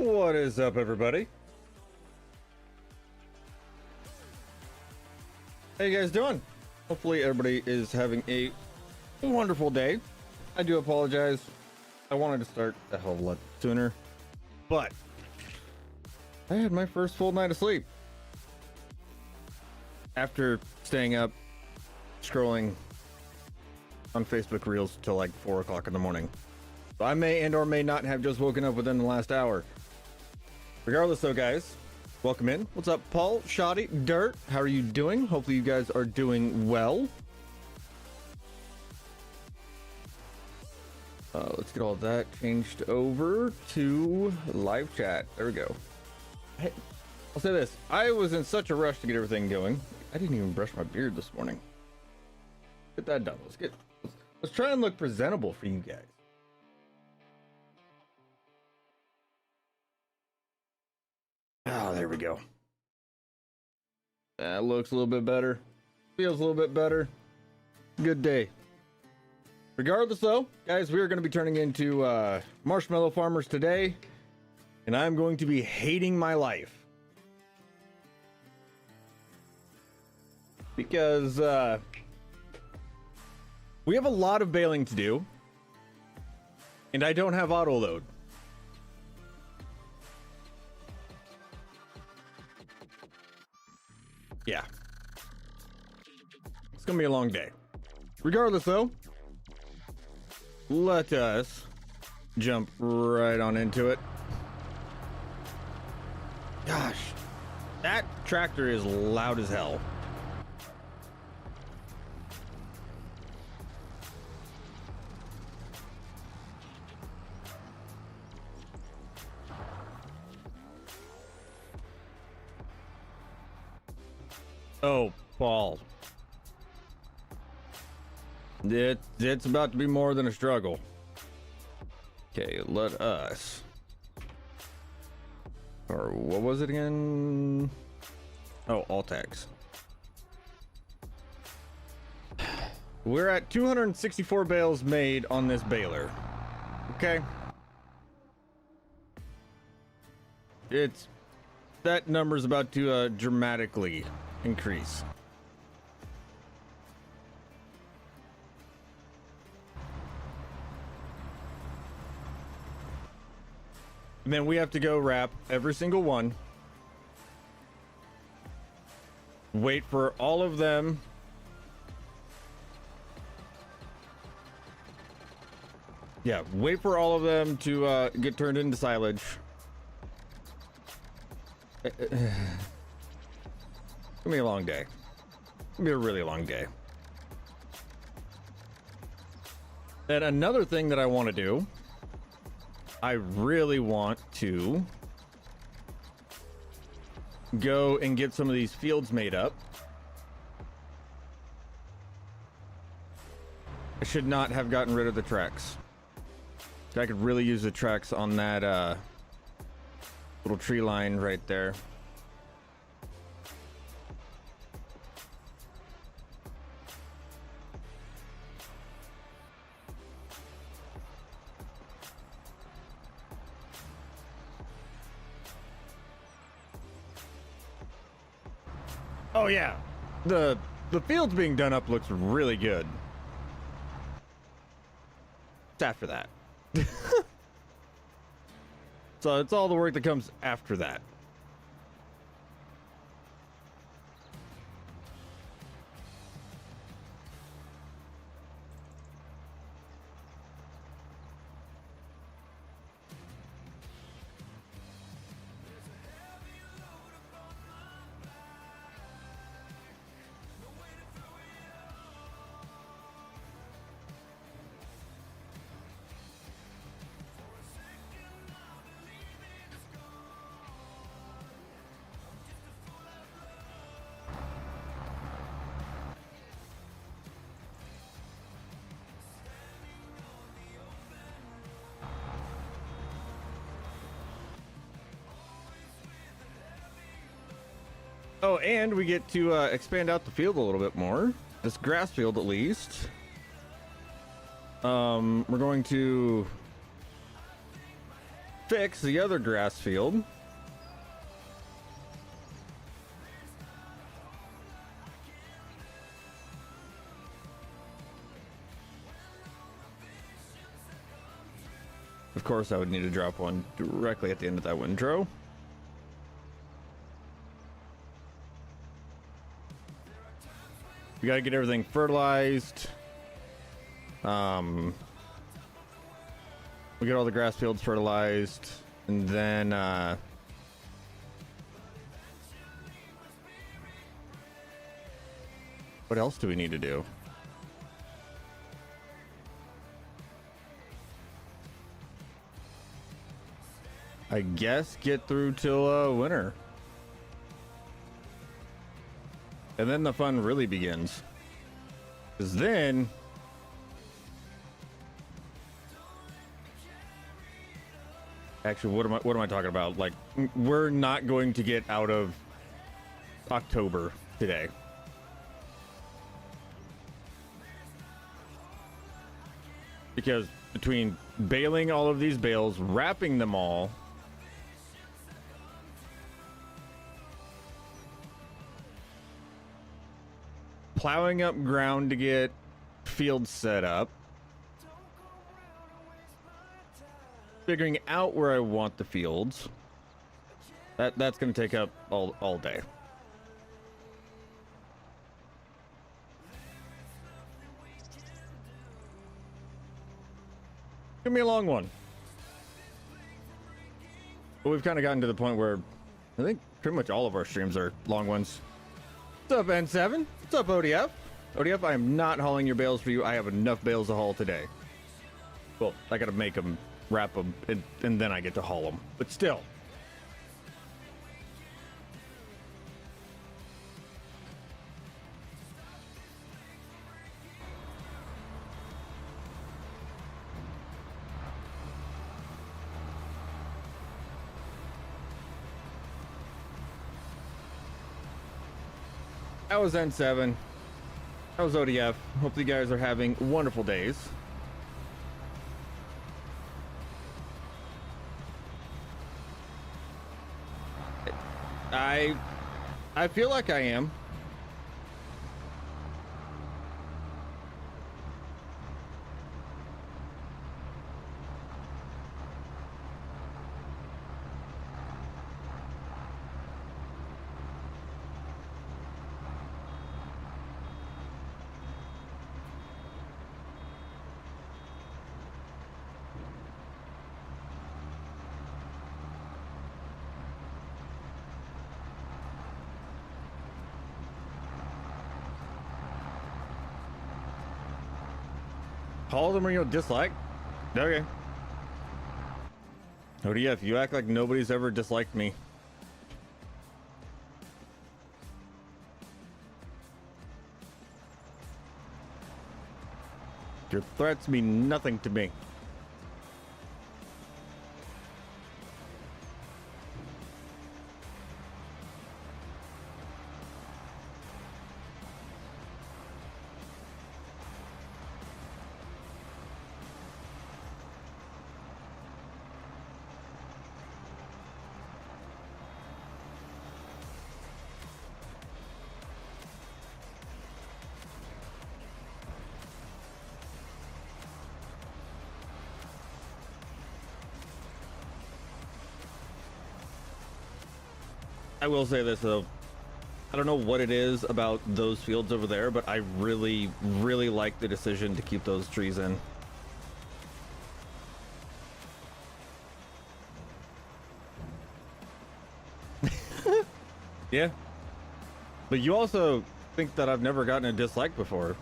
What is up, everybody? How you guys doing? Hopefully everybody is having a wonderful day. I do apologize. I wanted to start a hell of a lot sooner, but I had my first full night of sleep after staying up scrolling on Facebook Reels till like 4 o'clock in the morning. So I may and or may not have just woken up within the last hour. Regardless though, guys, welcome in. What's up, Paul, Shoddy, Dirt? How are you doing? Hopefully you guys are doing well. Let's get all that changed over to live chat. There we go. Hey, I'll say this. I was in such a rush to get everything going. I didn't even brush my beard this morning. Get that done. Let's try and look presentable for you guys. Oh, there we go. That looks a little bit better. Feels a little bit better. Good day. Regardless though, guys, we are going to be turning into marshmallow farmers today, and I'm going to be hating my life. Because we have a lot of baling to do, and I don't have auto load. Yeah. It's gonna be a long day. Regardless though, let us jump right on into it. Gosh, that tractor is loud as hell. Oh, Paul. It's about to be more than a struggle. Okay, let us. Or what was it again? Oh, all tags. We're at 264 bales made on this baler. Okay. That number's about to dramatically increase. And then we have to go wrap every single one. Wait for all of them. Yeah, wait for all of them to get turned into silage. It's gonna be a long day. It's gonna be a really long day. And another thing that I want to do, I really want to go and get some of these fields made up. I should not have gotten rid of the tracks. I could really use the tracks on that little tree line right there. Oh yeah, the fields being done up looks really good. It's after that. So it's all the work that comes after that. Oh, and we get to expand out the field a little bit more. This grass field, at least. We're going to fix the other grass field. Of course, I would need to drop one directly at the end of that windrow. We gotta get everything fertilized. We get all the grass fields fertilized, and then what else do we need to do? I guess get through till winter. And then the fun really begins. Because then actually, what am I talking about? Like, we're not going to get out of October today. Because between baling all of these bales, wrapping them all, plowing up ground to get fields set up, figuring out where I want the fields, that's going to take up all day. Give me a long one. But we've kind of gotten to the point where I think pretty much all of our streams are long ones. What's up, N7? What's up, ODF? ODF, I am not hauling your bales for you. I have enough bales to haul today. Well, I gotta make them, wrap them, and then I get to haul them. But still. That was N7. That was ODF. Hope you guys are having wonderful days. I feel like I am. Call them or you'll dislike. Okay. ODF, you act like nobody's ever disliked me. Your threats mean nothing to me. I will say this though, I don't know what it is about those fields over there, but I really, really like the decision to keep those trees in. Yeah. But you also think that I've never gotten a dislike before.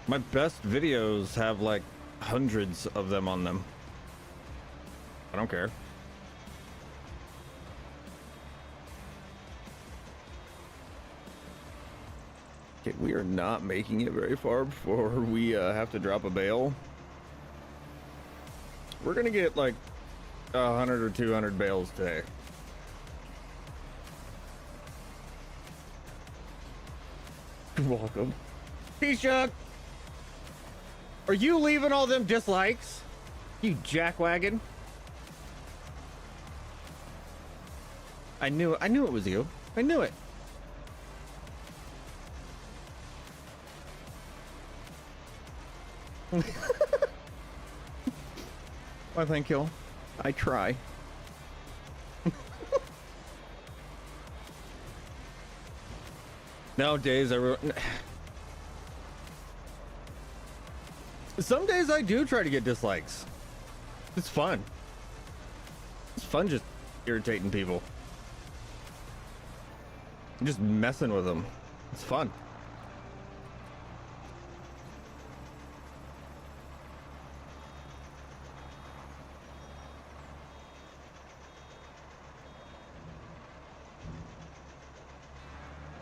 My best videos have like hundreds of them on them. I don't care. Okay, we are not making it very far before we have to drop a bale. We're gonna get like 100 or 200 bales today. You're welcome. Peace, Chuck. Are you leaving all them dislikes? You jackwagon. I knew it was you. I knew it. Well, thank you. I try. Nowadays, some days I do try to get dislikes. It's fun. It's fun just irritating people. Just messing with them. It's fun.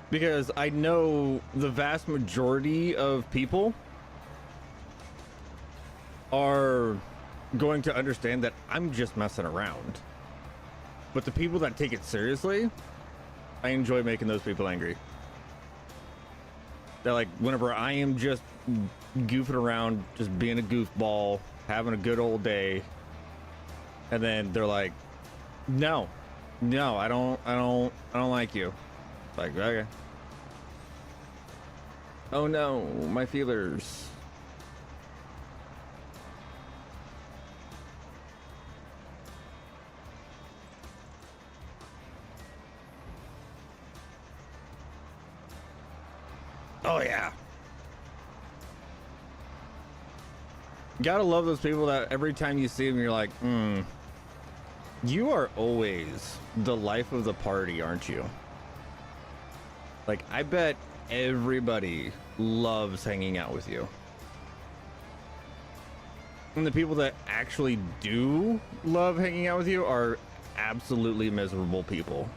Because I know the vast majority of people are going to understand that I'm just messing around. But the people that take it seriously, I enjoy making those people angry. They're like, whenever I am just goofing around, just being a goofball, having a good old day, and then they're like, no, I don't like you. Like, okay. Oh no, my feelers. Oh yeah. Gotta love those people that every time you see them, you're like, you are always the life of the party, aren't you? Like, I bet everybody loves hanging out with you. And the people that actually do love hanging out with you are absolutely miserable people.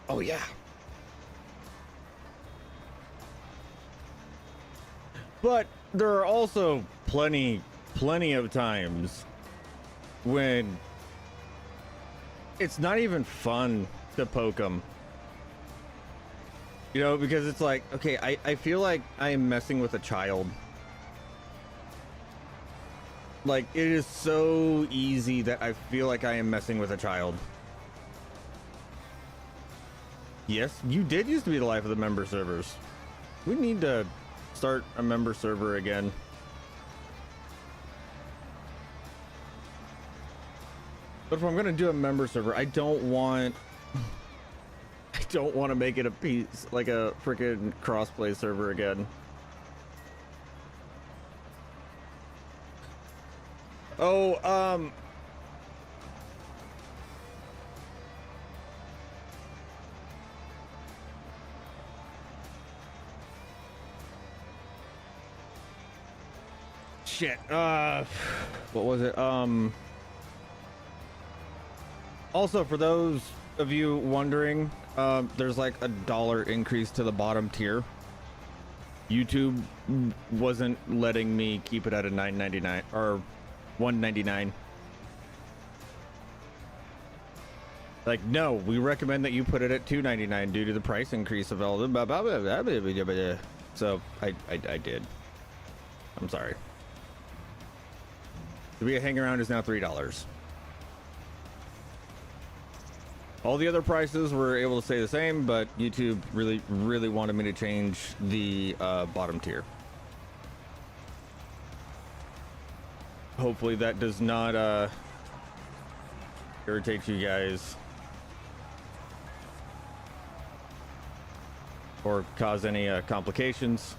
Oh yeah. But there are also plenty of times when it's not even fun to poke them. You know, because it's like, okay, I feel like I am messing with a child. Like, it is so easy that I feel like I am messing with a child. Yes, you did used to be the life of the member servers. We need to start a member server again. But if I'm gonna do a member server, I don't want to make it a piece like a freaking crossplay server again. Oh, shit. What was it? Also, for those of you wondering, there's like $1 increase to the bottom tier. YouTube wasn't letting me keep it at a $9.99 or $1.99. Like, no, we recommend that you put it at $2.99 due to the price increase of all the. So I did. I'm sorry. To be a hang around is now $3. All the other prices were able to stay the same, but YouTube really wanted me to change the bottom tier. Hopefully that does not irritate you guys or cause any complications.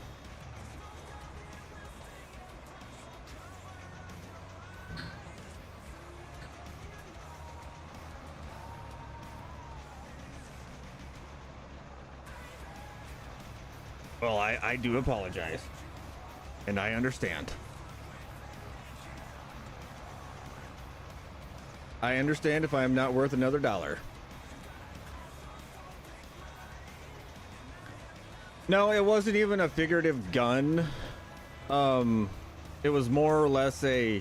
Well, I do apologize, and I understand. I understand if I am not worth another $1. No, it wasn't even a figurative gun. It was more or less a,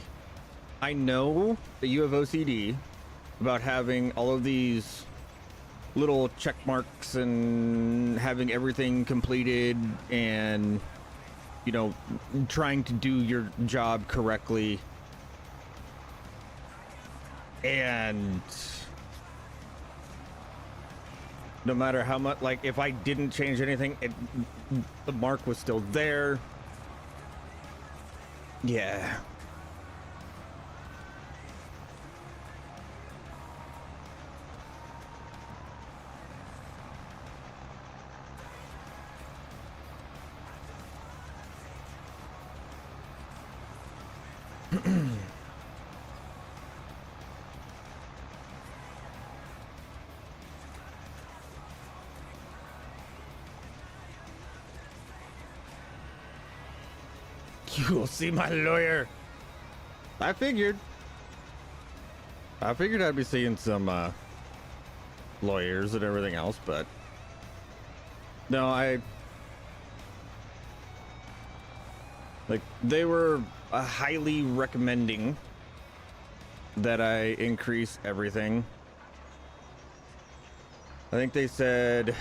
I know that you have OCD about having all of these little check marks and having everything completed and, you know, trying to do your job correctly. And no matter how much, like, if I didn't change anything, the mark was still there. Yeah. You will see my lawyer. I figured I'd be seeing some lawyers and everything else, but no, they were highly recommending that I increase everything. I think they said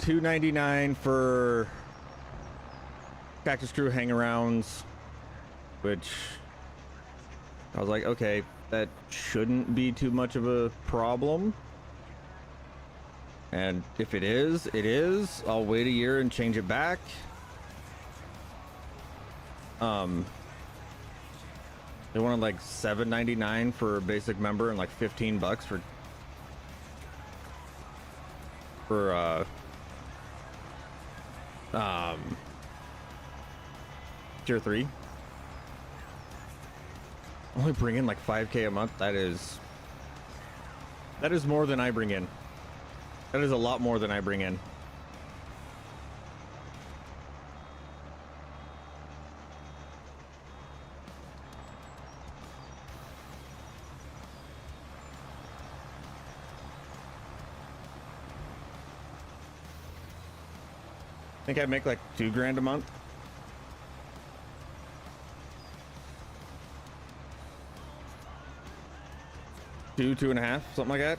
$2.99 for cactus screw hangarounds, which I was like, okay, that shouldn't be too much of a problem. And if it is, it is. I'll wait a year and change it back. They wanted like $7.99 for a basic member and like $15 for tier 3. Only bring in like 5K a month. That is more than I bring in. That is a lot more than I bring in. I think I make like $2,000 a month. Two and a half, something like that.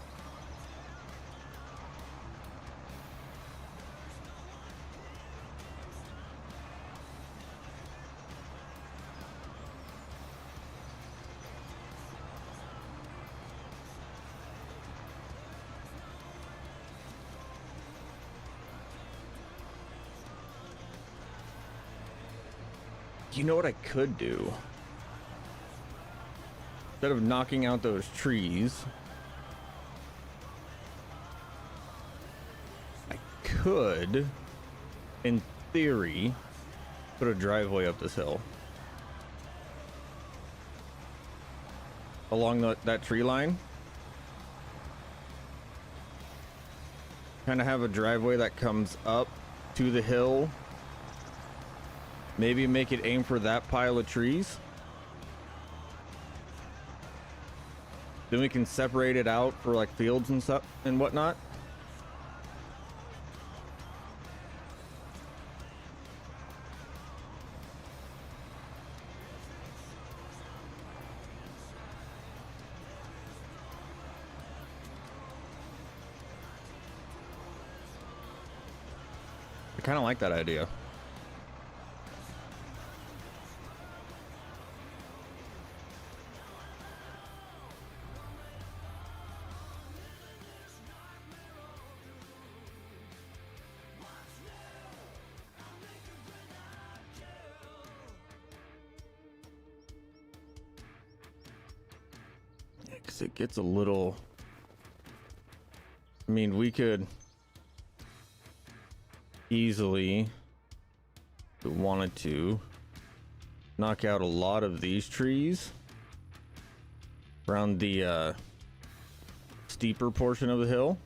You know what I could do? Instead of knocking out those trees, I could, in theory, put a driveway up this hill. Along that tree line. Kind of have a driveway that comes up to the hill. Maybe make it aim for that pile of trees. Then we can separate it out for like fields and stuff and whatnot. I kind of like that idea. It gets a little, I mean, we could easily, if we wanted to, knock out a lot of these trees around the steeper portion of the hill,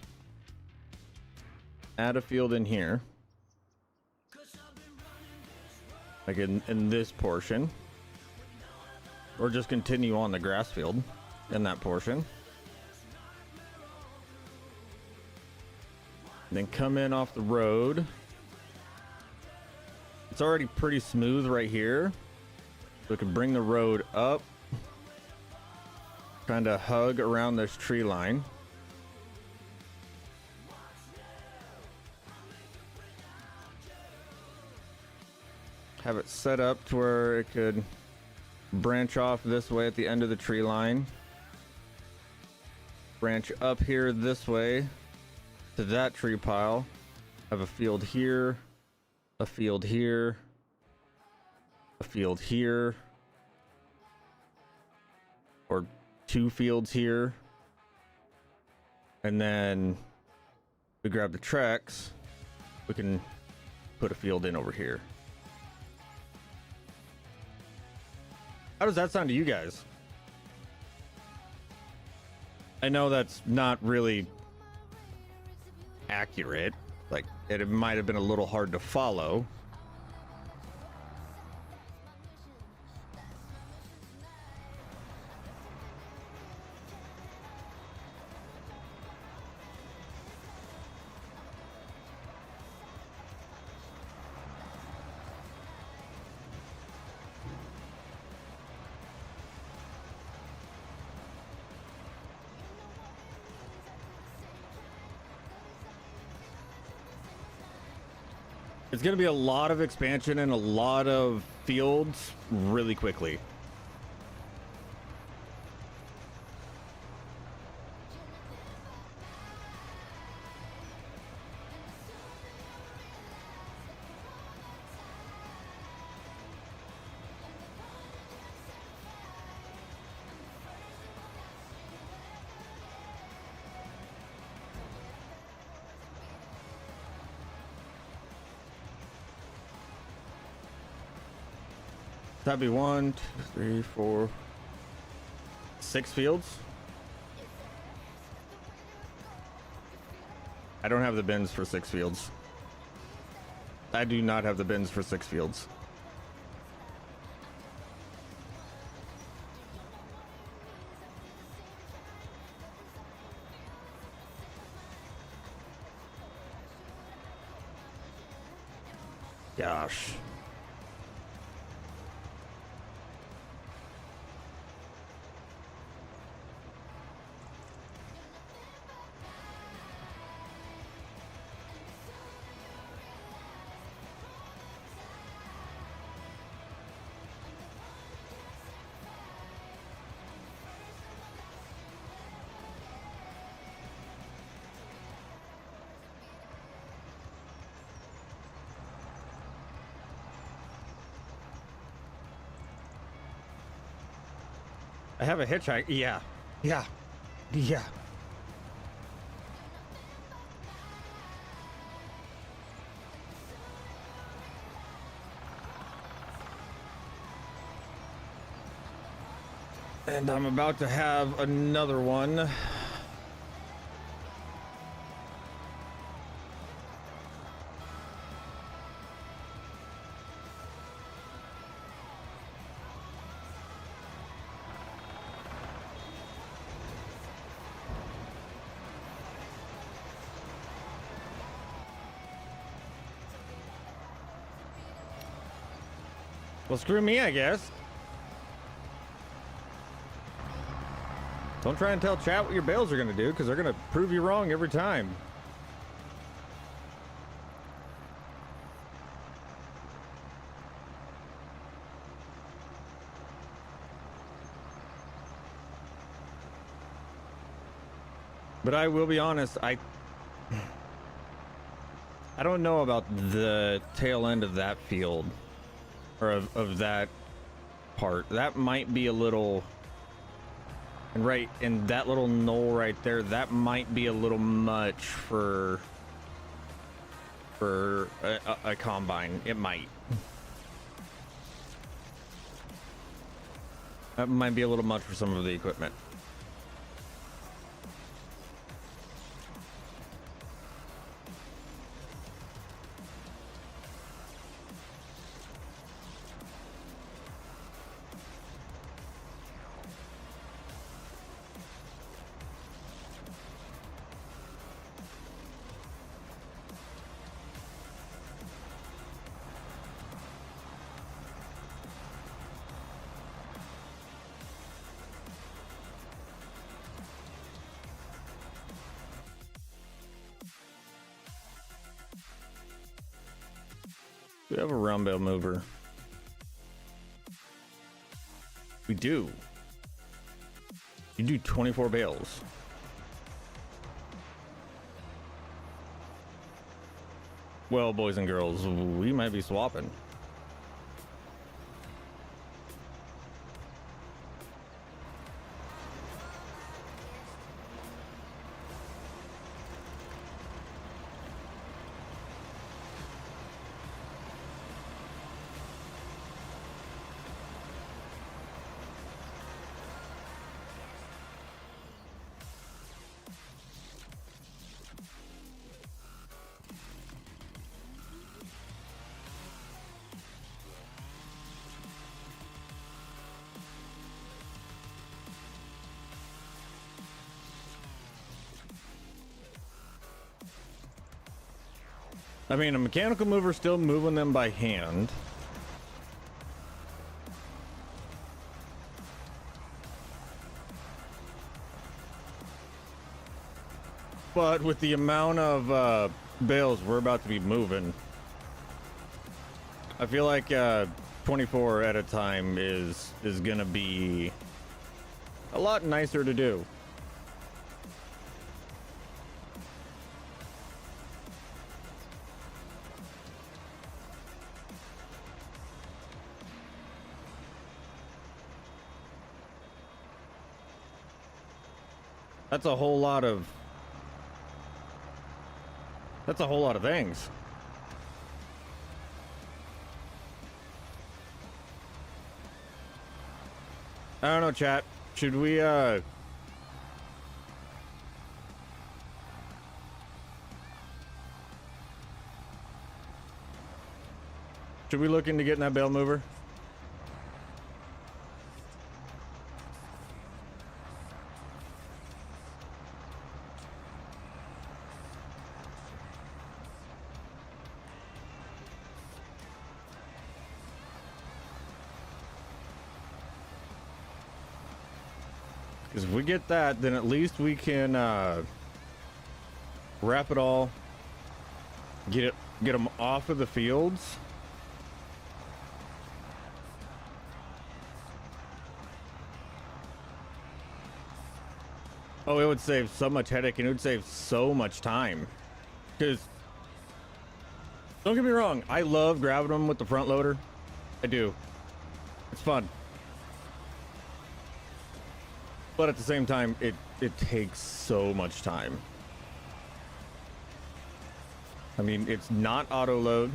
add a field in here, like in this portion, or just continue on the grass field in that portion. Then come in off the road It's already pretty smooth right here. So we can bring the road up. Kind of hug around this tree line. Have it set up to where it could branch off this way at the end of the tree line. Branch up here this way to that tree pile. Have a field here, a field here, a field here, or 2 fields here. And then we grab the tracks. We can put a field in over here. How does that sound to you guys? I know that's not really accurate. Like, it might have been a little hard to follow. It's going to be a lot of expansion and a lot of fields really quickly. That'd be 1, 2, 3, 4, 6 fields. I don't have the bins for 6 fields. I do not have the bins for 6 fields. Gosh. I have a hitchhike. Yeah. And I'm about to have another one. Well, screw me, I guess. Don't try and tell chat what your bales are going to do, because they're going to prove you wrong every time. But I will be honest, I don't know about the tail end of that field. Or of that part. That might be a little, and right in that little knoll right there, that might be a little much for a combine. It might. That might be a little much for some of the equipment. We have a round bale mover. We do. You do 24 bales. Well, boys and girls, we might be swapping. I mean, a mechanical mover still moving them by hand. But with the amount of bales we're about to be moving, I feel like 24 at a time is gonna be a lot nicer to do. That's a whole lot of things. I don't know, chat. Should we look into getting that bale mover? Because if we get that, then at least we can wrap it all, get them off of the fields. Oh, it would save so much headache, and it would save so much time. Because, don't get me wrong, I love grabbing them with the front loader. I do. It's fun. But at the same time, it takes so much time. I mean, it's not auto load.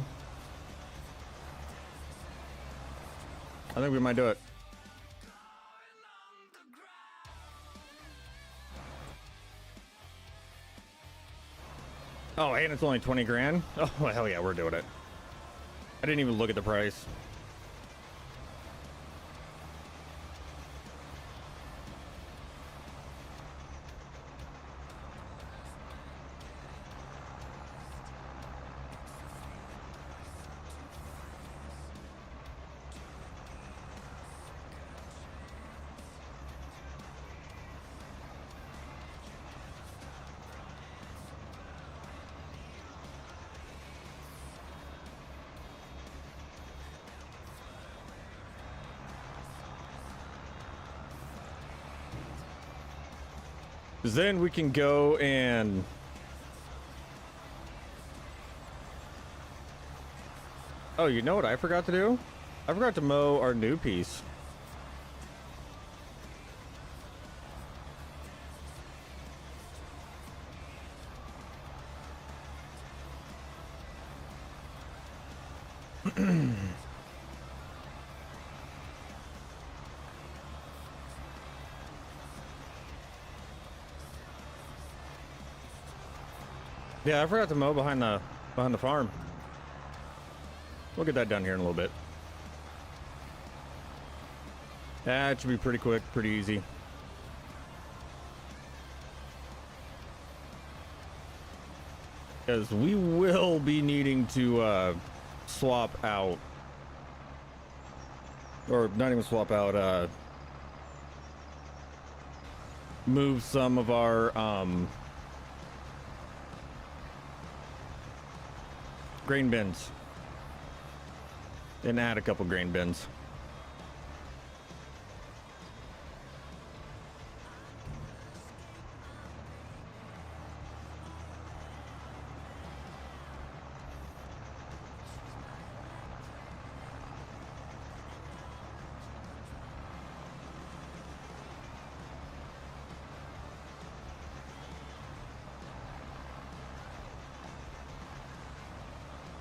I think we might do it. Oh, and it's only 20 grand? Oh, hell yeah, we're doing it. I didn't even look at the price. Then we can go and oh, you know what I forgot to do? I forgot to mow our new piece. Yeah, I forgot to mow behind the farm. We'll get that done here in a little bit. That should be pretty quick, pretty easy. Because we will be needing to swap out, or not even swap out, move some of our grain bins. and add a couple grain bins.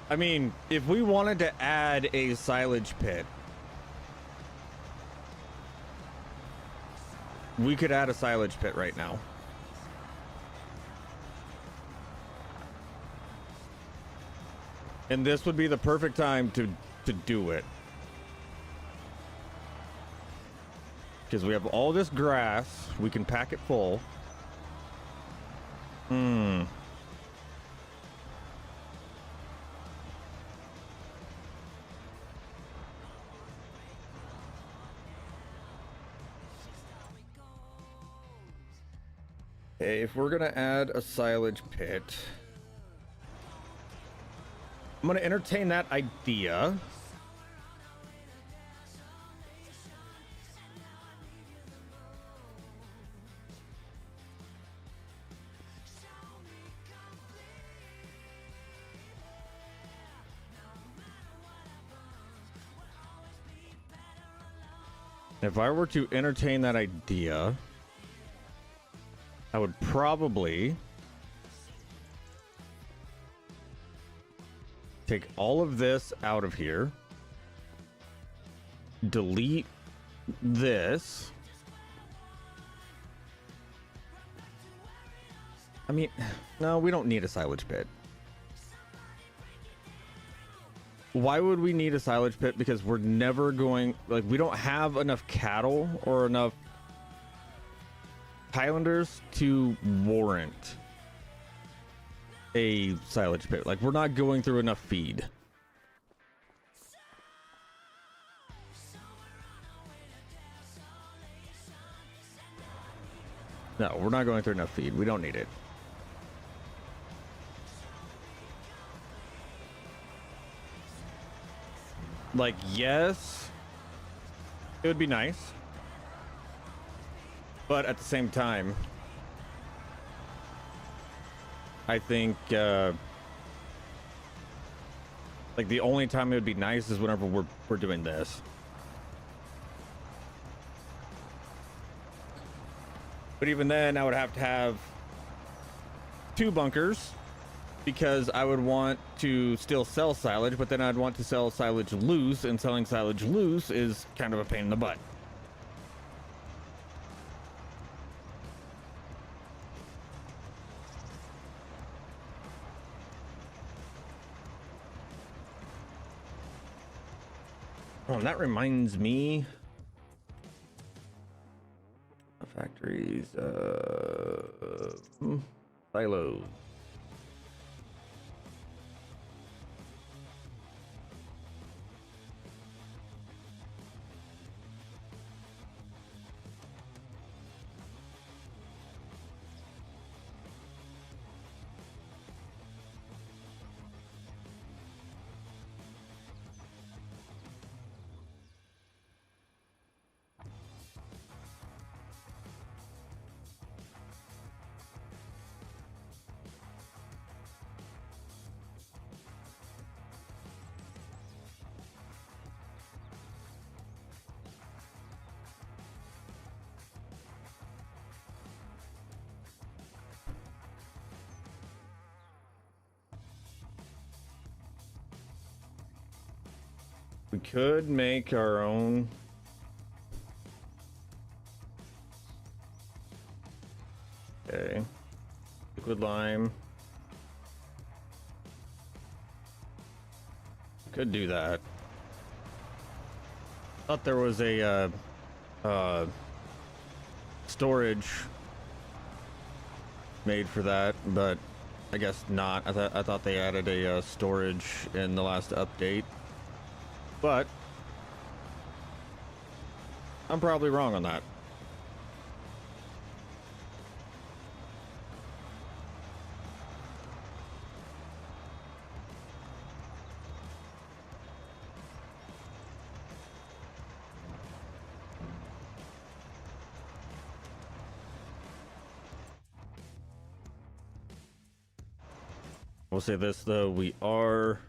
I mean, if we wanted to add a silage pit, we could add a silage pit right now. And this would be the perfect time to do it. Because we have all this grass, we can pack it full. Okay, if we're gonna add a silage pit, I'm gonna entertain that idea. If I were to entertain that idea, I would probably take all of this out of here, delete this. I mean, no, we don't need a silage pit. Why would we need a silage pit? Because we're never going, like, we don't have enough cattle or enough Highlanders to warrant a silage pit. Like, we're not going through enough feed. No, we're not going through enough feed. We don't need it. Like, yes, it would be nice, but at the same time, I think like the only time it would be nice is whenever we're doing this. But even then, I would have to have 2 bunkers, because I would want to still sell silage, but then I'd want to sell silage loose, and selling silage loose is kind of a pain in the butt. Oh, and that reminds me, factories, silos. We could make our own. Okay. Liquid lime. Could do that. Thought there was a storage made for that, but I guess not. I thought they added a storage in the last update. But I'm probably wrong on that. I'll say this though, we are.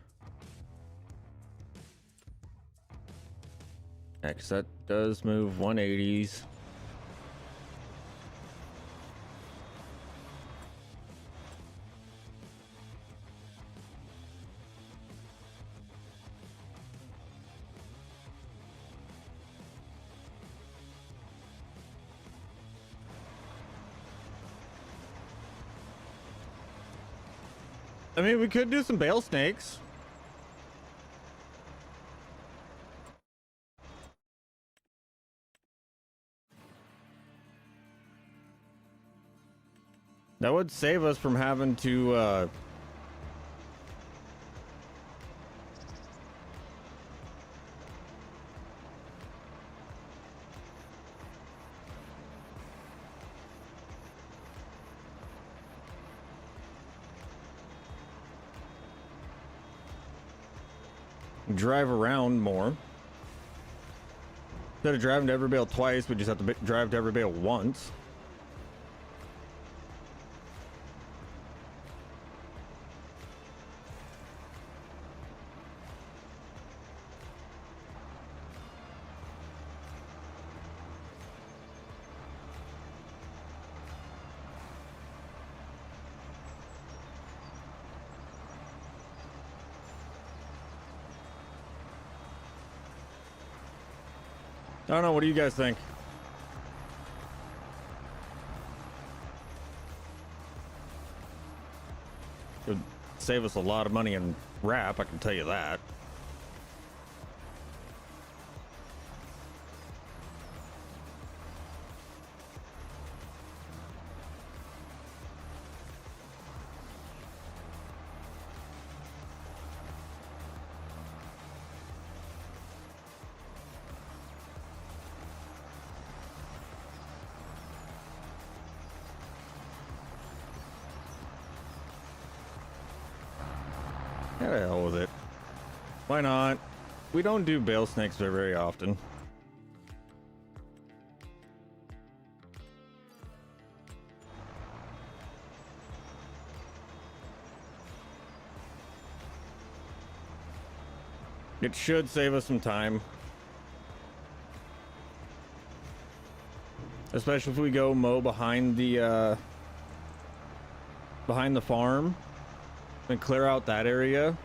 Next, that does move 180s. I mean, we could do some bale snakes. That would save us from having to, drive around more. Instead of driving to every bale twice, we just have to drive to every bale once. I don't know, what do you guys think? It would save us a lot of money in wrap, I can tell you that. Yeah, the hell with it. Why not? We don't do bale snakes very often. It should save us some time. Especially if we go mow behind the farm and clear out that area.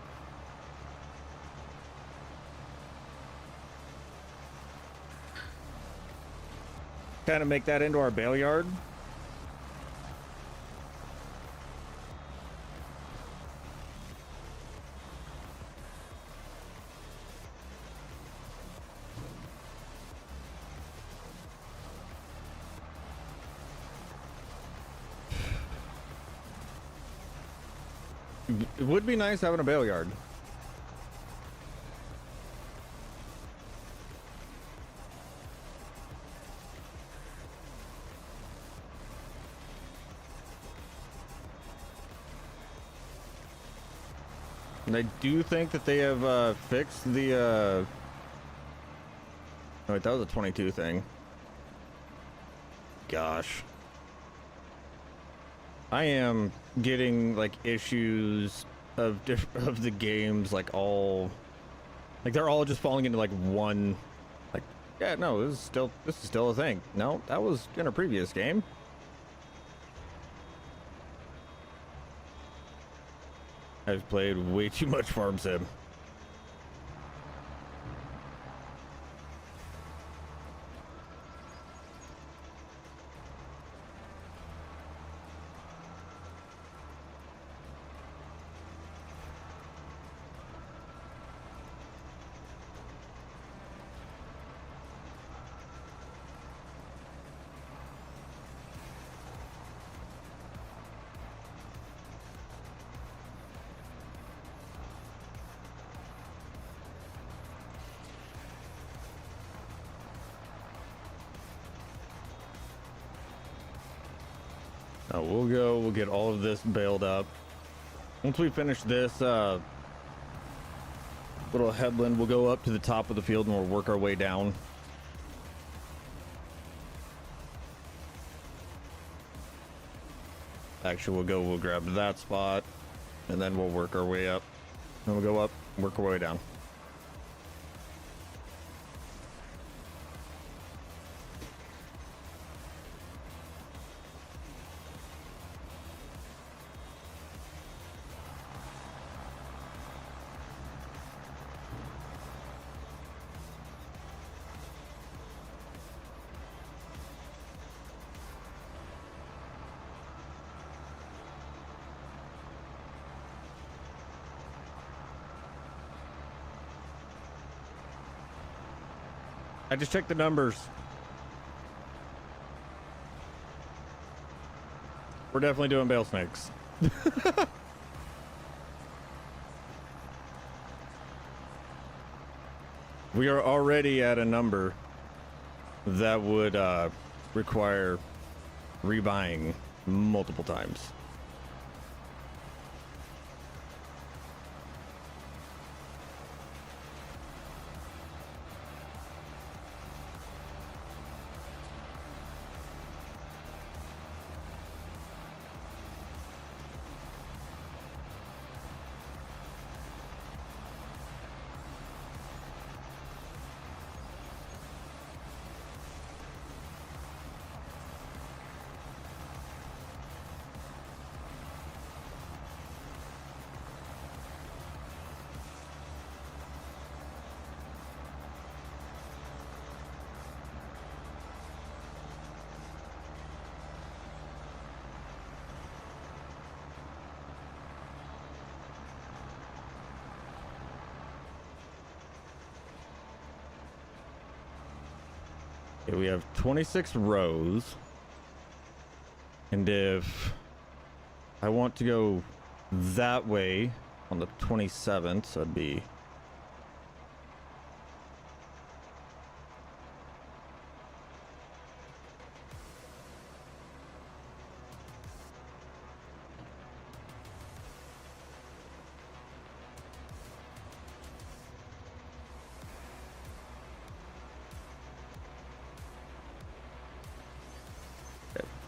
Kind of make that into our bale yard. It would be nice having a bale yard. And I do think that they have fixed the oh wait, that was a 22 thing. Gosh. I am getting like issues of the games, like all, like they're all just falling into like one, like, yeah, no, this is still a thing. No, that was in a previous game. I've played way too much Farm Sim. We'll get all of this baled up. Once we finish this little headland, we'll go up to the top of the field and we'll work our way down. Actually, we'll grab that spot. and then we'll work our way up. Then we'll go up, work our way down. I just checked the numbers. We're definitely doing bale snakes. We are already at a number that would require rebuying multiple times. Okay, we have 26 rows. And if I want to go that way on the 27th, so it'd be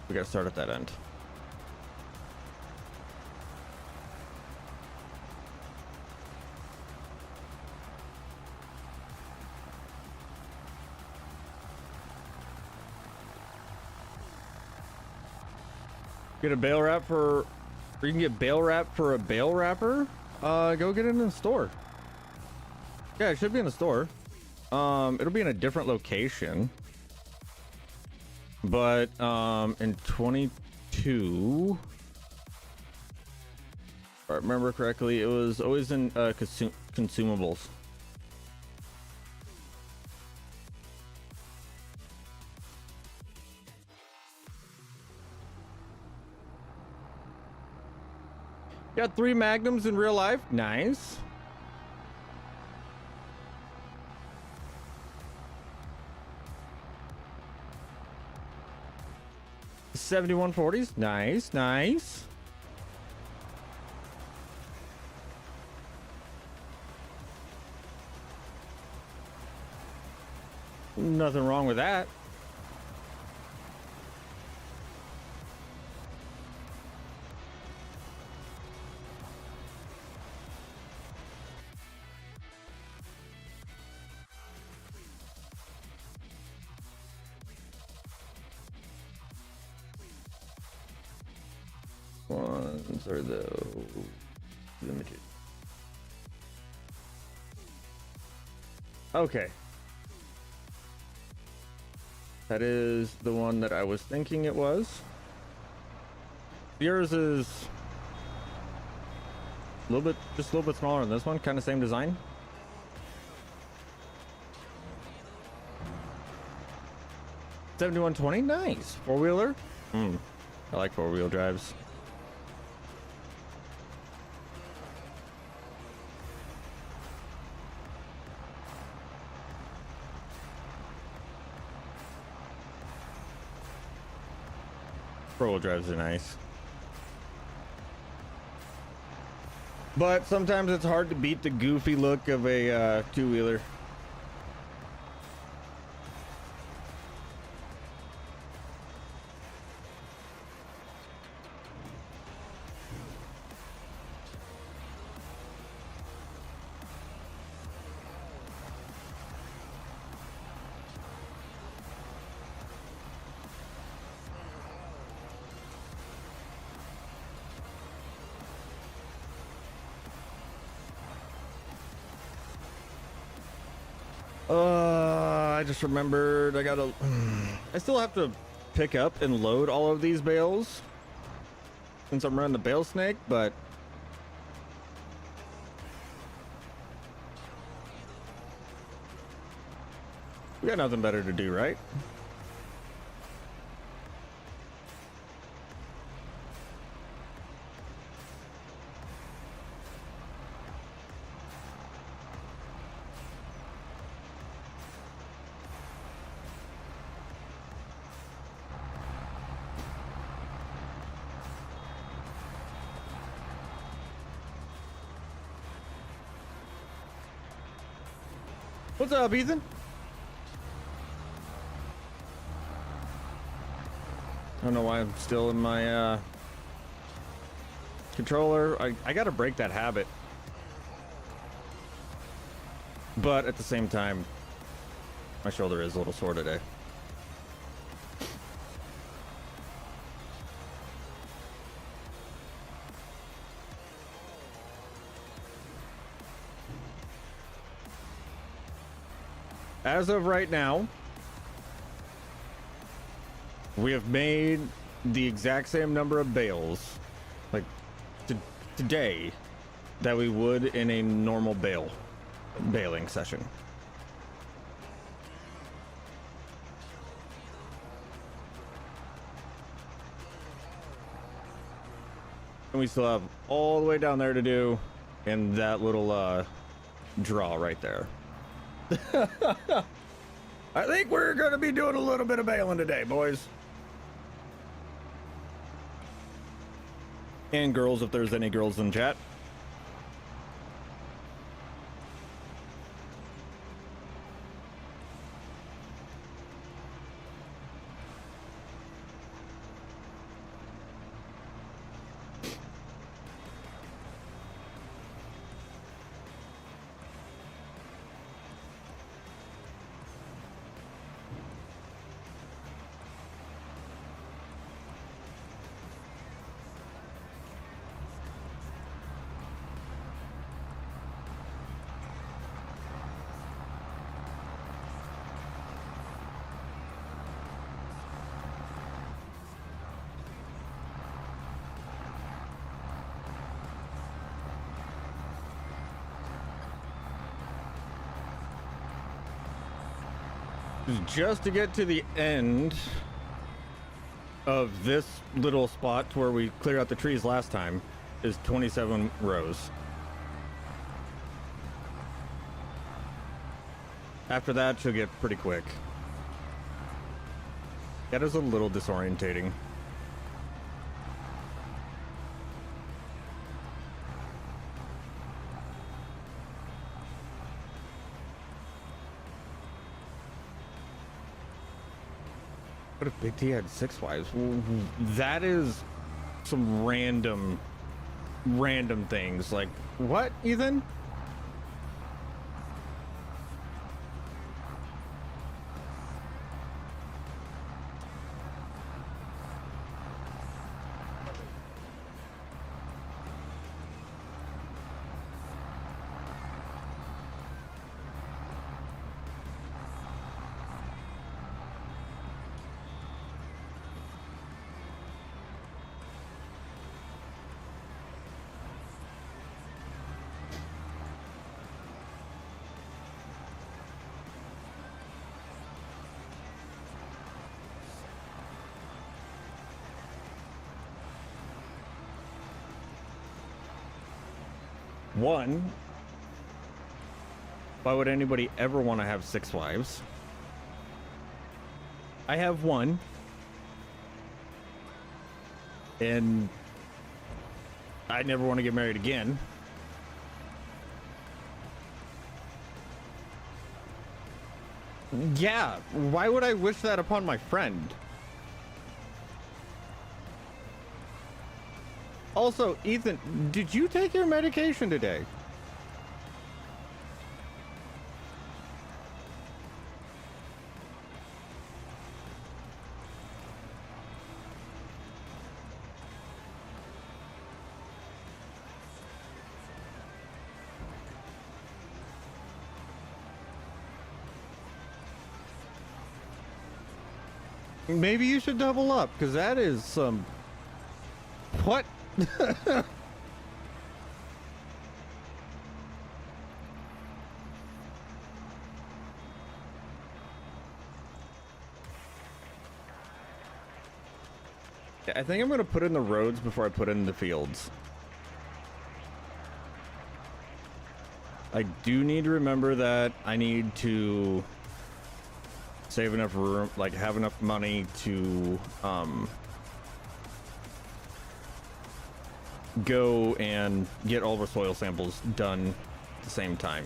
we gotta start at that end. Get a bale wrap for, or you can get bale wrap for a bale wrapper. Go get it in the store. Yeah, it should be in the store. It'll be in a different location. But in 22, if I remember correctly, it was always in consumables. Got 3 magnums in real life. Nice. $71.40s. Nice, nice. Nothing wrong with that. Ones are the limited. Okay. That is the one that I was thinking it was. Yours is a little bit, just a little bit smaller than this one, kind of same design. $71.20, nice. 4-wheeler. I like 4-wheel drives. Four-wheel drives are nice. But sometimes it's hard to beat the goofy look of a two-wheeler. I just remembered I still have to pick up and load all of these bales since I'm running the bale snake, but we got nothing better to do, right? What's up, Ethan? I don't know why I'm still in my controller. I gotta break that habit. But at the same time, my shoulder is a little sore today. As of right now, we have made the exact same number of bales, like today, that we would in a normal baling session. And we still have all the way down there to do, and that little draw right there. I think we're going to be doing a little bit of baling today, boys. And girls, if there's any girls in chat. Just to get to the end of this little spot where we cleared out the trees last time is 27 rows. After that, she'll get pretty quick. That is a little disorientating. What if Big T had 6 wives? That is some random things. Like, what, Ethan? One, why would anybody ever want to have 6 wives? I have one. And I never want to get married again. Yeah, why would I wish that upon my friend? Also, Ethan, did you take your medication today? Maybe you should double up, because that is some... What? I think I'm going to put in the roads before I put in the fields. I do need to remember that I need to save enough room, like have enough money to go and get all the soil samples done at the same time.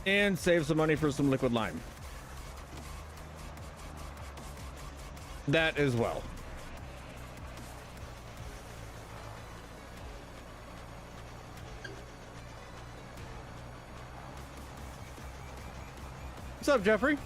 And save some money for some liquid lime. That as well. What's up, Jeffrey?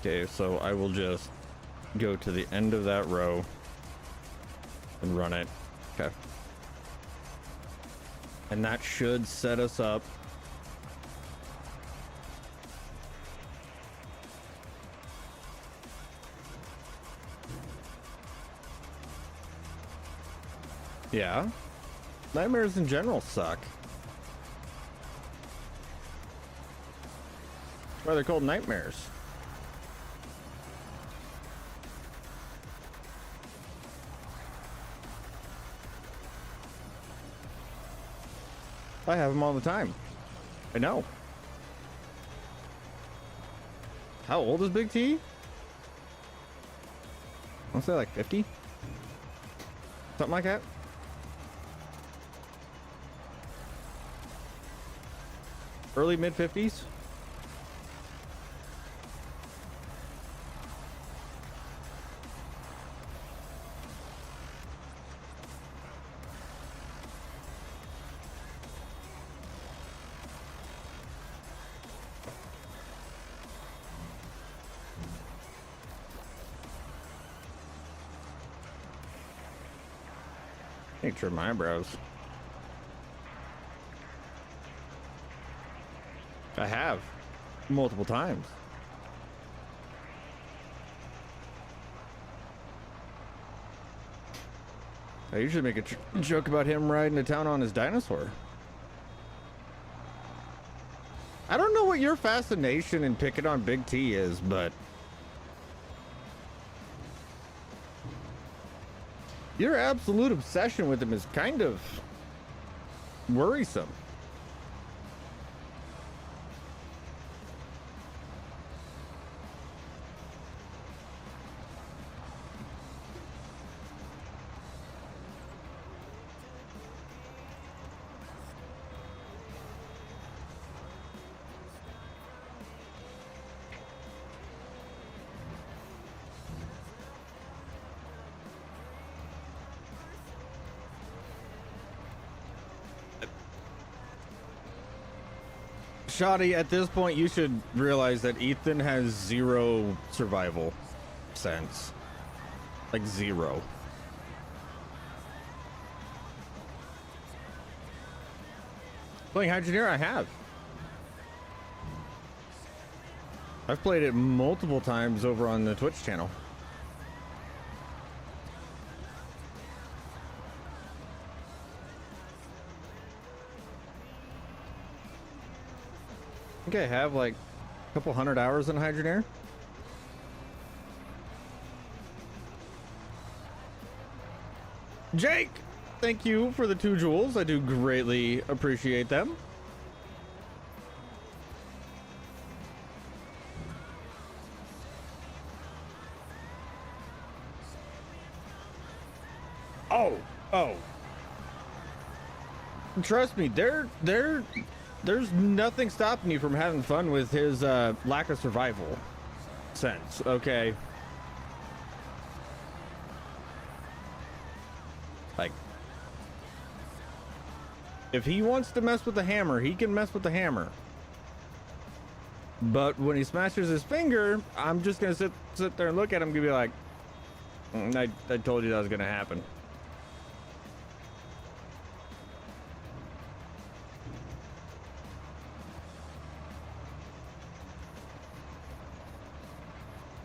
Okay, so I will just go to the end of that row and run it. Okay. And that should set us up. Yeah. Nightmares in general suck. That's why they're called nightmares. I have them all the time. I know. How old is Big T? I want to say like 50? Something like that? Early mid 50s? I need to trim my eyebrows. I have. Multiple times. I usually make a joke about him riding to town on his dinosaur. I don't know what your fascination in picking on Big T is, but your absolute obsession with him is kind of worrisome. Shoddy, at this point, you should realize that Ethan has zero survival sense. Like zero. Playing Hydroneer, I have. I've played it multiple times over on the Twitch channel. I think I have like a couple 100 hours in Hydroneer. Jake, thank you for the 2 jewels. I do greatly appreciate them. Oh. Trust me, there's nothing stopping you from having fun with his lack of survival sense, okay? Like, if he wants to mess with the hammer, he can mess with the hammer. But when he smashes his finger, I'm just gonna sit there and look at him and be like, I told you that was gonna happen.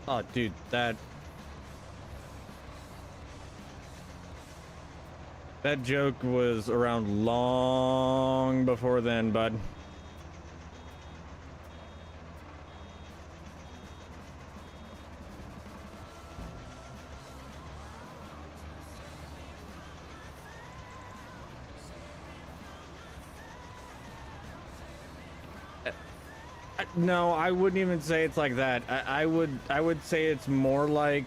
Oh, dude, that joke was around long before then, bud. No, I wouldn't even say it's like that. I would say it's more like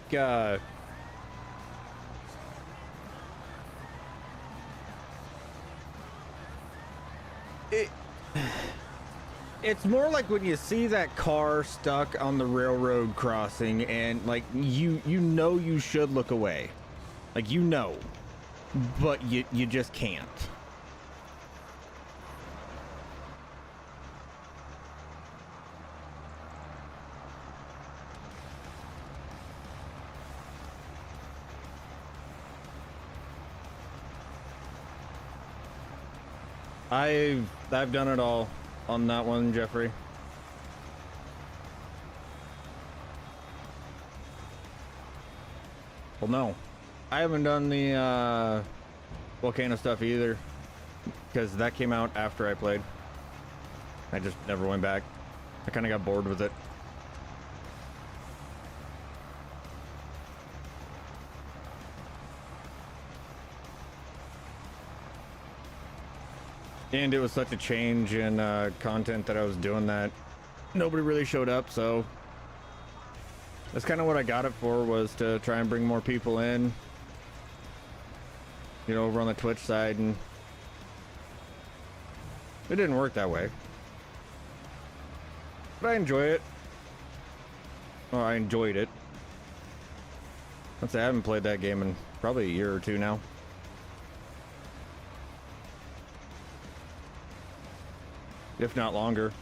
it's more like when you see that car stuck on the railroad crossing and like you know you should look away. Like, you know, but you just can't. I've done it all on that one, Jeffrey. Well, no, I haven't done the volcano stuff either, because that came out after I played. I just never went back. I kind of got bored with it. And it was such a change in content that I was doing that nobody really showed up, so that's kind of what I got it for, was to try and bring more people in, you know, over on the Twitch side, and it didn't work that way. But I enjoy it. Well, I enjoyed it. Let's say I haven't played that game in probably a year or two now. If not longer.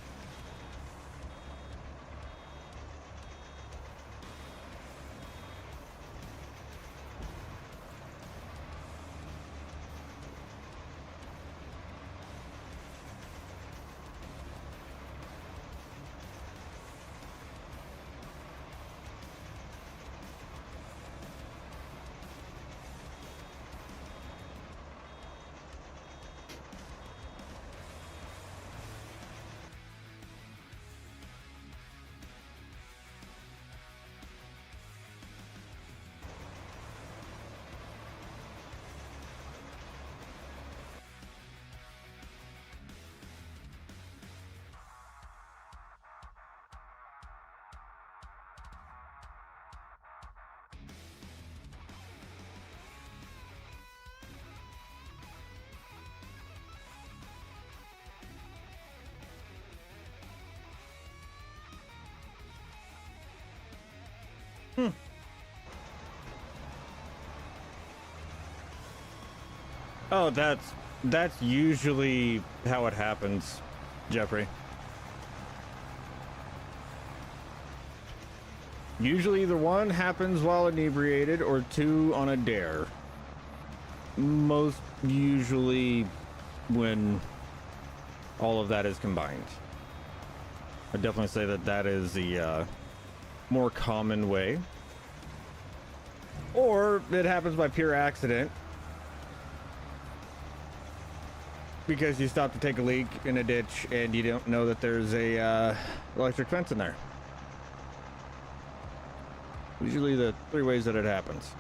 Oh, that's usually how it happens, Jeffrey. Usually either one happens while inebriated or two on a dare. Most usually when all of that is combined. I'd definitely say that that is the more common way. Or it happens by pure accident, because you stop to take a leak in a ditch and you don't know that there's a electric fence in there. Usually the three ways that it happens.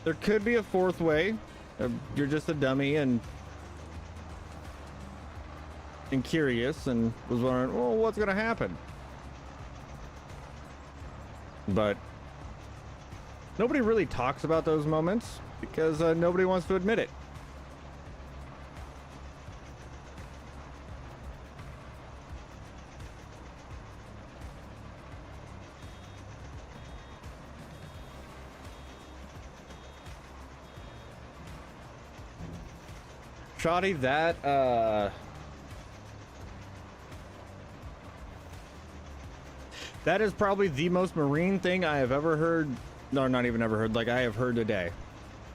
There could be a fourth way. You're just a dummy and curious and was wondering, well, what's gonna happen? But nobody really talks about those moments because nobody wants to admit it. Shoddy, that that is probably the most marine thing I have ever heard. No, not even ever heard. Like, I have heard today.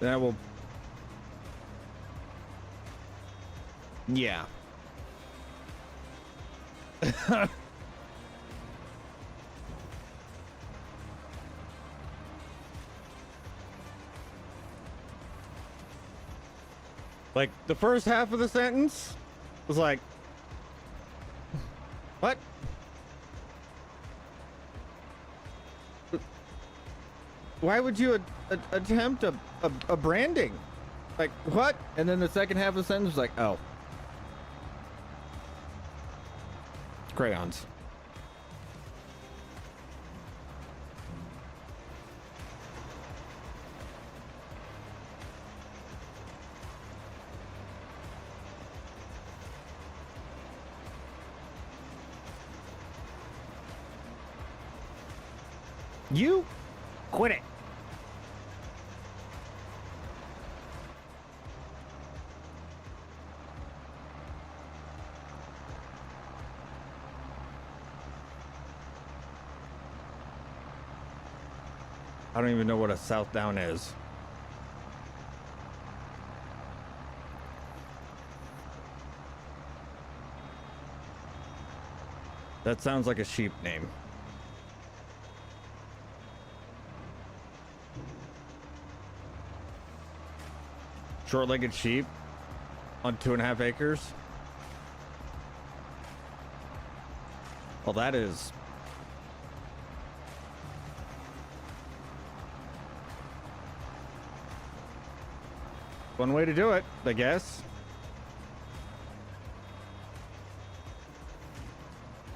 And I will. Yeah. Like, the first half of the sentence was like, what? Why would you attempt a branding? Like, what? And then the second half of the sentence was like, oh. Crayons. You quit it. I don't even know what a South Down is. That sounds like a sheep name. Short-legged sheep on 2.5 acres. Well, that is one way to do it, I guess.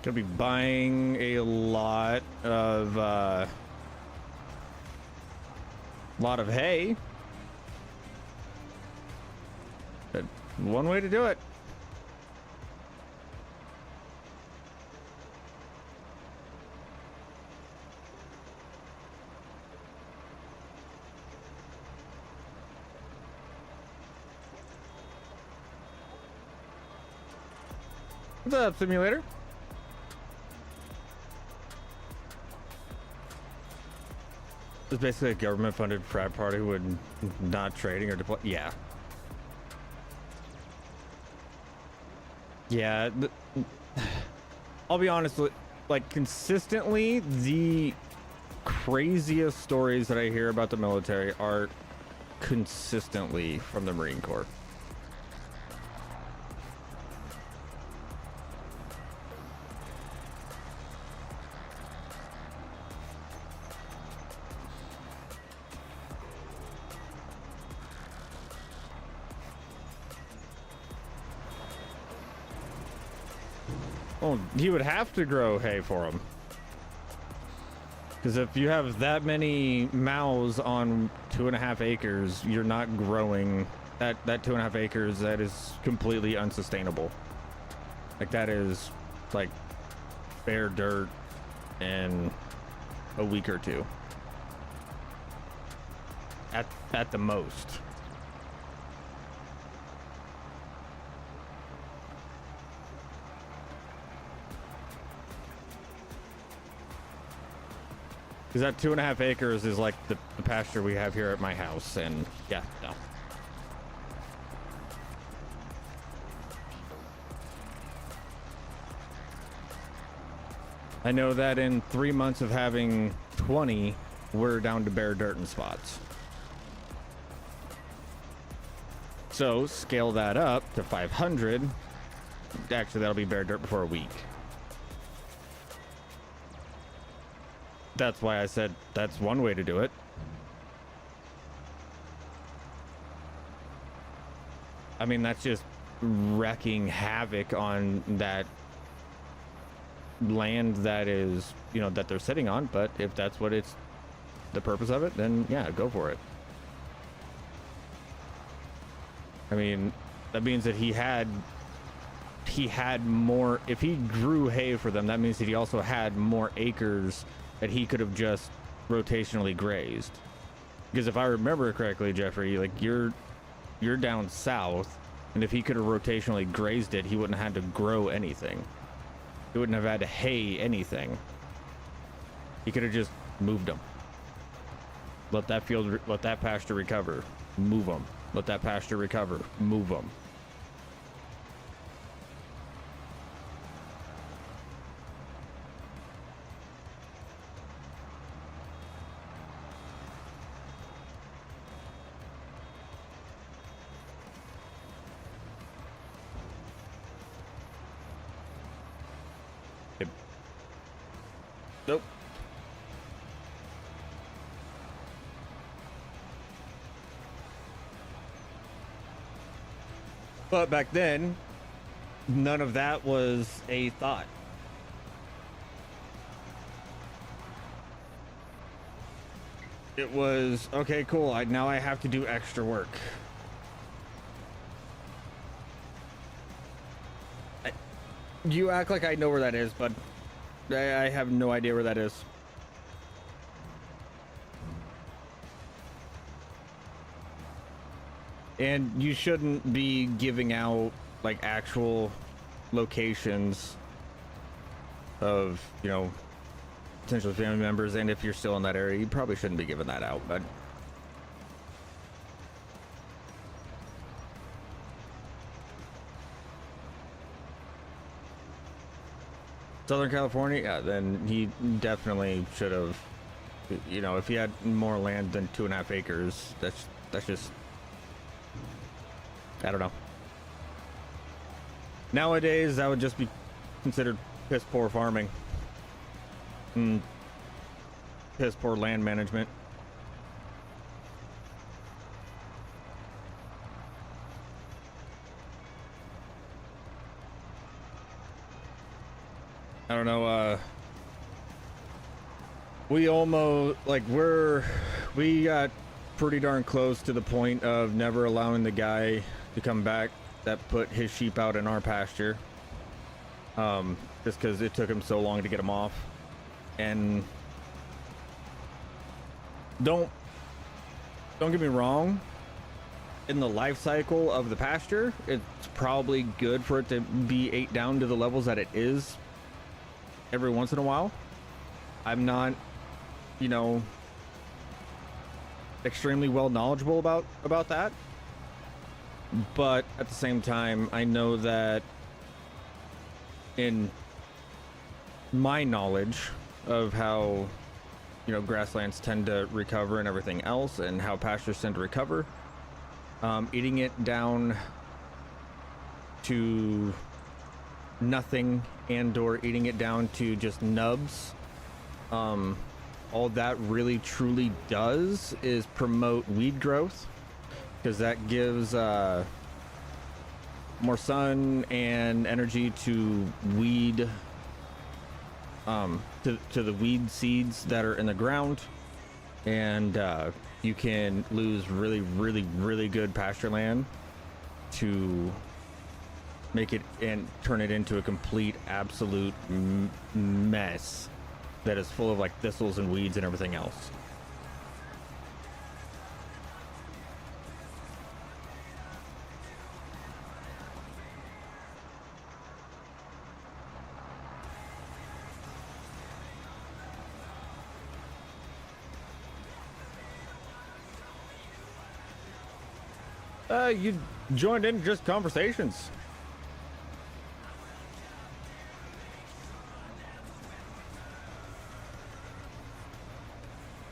Could be buying a lot of hay. But one way to do it. What's up, simulator? It's basically a government-funded frat party with not trading or deploy. Yeah. Yeah. I'll be honest with, like, consistently, the craziest stories that I hear about the military are consistently from the Marine Corps. Oh, he would have to grow hay for him. Because if you have that many mouths on 2.5 acres, you're not growing that 2.5 acres. That is completely unsustainable. Like, that is like bare dirt in a week or two. At the most. Because that 2.5 acres is like the pasture we have here at my house, and yeah, no. I know that in 3 months of having 20, we're down to bare dirt in spots. So scale that up to 500. Actually, that'll be bare dirt before a week. That's why I said that's one way to do it. I mean, that's just wreaking havoc on that land that is, you know, that they're sitting on. But if that's what it's the purpose of it, then yeah, go for it. I mean, that means that he had more. If he grew hay for them, that means that he also had more acres that he could have just rotationally grazed. Because if I remember correctly, Jeffrey, like you're down south, And if he could have rotationally grazed it, he wouldn't have had to grow anything. He wouldn't have had to hay anything. He could have just moved them. Let that field, let that pasture recover. Move them. Let that pasture recover. Move them. Nope. But back then, none of that was a thought. It was, okay, cool, now I have to do extra work. You act like I know where that is, but I have no idea where that is. And you shouldn't be giving out like actual locations of, you know, potential family members, and if you're still in that area, you probably shouldn't be giving that out, but Southern California, yeah, then he definitely should have, you know, if he had more land than 2.5 acres, that's just, I don't know. Nowadays, that would just be considered piss poor farming. Piss poor land management. I don't know, we almost, like, we got pretty darn close to the point of never allowing the guy to come back that put his sheep out in our pasture. Just because it took him so long to get them off. And don't get me wrong, in the life cycle of the pasture, it's probably good for it to be ate down to the levels that it is every once in a while. I'm not, you know, extremely well knowledgeable about that, but at the same time, I know that in my knowledge of how, you know, grasslands tend to recover and everything else, and how pastures tend to recover, eating it down to nothing and or eating it down to just nubs, all that really truly does is promote weed growth, because that gives more sun and energy to weed, to the weed seeds that are in the ground, and you can lose really good pasture land to make it and turn it into a complete absolute mess that is full of like thistles and weeds and everything else. You joined in just conversations.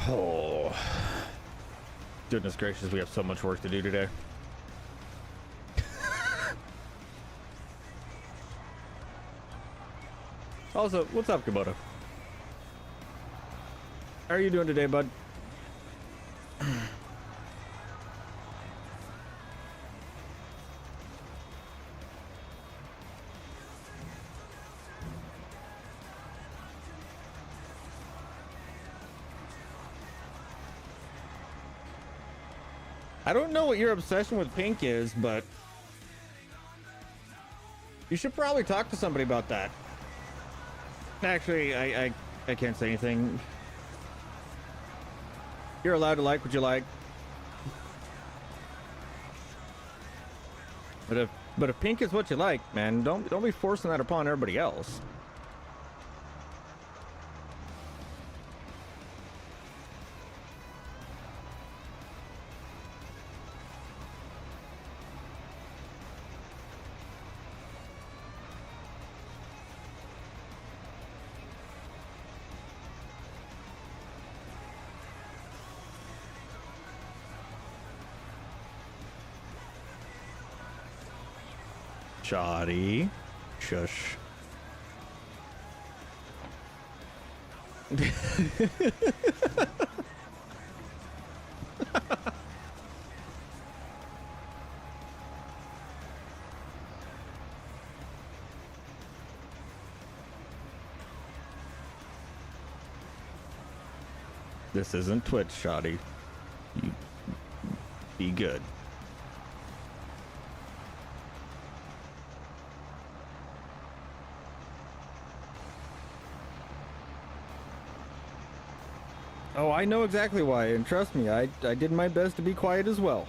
Oh, goodness gracious, we have so much work to do today. Also, what's up, Kubota? How are you doing today, bud? I don't know what your obsession with pink is, but you should probably talk to somebody about that. Actually, I can't say anything. You're allowed to like what you like. But if pink is what you like, man, don't be forcing that upon everybody else. Shoddy. Shush. This isn't Twitch, Shoddy. You be good. Oh, I know exactly why, and trust me, I did my best to be quiet as well.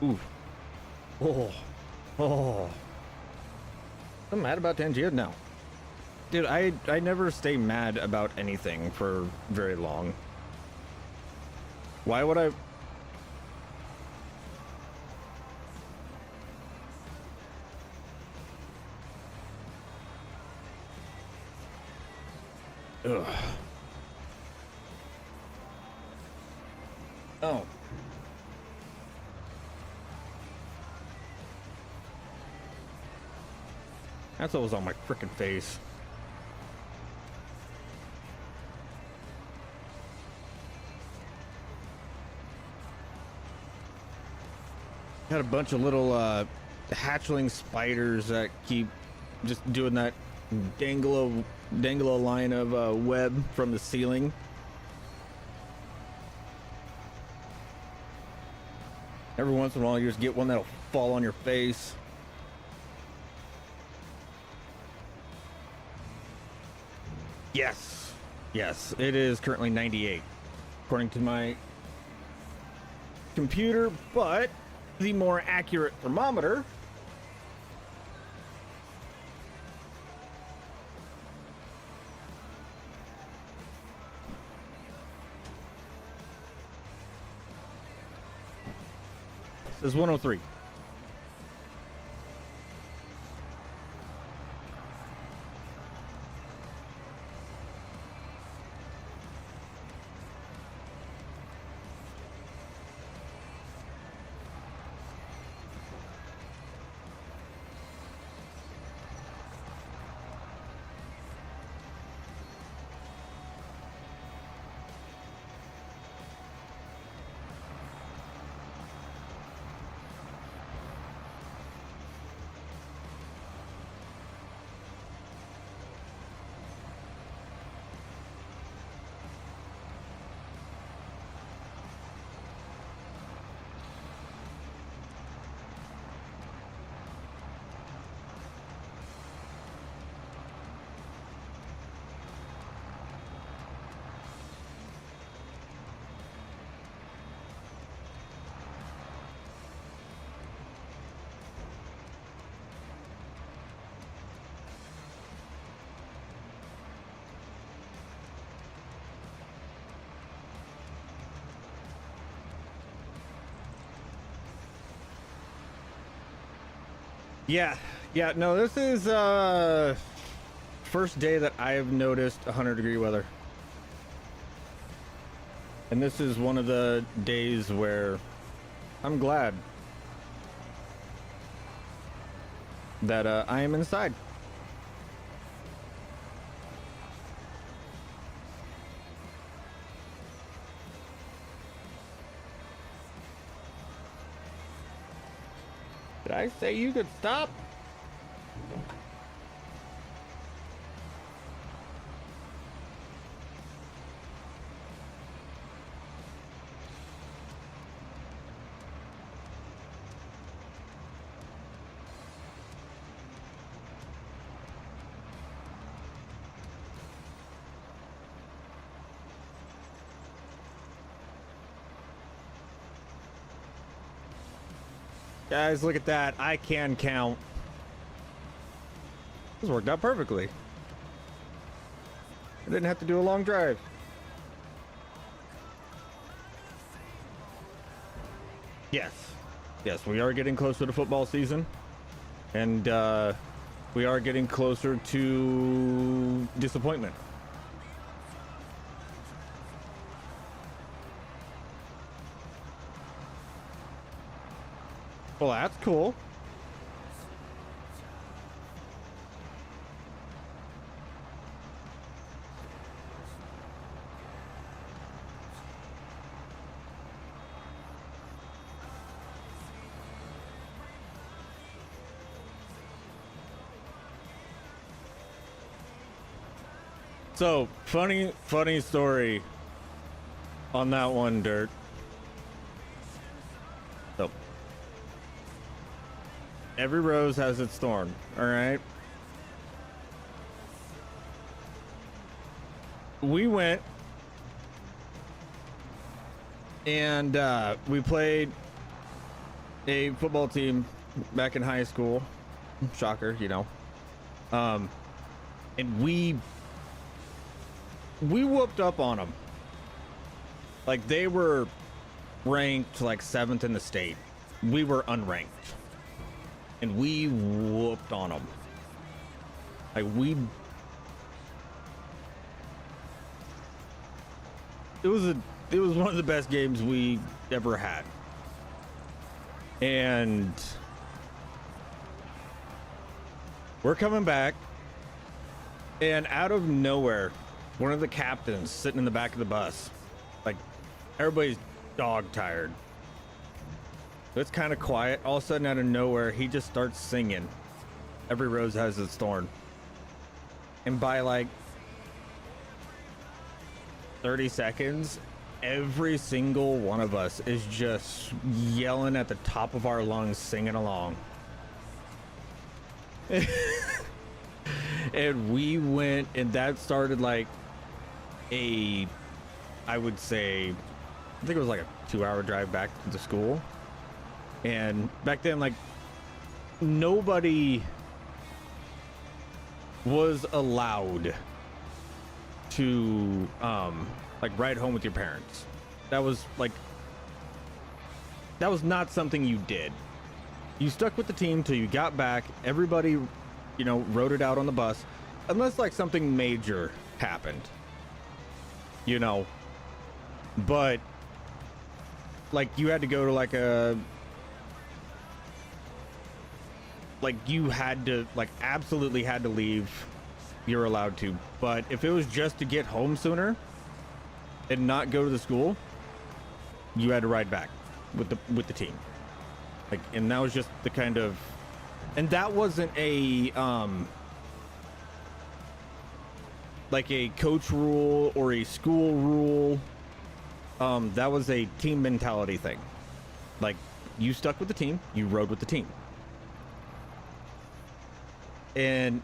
Ooh. Oh. Oh. I'm mad about Tangier now. Dude, I never stay mad about anything for very long. Why would I... Ugh. Oh. That's what was on my frickin' face. Got a bunch of little hatchling spiders that keep just doing that dangle a line of web from the ceiling. Every once in a while you just get one that'll fall on your face. Yes, yes, it is currently 98 according to my computer, but the more accurate thermometer is 103. Yeah, no, this is first day that I have noticed 100-degree weather. And this is one of the days where I'm glad that I am inside. Did I say you could stop? Guys, look at that. I can count. This worked out perfectly. I didn't have to do a long drive. Yes. Yes, we are getting closer to football season. And we are getting closer to disappointment. Well, that's cool. So, funny story on that one, Dirt. So, every rose has its thorn, all right? We went and we played a football team back in high school. Shocker, you know. And we whooped up on them. Like, they were ranked like 7th in the state. We were unranked. And we whooped on them. Like, it was one of the best games we ever had. And we're coming back, and out of nowhere, one of the captains sitting in the back of the bus, like, everybody's dog tired. It's kind of quiet. All of a sudden, out of nowhere, he just starts singing "Every Rose Has Its Thorn," and by like 30 seconds, every single one of us is just yelling at the top of our lungs, singing along. And we went, and that started like I would say, I think it was like a 2-hour drive back to the school. And back then, like, nobody was allowed to like ride home with your parents. That was not something you did. You stuck with the team till you got back. Everybody, you know, rode it out on the bus, unless like something major happened, you know. But like, you had to go to like you had to, like, absolutely had to leave. You're allowed to. But if it was just to get home sooner and not go to the school, you had to ride back with the team. Like, and that was just the kind of, and that wasn't a like a coach rule or a school rule. That was a team mentality thing. Like, you stuck with the team, you rode with the team. And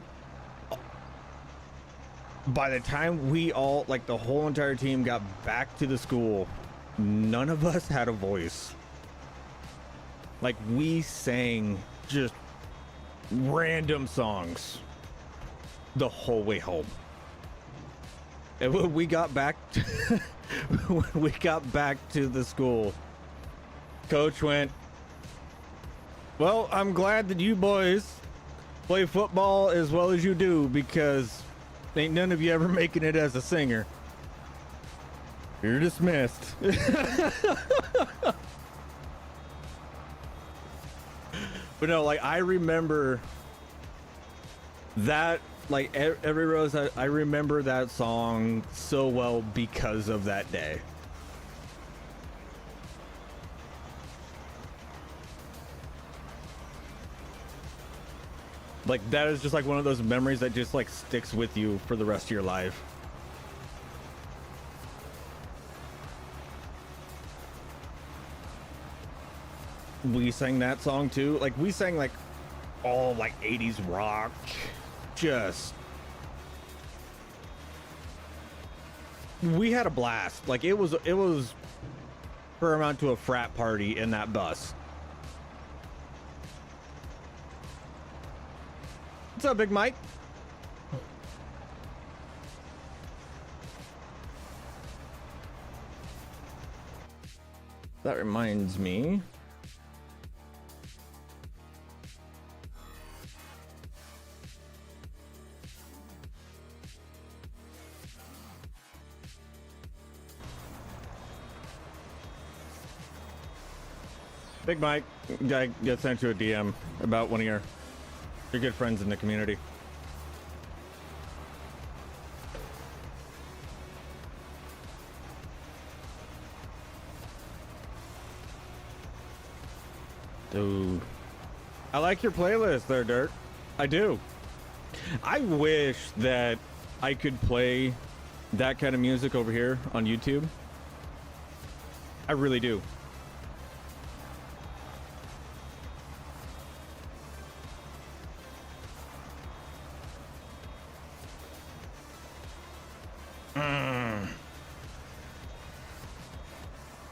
by the time we all, like, the whole entire team got back to the school, none of us had a voice. Like, we sang just random songs the whole way home. And when we got back to, when we got back to the school, Coach went, "Well, I'm glad that you boys play football as well as you do, because ain't none of you ever making it as a singer. You're dismissed." But no, like, I remember that, like, Every Rose, I remember that song so well because of that day. Like, that is just like one of those memories that just like sticks with you for the rest of your life. We sang that song too. Like, we sang like all like 80s rock. Just, we had a blast. Like, it was paramount to a frat party in that bus. What's up, Big Mike? That reminds me. Big Mike, I got sent you a DM about one of your good friends in the community. Dude, I like your playlist there, Dirt. I do. I wish that I could play that kind of music over here on YouTube. I really do.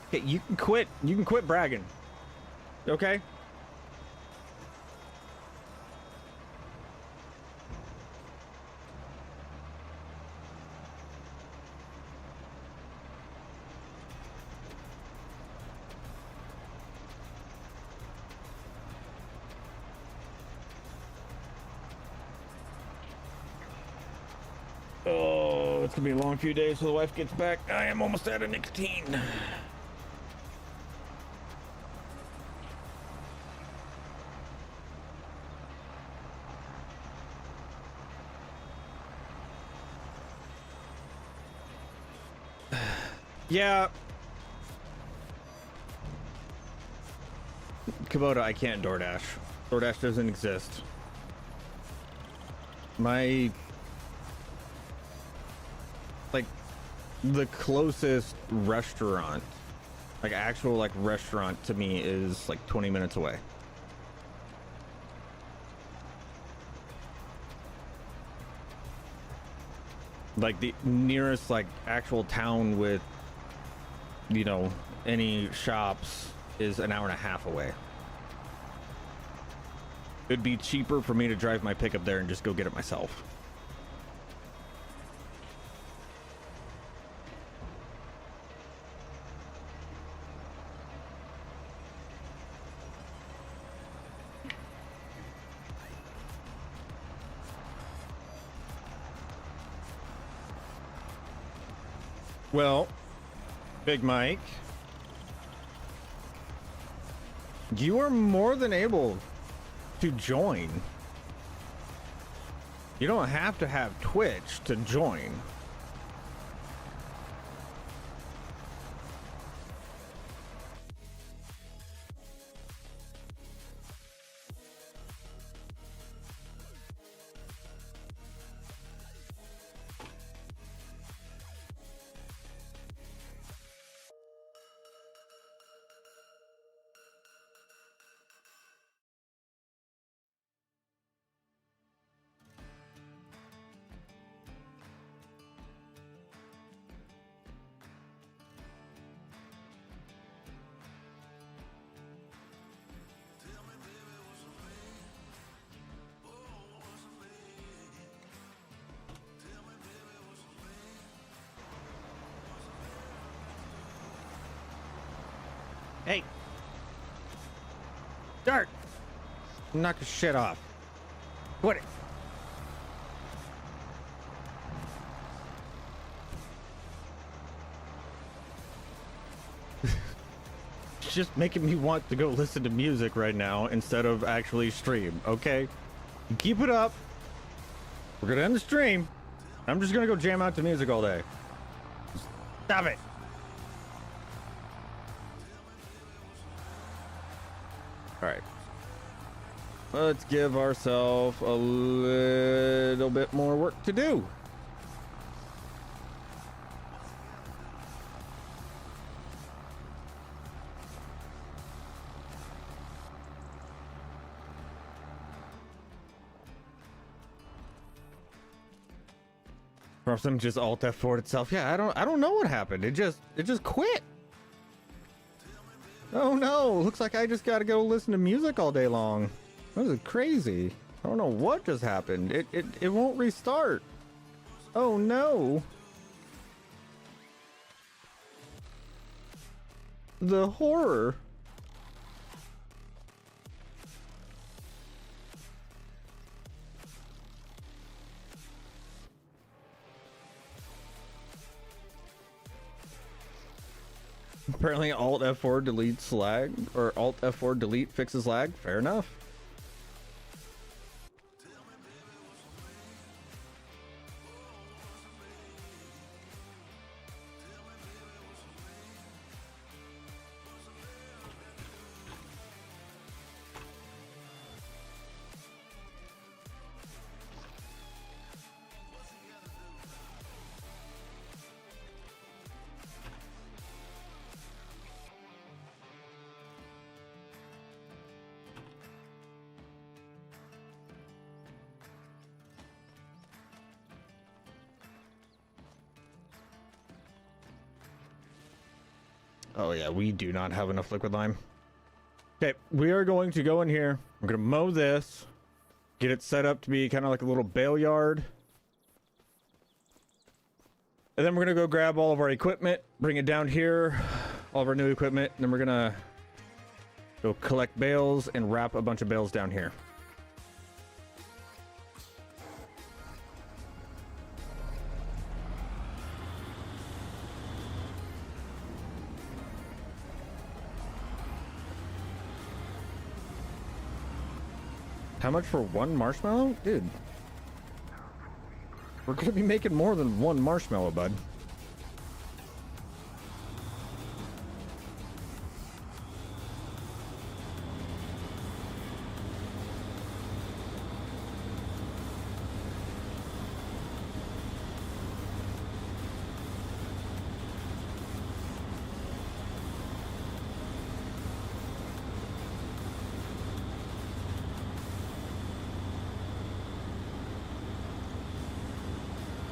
Okay, you can quit. You can quit bragging. Okay? Oh, it's gonna be a long few days till the wife gets back. I am almost out of nicotine. Yeah. Kubota, I can't DoorDash. DoorDash doesn't exist. My... like, the closest restaurant, like actual like restaurant to me is like 20 minutes away. Like the nearest like actual town with, you know, any shops is an hour and a half away. It'd be cheaper for me to drive my pickup there and just go get it myself. Well, Big Mike, you are more than able to join. You don't have to have Twitch to join. Hey, Dart, knock your shit off. What? It's just making me want to go listen to music right now instead of actually stream. Okay, you keep it up. We're gonna end the stream. I'm just gonna go jam out to music all day. Stop it. All right, let's give ourselves a little bit more work to do. Or something just alt F4'd itself. Yeah, I don't know what happened. It just quit. Oh no, looks like I just gotta go listen to music all day long. That was crazy. I don't know what just happened. It won't restart. Oh no. The horror. Apparently Alt F4 deletes lag, or Alt F4 delete fixes lag. Fair enough. Oh yeah, we do not have enough liquid lime. Okay, we are going to go in here. We're going to mow this. Get it set up to be kind of like a little bale yard. And then we're going to go grab all of our equipment. Bring it down here. All of our new equipment. And then we're going to go collect bales and wrap a bunch of bales down here. How much for one marshmallow? Dude. We're gonna be making more than one marshmallow, bud.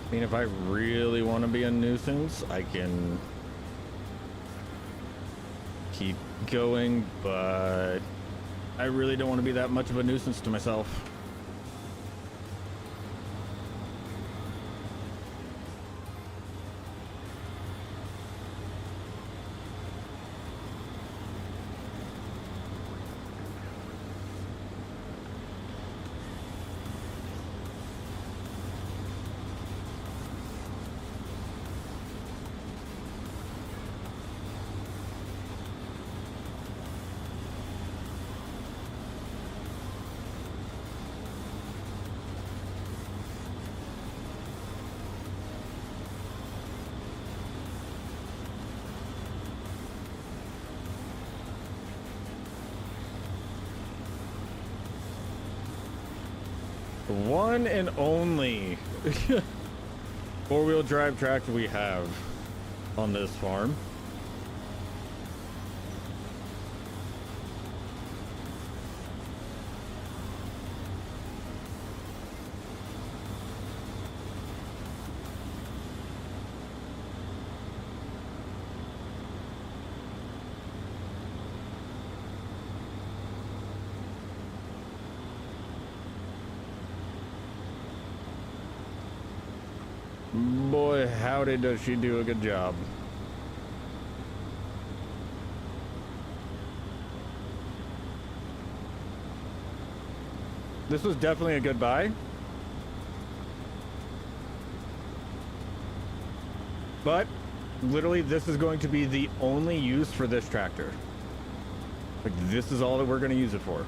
I mean, if I really want to be a nuisance, I can keep going, but I really don't want to be that much of a nuisance to myself. One and only four-wheel drive tractor we have on this farm. Boy, howdy does she do a good job. This was definitely a good buy. But literally this is going to be the only use for this tractor. Like, this is all that we're going to use it for.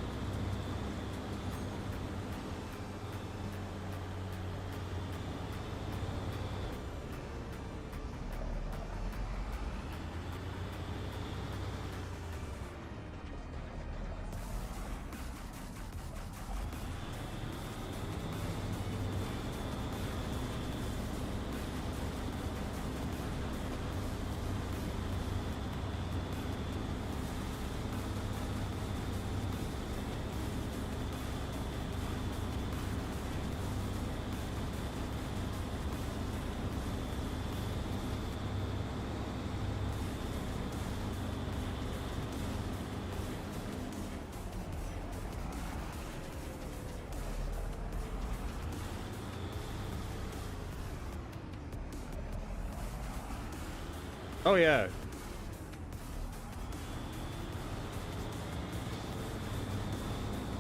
Oh yeah.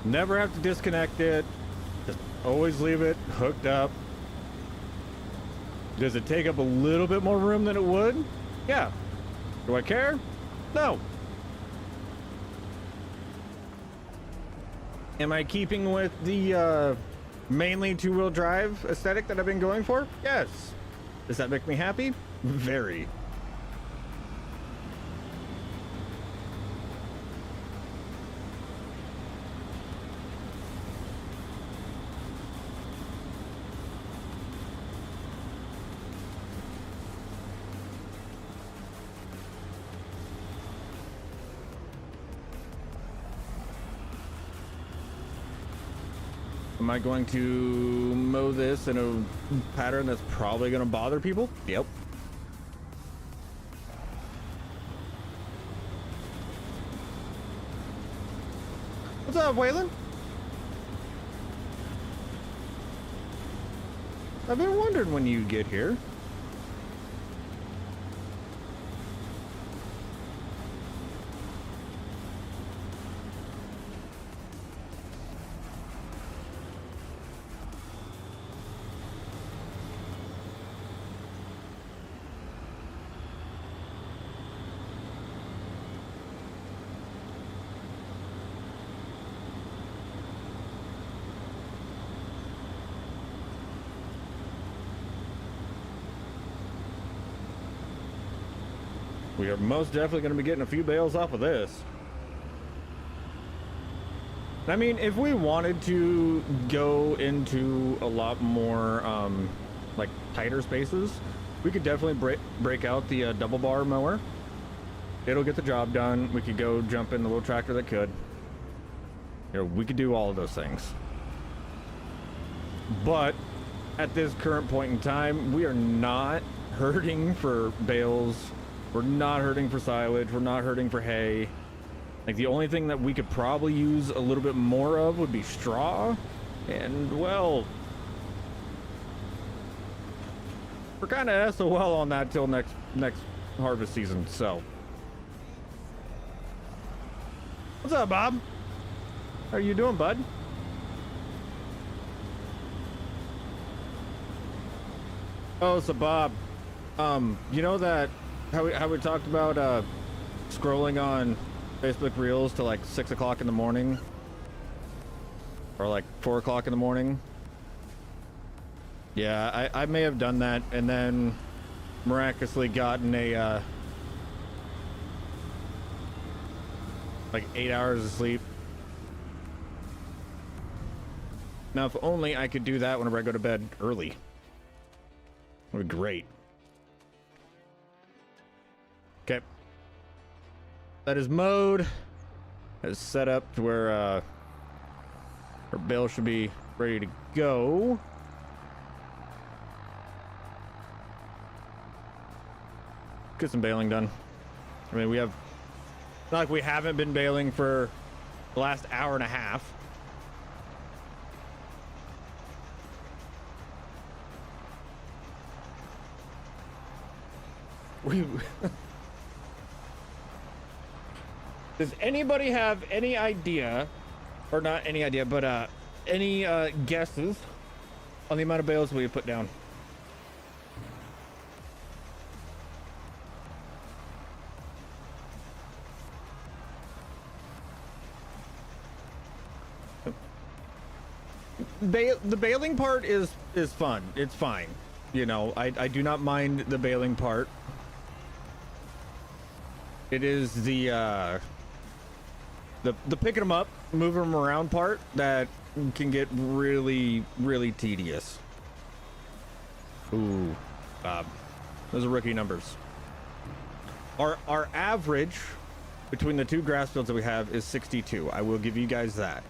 Never have to disconnect it. Just always leave it hooked up. Does it take up a little bit more room than it would? Yeah. Do I care? No. Am I keeping with the mainly two-wheel drive aesthetic that I've been going for? Yes. Does that make me happy? Very. Am I going to mow this in a pattern that's probably going to bother people? Yep. What's up, Waylon? I've been wondering when you get here. We are most definitely going to be getting a few bales off of this. I mean, if we wanted to go into a lot more, like tighter spaces, we could definitely break out the double bar mower. It'll get the job done. We could go jump in the little tractor that could. You know, we could do all of those things. But at this current point in time, we are not hurting for bales. We're not hurting for silage. We're not hurting for hay. Like, the only thing that we could probably use a little bit more of would be straw. And, well, we're kind of SOL on that till next harvest season, so. What's up, Bob? How are you doing, bud? Oh, so Bob, you know that how we talked about scrolling on Facebook Reels till like 6 o'clock in the morning, or like 4 o'clock in the morning? Yeah, I may have done that and then miraculously gotten a like 8 hours of sleep. Now, if only I could do that whenever I go to bed early. It would be great. Okay. That is mowed. That is set up to where our bale should be ready to go. Get some baling done. I mean, we have, it's not like we haven't been baling for the last hour and a half. Does anybody have any idea, or not any idea, but any guesses on the amount of bales we have put down? The baling part is fun. It's fine. You know, I do not mind the baling part. It is the picking them up, moving them around part that can get really, really tedious. Ooh, those are rookie numbers. Our average between the two grass fields that we have is 62. I will give you guys that.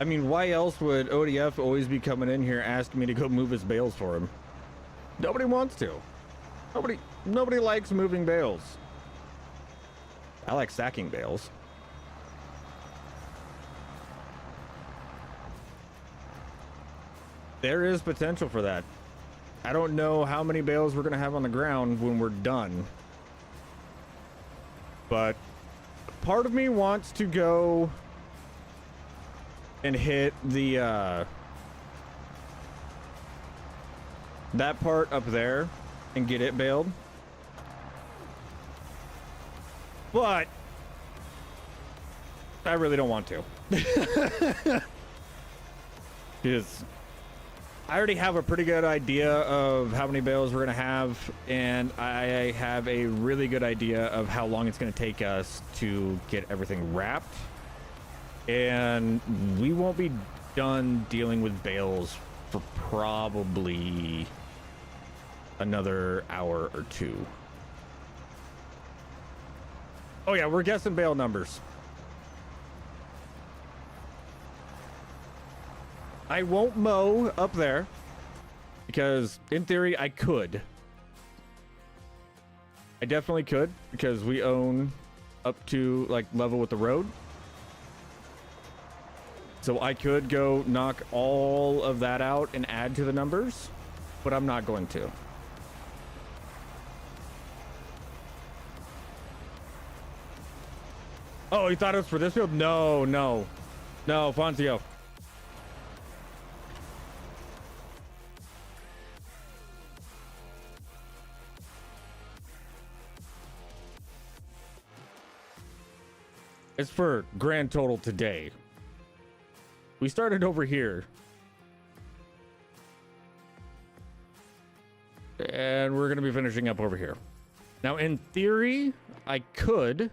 I mean, why else would ODF always be coming in here asking me to go move his bales for him? Nobody wants to. Nobody likes moving bales. I like stacking bales. There is potential for that. I don't know how many bales we're going to have on the ground when we're done. But part of me wants to go and hit the that part up there and get it baled. But I really don't want to. Because I already have a pretty good idea of how many bales we're going to have, and I have a really good idea of how long it's going to take us to get everything wrapped. And we won't be done dealing with bales for probably another hour or two. Oh yeah, we're guessing bale numbers. I won't mow up there because in theory I could. I definitely could because we own up to like level with the road. So I could go knock all of that out and add to the numbers, but I'm not going to. Oh, you thought it was for this field? No, no. No, Fonzio. It's for grand total today. We started over here. And we're going to be finishing up over here. Now, in theory, I could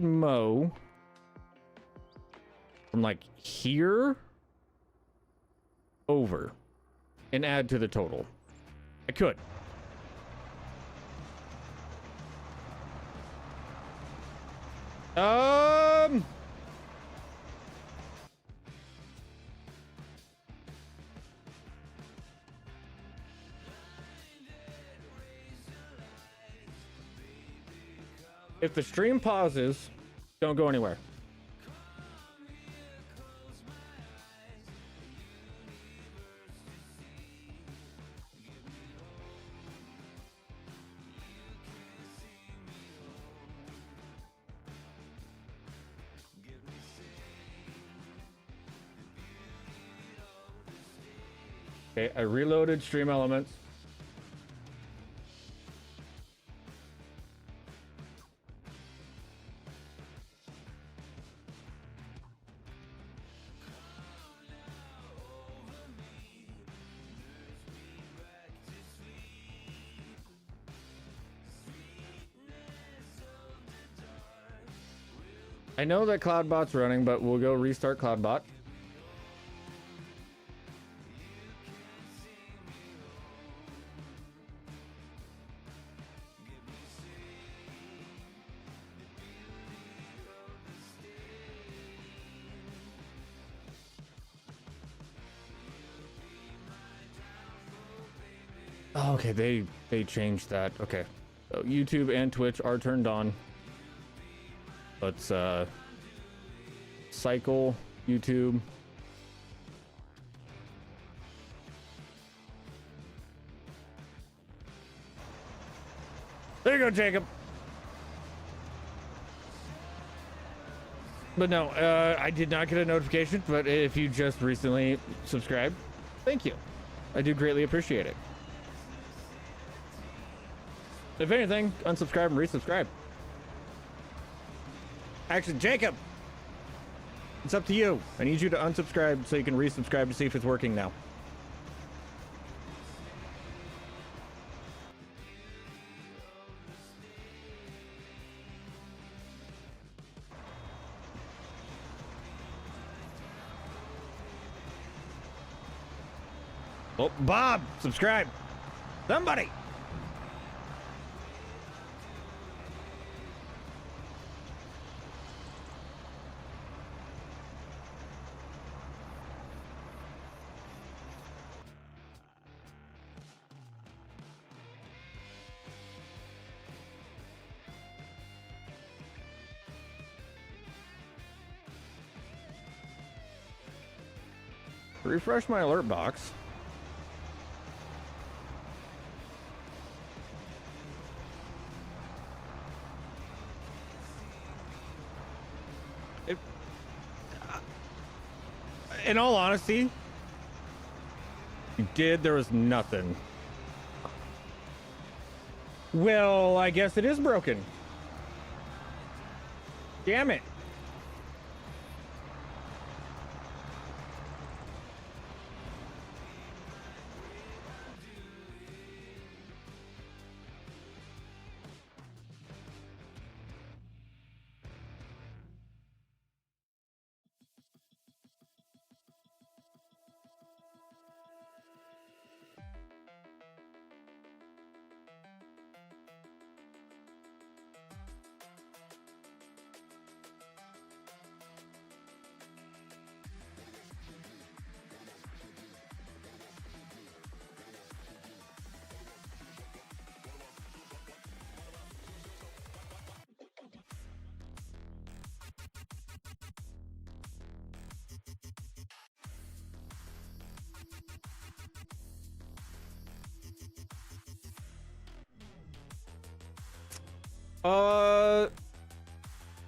mow from like here over and add to the total. I could. If the stream pauses, don't go anywhere. Okay, I reloaded Stream Elements. I know that CloudBot's running, but we'll go restart CloudBot. Oh, okay, they changed that. Okay. So YouTube and Twitch are turned on. Let's cycle YouTube. There you go, Jacob. But no, I did not get a notification, but if you just recently subscribed, thank you. I do greatly appreciate it. If anything, unsubscribe and resubscribe. Actually, Jacob, it's up to you. I need you to unsubscribe so you can resubscribe to see if it's working now. Oh, Bob, subscribe. Somebody. Refresh my alert box. In all honesty, you did. There was nothing. Well, I guess it is broken. Damn it.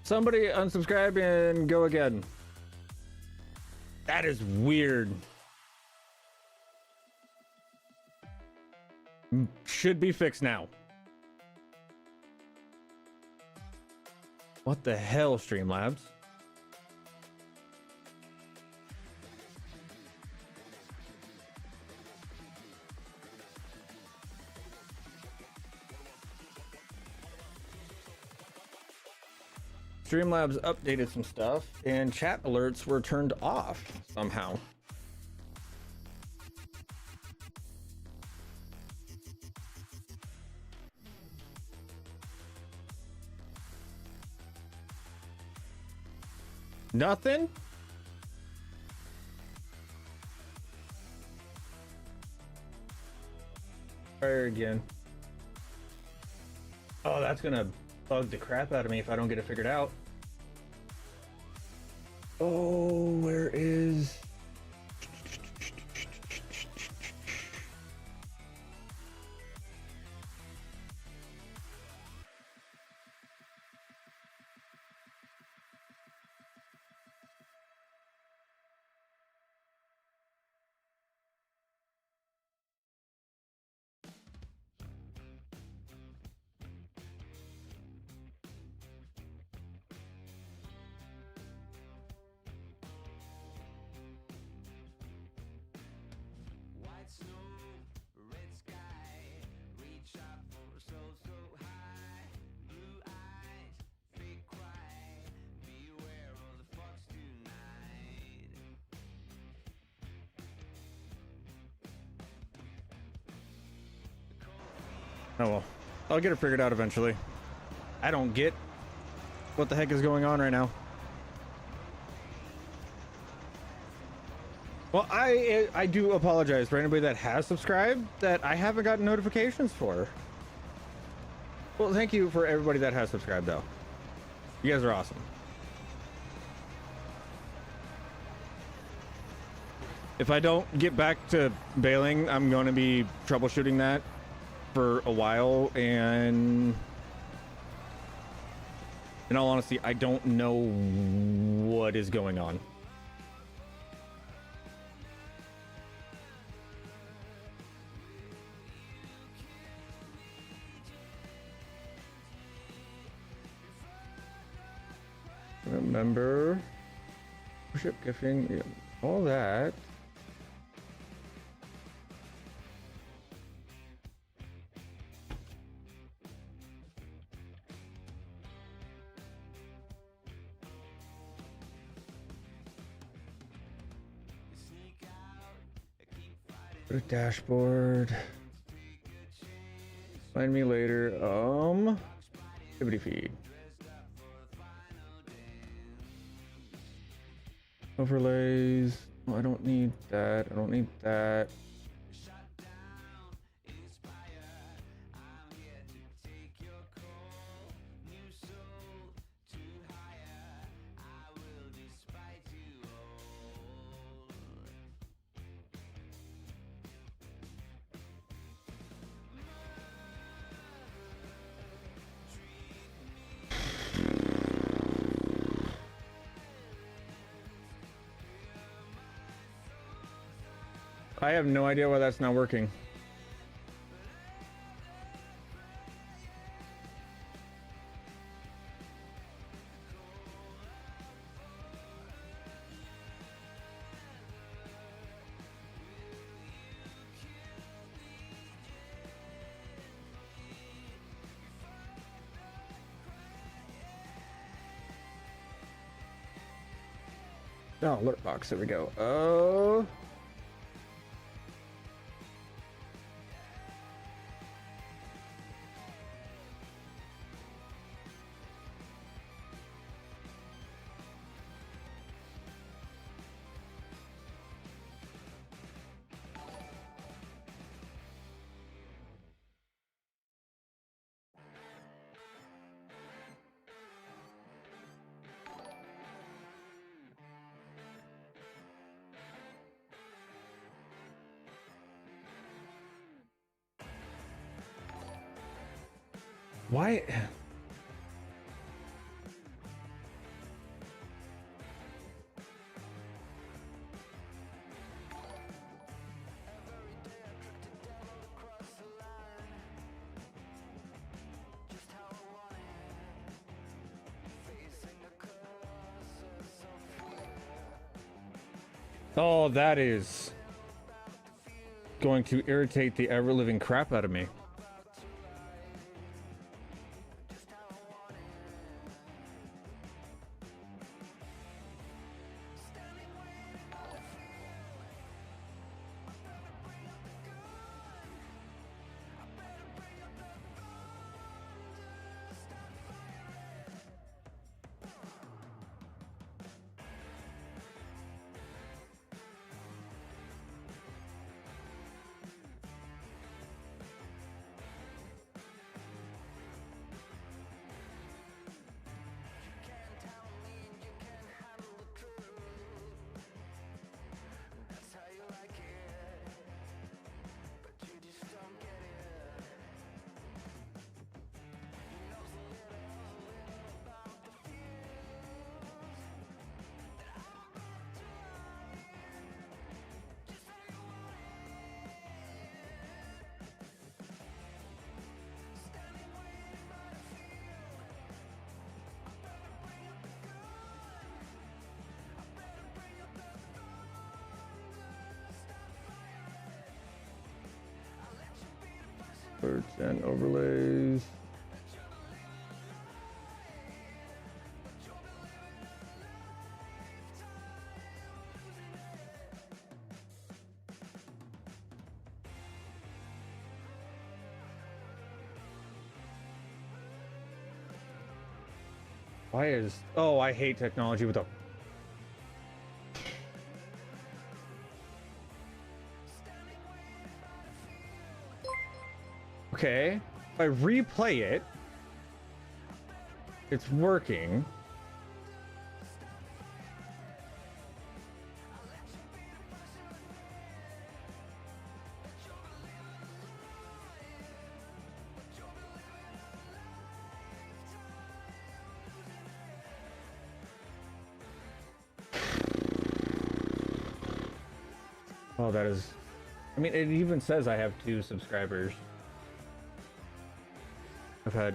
Somebody unsubscribe and go again. That is weird. Should be fixed now. What the hell, Streamlabs? Streamlabs updated some stuff and chat alerts were turned off somehow. Nothing? Try again. Oh, that's gonna bug the crap out of me if I don't get it figured out. Oh, where is... Oh well, I'll get it figured out eventually. I don't get what the heck is going on right now. Well, I do apologize for anybody that has subscribed that I haven't gotten notifications for. Well, thank you for everybody that has subscribed though. You guys are awesome. If I don't get back to bailing, I'm going to be troubleshooting that for a while, and in all honesty, I don't know what is going on. Remember, worship gifting, yeah, all that. Go to dashboard. Find me later. Activity feed. Overlays. Oh, I don't need that. I don't need that. I have no idea why that's not working. Oh, alert box. There we go. Oh. Why? Oh, that is going to irritate the ever-living crap out of me. Alerts and overlays. Why is... Oh, I hate technology with a... Okay, if I replay it, it's working. Oh, that is... I mean, it even says I have 2 subscribers. I've had...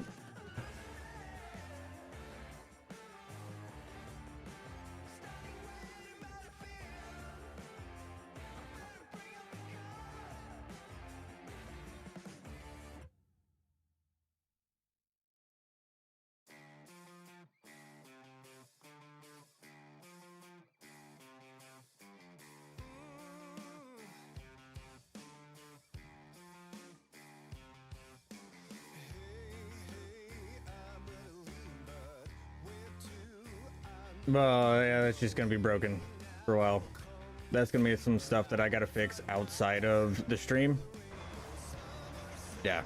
yeah, that's just gonna be broken for a while. That's gonna be some stuff that I gotta fix outside of the stream. Yeah.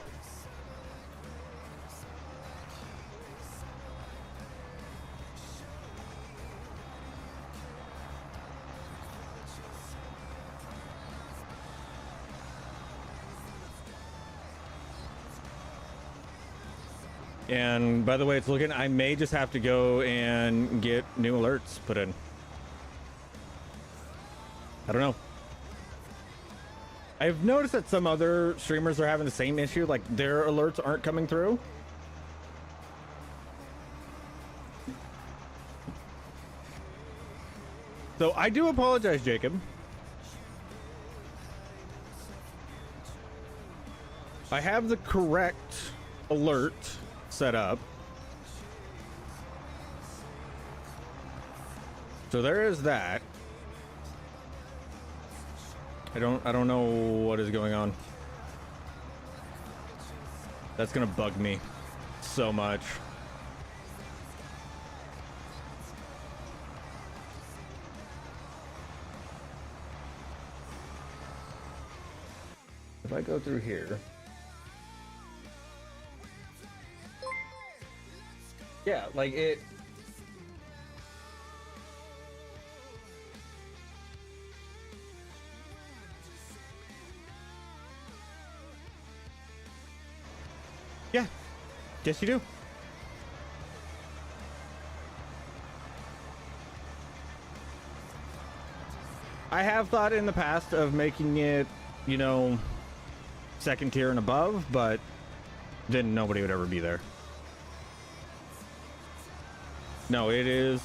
And by the way, it's looking, I may just have to go and get new alerts put in. I don't know. I've noticed that some other streamers are having the same issue, like their alerts aren't coming through. So I do apologize, Jacob. I have the correct alert set up. So there is that. I don't know what is going on. That's gonna bug me so much. If I go through here. Yeah, like it. Yeah. Yes, you do. I have thought in the past of making it, you know, second tier and above, but then nobody would ever be there. No, it is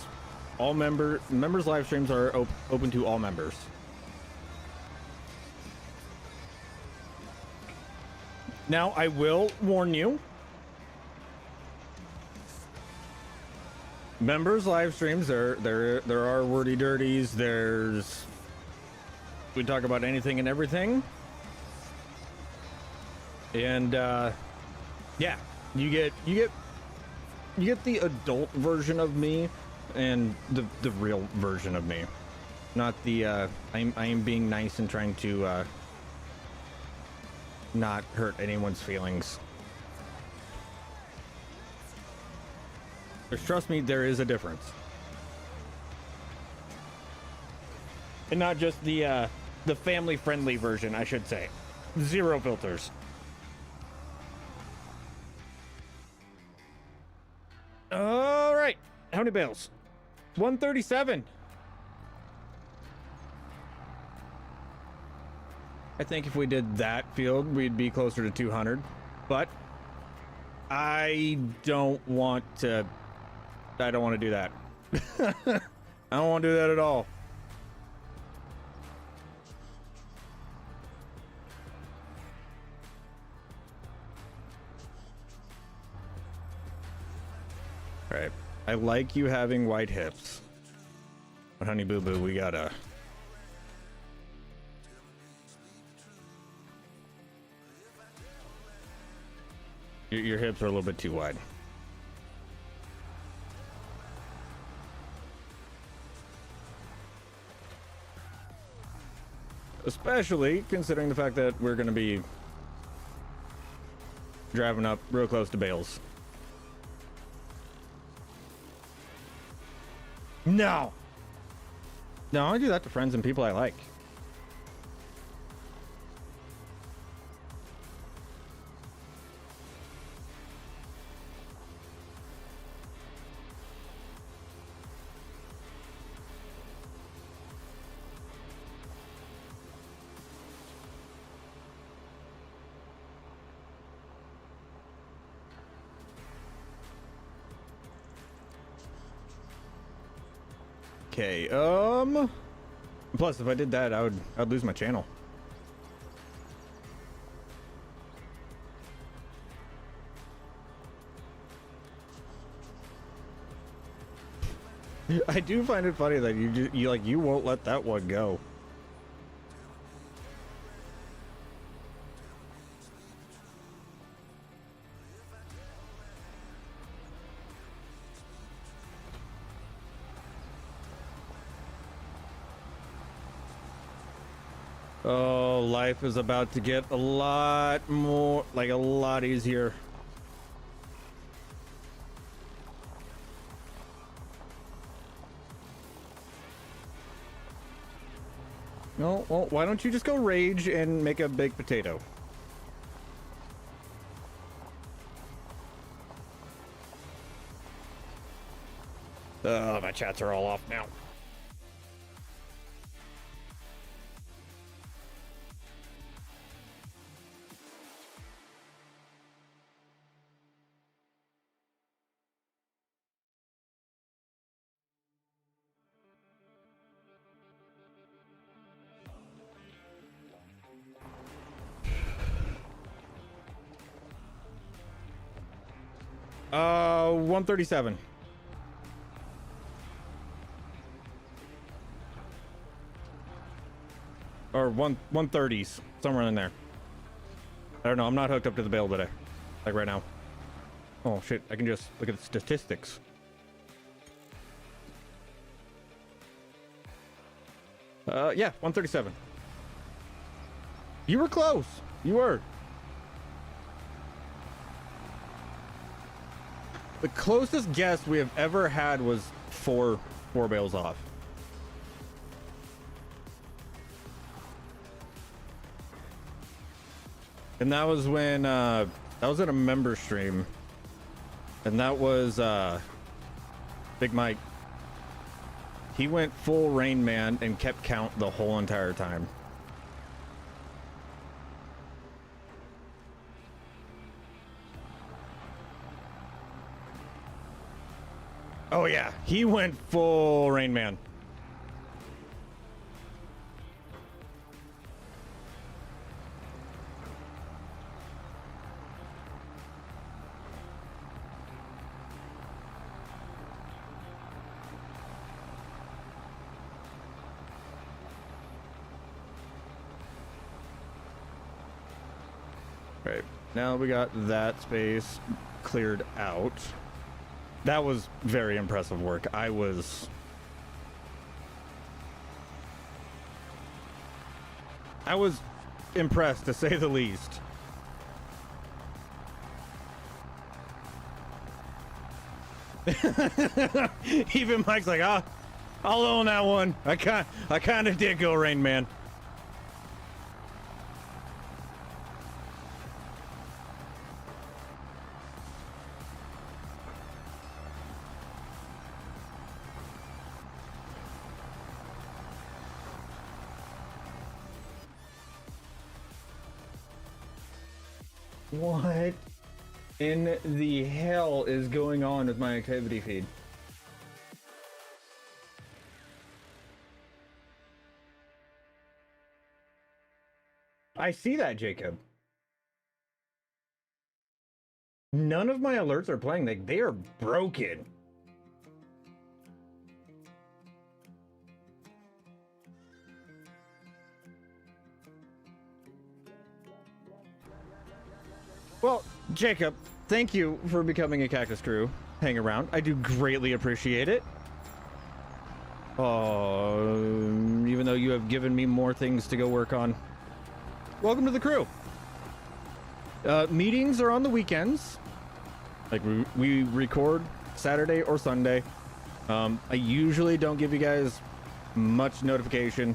all members live streams are open to all members. Now, I will warn you. Members live streams, there are wordy dirties, we talk about anything and everything. And yeah, you get the adult version of me and the real version of me. Not the I am being nice and trying to not hurt anyone's feelings. Trust me, there is a difference. And not just the family-friendly version, I should say. Zero filters. All right. How many bales? 137. I think if we did that field, we'd be closer to 200. But I don't want to do that. I don't want to do that at all. All right. I like you having white hips. But honey boo boo, we gotta. Your hips are a little bit too wide. Especially considering the fact that we're going to be driving up real close to bales. No, I do that to friends and people I like. Okay, plus if I did that, I'd lose my channel. I do find it funny that you won't let that one go. Oh, life is about to get a lot more, like a lot easier. No, well, why don't you just go rage and make a baked potato? Oh, my chats are all off now. 137. Or 130s, somewhere in there. I don't know, I'm not hooked up to the bale today. Like right now. Oh shit, I can just look at the statistics. Yeah, 137. You were close. You were. The closest guess we have ever had was four bales off. And that was when that was at a member stream. And that was Big Mike. He went full Rain Man and kept count the whole entire time. Oh yeah, he went full Rain Man. Right, now we got that space cleared out. That was very impressive work. I was impressed, to say the least. Even Mike's like, I'll own that one. I kind of did go Rain Man. What in the hell is going on with my activity feed? I see that, Jacob. None of my alerts are playing. They are broken. Well, Jacob, thank you for becoming a Cactus Crew. Hang around. I do greatly appreciate it. Even though you have given me more things to go work on. Welcome to the crew. Meetings are on the weekends. Like we record Saturday or Sunday. I usually don't give you guys much notification.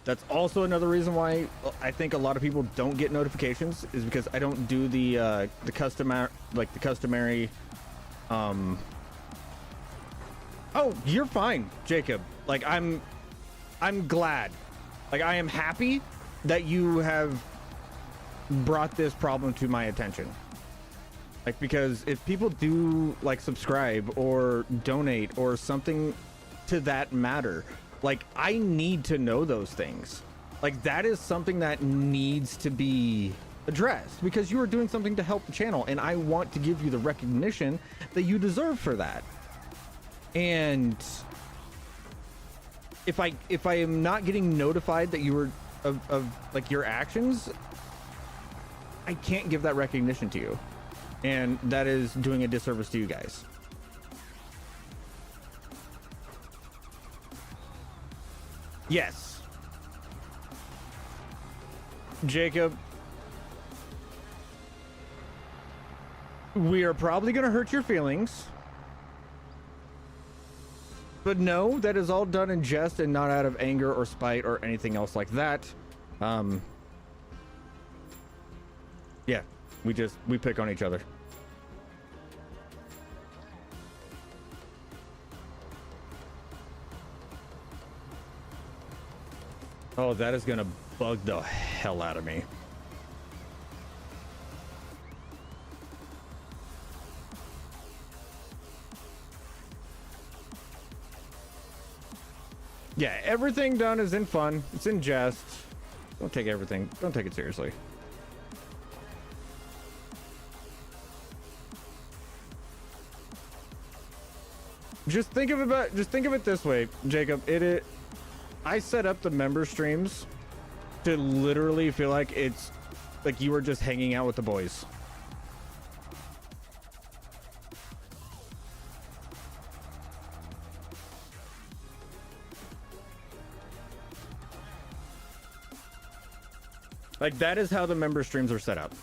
That's also another reason why I think a lot of people don't get notifications, is because I don't do the customary. Oh, you're fine, Jacob. Like I'm glad. Like I am happy that you have brought this problem to my attention. Like, because if people do like subscribe or donate or something to that matter, like I need to know those things. Like that is something that needs to be addressed, because you are doing something to help the channel, and I want to give you the recognition that you deserve for that. And if I am not getting notified that you were of like your actions, I can't give that recognition to you, and that is doing a disservice to you guys. Yes, Jacob, we are probably going to hurt your feelings, but no, that is all done in jest and not out of anger or spite or anything else like that. Yeah, we pick on each other. Oh, that is gonna bug the hell out of me. Yeah, everything done is in fun. It's in jest. Don't take it seriously. just think of it this way, Jacob. I set up the member streams to literally feel like it's like you were just hanging out with the boys. Like, that is how the member streams are set up.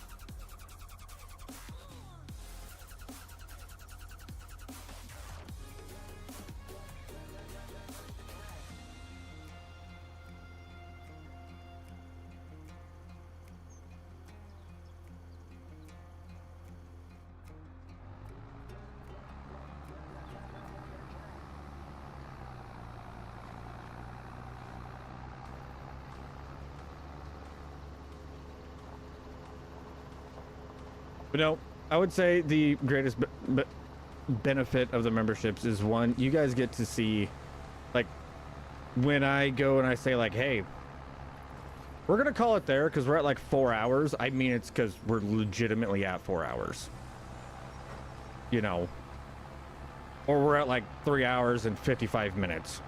But no, I would say the greatest benefit of the memberships is, one, you guys get to see, like, when I go and I say, like, hey, we're going to call it there because we're at like 4 hours. I mean, it's because we're legitimately at 4 hours, you know, or we're at like 3 hours and 55 minutes,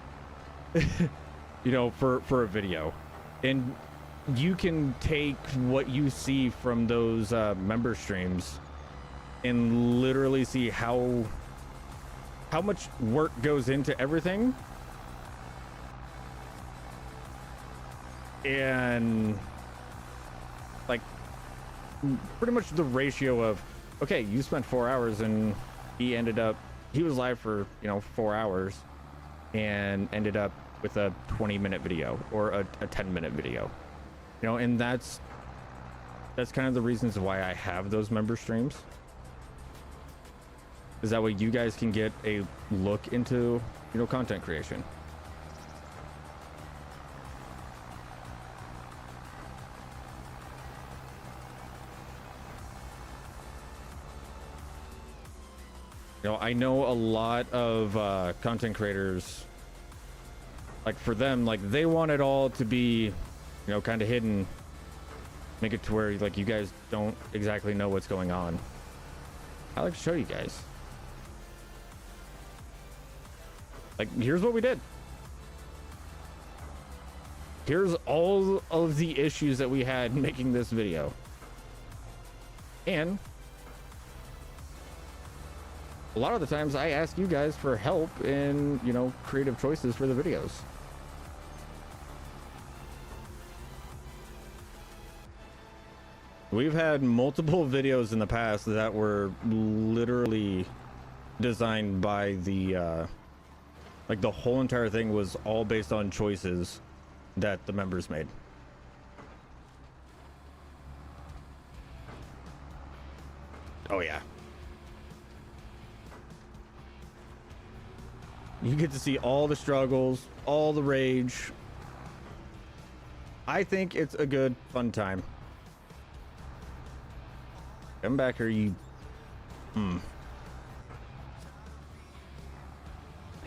you know, for a video. And you can take what you see from those member streams and literally see how much work goes into everything, and like pretty much the ratio of, okay, you spent 4 hours and he was live for, you know, 4 hours and ended up with a 20-minute video or a 10-minute video. You know, and that's kind of the reasons why I have those member streams. Is that way you guys can get a look into, you know, content creation. You know, I know a lot of content creators, like, for them, like, they want it all to be, you know, kind of hidden, make it to where, like, you guys don't exactly know what's going on. I like to show you guys. Like, here's what we did. Here's all of the issues that we had making this video. And a lot of the times I ask you guys for help in, you know, creative choices for the videos. We've had multiple videos in the past that were literally designed by the, like, the whole entire thing was all based on choices that the members made. Oh, yeah. You get to see all the struggles, all the rage. I think it's a good, fun time. Come back here, you. I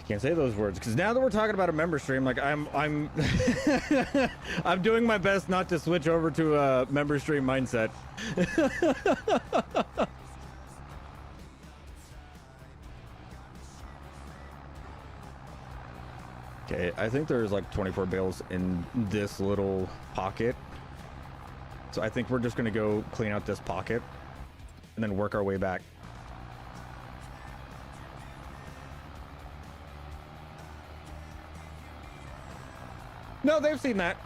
can't say those words because now that we're talking about a member stream, like, I'm I'm doing my best not to switch over to a member stream mindset. Okay, I think there's like 24 bales in this little pocket, so I think we're just gonna go clean out this pocket and then work our way back. No, they've seen that.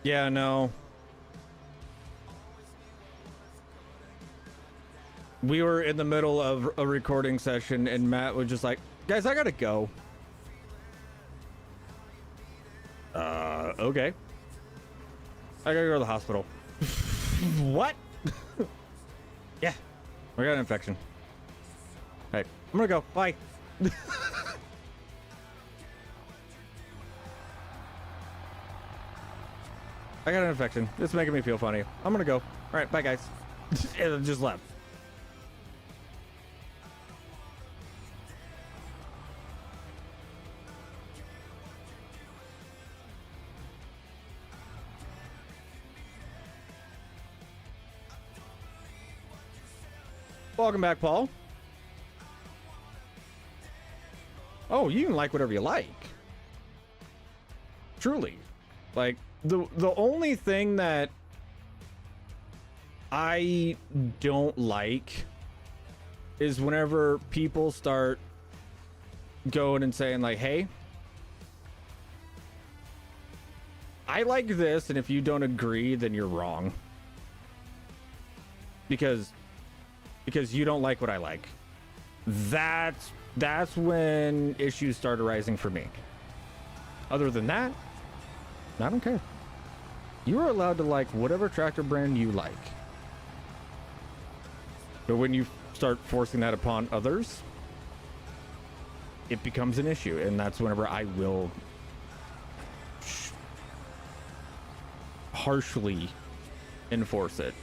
Yeah, no. We were in the middle of a recording session and Matt was just like, guys, I gotta go. Okay. I gotta go to the hospital. What? Yeah, I got an infection. Hey, I'm gonna go. Bye. I got an infection. It's making me feel funny. I'm gonna go. All right, bye guys. And it just left. Welcome back, Paul. Oh, you can like whatever you like. Truly. Like, the only thing that I don't like is whenever people start going and saying like, hey, I like this, and if you don't agree, then you're wrong. Because you don't like what I like. That's when issues start arising for me. Other than that, I don't care. You are allowed to like whatever tractor brand you like. But when you start forcing that upon others, it becomes an issue, and that's whenever I will harshly enforce it.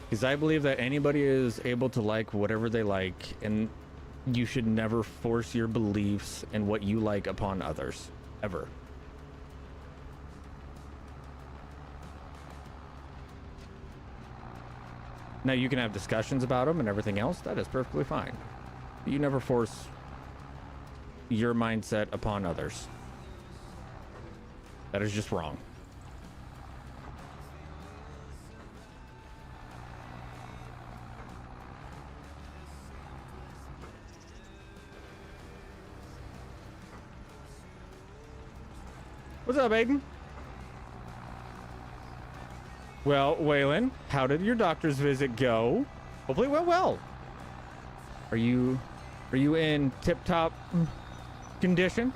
Because I believe that anybody is able to like whatever they like, and you should never force your beliefs and what you like upon others, ever. Now, you can have discussions about them and everything else. That is perfectly fine. You never force your mindset upon others. That is just wrong. What's up, Aiden? Well, Waylon, how did your doctor's visit go? Hopefully it went well. Are you in tip-top condition?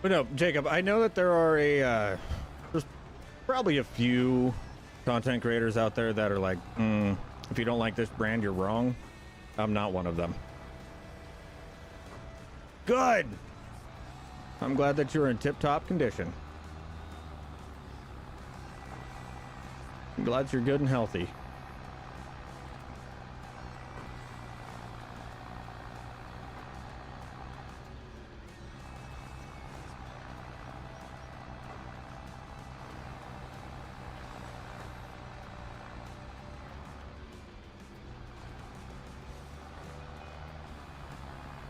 But no, Jacob, I know that there are there's probably a few content creators out there that are like, if you don't like this brand, you're wrong. I'm not one of them. Good. I'm glad that you're in tip-top condition. I'm glad you're good and healthy.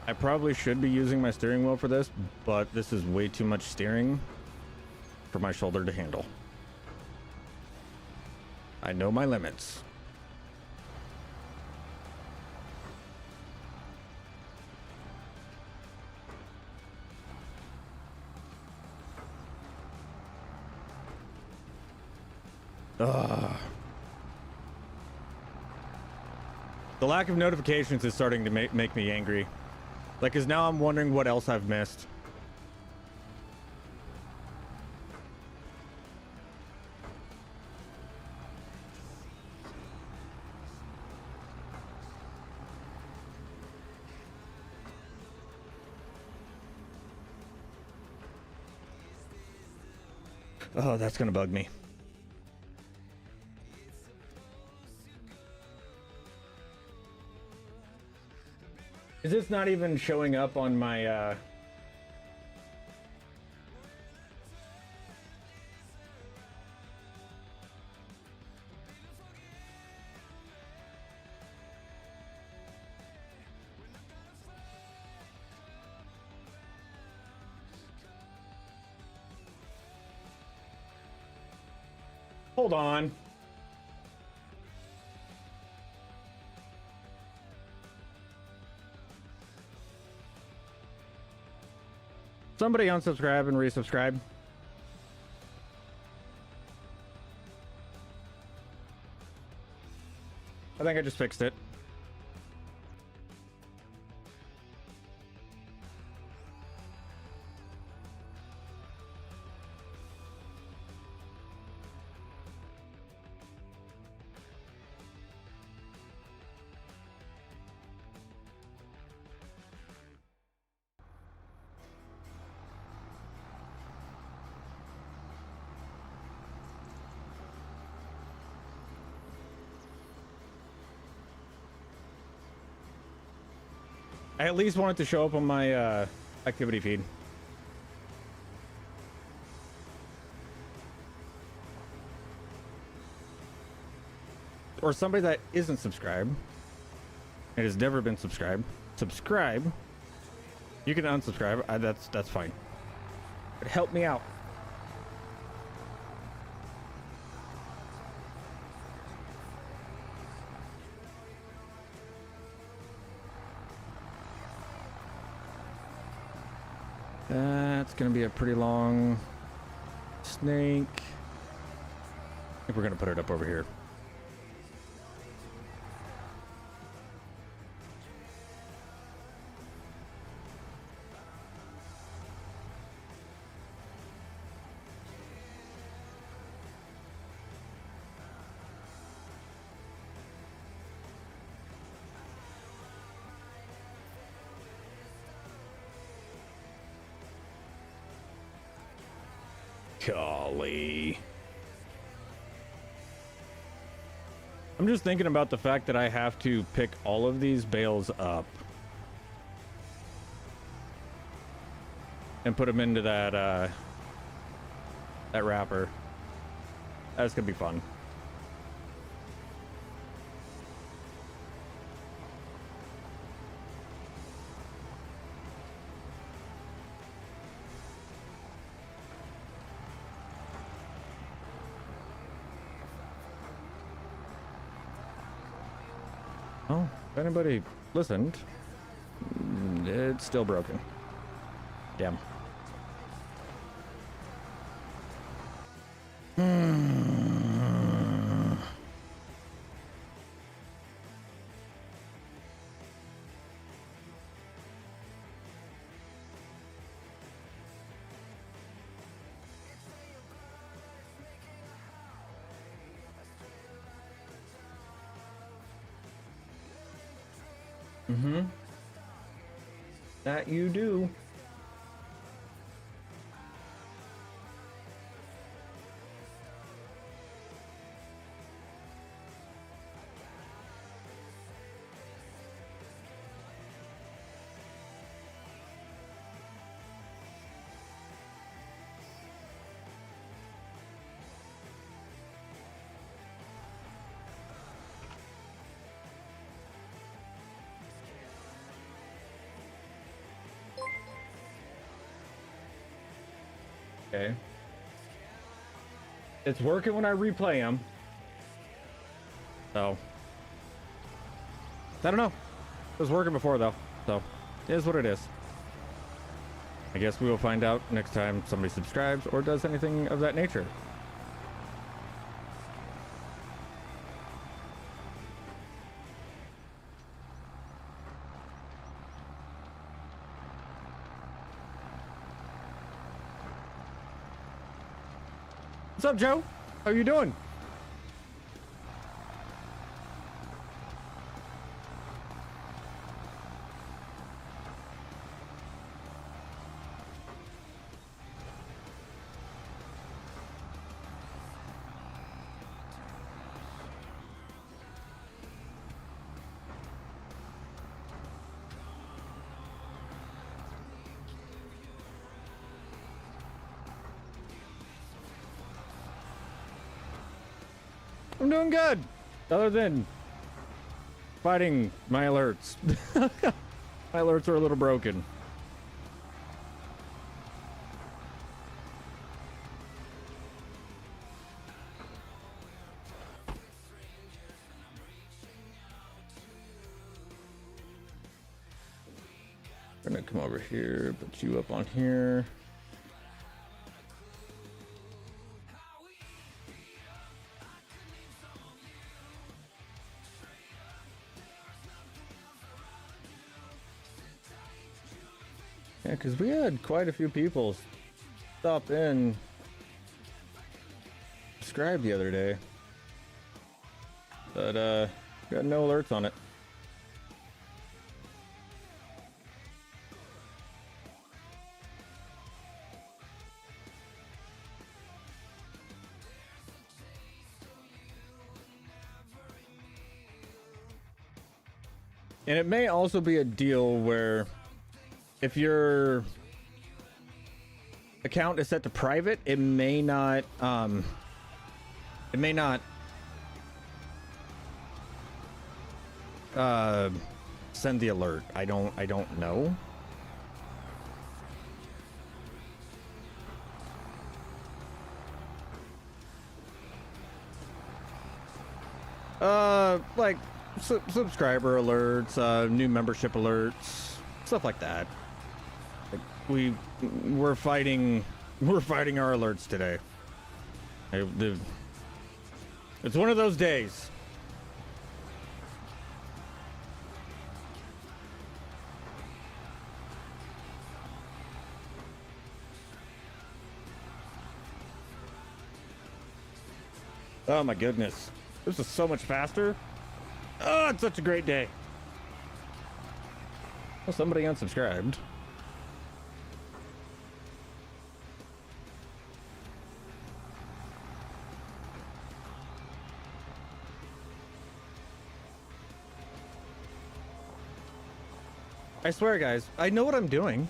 I probably should be using my steering wheel for this, but this is way too much steering for my shoulder to handle. I know my limits. Ugh. The lack of notifications is starting to make me angry. Like, cause now I'm wondering what else I've missed. Oh, that's gonna bug me. Is this not even showing up on my, Hold on. Somebody unsubscribe and resubscribe. I think I just fixed it. I at least want it to show up on my activity feed. Or somebody that isn't subscribed. It has never been subscribed. Subscribe. You can unsubscribe. That's fine. But help me out. That's gonna be a pretty long snake. I think we're gonna put it up over here. Golly. I'm just thinking about the fact that I have to pick all of these bales up and put them into that wrapper. That's gonna be fun. Oh, if anybody listened, it's still broken. Damn. That you do. Okay. It's working when I replay them. So. I don't know. It was working before though. So, it is what it is. I guess we will find out next time somebody subscribes or does anything of that nature. What's up, Joe? How you doing? I'm doing good, other than fighting my alerts. My alerts are a little broken. Gonna come over here, put you up on here. Yeah, because we had quite a few people stop in, subscribe the other day, but got no alerts on it. And it may also be a deal where if your account is set to private, it may not send the alert. I don't know. Like subscriber alerts, new membership alerts, stuff like that. Like we're fighting our alerts today. It's one of those days. Oh my goodness. This is so much faster. Oh, it's such a great day. Well, somebody unsubscribed. I swear, guys, I know what I'm doing.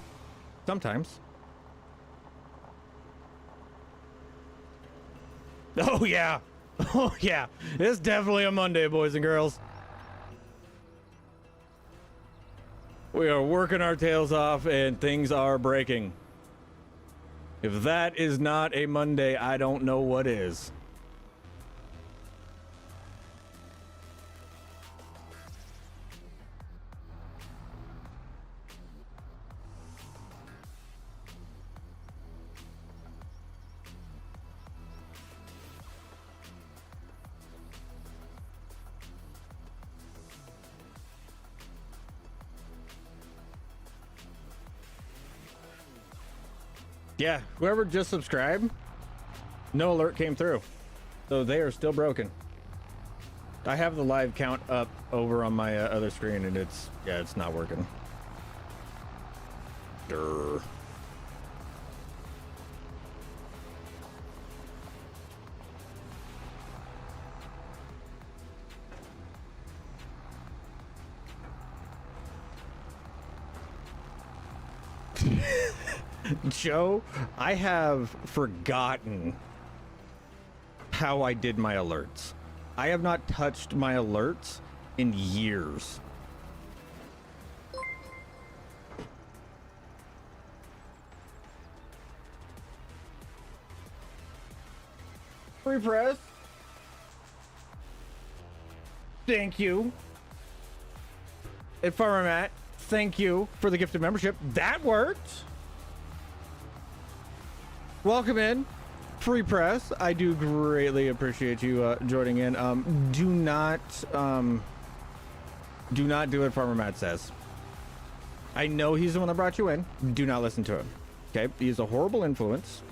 Sometimes. Oh, yeah. Oh, yeah. It's definitely a Monday, boys and girls. We are working our tails off and things are breaking. If that is not a Monday, I don't know what is. Yeah, whoever just subscribed, no alert came through. So they are still broken. I have the live count up over on my other screen and it's not working. Durr. Joe, I have forgotten how I did my alerts. I have not touched my alerts in years. Free press. Thank you. At Farmer Matt, thank you for the gift of membership. That worked. Welcome in, Free Press. I do greatly appreciate you joining in. Do not do what Farmer Matt says. I know he's the one that brought you in. Do not listen to him. Okay, he's a horrible influence.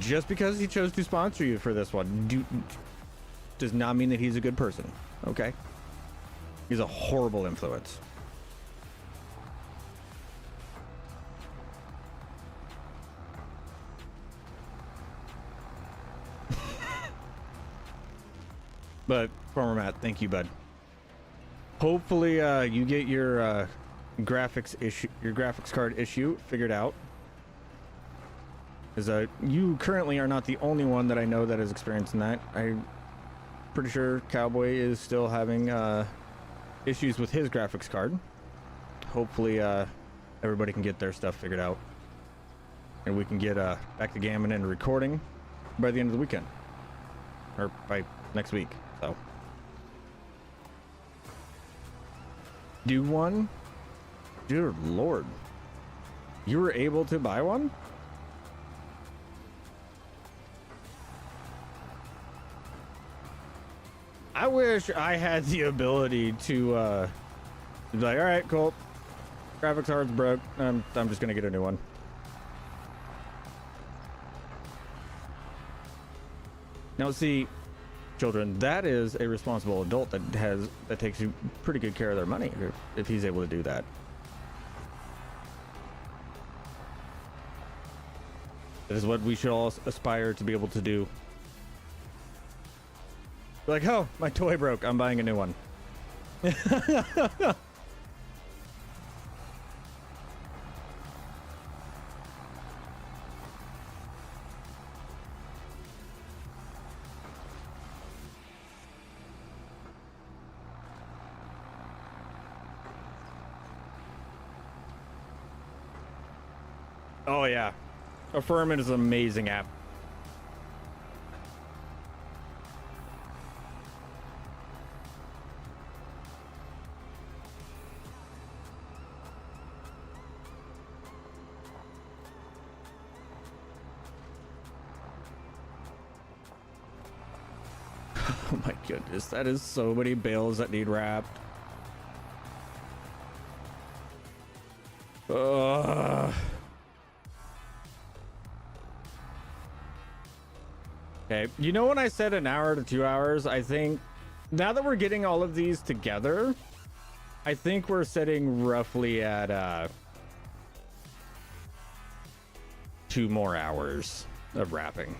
Just because he chose to sponsor you for this one, does not mean that he's a good person. Okay, he's a horrible influence. But Farmer Matt, thank you, bud. Hopefully, you get your graphics card issue figured out. Because you currently are not the only one that I know that is experiencing that. I'm pretty sure Cowboy is still having issues with his graphics card. Hopefully, everybody can get their stuff figured out, and we can get back to gammon and recording by the end of the weekend, or by next week. So do one? Dear Lord. You were able to buy one? I wish I had the ability to be like, all right, cool. Graphics card's broke. I'm just gonna get a new one. Now see, children, that is a responsible adult that takes pretty good care of their money if he's able to do that. That is what we should all aspire to be able to do. Like, oh, my toy broke. I'm buying a new one. Oh yeah, Affirm is an amazing app. Oh my goodness, that is so many bales that need wrapped. Okay, you know when I said an hour to 2 hours, I think now that we're getting all of these together, I think we're sitting roughly at 2 more hours of wrapping.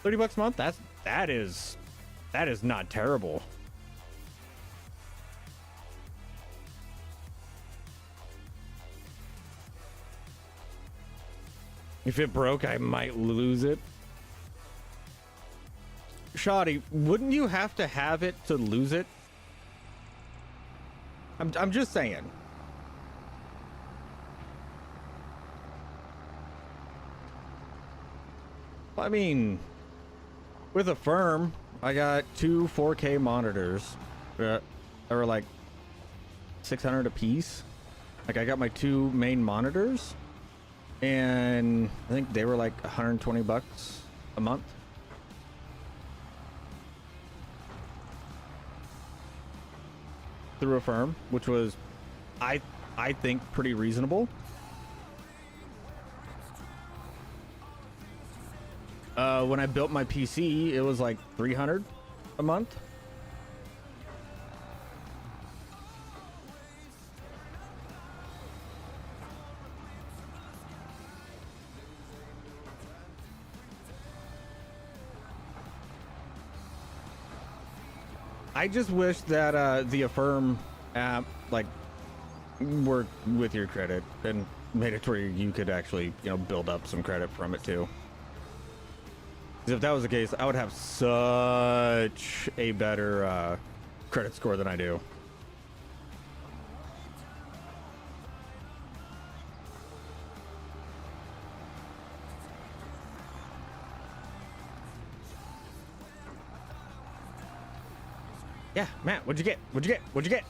$30 a month? That is not terrible. If it broke, I might lose it. Shoddy, wouldn't you have to have it to lose it? I'm just saying. I mean, with Affirm, I got 2 4K monitors that are like 600 a piece. Like I got my 2 main monitors, and I think they were like $120 a month. Through Affirm, which was, I think, pretty reasonable. When I built my PC, it was like $300 a month. I just wish that the Affirm app like worked with your credit and made it to where you could actually, you know, build up some credit from it too. Because if that was the case, I would have such a better credit score than I do. Yeah, Matt, what'd you get? What'd you get? What'd you get?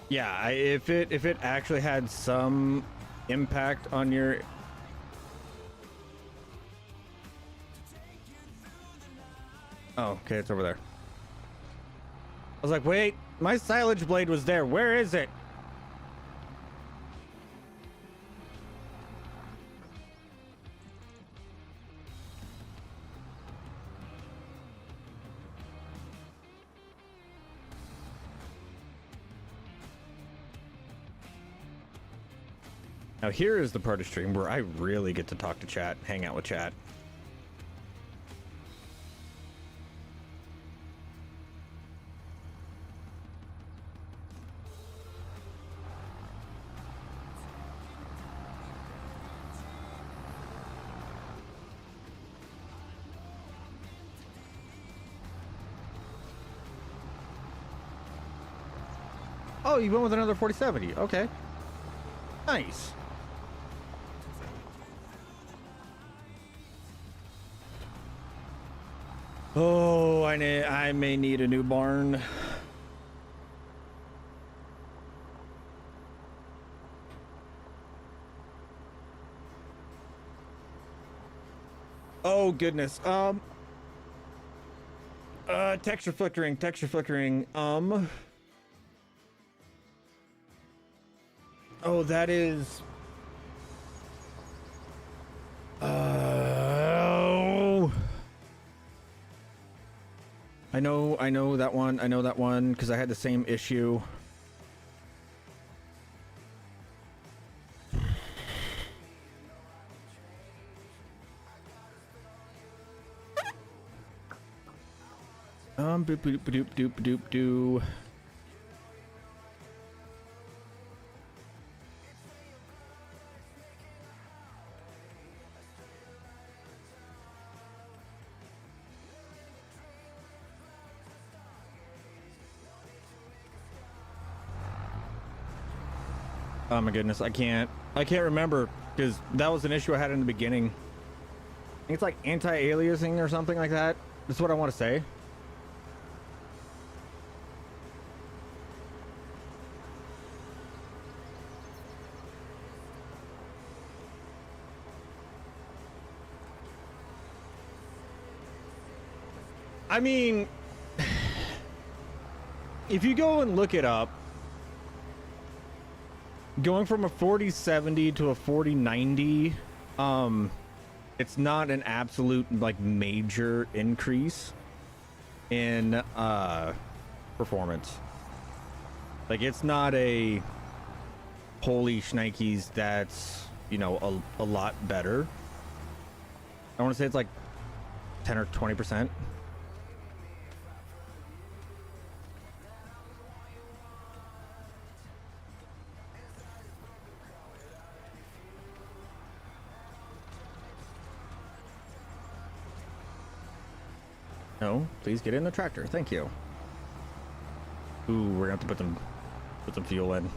Yeah, if it actually had some impact on your... Oh, okay, it's over there. I was like, wait, my silage blade was there. Where is it? Now here is the part of stream where I really get to talk to chat, hang out with chat. Oh, you went with another 4070. Okay. Nice. Oh, I may need a new barn. Oh goodness. Texture flickering. Oh, that is. Oh. I know that one. I know that one because I had the same issue. Boop boop doop doop doop doo. Oh my goodness, I can't remember because that was an issue I had in the beginning. I think it's like anti-aliasing or something like that. That's what I want to say. I mean, if you go and look it up, going from a 4070 to a 4090, it's not an absolute like major increase in performance. Like it's not a holy shnikes that's, you know, a lot better. I want to say it's like 10 or 20%. No, please get in the tractor. Thank you. Ooh, we're gonna have to put some fuel in.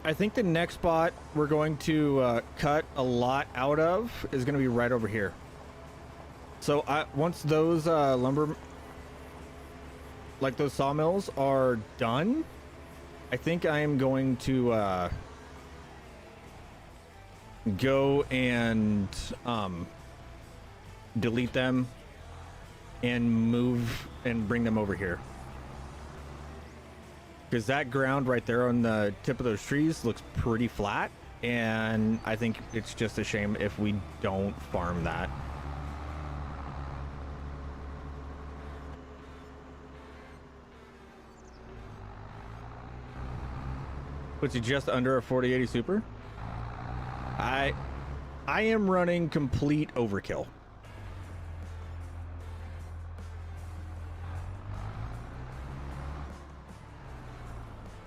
I think the next spot we're going to cut a lot out of is going to be right over here. So once those lumber, like those sawmills are done, I think I am going to go and delete them and move and bring them over here. Because that ground right there on the tip of those trees looks pretty flat, and I think it's just a shame if we don't farm that. Puts you just under a 4080 Super. I am running complete overkill.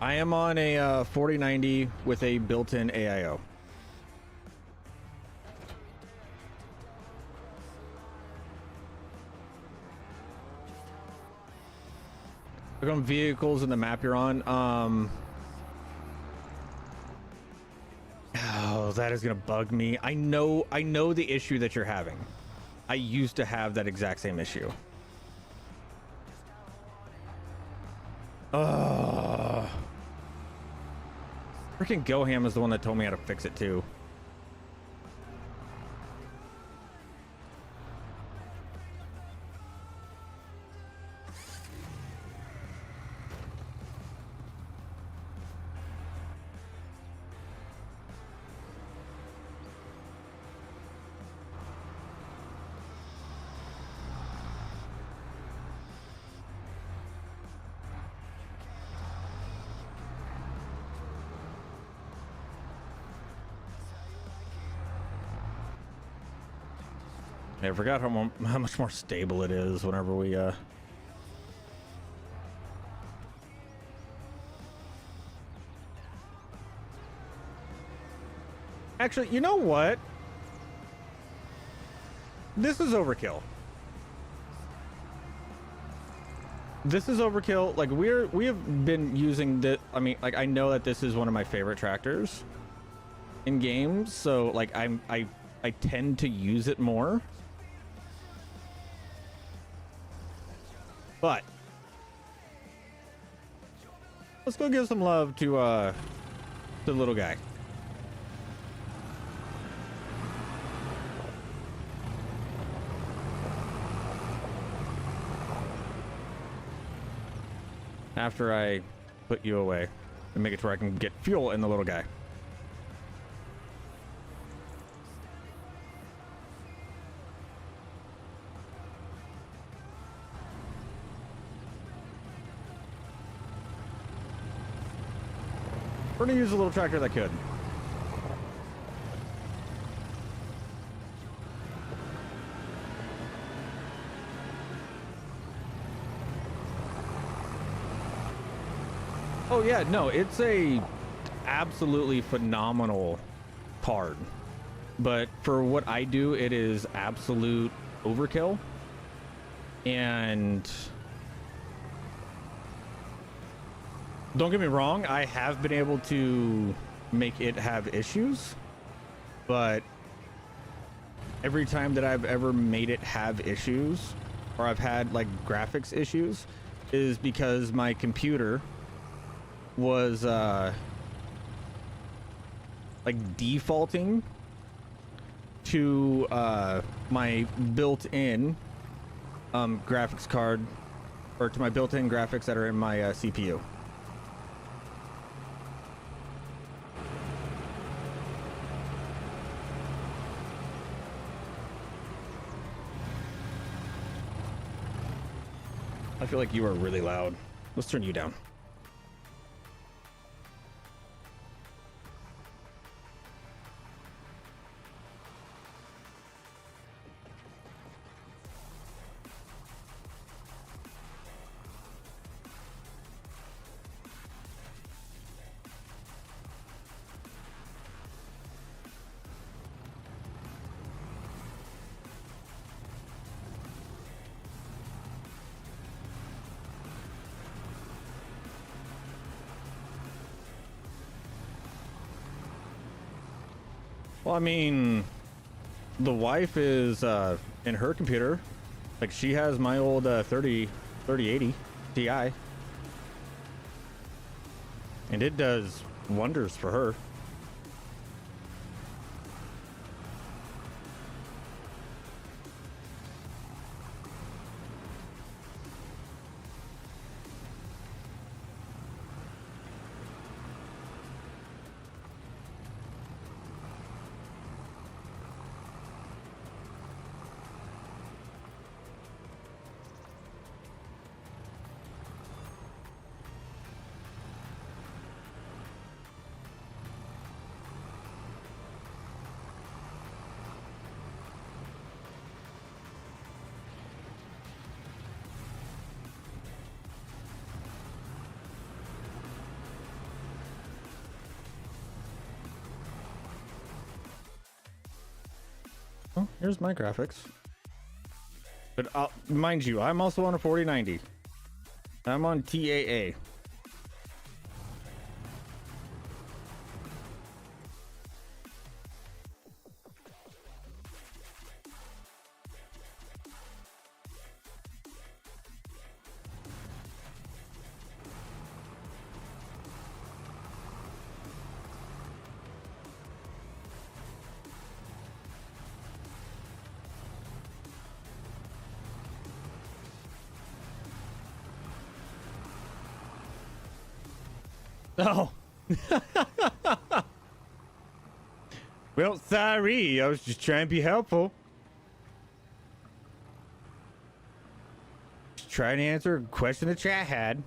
I am on a 4090 with a built-in AIO. Look on vehicles in the map you're on. Oh, that is gonna bug me. I know the issue that you're having. I used to have that exact same issue. Freaking Goham is the one that told me how to fix it too. I forgot how much more stable it is whenever we Actually, you know what? This is overkill. This is overkill. Like we have been using this. I mean, like I know that this is one of my favorite tractors in games, so like I tend to use it more. But let's go give some love to the little guy. After I put you away and make it to where I can get fuel in the little guy. We're gonna use a little tractor that could. Oh yeah, no, it's a absolutely phenomenal card, but for what I do, it is absolute overkill. And don't get me wrong, I have been able to make it have issues, but every time that I've ever made it have issues, or I've had like graphics issues, is because my computer was like defaulting to my built-in graphics card, or to my built-in graphics that are in my CPU. I feel like you are really loud. Let's turn you down. Well, I mean, the wife is in her computer. Like, she has my old 3080 Ti. And it does wonders for her. Oh, here's my graphics. But mind you, I'm also on a 4090. I'm on TAA. Oh. Well, sorry. I was just trying to be helpful. Just trying to answer a question the chat had.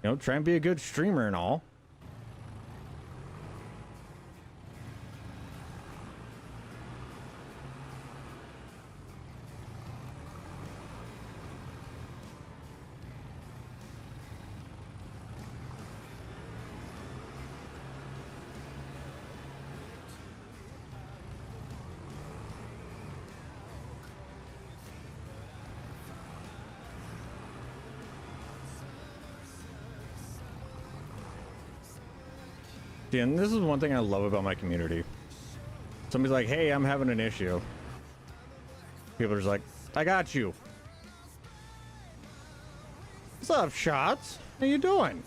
You know, try and be a good streamer and all. See, and this is one thing I love about my community. Somebody's like, hey, I'm having an issue. People are just like, I got you. What's up, Shots? How you doing?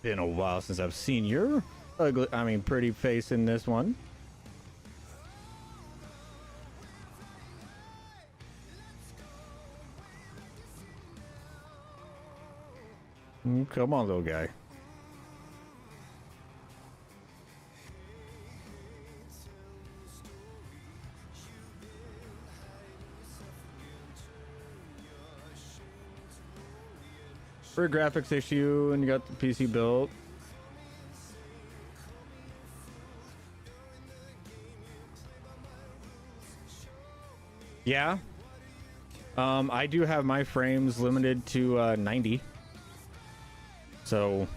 Been a while since I've seen your ugly, I mean, pretty face in this one. Come on, little guy. For a graphics issue, and you got the PC built. Yeah. I do have my frames limited to 90. So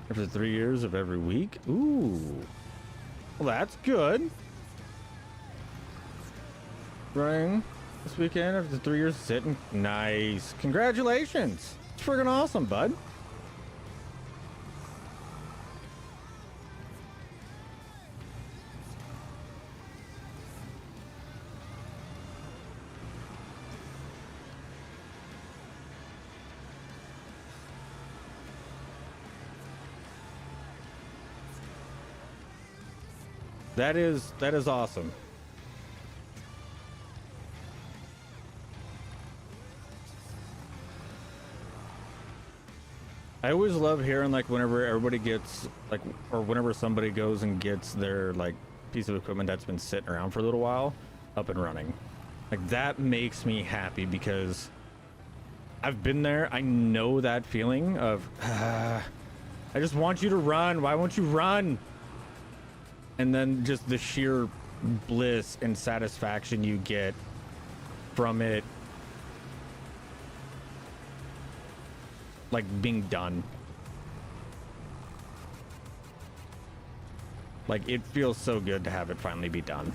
after 3 years of every week. Ooh. Well, that's good. Running this weekend after 3 years of sitting. Nice. Congratulations. It's friggin' awesome, bud. That is awesome. I always love hearing like whenever everybody gets like, or whenever somebody goes and gets their like piece of equipment that's been sitting around for a little while up and running. Like that makes me happy because I've been there. I know that feeling of I just want you to run. Why won't you run? And then just the sheer bliss and satisfaction you get from it, like being done. Like it feels so good to have it finally be done.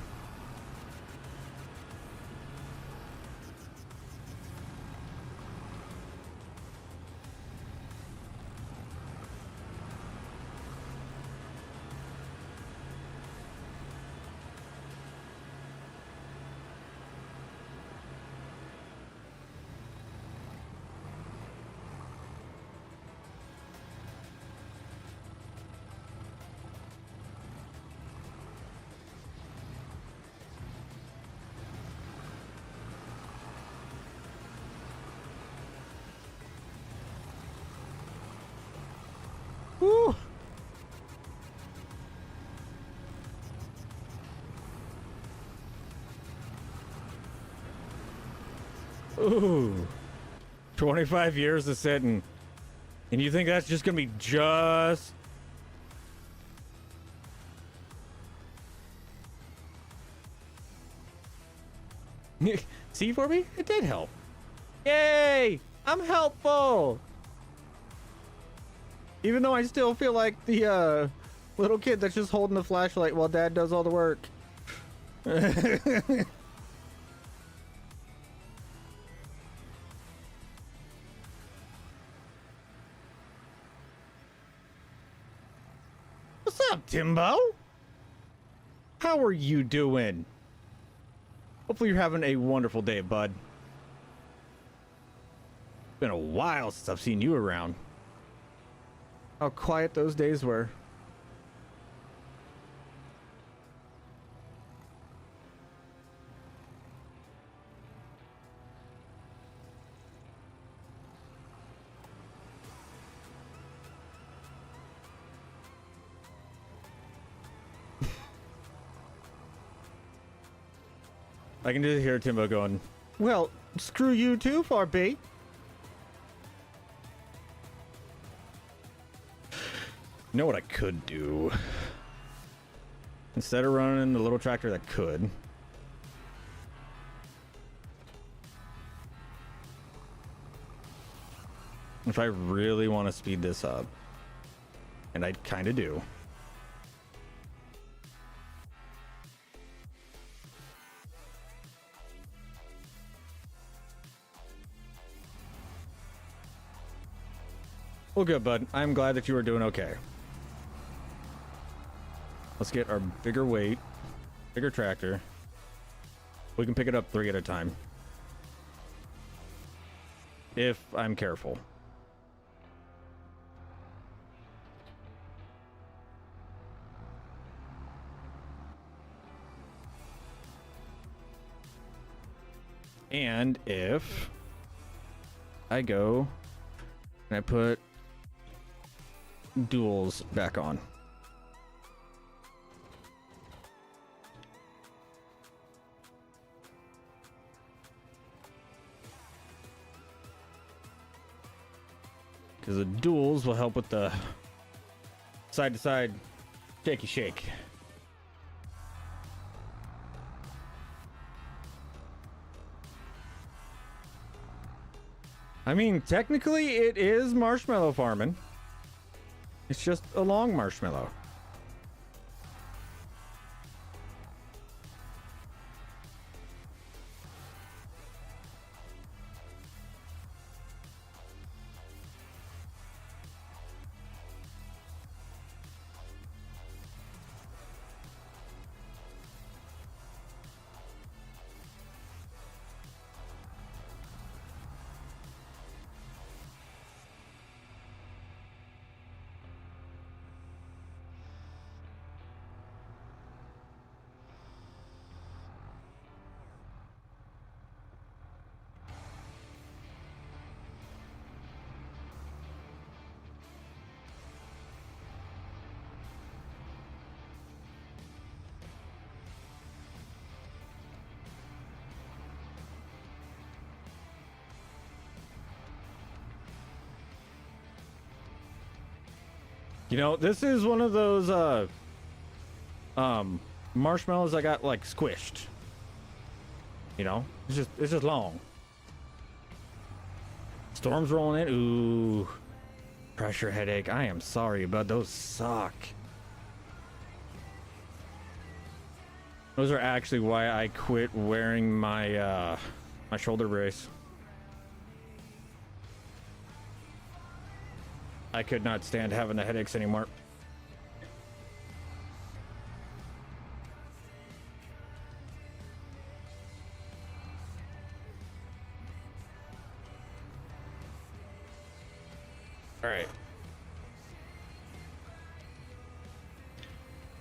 Woo. Ooh. 25 years of sitting. And you think that's just gonna be just... See, for me? It did help. Yay! I'm helpful! Even though I still feel like the little kid that's just holding the flashlight while dad does all the work. What's up, Timbo? How are you doing? Hopefully you're having a wonderful day, bud. Been a while since I've seen you around. How quiet those days were. I can just hear Timbo going, well, screw you too, Farby. You know what I could do? Instead of running the little tractor that could. If I really want to speed this up, and I kind of do. Well, good, bud. I'm glad that you are doing okay. Let's get our bigger weight, bigger tractor. We can pick it up 3 at a time. If I'm careful. And if I go and I put duals back on. Because the duals will help with the side to side shaky shake. I mean, technically it is marshmallow farming. It's just a long marshmallow. You know, this is one of those marshmallows that got like squished. You know, it's just long. Storms rolling in. Ooh, pressure headache. I am sorry, but those suck. Those are actually why I quit wearing my my shoulder brace. I could not stand having the headaches anymore. All right.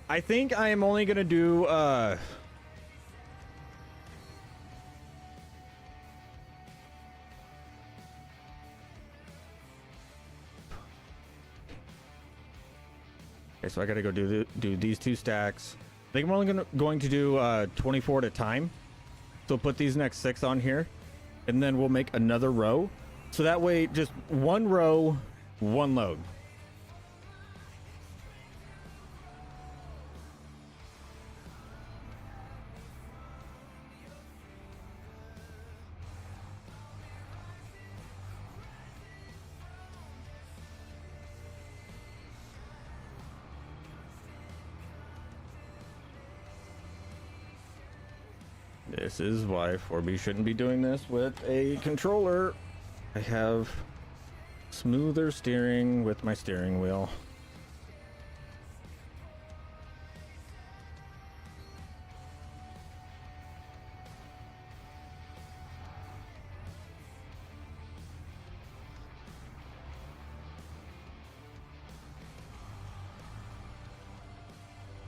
I think I am only gonna do okay, so I gotta go do these 2 stacks. I think I'm only going to do 24 at a time. So put these next 6 on here, and then we'll make another row. So that way, just 1 row, 1 load. This is why 4B shouldn't be doing this with a controller. I have smoother steering with my steering wheel.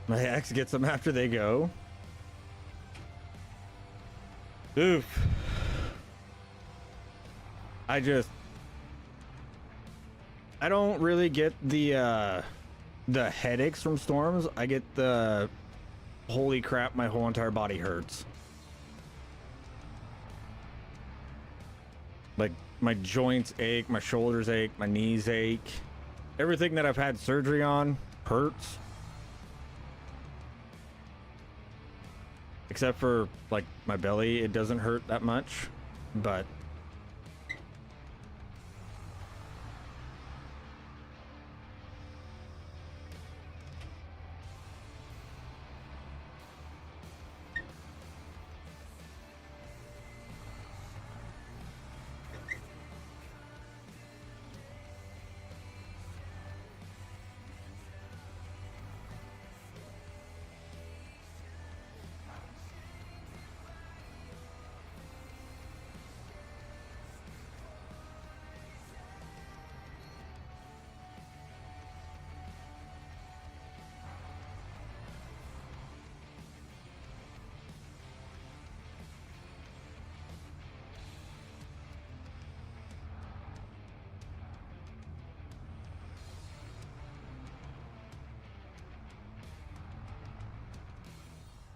My ex gets them after they go. Oof. I don't really get the headaches from storms. I get the holy crap, my whole entire body hurts. Like, my joints ache, my shoulders ache, my knees ache. Everything that I've had surgery on hurts. Except for, like, my belly, it doesn't hurt that much. But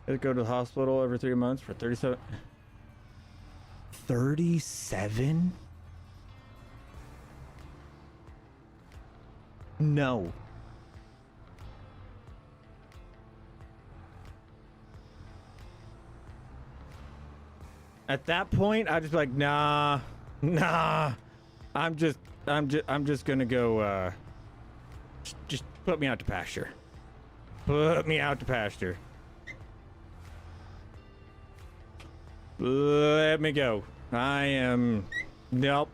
I go to the hospital every 3 months for 37. 37? No. At that point, I'd just be like, nah. I'm just gonna go, just put me out to pasture. Put me out to pasture. Let me go. I am... Nope.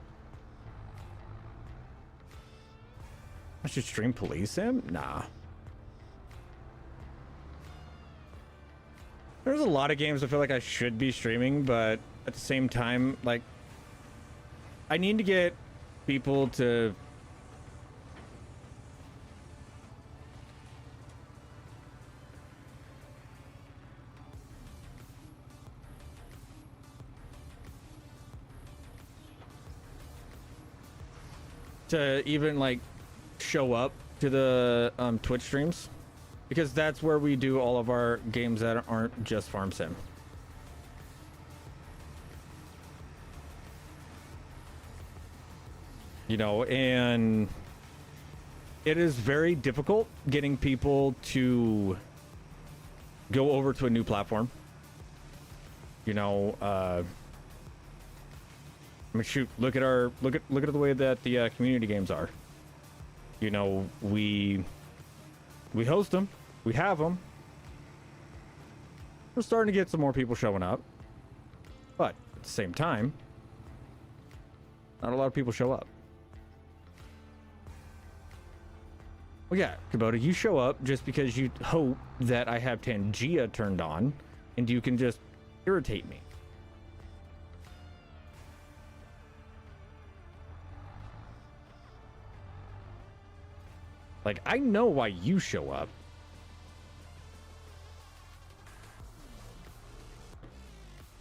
I should stream Police Sim? Nah. There's a lot of games I feel like I should be streaming, but at the same time, like, I need to get people to... to even like show up to the Twitch streams, because that's where we do all of our games that aren't just farm sim. You know, and it is very difficult getting people to go over to a new platform. You know, I mean, shoot, look at the way that the community games are. You know, we host them, we have them. We're starting to get some more people showing up, but at the same time, not a lot of people show up. Well, yeah, Kubota, you show up just because you hope that I have Tangia turned on, and you can just irritate me. Like, I know why you show up.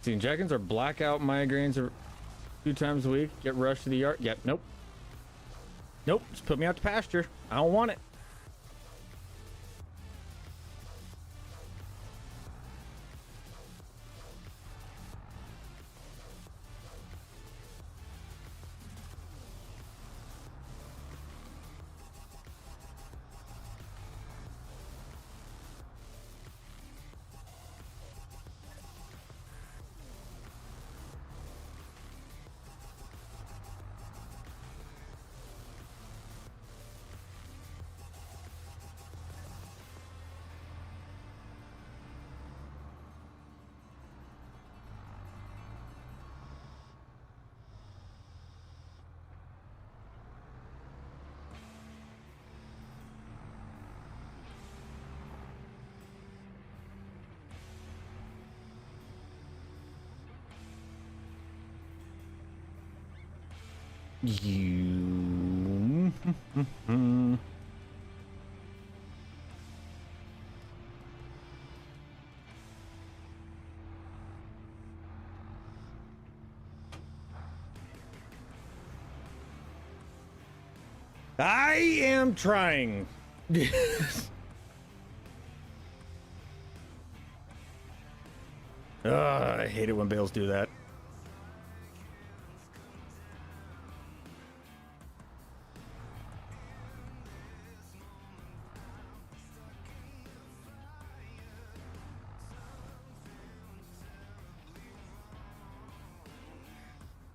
See, injections are blackout migraines are 2 times a week. Get rushed to the yard. Yep, nope. Nope, just put me out to pasture. I don't want it. You. I am trying. I hate it when bales do that.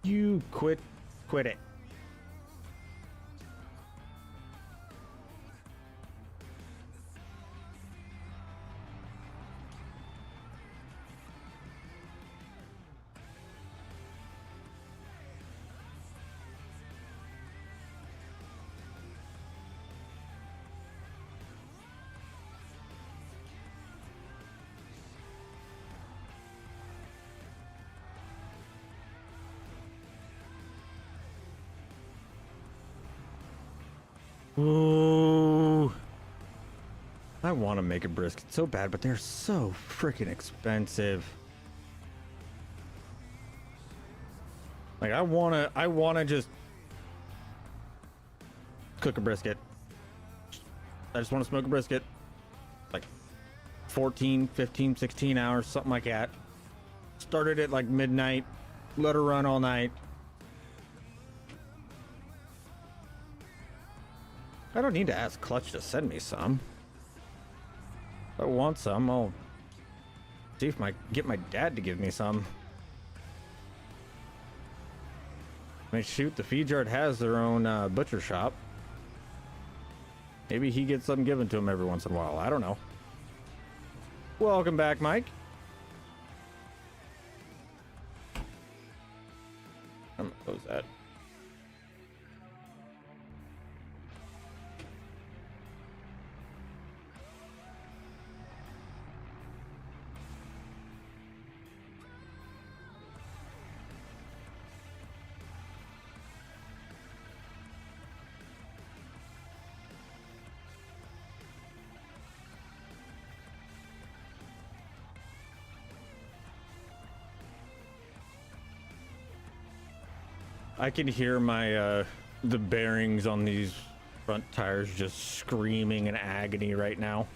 You quit it. Ooh. I want to make a brisket so bad, but they're so freaking expensive. Like I wanna just cook a brisket. I just want to smoke a brisket. Like 14, 15, 16 hours, something like that. Started at like midnight, let her run all night. I don't need to ask Clutch to send me some. If I want some, I'll see if I get my dad to give me some. I mean, shoot, the feed yard has their own butcher shop. Maybe he gets something given to him every once in a while. I don't know. Welcome back, Mike. I'm gonna close that. I can hear my the bearings on these front tires just screaming in agony right now.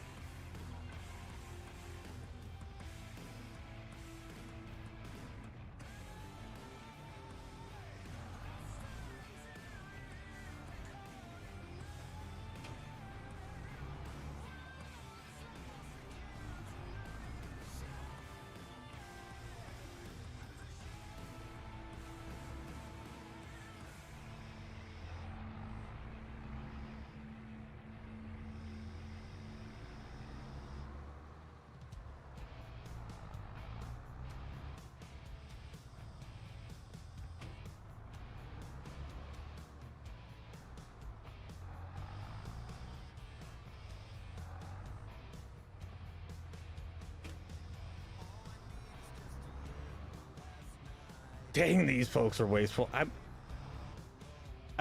Dang, these folks are wasteful. I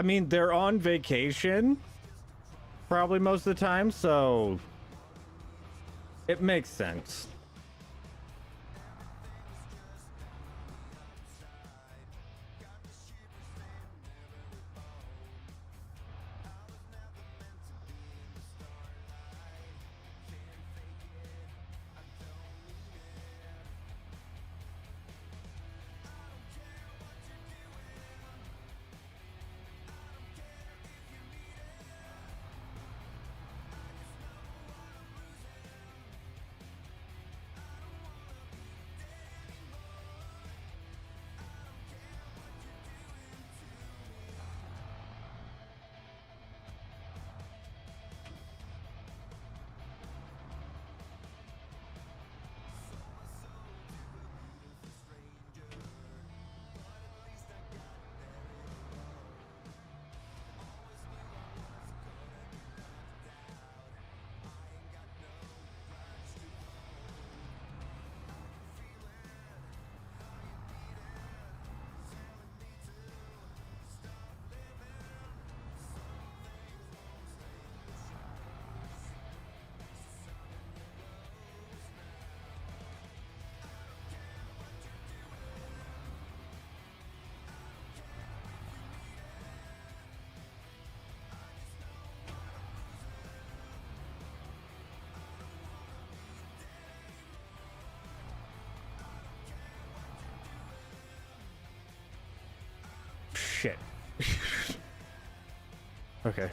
mean, they're on vacation probably most of the time, so it makes sense. Shit. Okay.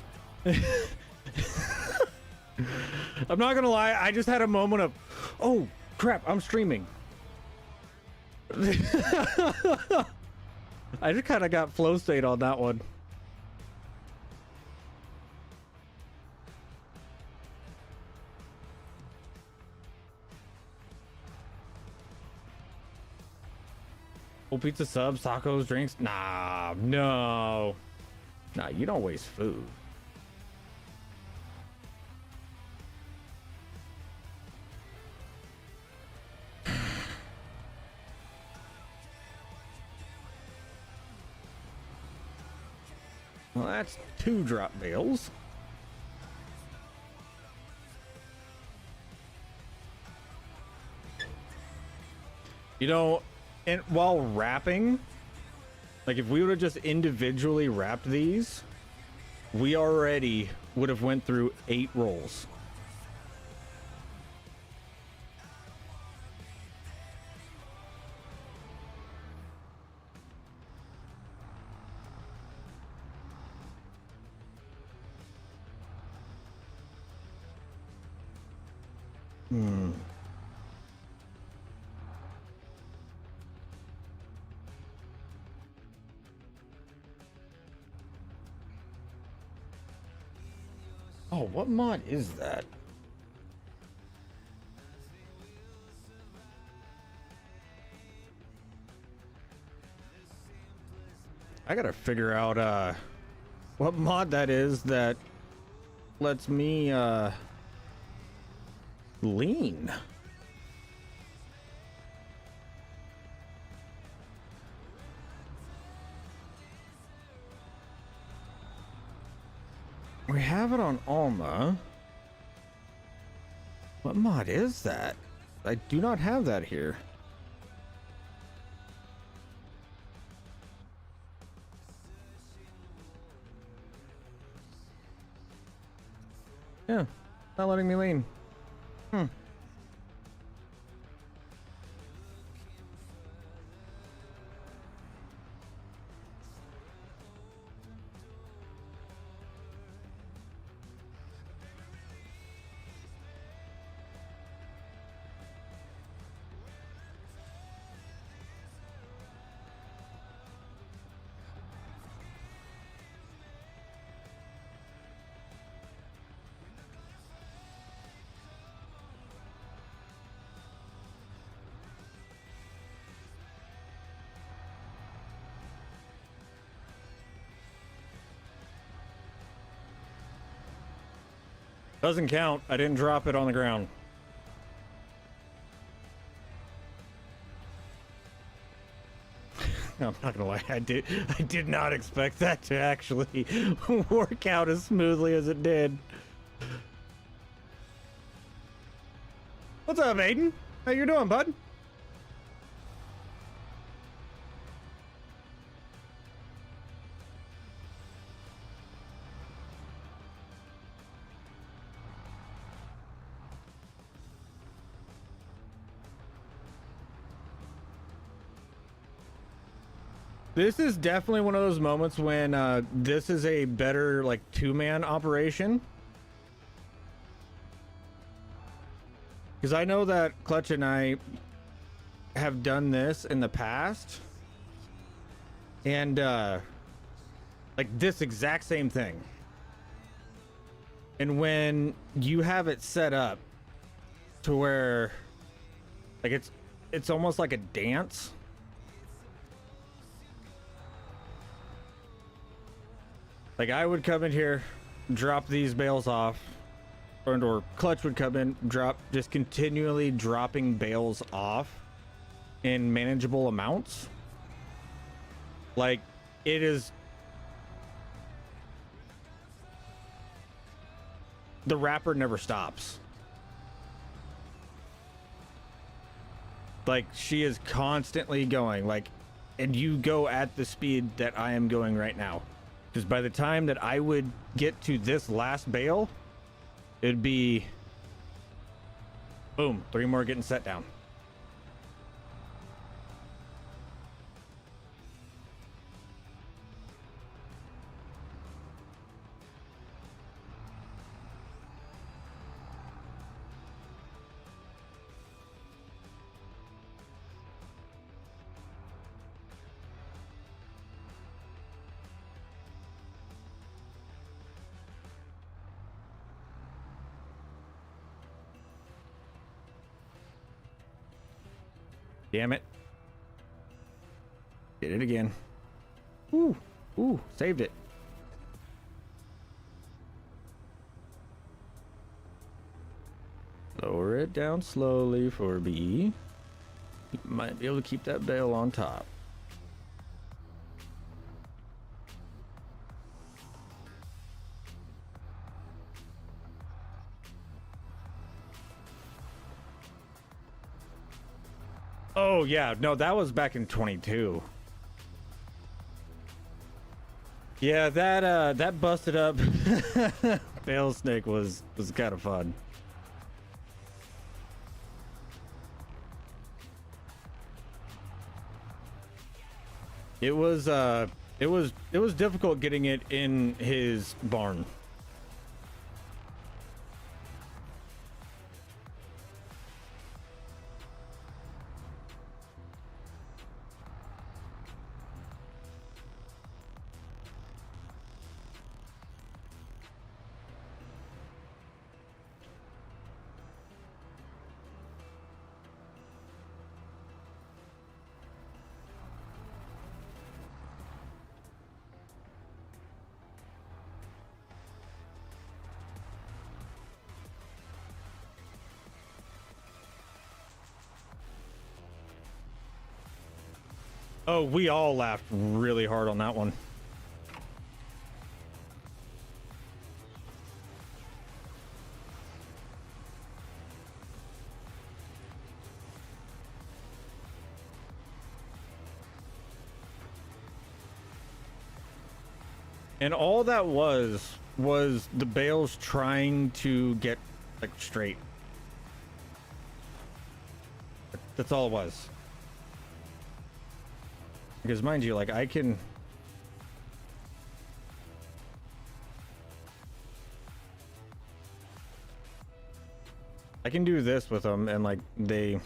I'm not gonna lie, I just had a moment of, oh crap, I'm streaming. I just kind of got flow state on that one. Full pizza, subs, tacos, drinks. Nah, no. Nah, you don't waste food. Well, that's 2 drop bales. You know, and while wrapping, like if we would have just individually wrapped these, we already would have went through 8 rolls. Oh, what mod is that? I gotta figure out what mod that is that lets me lean. We have it on Alma. What mod is that? I do not have that here. Yeah, not letting me lean. Doesn't count. I didn't drop it on the ground. No, I'm not gonna lie. I did not expect that to actually work out as smoothly as it did. What's up, Aiden? How you doing, bud? This is definitely one of those moments when this is a better like 2-man operation. Because I know that Clutch and I have done this in the past. And like this exact same thing. And when you have it set up to where like it's almost like a dance. Like I would come in here, drop these bales off, or Clutch would come in, just continually dropping bales off in manageable amounts. Like it is, the wrapper never stops. Like she is constantly going, like, and you go at the speed that I am going right now. Because by the time that I would get to this last bale, it'd be boom, 3 more getting set down. Damn it. Did it again. Ooh, ooh, saved it. Lower it down slowly for B. You might be able to keep that bale on top. Oh yeah, no, that was back in 22. Yeah, that busted up bale snake was kind of fun. It was difficult getting it in his barn. Oh, we all laughed really hard on that one. And all that was the bales trying to get like straight. That's all it was. Because mind you, like I can do this with them and like they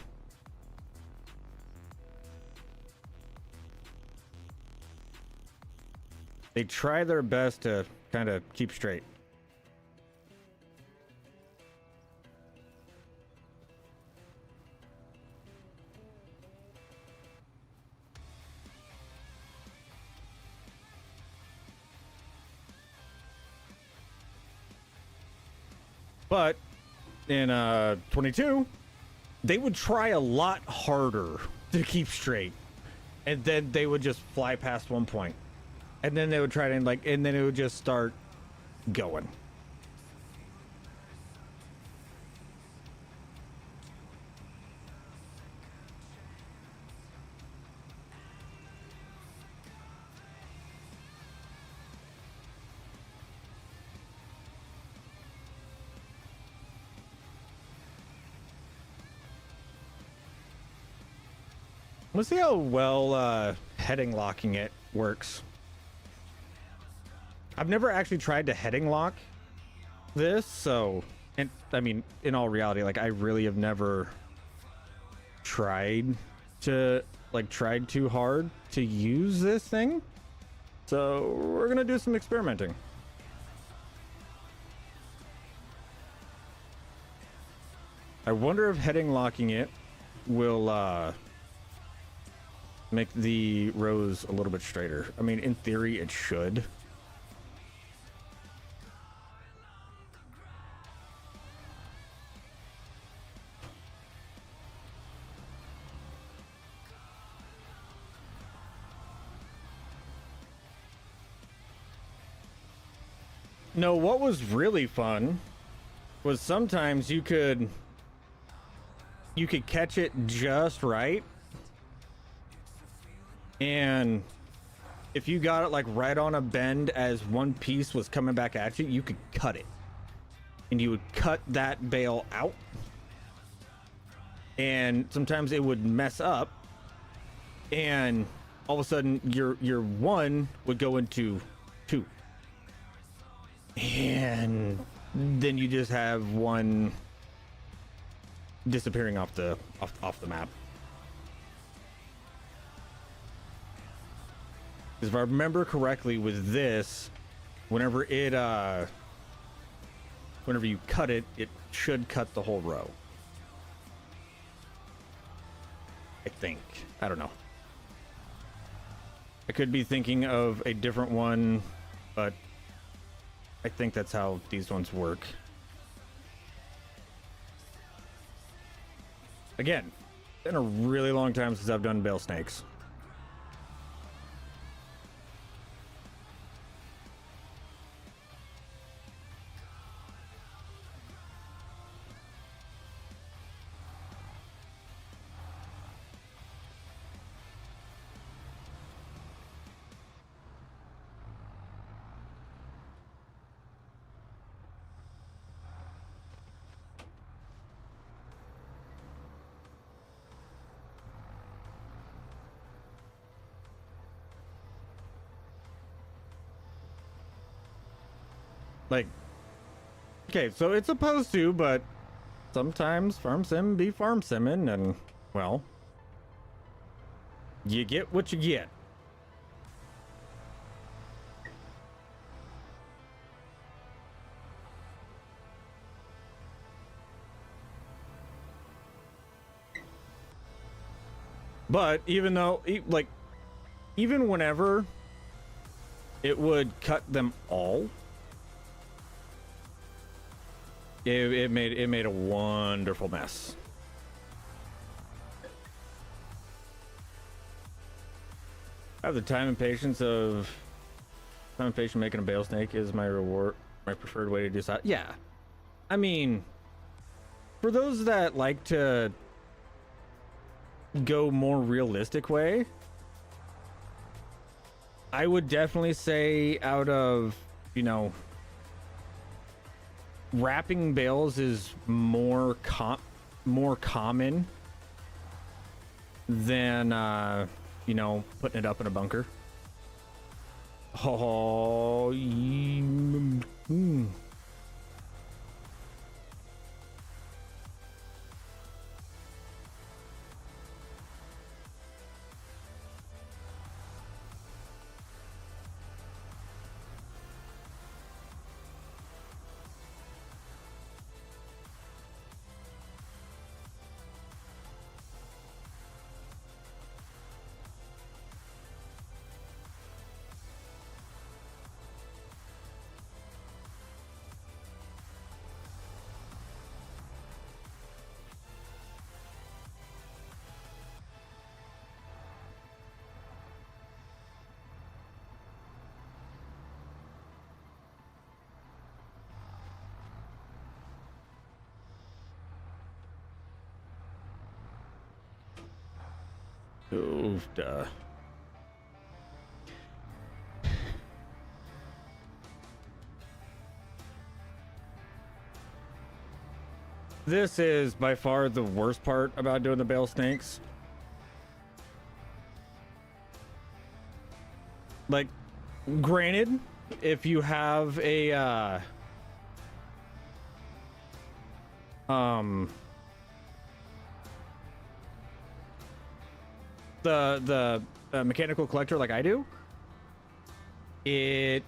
try their best to kind of keep straight. But in 22, they would try a lot harder to keep straight, and then they would just fly past one point, and then they would try to like, and then it would just start going. Let's see how well heading locking it works. I've never actually tried to heading lock this, so, and I mean, in all reality, like I really have never tried too hard to use this thing. So we're gonna do some experimenting. I wonder if heading locking it will make the rows a little bit straighter. I mean, in theory, it should. No, what was really fun was sometimes you could catch it just right. And if you got it like right on a bend as one piece was coming back at you, you could cut it. And you would cut that bale out. And sometimes it would mess up. And all of a sudden your one would go into two. And then you just have one disappearing off the map. If I remember correctly with this, whenever you cut it, it should cut the whole row. I think. I don't know. I could be thinking of a different one, but I think that's how these ones work. Again, been a really long time since I've done bale snakes. Like, okay, so it's supposed to, but sometimes farm sim be farm simming, and, well, you get what you get. But even though, like, even whenever it would cut them all, it made a wonderful mess. I have the time and patience making a bale snake is my reward, my preferred way to do so. Yeah, I mean, for those that like to go more realistic way, I would definitely say out of, you know, wrapping bales is more common than you know, putting it up in a bunker. Oh, duh. This is by far the worst part about doing the bale snakes. Like, granted, if you have a the mechanical collector like I do, it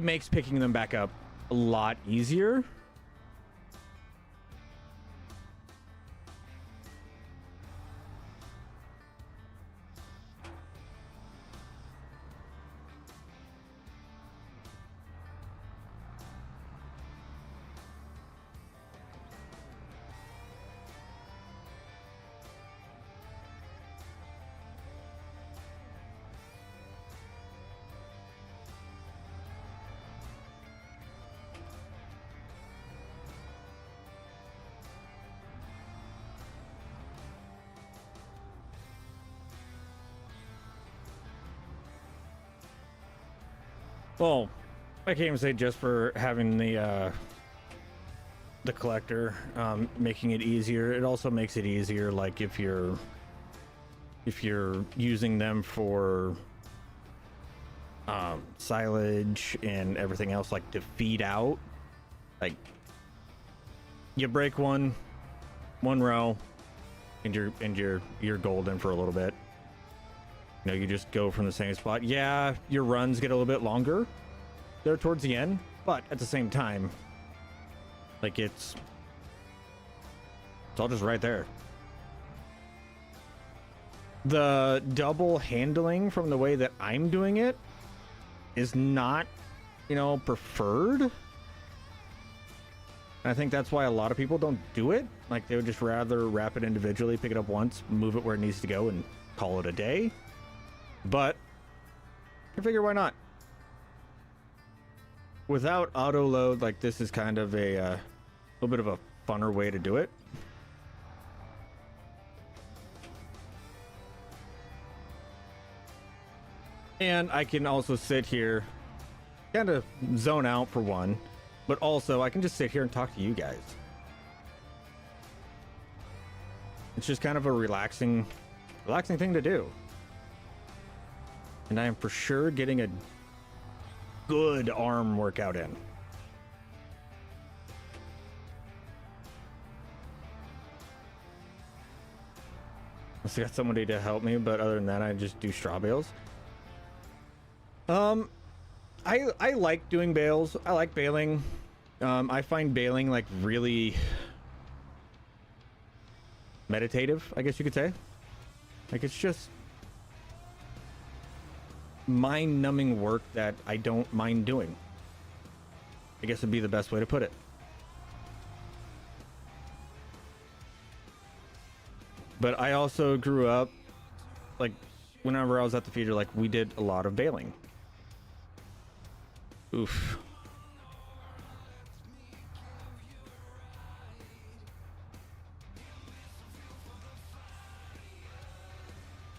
makes picking them back up a lot easier. Well, I can't even say just for having the collector making it easier. It also makes it easier, like if you're using them for silage and everything else, like to feed out. Like, you break one row, and you're golden for a little bit. You know, you just go from the same spot. Yeah, your runs get a little bit longer there towards the end, but at the same time, like it's all just right there. The double handling from the way that I'm doing it is not, you know, preferred. And I think that's why a lot of people don't do it. Like, they would just rather wrap it individually, pick it up once, move it where it needs to go, and call it a day. But I figure, why not? Without auto load, like, this is kind of a little bit of a funner way to do it. And I can also sit here, kind of zone out for one, but also I can just sit here and talk to you guys. It's just kind of a relaxing thing to do. And I am for sure getting a good arm workout in. I got somebody to help me, but other than that, I just do straw bales. I like doing bales. I like baling. I find baling like really meditative, I guess you could say. Like, it's just mind-numbing work that I don't mind doing. I guess would be the best way to put it. But I also grew up, like, whenever I was at the feeder, like, we did a lot of baling. Oof.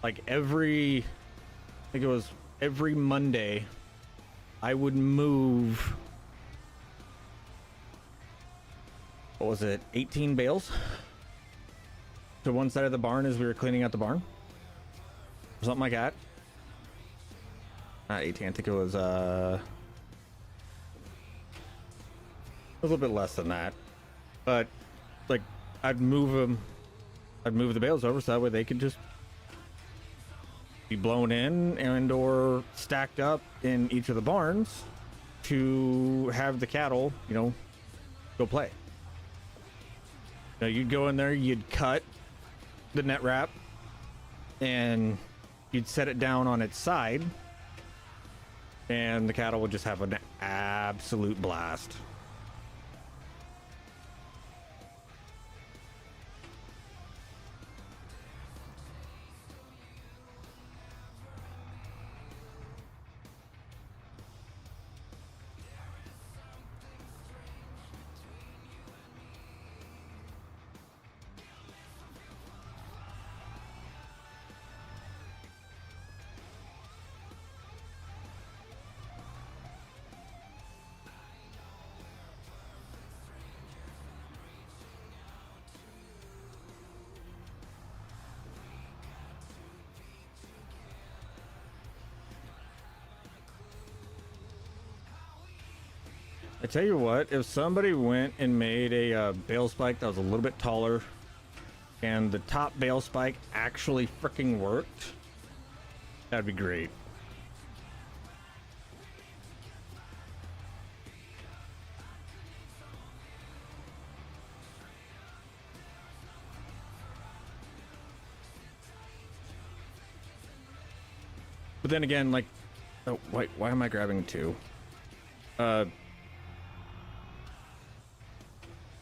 Like, I think it was every Monday, I would move, what was it, 18 bales to one side of the barn as we were cleaning out the barn. Something like that. Not 18, I think it was a little bit less than that. But, like, I'd move the bales over so that way they could just be blown in and or stacked up in each of the barns to have the cattle, you know, go play. Now, you'd go in there, you'd cut the net wrap, and you'd set it down on its side, and the cattle would just have an absolute blast. I tell you what, if somebody went and made a bale spike that was a little bit taller and the top bale spike actually freaking worked, that'd be great. But then again, like, oh, why am I grabbing two?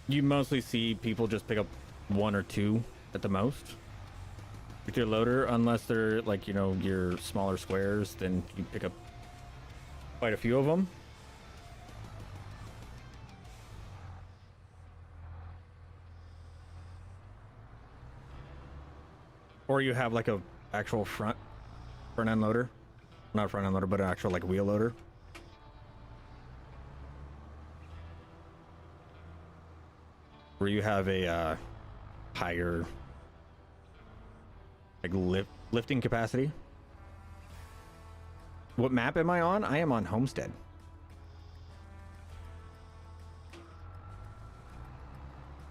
You mostly see people just pick up one or two at the most with your loader, unless they're like, you know, your smaller squares, then you pick up quite a few of them. Or you have like a actual front end loader, not front end loader, but an actual like wheel loader. Where you have a higher like lifting capacity. What map am I on? I am on Homestead.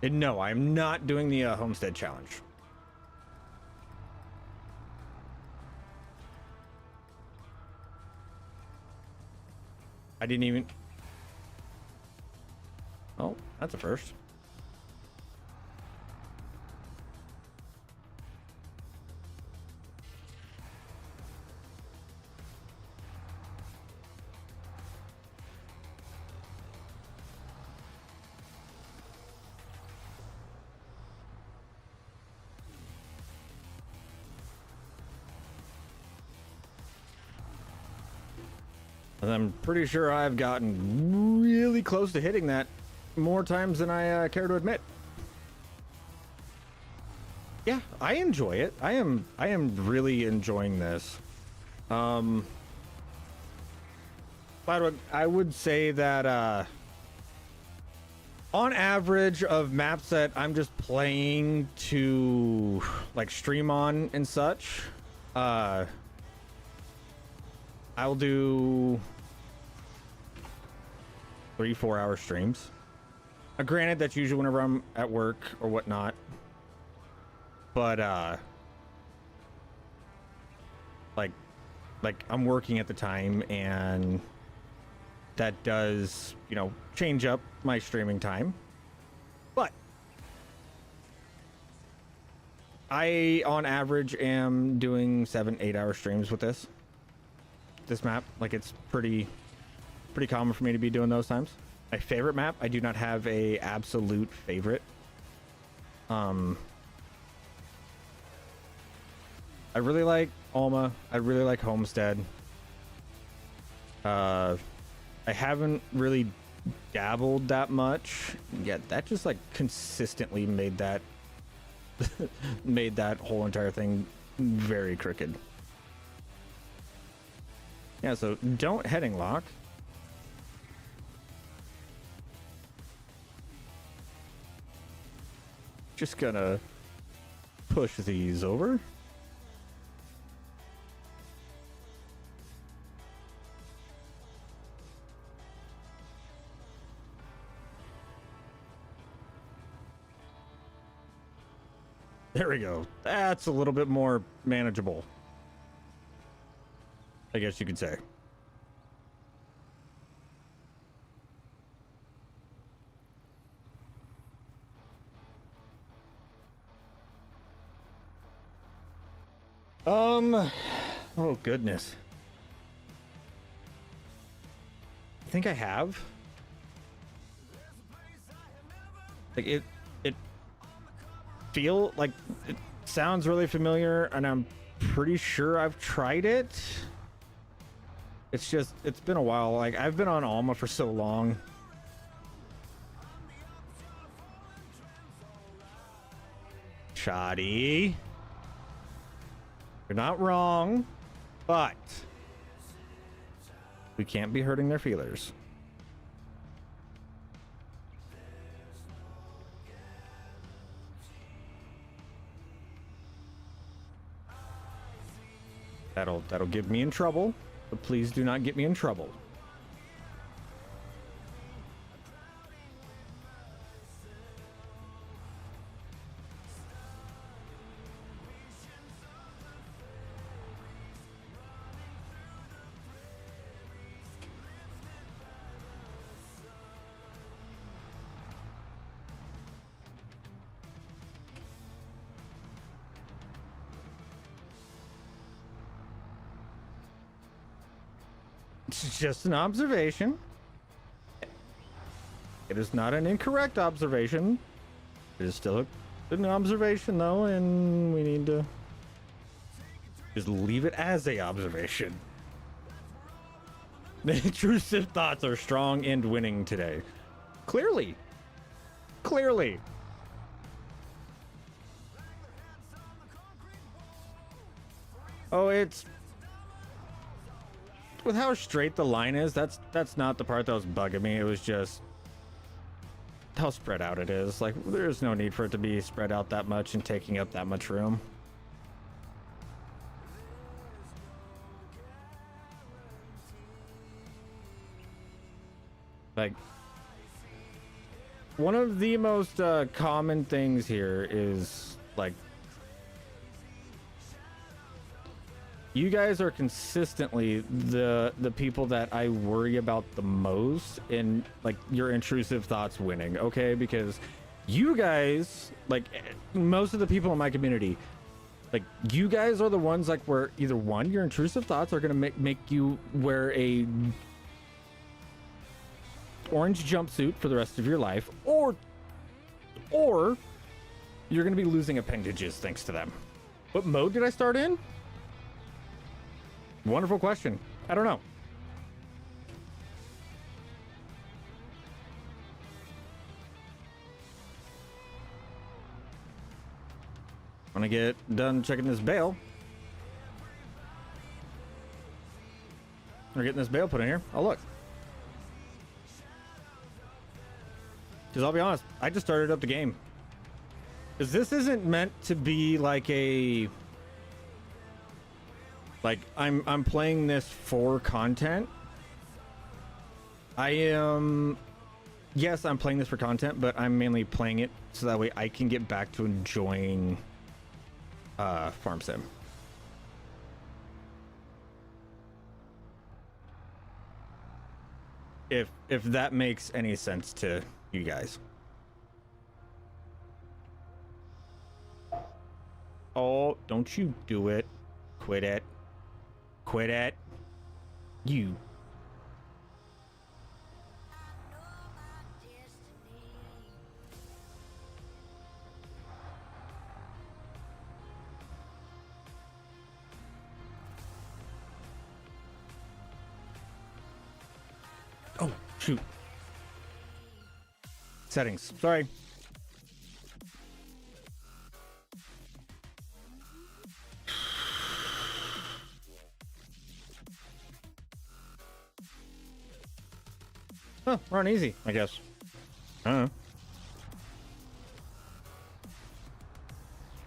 And no, I am not doing the Homestead challenge. I didn't even... Oh, that's a first. And I'm pretty sure I've gotten really close to hitting that more times than I care to admit. Yeah, I enjoy it. I am really enjoying this. But I would say that on average of maps that I'm just playing to like stream on and such, I'll do 3-4 hour streams. Granted, that's usually whenever I'm at work or whatnot. But like I'm working at the time, and that does, you know, change up my streaming time. But I on average am doing 7-8 hour streams with this map. Like, it's pretty common for me to be doing those times. My favorite map, I do not have a absolute favorite. I really like Alma. I really like Homestead. I haven't really dabbled that much yet. That just like consistently made that made that whole entire thing very crooked. Yeah, so don't heading lock. Just gonna push these over. There we go. That's a little bit more manageable, I guess you could say. Oh goodness. I think I have. Like it feel like it sounds really familiar, and I'm pretty sure I've tried it. It's just, it's been a while. Like, I've been on Alma for so long. Shoddy. You're not wrong, but we can't be hurting their feelers. That'll get me in trouble, but please do not get me in trouble. It's just an observation. It is not an incorrect observation. It is still an observation, though, and we need to just leave it as a observation. The intrusive thoughts are strong and winning today. Clearly. Clearly. Oh, it's... with how straight the line is, that's not the part that was bugging me. It was just how spread out it is. Like, there's no need for it to be spread out that much and taking up that much room. Like, one of the most common things here is, like, you guys are consistently the people that I worry about the most in, like, your intrusive thoughts winning, okay? Because you guys, like, most of the people in my community, like, you guys are the ones, like, where either one, your intrusive thoughts are gonna make you wear a orange jumpsuit for the rest of your life, or you're gonna be losing appendages thanks to them. What mode did I start in? Wonderful question. I don't know. When I get done checking this bale, we're getting this bale put in here. Oh, look. Because I'll be honest, I just started up the game. Because this isn't meant to be like a... Like, I'm playing this for content. I am... Yes, I'm playing this for content, but I'm mainly playing it so that way I can get back to enjoying Farm Sim. If that makes any sense to you guys. Oh, don't you do it. Quit it. Quit it. You. Oh, shoot. Settings. Sorry. Oh, we're on easy, I guess. I don't know.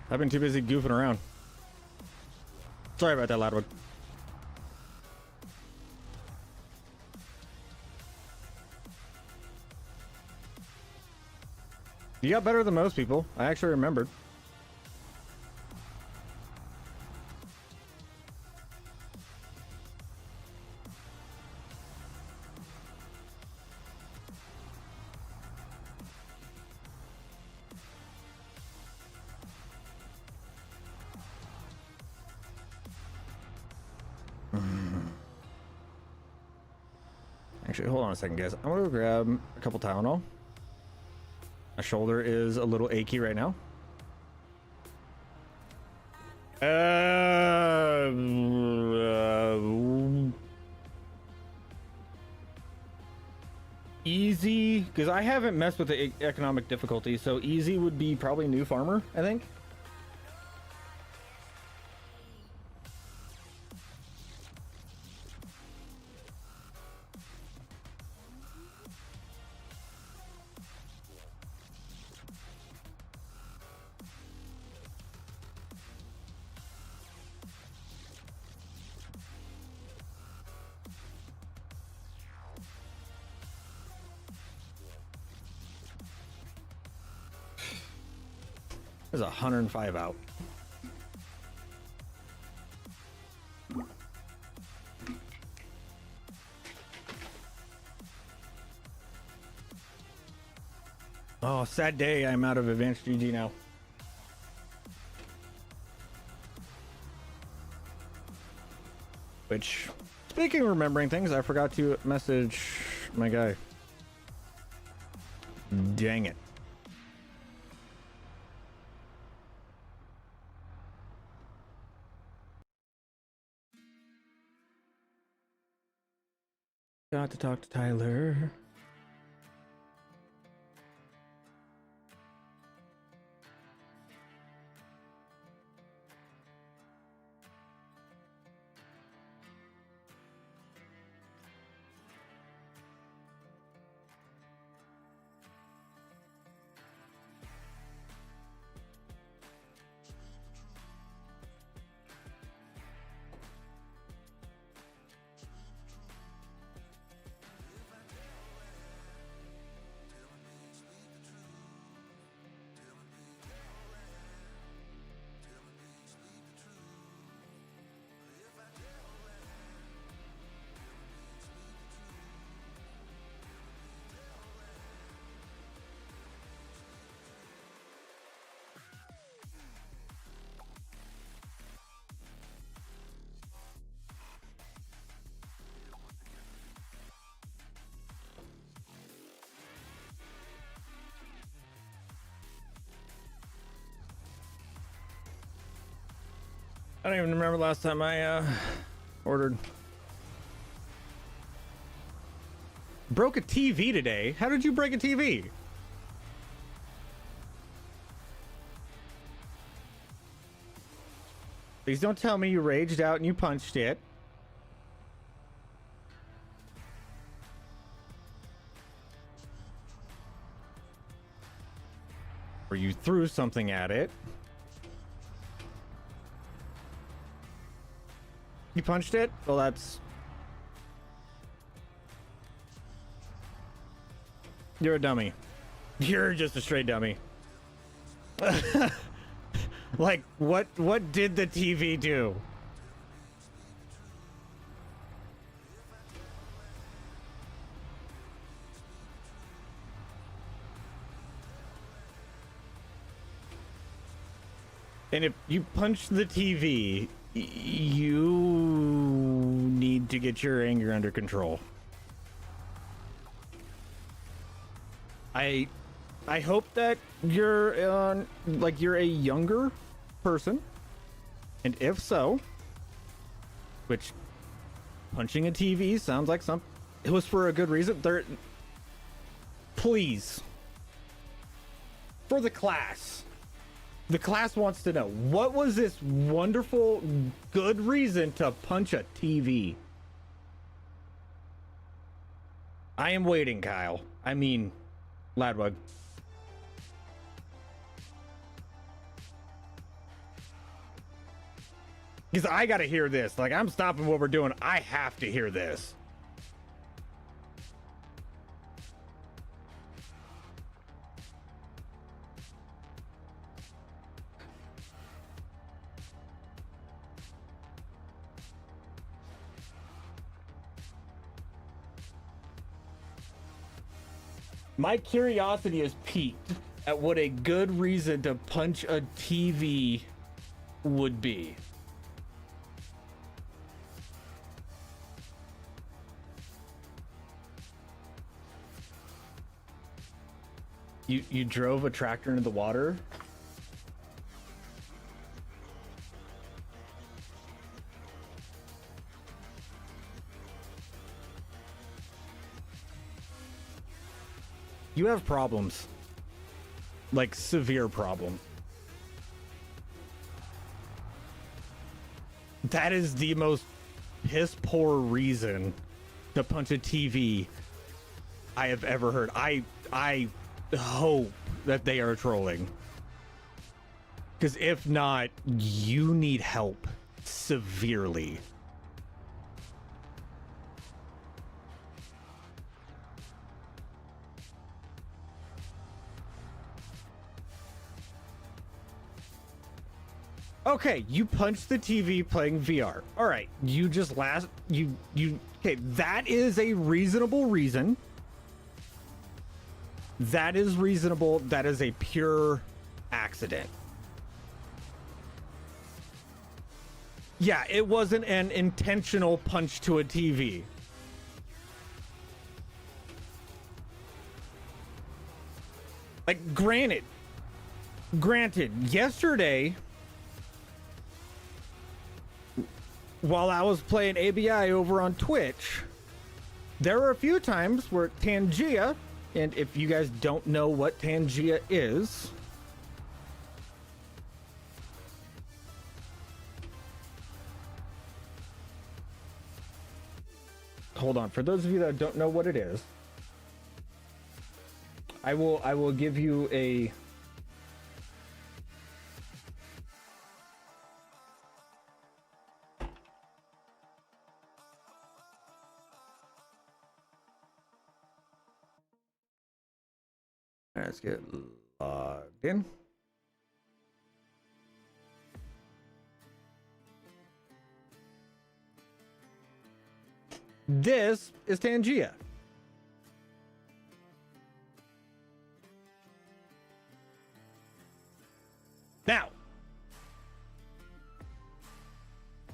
I've been too busy goofing around. Sorry about that, loud one. You got better than most people. I actually remembered. Actually, hold on a second, guys. I'm gonna go grab a couple Tylenol. My shoulder is a little achy right now. Easy, because I haven't messed with the economic difficulty, so easy would be probably new farmer, I think. There's 105 out. Oh, sad day. I'm out of advanced GG now. Which, speaking of remembering things, I forgot to message my guy. Dang it. Got to talk to Tyler. I don't even remember last time I ordered. Broke a TV today. How did you break a TV? Please don't tell me you raged out and you punched it. Or you threw something at it. You punched it? Well, that's... You're a dummy. You're just a straight dummy. Like, what did the TV do? And if you punch the TV, you need to get your anger under control. I hope that you're you're a younger person, and if so, which punching a TV sounds like it was for a good reason. Please, for the class wants to know, what was this wonderful good reason to punch a TV? I am waiting, Kyle. I mean, Ladwug. Because I gotta hear this. Like, I'm stopping what we're doing. I have to hear this. My curiosity is piqued at what a good reason to punch a TV would be. You drove a tractor into the water? You have problems. Like, severe problems. That is the most piss poor reason to punch a TV I have ever heard. I hope that they are trolling. Because if not, you need help severely. Okay, you punched the TV playing VR. All right, you just okay, that is a reasonable reason. That is reasonable. That is a pure accident. Yeah, it wasn't an intentional punch to a TV. Like, granted, yesterday, while I was playing ABI over on Twitch, there were a few times where Tangia, and if you guys don't know what Tangia is, hold on. For those of you that don't know what it is, I will give you a let's get logged in. This is Tangia. Now,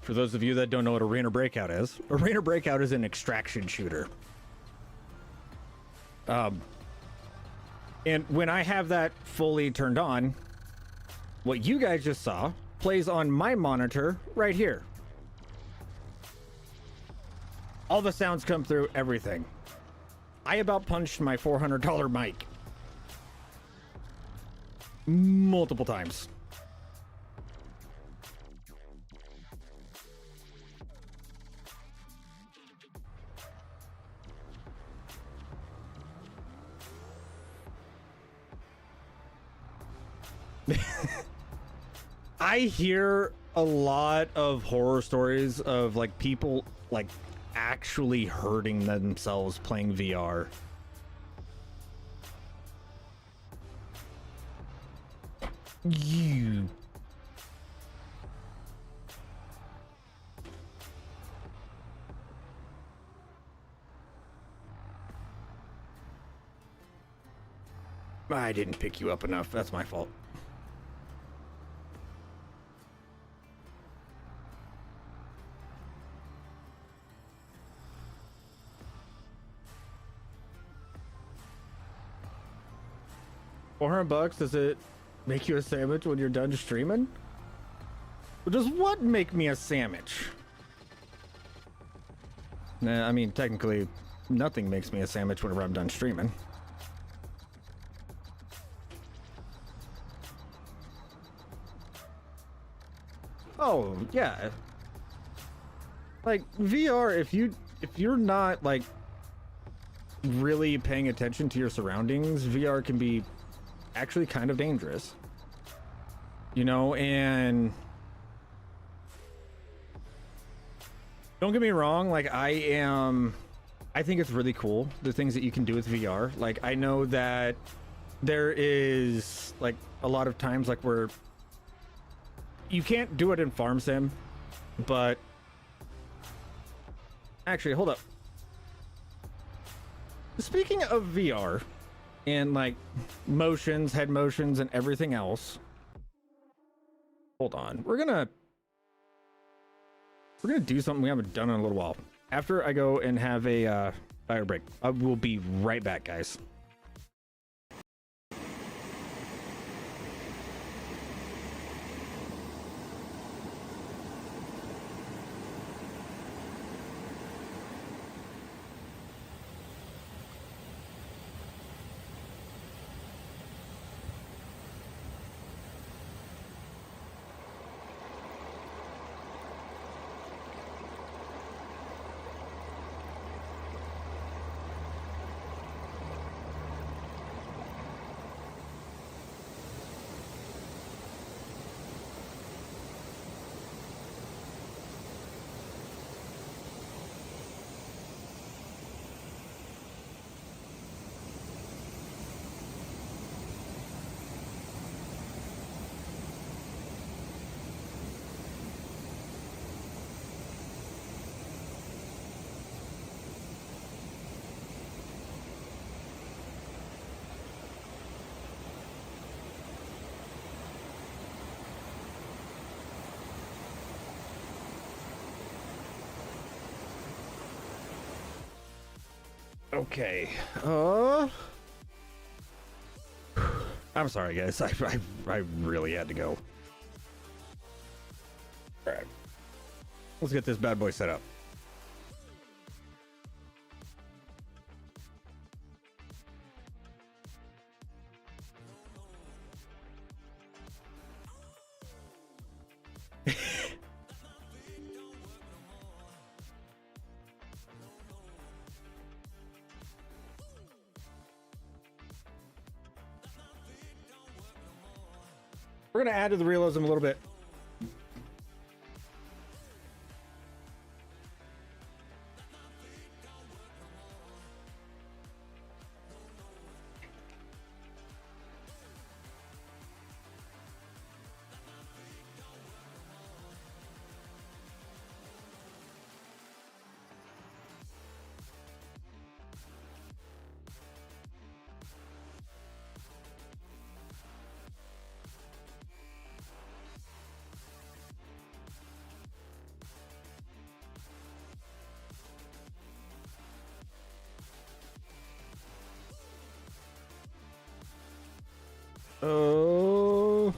for those of you that don't know what Arena Breakout is an extraction shooter. And when I have that fully turned on, what you guys just saw plays on my monitor right here. All the sounds come through, everything. I about punched my $400 mic multiple times. I hear a lot of horror stories of like people like actually hurting themselves playing VR. You. I didn't pick you up enough. That's my fault. $400, does it make you a sandwich when you're done streaming? Does what make me a sandwich? Nah, I mean, technically, nothing makes me a sandwich whenever I'm done streaming. Oh, yeah. Like, VR, if you're not, like, really paying attention to your surroundings, VR can be actually kind of dangerous. You know, and don't get me wrong, like, I think it's really cool, the things that you can do with VR. Like, I know that there is, like, a lot of times, like, where you can't do it in Farm Sim, but actually, hold up. Speaking of VR and like motions, head motions, and everything else, hold on. We're gonna do something we haven't done in a little while. After I go and have a fire break, I will be right back, guys. Okay. I'm sorry, guys. I really had to go. All right. Let's get this bad boy set up. We're going to add to the realism a little bit. Oh.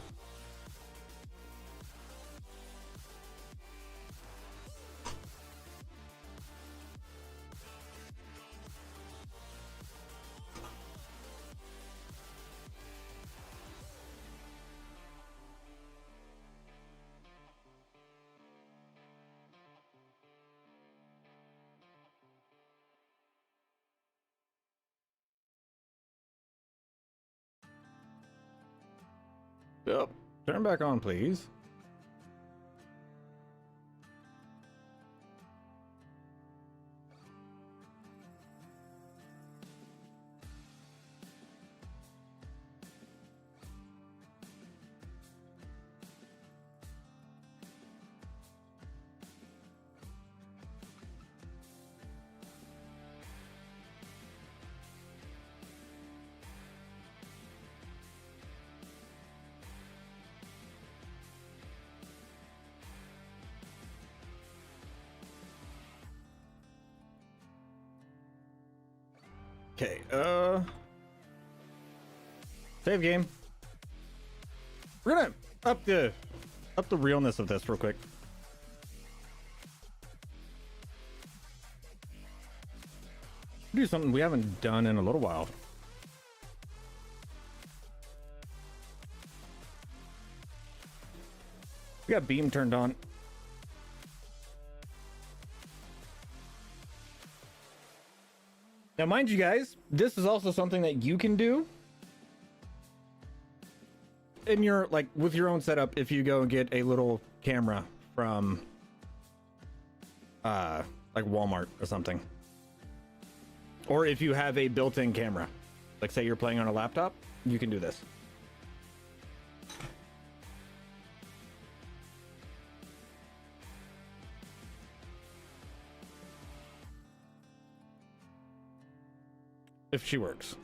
Oh, turn back on, please. Okay, save game. We're gonna up the realness of this real quick. Do something we haven't done in a little while. We got beam turned on. Now, mind you guys, this is also something that you can do in your, like, with your own setup if you go and get a little camera from, like Walmart or something. Or if you have a built-in camera, like say you're playing on a laptop, you can do this. If she works.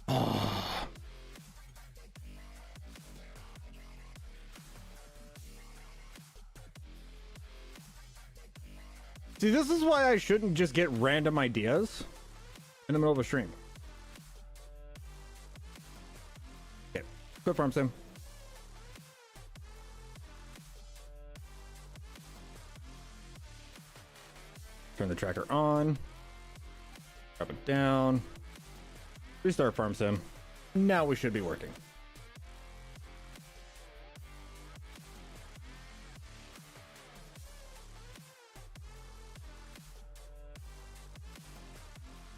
Oh. See, this is why I shouldn't just get random ideas in the middle of a stream. Okay, quit farm sim. Turn the tracker on. Drop it down. Restart farm sim. Now we should be working.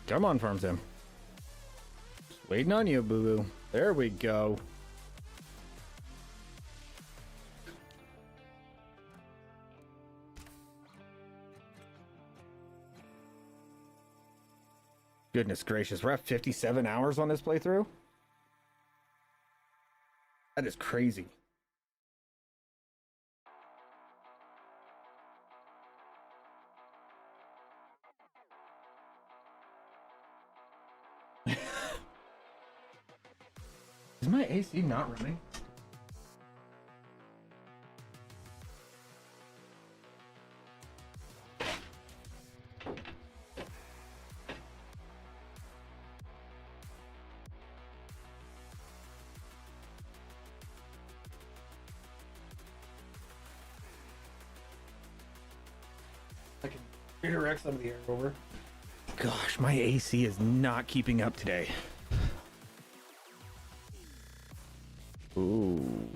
Come on, farm sim. Just waiting on you, boo-boo. There we go. Goodness gracious, we're at 57 hours on this playthrough? That is crazy. Is my AC not running? I can redirect some of the air over. Gosh, my AC is not keeping up today. Ooh.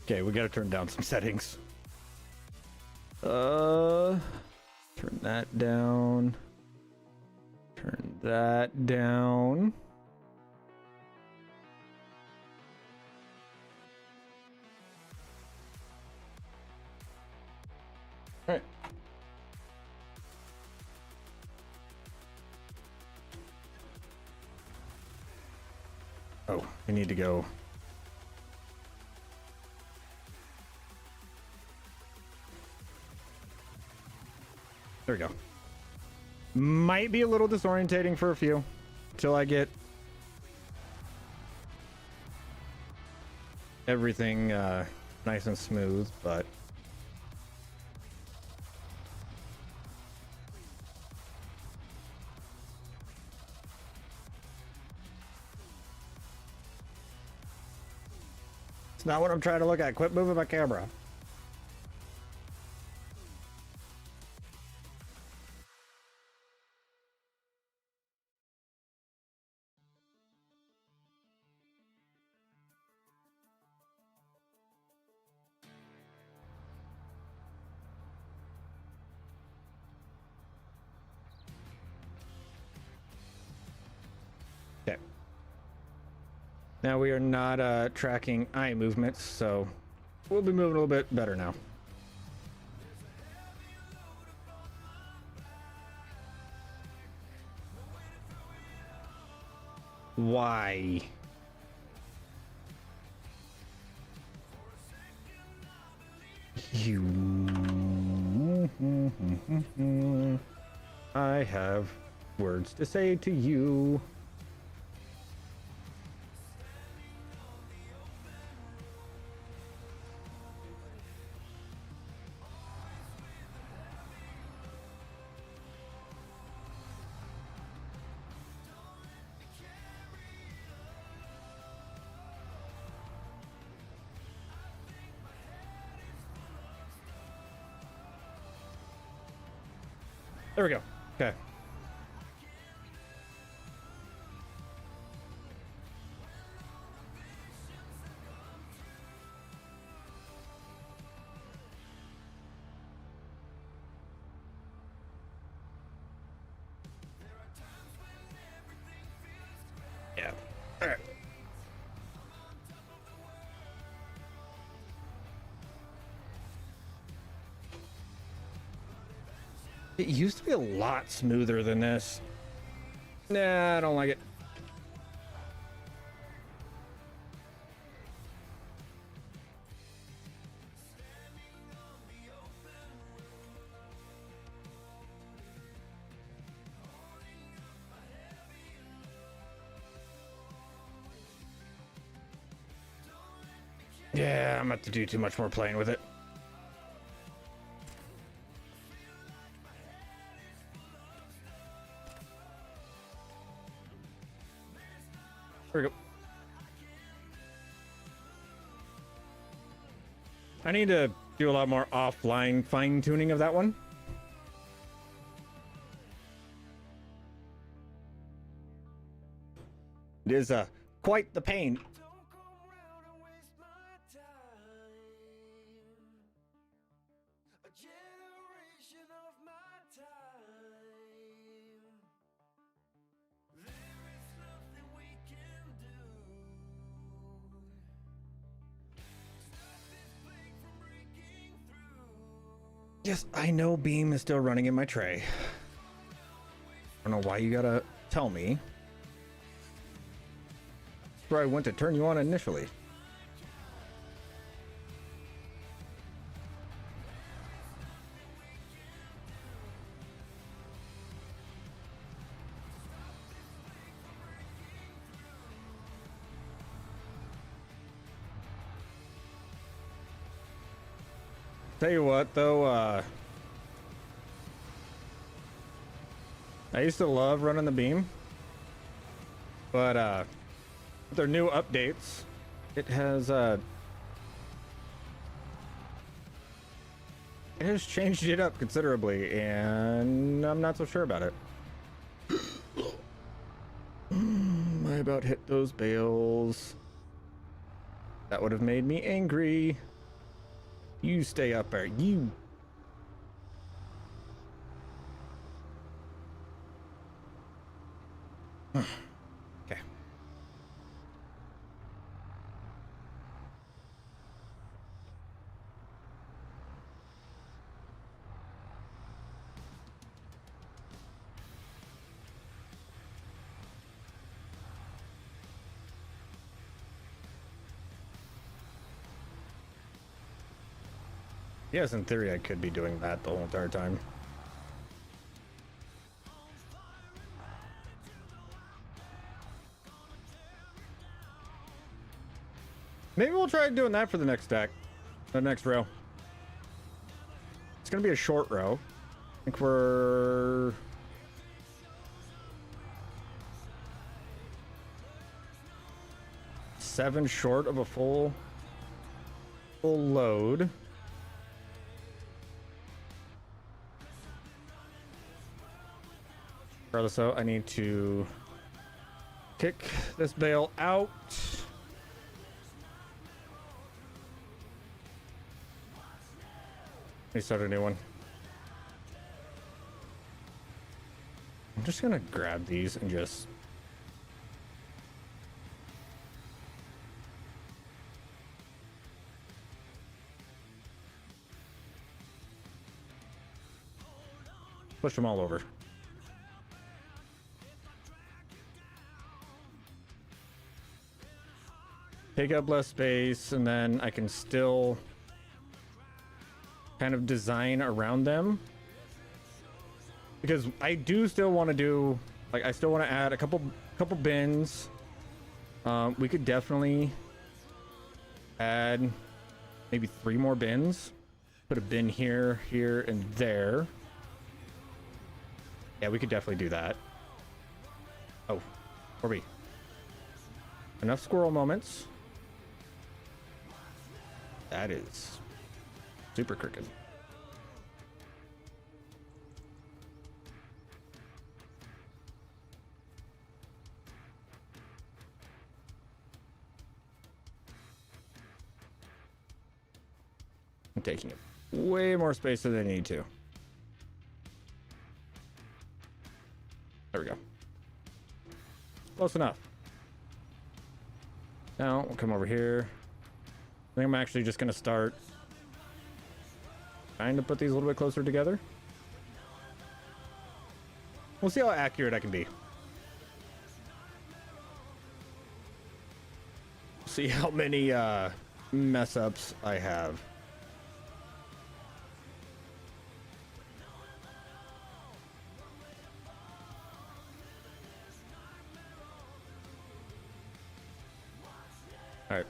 Okay, we gotta turn down some settings. Turn that down. Turn that down. All right. Oh, we need to go. There we go. Might be a little disorientating for a few till I get everything nice and smooth, but it's not what I'm trying to look at. Quit moving my camera. Now we are not tracking eye movements, so we'll be moving a little bit better now. Why? You. I have words to say to you. There we go. Okay. Yeah. All right. It used to be a lot smoother than this. Nah, I don't like it. Yeah, I'm about to do too much more playing with it. There we go. I need to do a lot more offline fine-tuning of that one. It is quite the pain. Yes, I know Beam is still running in my tray. I don't know why you gotta tell me. That's where I went to turn you on initially. Tell you what, though, I used to love running the Beam, but with their new updates, it has changed it up considerably, and I'm not so sure about it. I about hit those bales. That would have made me angry. You stay up there, you. Okay. Yes, in theory, I could be doing that the whole entire time. Maybe we'll try doing that for the next stack, the next row. It's gonna be a short row. I think we're 7 short of a full load. Regardless, so I need to kick this bale out. Let me start a new one. I'm just gonna grab these and just Push them all over. Take up less space, and then I can still kind of design around them. Because I do still want to do, like, I still want to add a couple bins. We could definitely add maybe 3 more bins. Put a bin here, here, and there. Yeah, we could definitely do that. Oh, where are we? Enough squirrel moments. That is super crooked. I'm taking it way more space than I need to. There we go. Close enough. Now we'll come over here. I think I'm actually just gonna start trying to put these a little bit closer together. We'll see how accurate I can be. See how many mess ups I have. All right.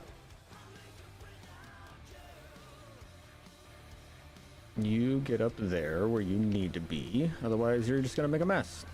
You get up there where you need to be, otherwise you're just gonna make a mess.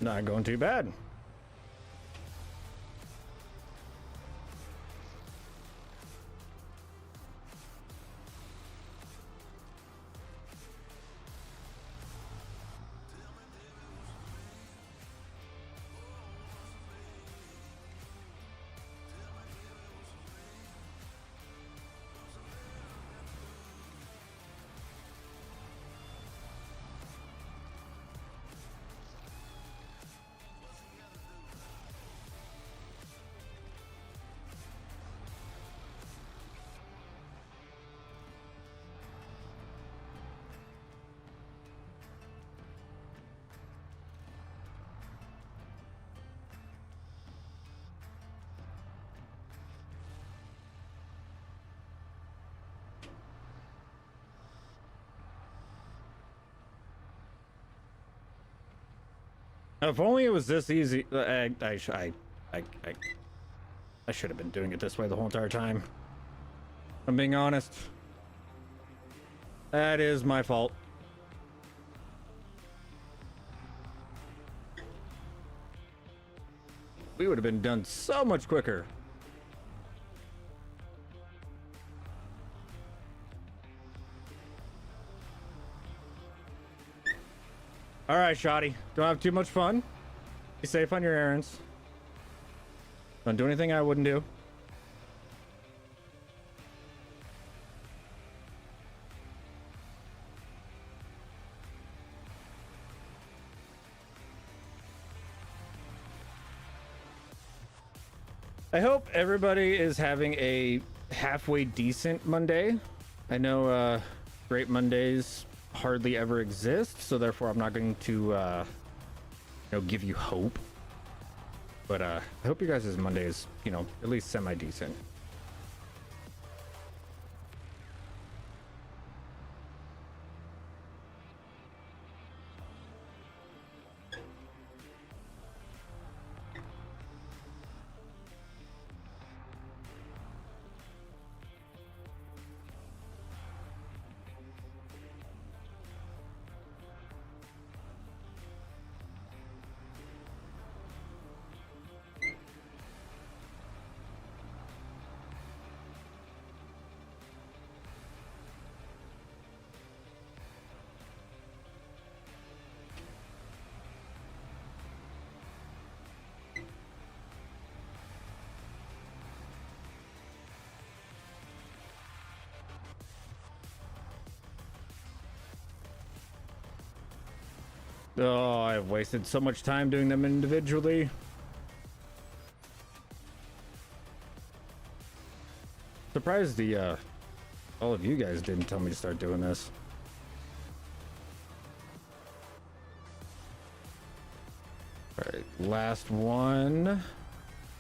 Not going too bad. If only it was this easy. I should have been doing it this way the whole entire time. I'm being honest. That is my fault. We would have been done so much quicker. All right, Shoddy. Don't have too much fun. Be safe on your errands. Don't do anything I wouldn't do. I hope everybody is having a halfway decent Monday. I know great Mondays hardly ever exist, so therefore I'm not going to give you hope. But I hope you guys' Monday is, at least semi-decent. Oh, I've wasted so much time doing them individually. Surprised all of you guys didn't tell me to start doing this. All right, last one.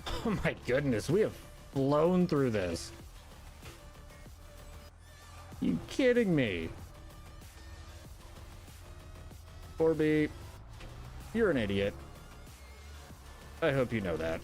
Oh my goodness, we have flown through this. You kidding me? 4B, you're an idiot. I hope you know that.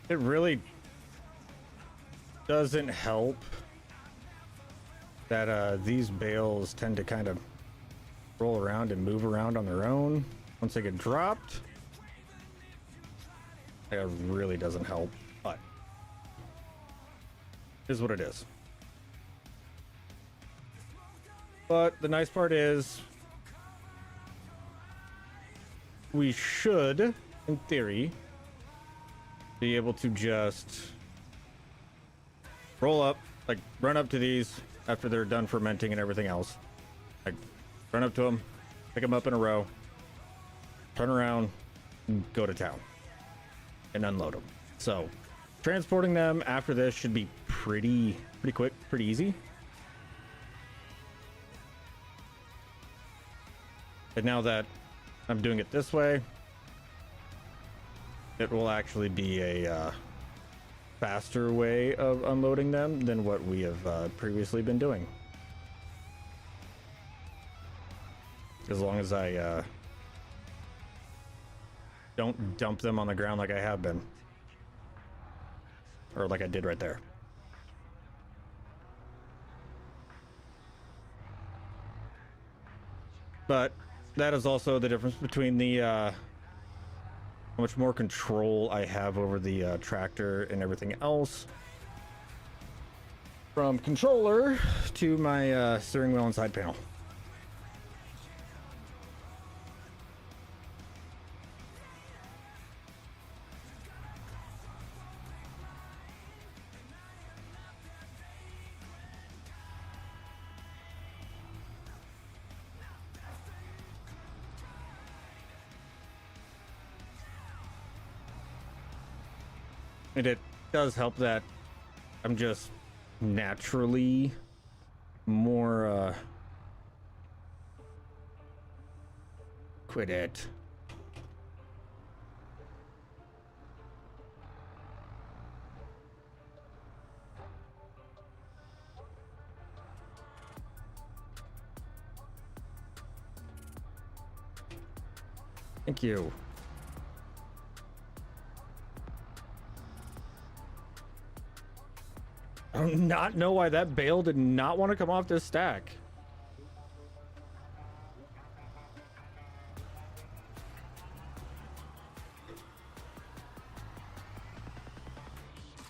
It really doesn't help that these bales tend to kind of roll around and move around on their own once they get dropped. It really doesn't help, but it is what it is. But the nice part is we should, in theory, be able to just roll up, like run up to these after they're done fermenting and everything else. Like run up to them, pick them up in a row, turn around, and go to town and unload them. So transporting them after this should be pretty quick, pretty easy. And now that I'm doing it this way, it will actually be a faster way of unloading them than what we have previously been doing. As long as I don't dump them on the ground like I have been. Or like I did right there. But that is also the difference between the how much more control I have over the tractor and everything else. From controller to my steering wheel and side panel. And it does help that I'm just naturally more quit it. Thank you. I do not know why that bale did not want to come off this stack.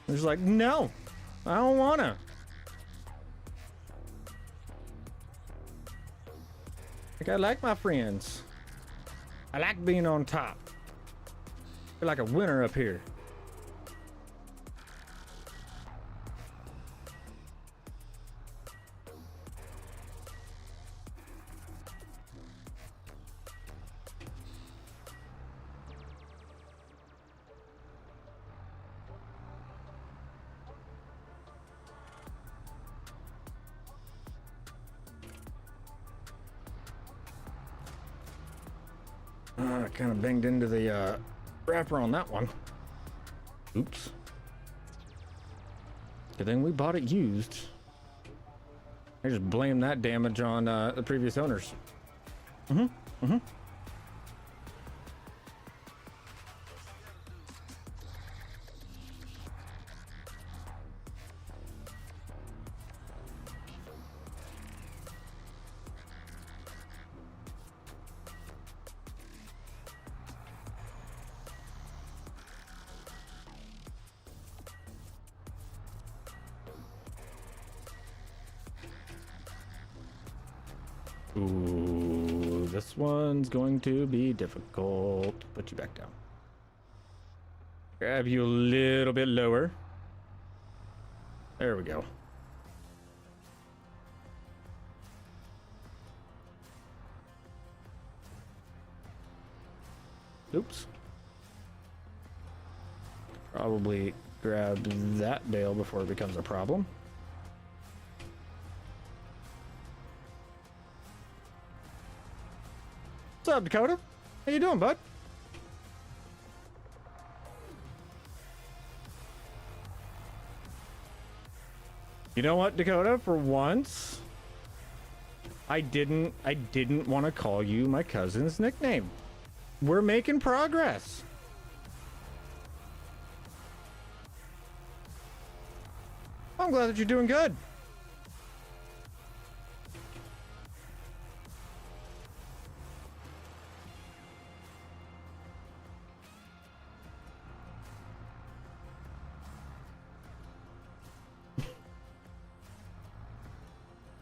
It's like, no, I don't wanna. Like, I like my friends. I like being on top. I feel like a winner up here. Kind of banged into the wrapper on that one. Oops. Good thing we bought it used. I just blame that damage on the previous owners. Ooh, this one's going to be difficult. Put you back down. Grab you a little bit lower. There we go. Oops. Probably grab that bale before it becomes a problem. What's up, Dakota? How you doing, bud? You know what, Dakota? For once, I didn't want to call you my cousin's nickname. We're making progress. I'm glad that you're doing good.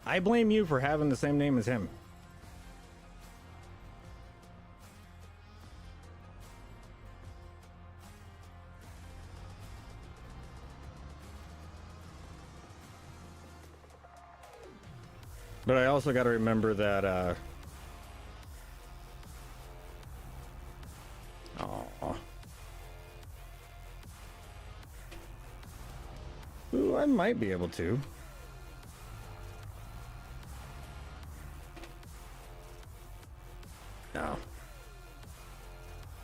I blame you for having the same name as him. But I also got to remember that ooh, I might be able to. No.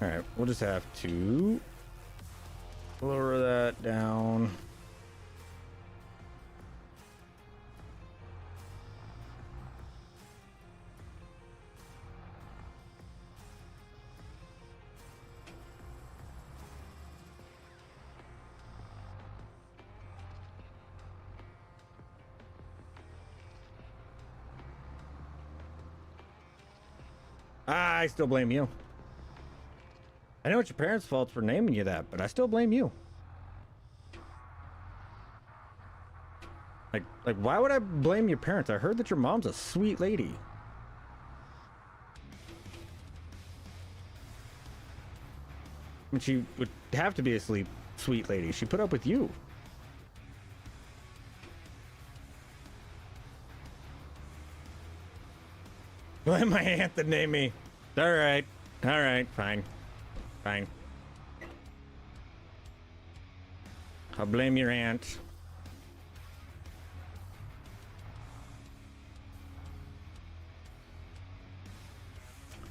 All right, we'll just have to lower that down. I still blame you. I know it's your parents' fault for naming you that, but I still blame you. Like, why would I blame your parents? I heard that your mom's a sweet lady. I mean, she would have to be a sweet lady. She put up with you. Blame my aunt that named me. All right, fine. I'll blame your aunt.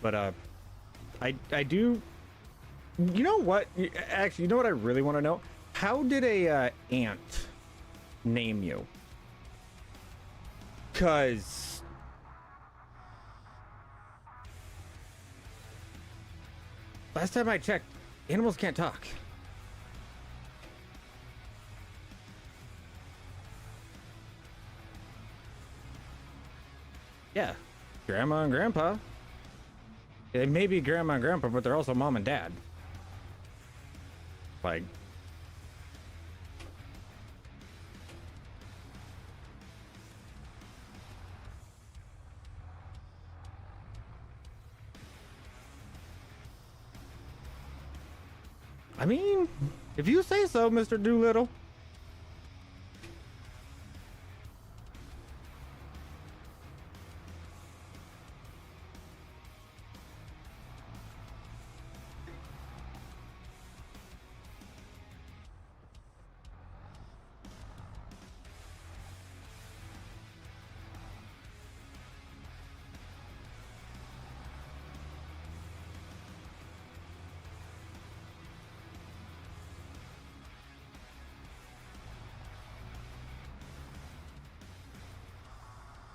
But I do. You know what? Actually, you know what I really want to know? How did a aunt name you? 'Cause last time I checked, animals can't talk. Yeah, grandma and grandpa. They may be grandma and grandpa, but they're also mom and dad. Like, I mean, if you say so, Mr. Doolittle.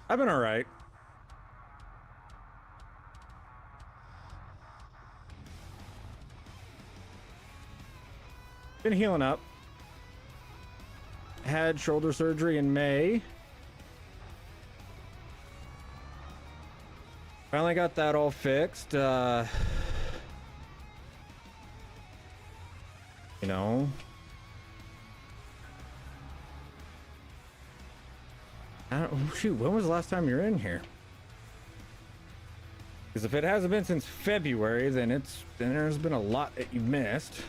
I've been all right. Been healing up. Had shoulder surgery in May. Finally got that all fixed. You know. Shoot, when was the last time you're in here? Because if it hasn't been since February, then there's been a lot that you've missed.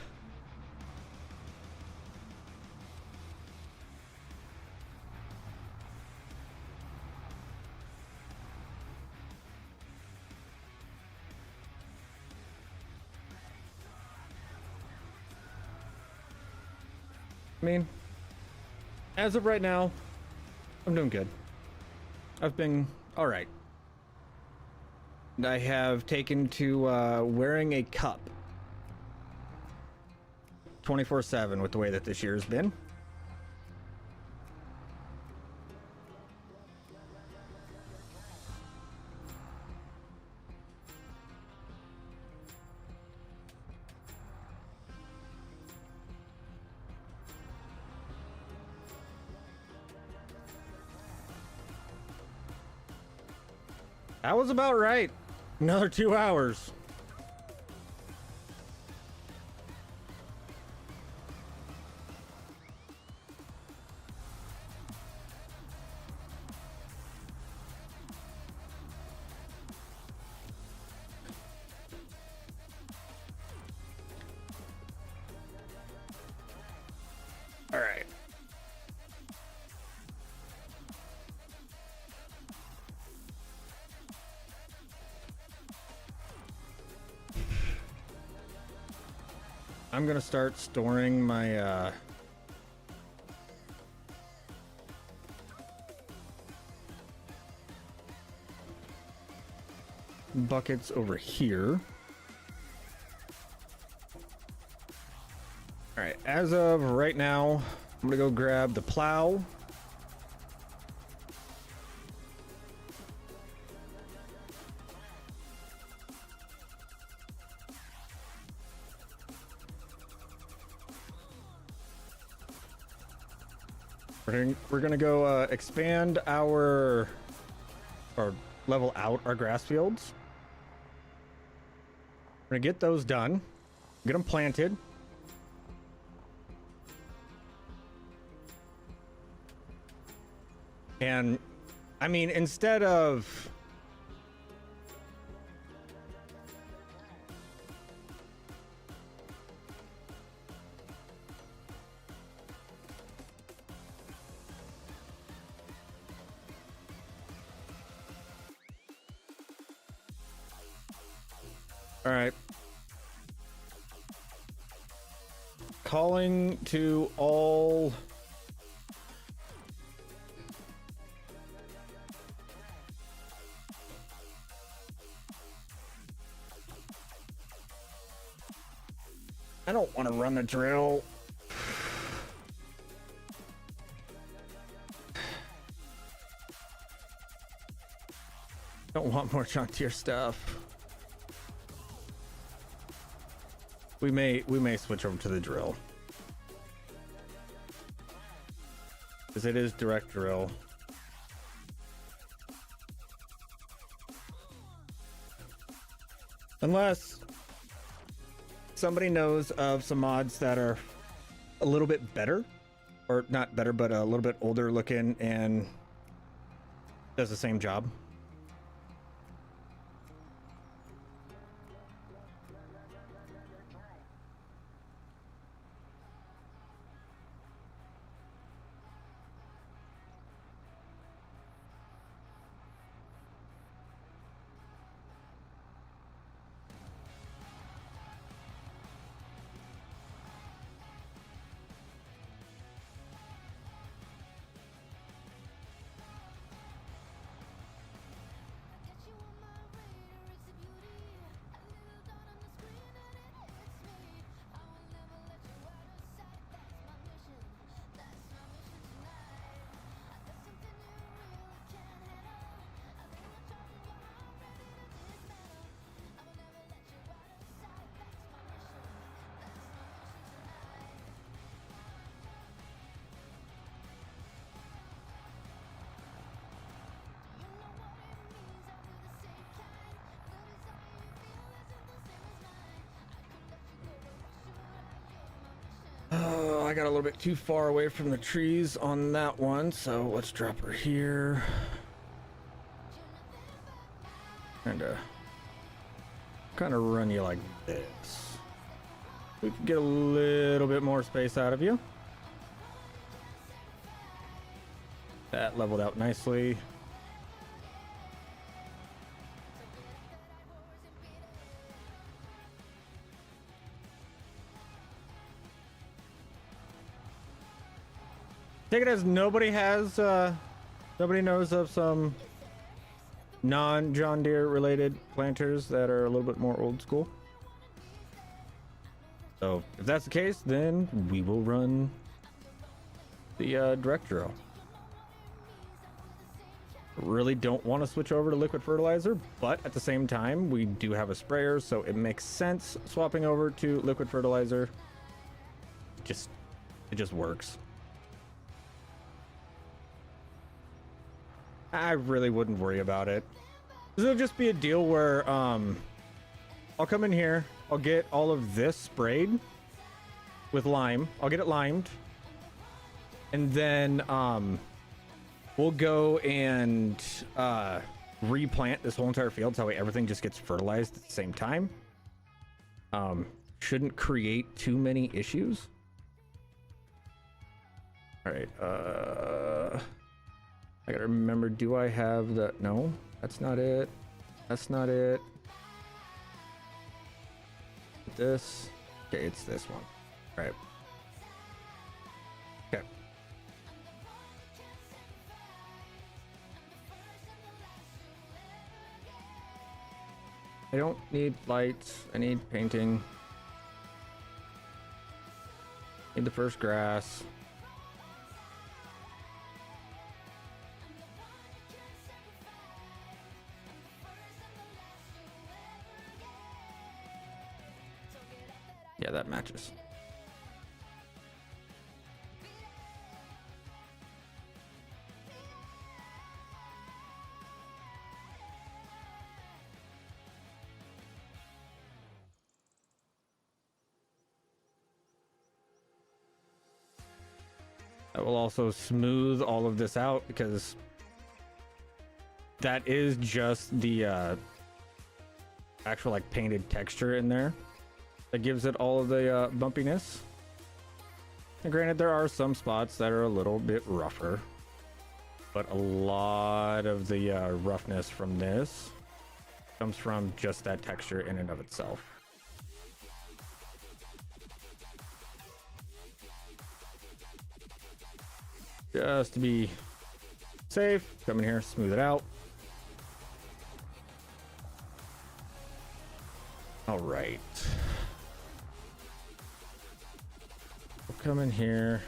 I mean, as of right now, I'm doing good. I've been all right. I have taken to wearing a cup 24/7 with the way that this year's been. That was about right. Another 2 hours. All right. I'm gonna start storing my buckets over here. All right, as of right now, I'm gonna go grab the plow. We're gonna go expand or level out our grass fields. We're gonna get those done, get them planted. And I mean, instead of all right. Calling to all I don't want to run the drill. Don't want more John Deere stuff. We may switch over to the drill, because it is direct drill. Unless somebody knows of some mods that are a little bit better, or not better, but a little bit older looking and does the same job. Oh, I got a little bit too far away from the trees on that one, so let's drop her here. And kind of run you like this. We can get a little bit more space out of you. That leveled out nicely. Take it as nobody knows of some non-John Deere related planters that are a little bit more old school. So if that's the case, then we will run the direct drill. Really don't want to switch over to liquid fertilizer, but at the same time, we do have a sprayer, so it makes sense swapping over to liquid fertilizer. It just works. I really wouldn't worry about it. This will just be a deal where I'll come in here, I'll get all of this sprayed with lime. I'll get it limed. And then we'll go and replant this whole entire field, so that way everything just gets fertilized at the same time. Shouldn't create too many issues. All right, I gotta remember, do I have the... No, that's not it. That's not it. This. Okay, it's this one. All right. Okay. I don't need lights. I need painting. Need the first grass. Yeah, that matches. That will also smooth all of this out because that is just the actual like painted texture in there that gives it all of the bumpiness. And granted, there are some spots that are a little bit rougher, but a lot of the roughness from this comes from just that texture in and of itself. Just to be safe, come in here, smooth it out. All right. We'll come in here.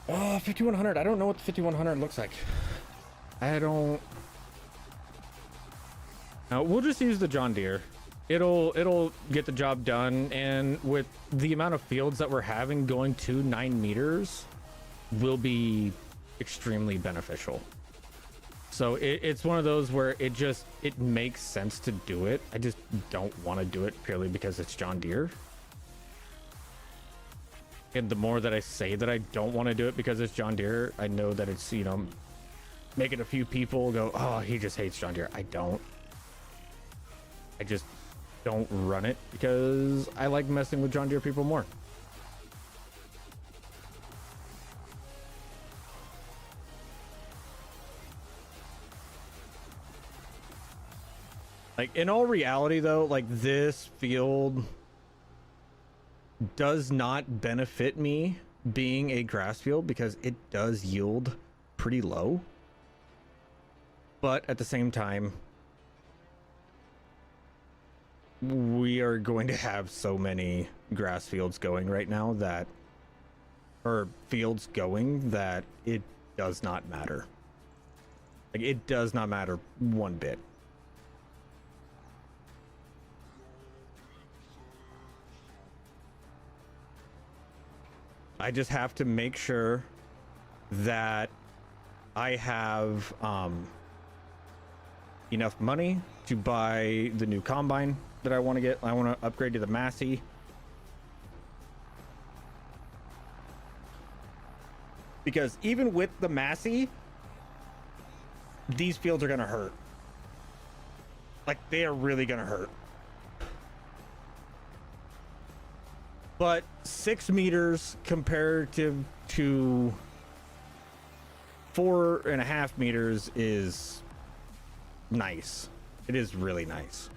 Oh, 5100. I don't know what the 5100 looks like. I don't. We'll just use the John Deere. It'll get the job done, and with the amount of fields that we're having, going to 9 meters will be extremely beneficial. So it's one of those where it makes sense to do it. I just don't want to do it purely because it's John Deere. And the more that I say that I don't want to do it because it's John Deere, I know that it's, you know, making a few people go, oh, he just hates John Deere. I don't. I just don't run it because I like messing with John Deere people more. Like, in all reality, though, like, this field does not benefit me being a grass field because it does yield pretty low. But at the same time, we are going to have so many grass fields going right now that, or fields going, that it does not matter. Like, it does not matter one bit. I just have to make sure that I have enough money to buy the new combine that I want to get. I want to upgrade to the Massey. Because even with the Massey, these fields are going to hurt. Like, they are really going to hurt. But 6 meters comparative to 4.5 meters is nice. It is really nice.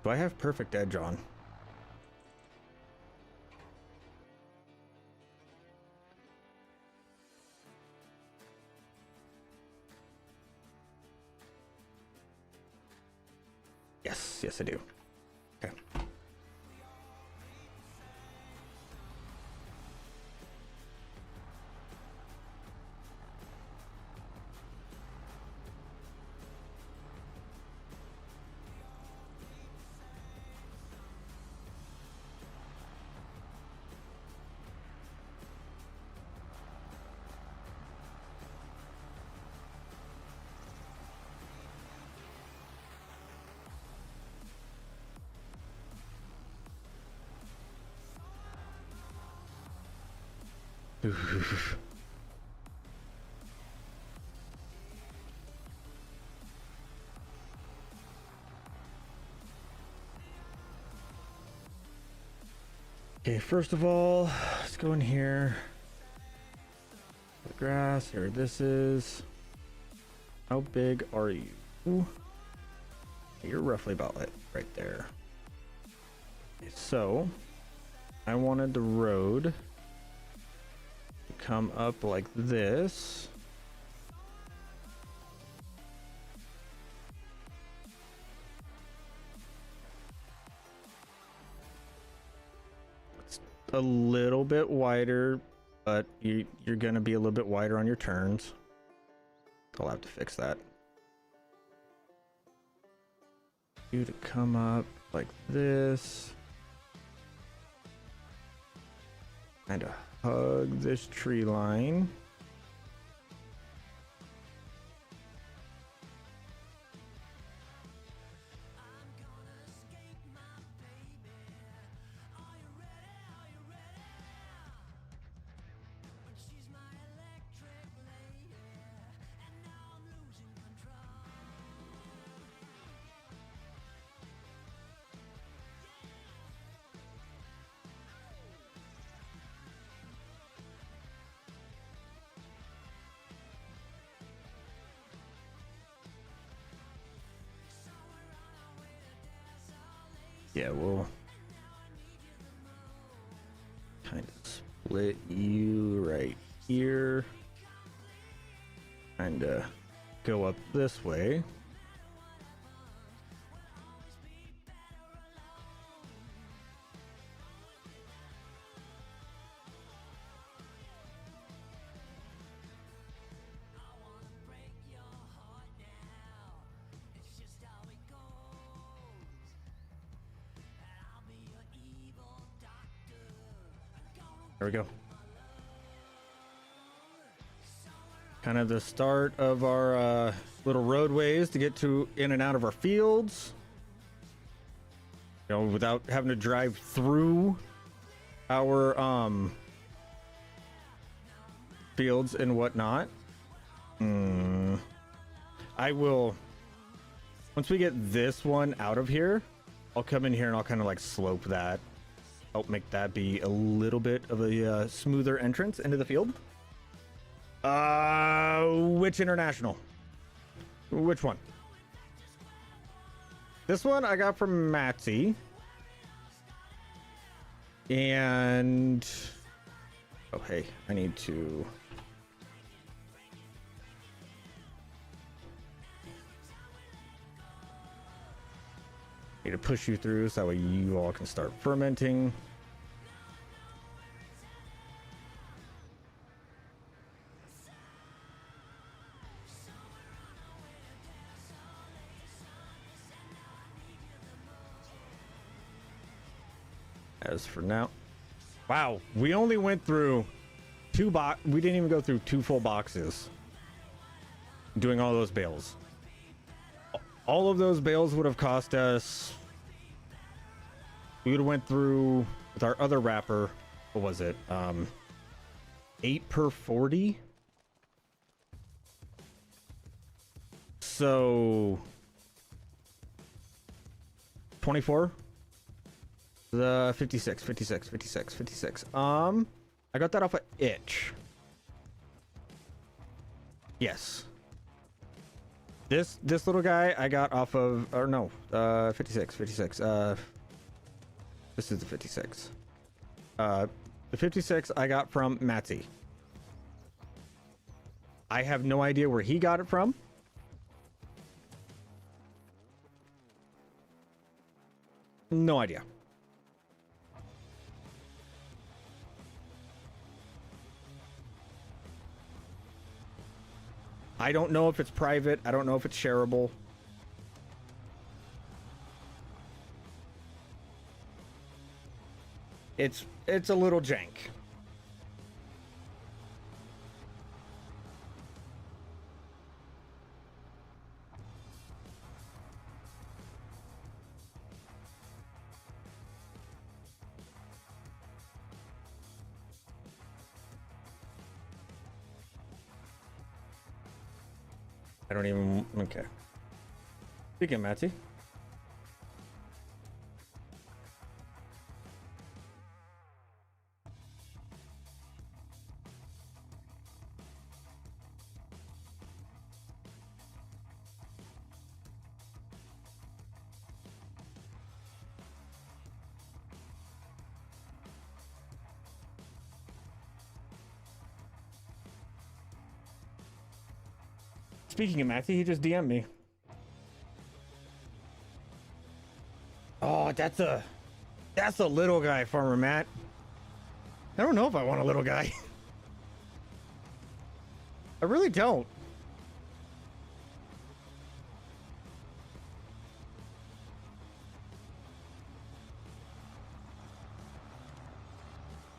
Do I have perfect edge on? Yes, I do. Okay. Okay, first of all, let's go in here. The grass, here this is. How big are you? You're roughly about like right there. So I wanted the road to come up like this. It's a little bit wider, but you're gonna be a little bit wider on your turns. I'll have to fix that. You to come up like this. Kind of hug this tree line. Yeah, we'll kind of split you right here. Kind of go up this way. There we go. Kind of the start of our little roadways to get to in and out of our fields. You know, without having to drive through our fields and whatnot. I will, once we get this one out of here, I'll come in here and I'll kind of like slope that. Help make that be a little bit of a smoother entrance into the field. Which international? Which one? This one I got from Matsy. And oh hey, I need to push you through so that way you all can start fermenting. As for now, wow, we only went through we didn't even go through 2 full boxes doing all those bales. All of those bales would have cost us, we would have went through with our other wrapper, what was it, 8 per 40. So 24. The 56. I got that off of Itch. Yes. This little guy I got off of, or no, 56. This is the 56. The 56 I got from Matsy. I have no idea where he got it from. No idea. I don't know if it's private. I don't know if it's shareable. It's a little jank. I don't even, okay. Speaking of Matsy. speaking of Matthew, he just DM'd me. Oh, that's a little guy, Farmer Matt. I don't know if I want a little guy. I really don't.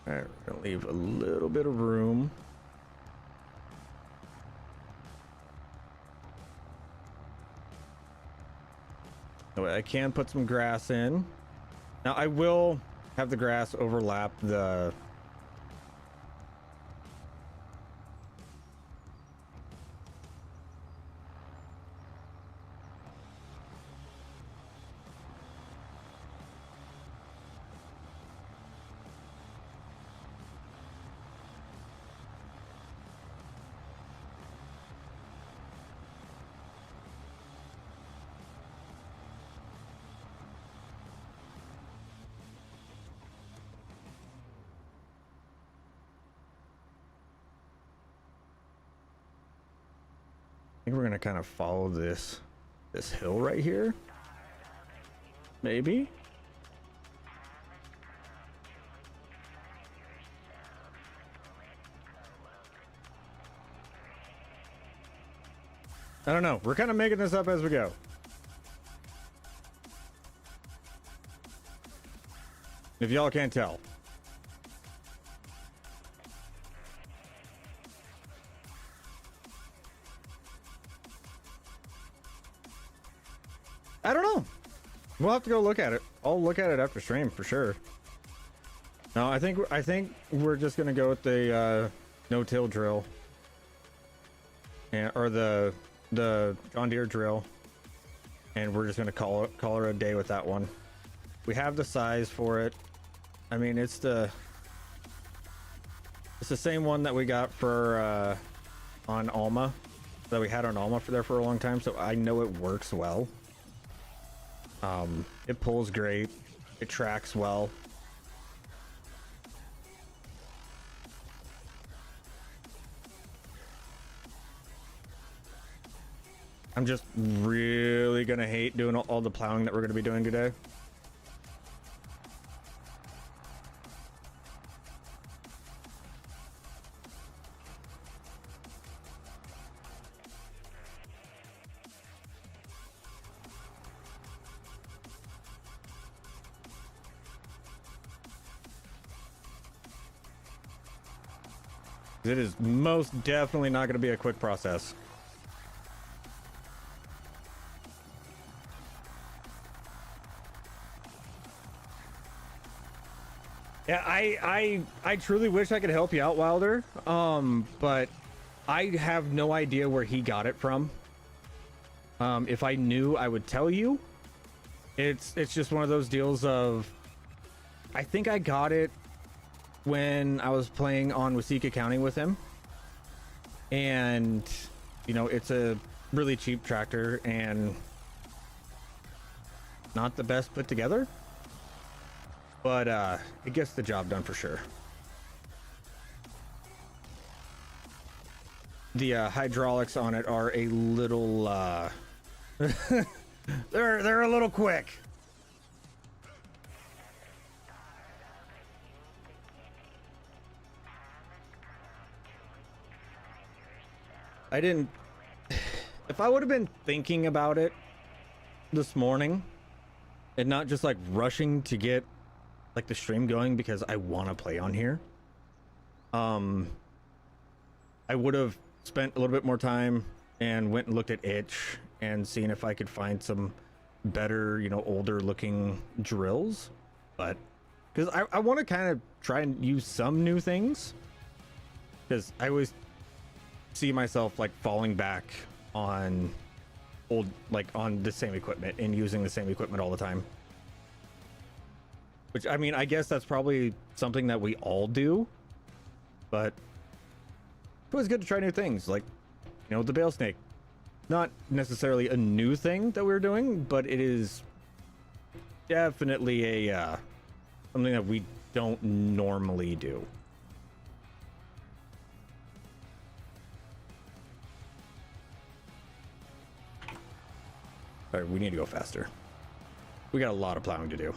All right, we're gonna leave a little bit of room. I can put some grass in. Now I will have the grass overlap the I think we're gonna kind of follow this hill right here. Maybe. I don't know. We're kind of making this up as we go. If y'all can't tell. I don't know. We'll have to go look at it. I'll look at it after stream for sure. No, I think we're just gonna go with the no-till drill, and or the John Deere drill, and we're just gonna call her a day with that one. We have the size for it. I mean, it's the same one that we got for on Alma, that we had on Alma for a long time, so I know it works well. It pulls great. It tracks well. I'm just really gonna hate doing all the plowing that we're gonna be doing today. It is most definitely not going to be a quick process. Yeah, I truly wish I could help you out, Wilder. But I have no idea where he got it from. If I knew, I would tell you. It's just one of those deals of, I think I got it when I was playing on Waseca County with him, and you know, it's a really cheap tractor and not the best put together, but it gets the job done for sure. The hydraulics on it are a little they're a little quick. I didn't. If I would have been thinking about it this morning and not just like rushing to get like the stream going because I want to play on here, I would have spent a little bit more time and went and looked at Itch and seen if I could find some better, you know, older looking drills. But because I want to kind of try and use some new things, because I always see myself like falling back on old, like on the same equipment and using the same equipment all the time. Which, I mean, I guess that's probably something that we all do, but it was good to try new things, like, you know, the bale snake. Not necessarily a new thing that we're doing, but it is definitely a something that we don't normally do. All right, we need to go faster. We got a lot of plowing to do.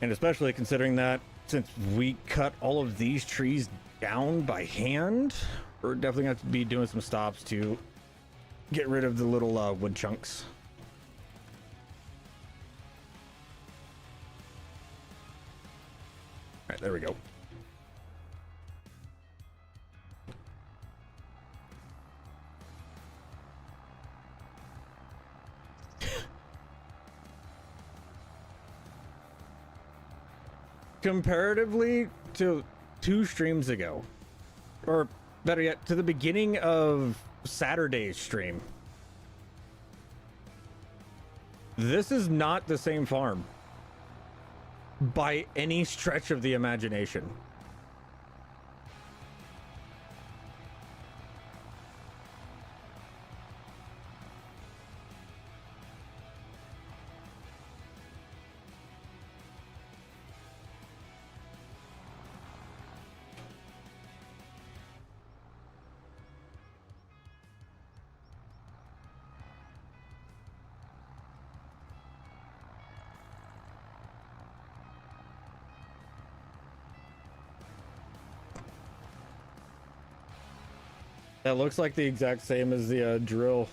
And especially considering that since we cut all of these trees down by hand, we're definitely going to have to be doing some stops to get rid of the little wood chunks. All right, there we go. Comparatively to 2 streams ago, or better yet, to the beginning of Saturday's stream, this is not the same farm by any stretch of the imagination. That looks like the exact same as the drill.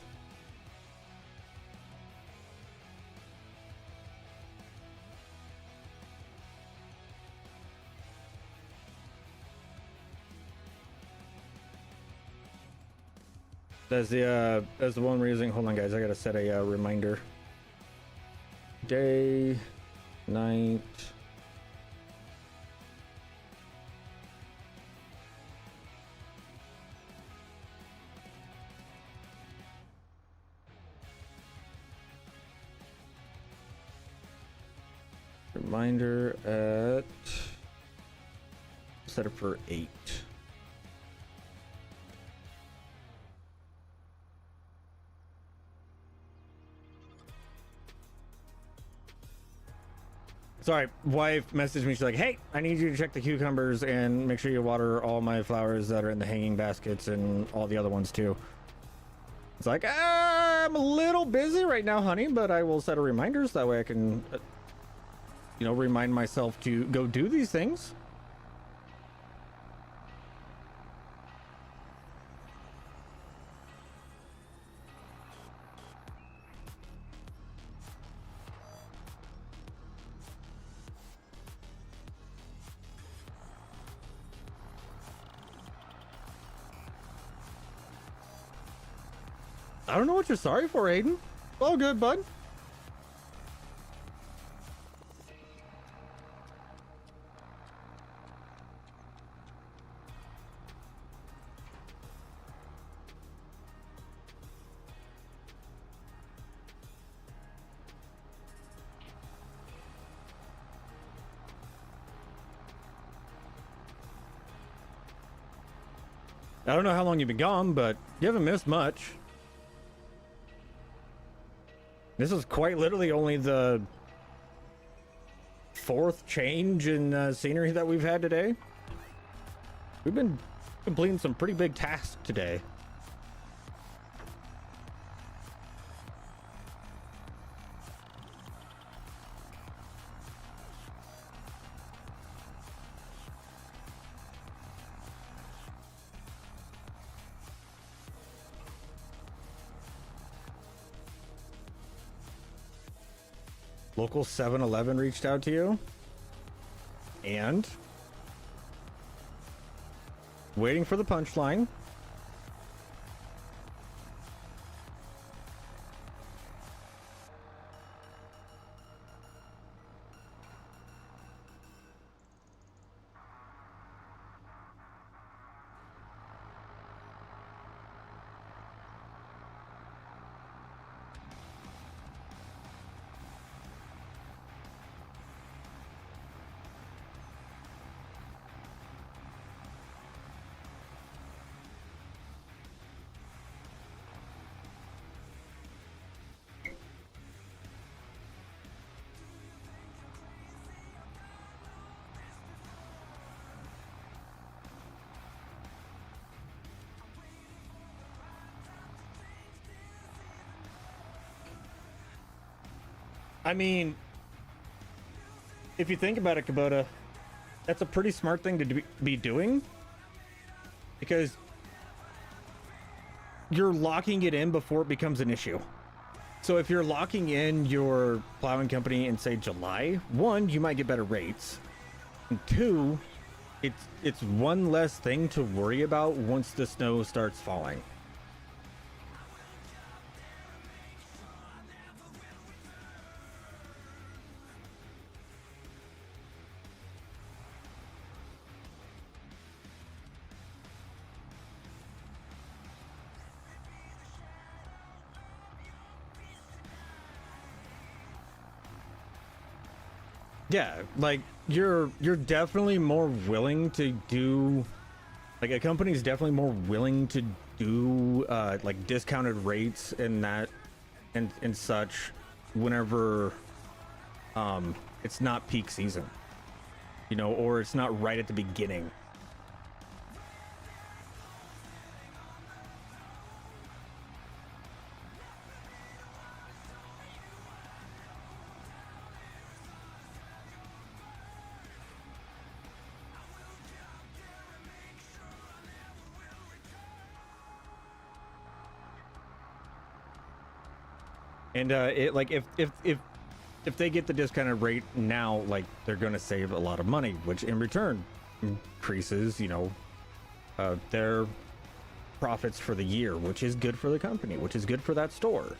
That's the one we're using. Hold on, guys. I gotta set a reminder. Day, night. Reminder at, set it for 8. Sorry, wife messaged me. She's like, hey, I need you to check the cucumbers and make sure you water all my flowers that are in the hanging baskets and all the other ones too. It's like, I'm a little busy right now, honey, but I will set a reminder so that way I can you know, remind myself to go do these things. I don't know what you're sorry for, Aiden. All good, bud. I don't know how long you've been gone, but you haven't missed much. This is quite literally only the 4th change in scenery that we've had today. We've been completing some pretty big tasks today. Local 7-Eleven reached out to you? And? Waiting for the punchline. I mean, if you think about it, Kubota, that's a pretty smart thing to be doing, because you're locking it in before it becomes an issue. So if you're locking in your plowing company in, say, July, one, you might get better rates, and two, it's one less thing to worry about once the snow starts falling. Yeah, like you're definitely more willing to do, like, a company's definitely more willing to do like discounted rates and that and such whenever it's not peak season, you know, or it's not right at the beginning. And it, like, if they get the discounted rate now, like, they're going to save a lot of money, which in return increases, you know, their profits for the year, which is good for the company, which is good for that store.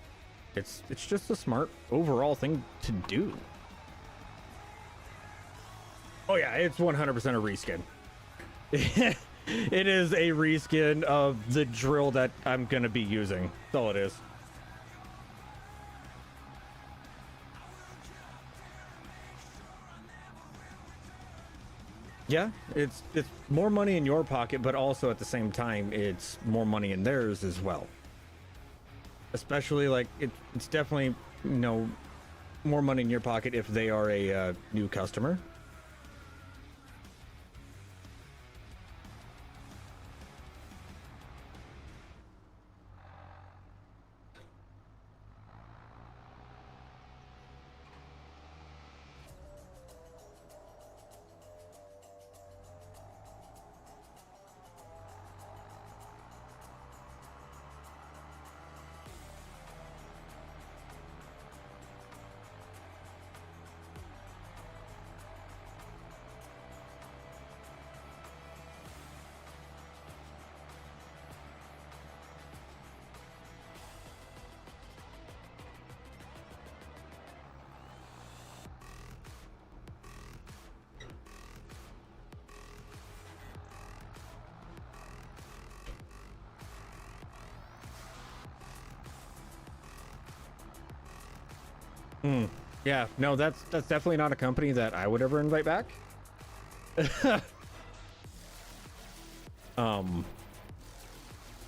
It's just a smart overall thing to do. Oh yeah, it's 100% a reskin. It is a reskin of the drill that I'm going to be using. That's all it is. Yeah, it's more money in your pocket, but also at the same time, it's more money in theirs as well. Especially, like, it's definitely, you know, more money in your pocket if they are a new customer. Yeah, no, that's definitely not a company that I would ever invite back.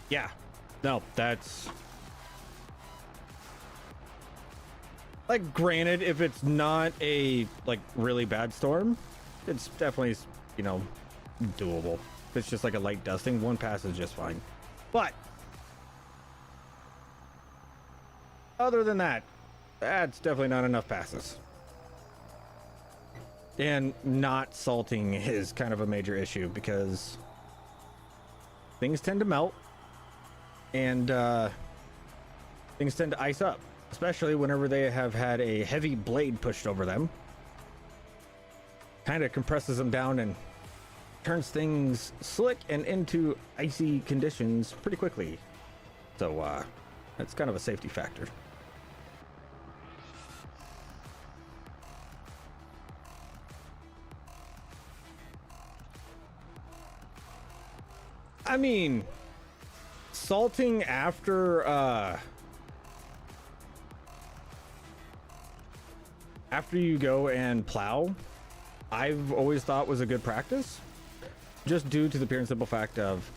Yeah, no, that's, like, granted, if it's not a, like, really bad storm, it's definitely, you know, doable. If it's just like a light dusting, one pass is just fine. But other than that, that's definitely not enough passes. And not salting is kind of a major issue because things tend to melt and things tend to ice up, especially whenever they have had a heavy blade pushed over them. Kind of compresses them down and turns things slick and into icy conditions pretty quickly. So that's kind of a safety factor. I mean, salting after you go and plow, I've always thought was a good practice, just due to the pure and simple fact of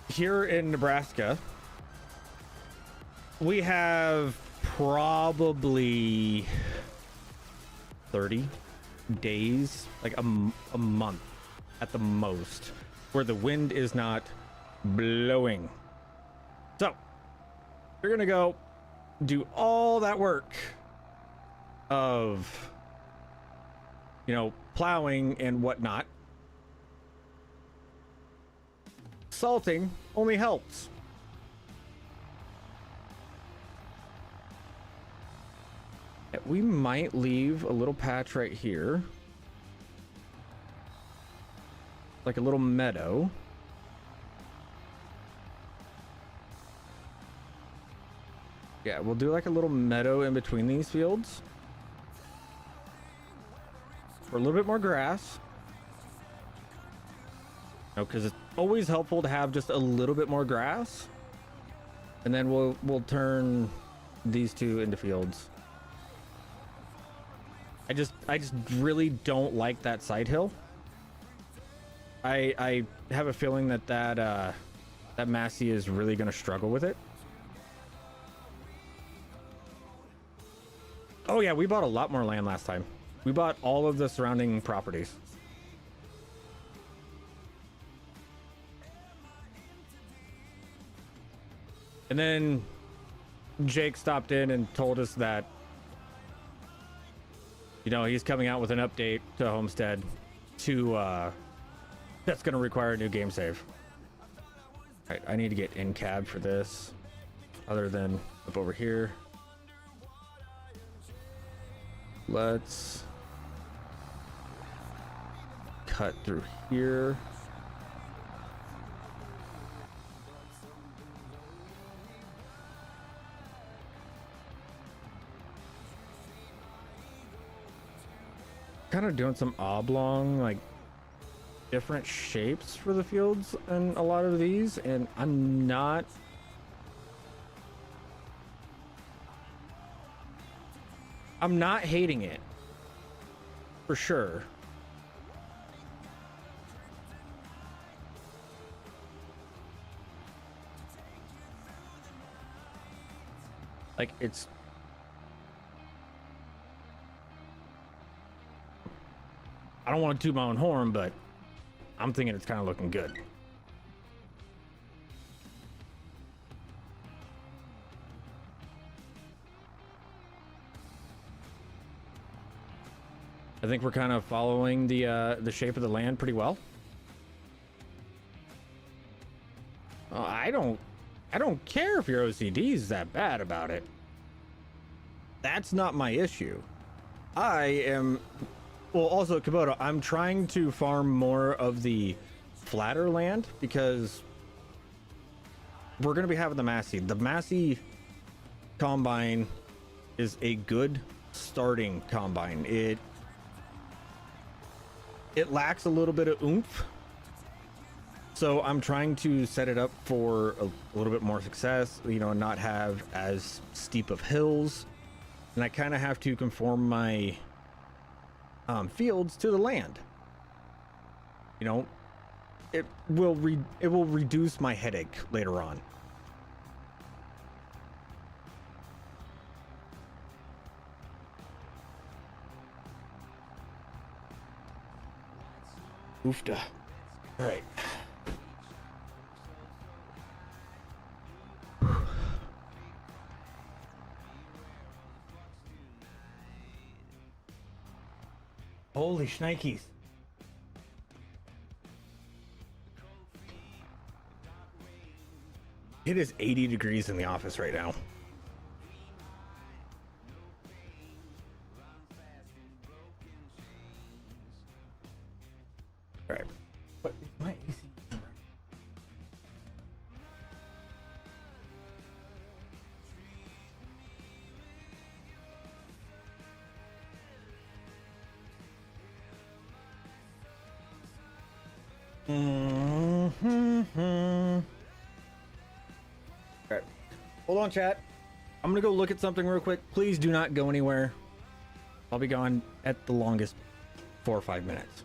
here in Nebraska, we have probably 30 days, like a month at the most, where the wind is not blowing. So you're gonna go do all that work of, you know, plowing and whatnot. Salting only helps. We might leave a little patch right here, like a little meadow. Yeah, we'll do like a little meadow in between these fields for a little bit more grass. No, because it's always helpful to have just a little bit more grass, and then we'll turn these two into fields. I just really don't like that side hill. I have a feeling that Massey is really going to struggle with it. Oh yeah, we bought a lot more land last time. We bought all of the surrounding properties. And then Jake stopped in and told us that, you know, he's coming out with an update to Homestead that's going to require a new game save. All right, I need to get in cab for this, other than up over here. Let's cut through here. Kind of doing some oblong, like different shapes for the fields and a lot of these, and I'm not hating it for sure. Like, it's I don't want to toot my own horn, but I'm thinking it's kind of looking good. I think we're kind of following the shape of the land pretty well. I don't care if your OCD is that bad about it. That's not my issue. Well, also, Kubota, I'm trying to farm more of the flatter land because we're going to be having the Massey. The Massey combine is a good starting combine. It lacks a little bit of oomph. So I'm trying to set it up for a little bit more success, you know, and not have as steep of hills. And I kind of have to conform my fields to the land. You know, it will reduce my headache later on. Oofda. All right. Holy shnikes. It is 80 degrees in the office right now. All right. But my AC. All right, hold on, chat. I'm gonna go look at something real quick. Please do not go anywhere. I'll be gone at the longest 4 or 5 minutes.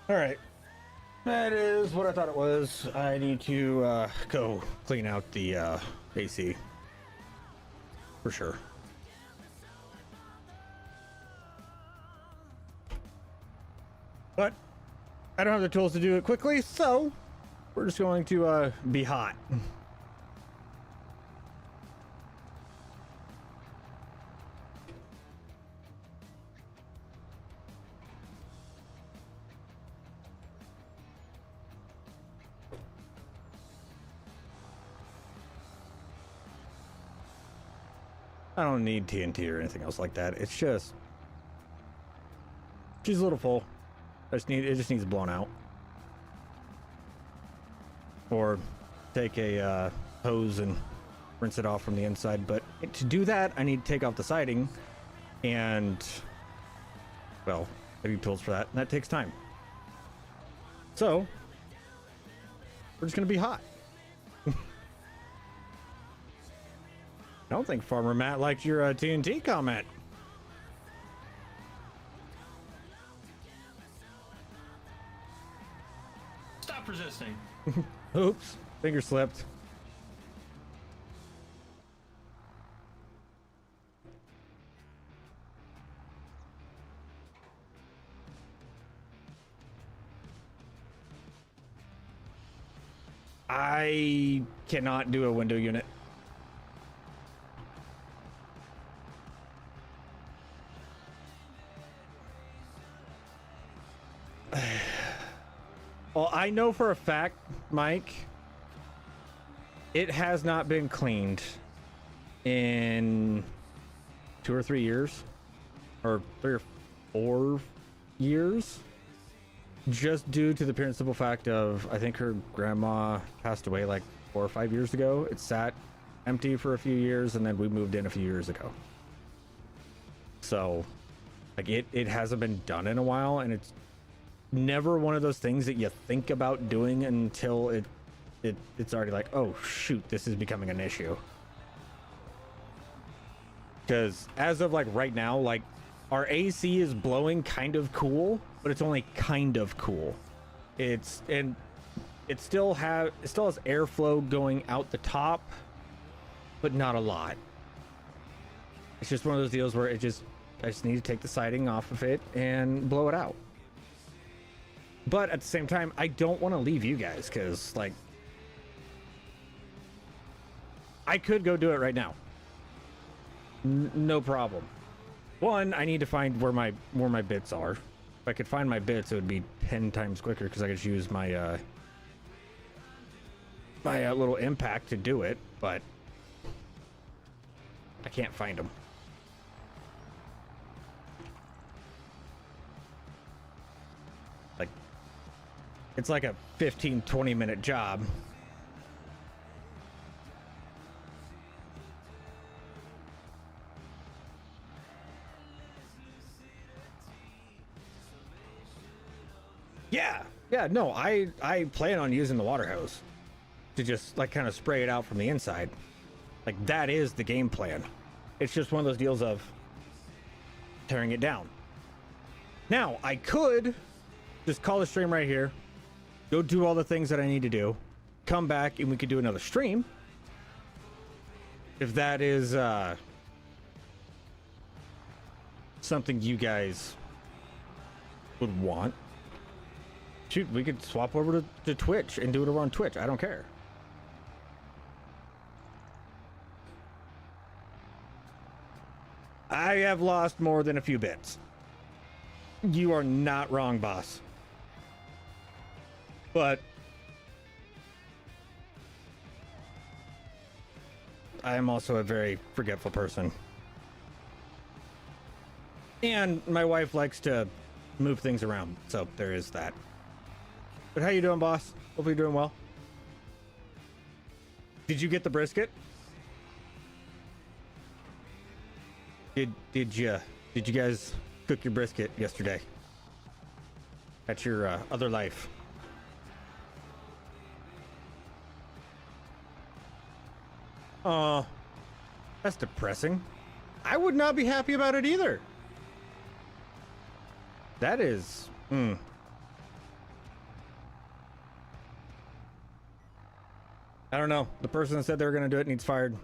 All right. That is what I thought it was. I need to go clean out the AC. For sure. But I don't have the tools to do it quickly, so we're just going to be hot. I don't need TNT or anything else like that. It's just she's a little full. It just needs blown out. Or take a hose and rinse it off from the inside. But to do that, I need to take off the siding, and well, I need tools for that, and that takes time. So we're just gonna be hot. I don't think Farmer Matt liked your TNT comment. Stop resisting. Oops, finger slipped. I cannot do a window unit. Well, I know for a fact, Mike, it has not been cleaned in 2 or 3 years, or 3 or 4 years, just due to the pure and simple fact of, I think her grandma passed away like 4 or 5 years ago. It sat empty for a few years, and then we moved in a few years ago. So, like, it hasn't been done in a while, and it's never one of those things that you think about doing until it's already like, oh shoot, this is becoming an issue. Because as of like right now, like our AC is blowing kind of cool, but it's only kind of cool. It still has airflow going out the top, but not a lot. It's just one of those deals where I just need to take the siding off of it and blow it out. But at the same time, I don't want to leave you guys, because like I could go do it right now. No problem. One, I need to find where my bits are. If I could find my bits, it would be 10 times quicker, because I could just use my my little impact to do it, but I can't find them. Like, it's like a 15-20 minute job. Yeah, no, I plan on using the water hose to just like kind of spray it out from the inside. Like, that is the game plan. It's just one of those deals of tearing it down. Now, I could just call the stream right here, go do all the things that I need to do, come back, and we could do another stream. If that is something you guys would want. Shoot, we could swap over to Twitch and do it over on Twitch. I don't care. I have lost more than a few bits. You are not wrong, boss. But I am also a very forgetful person. And my wife likes to move things around, so there is that. But how you doing, boss? Hopefully you're doing well. Did you get the brisket? Did you guys cook your brisket yesterday at your other life? That's depressing. I would not be happy about it either. That is I don't know. The person that said they were going to do it needs fired.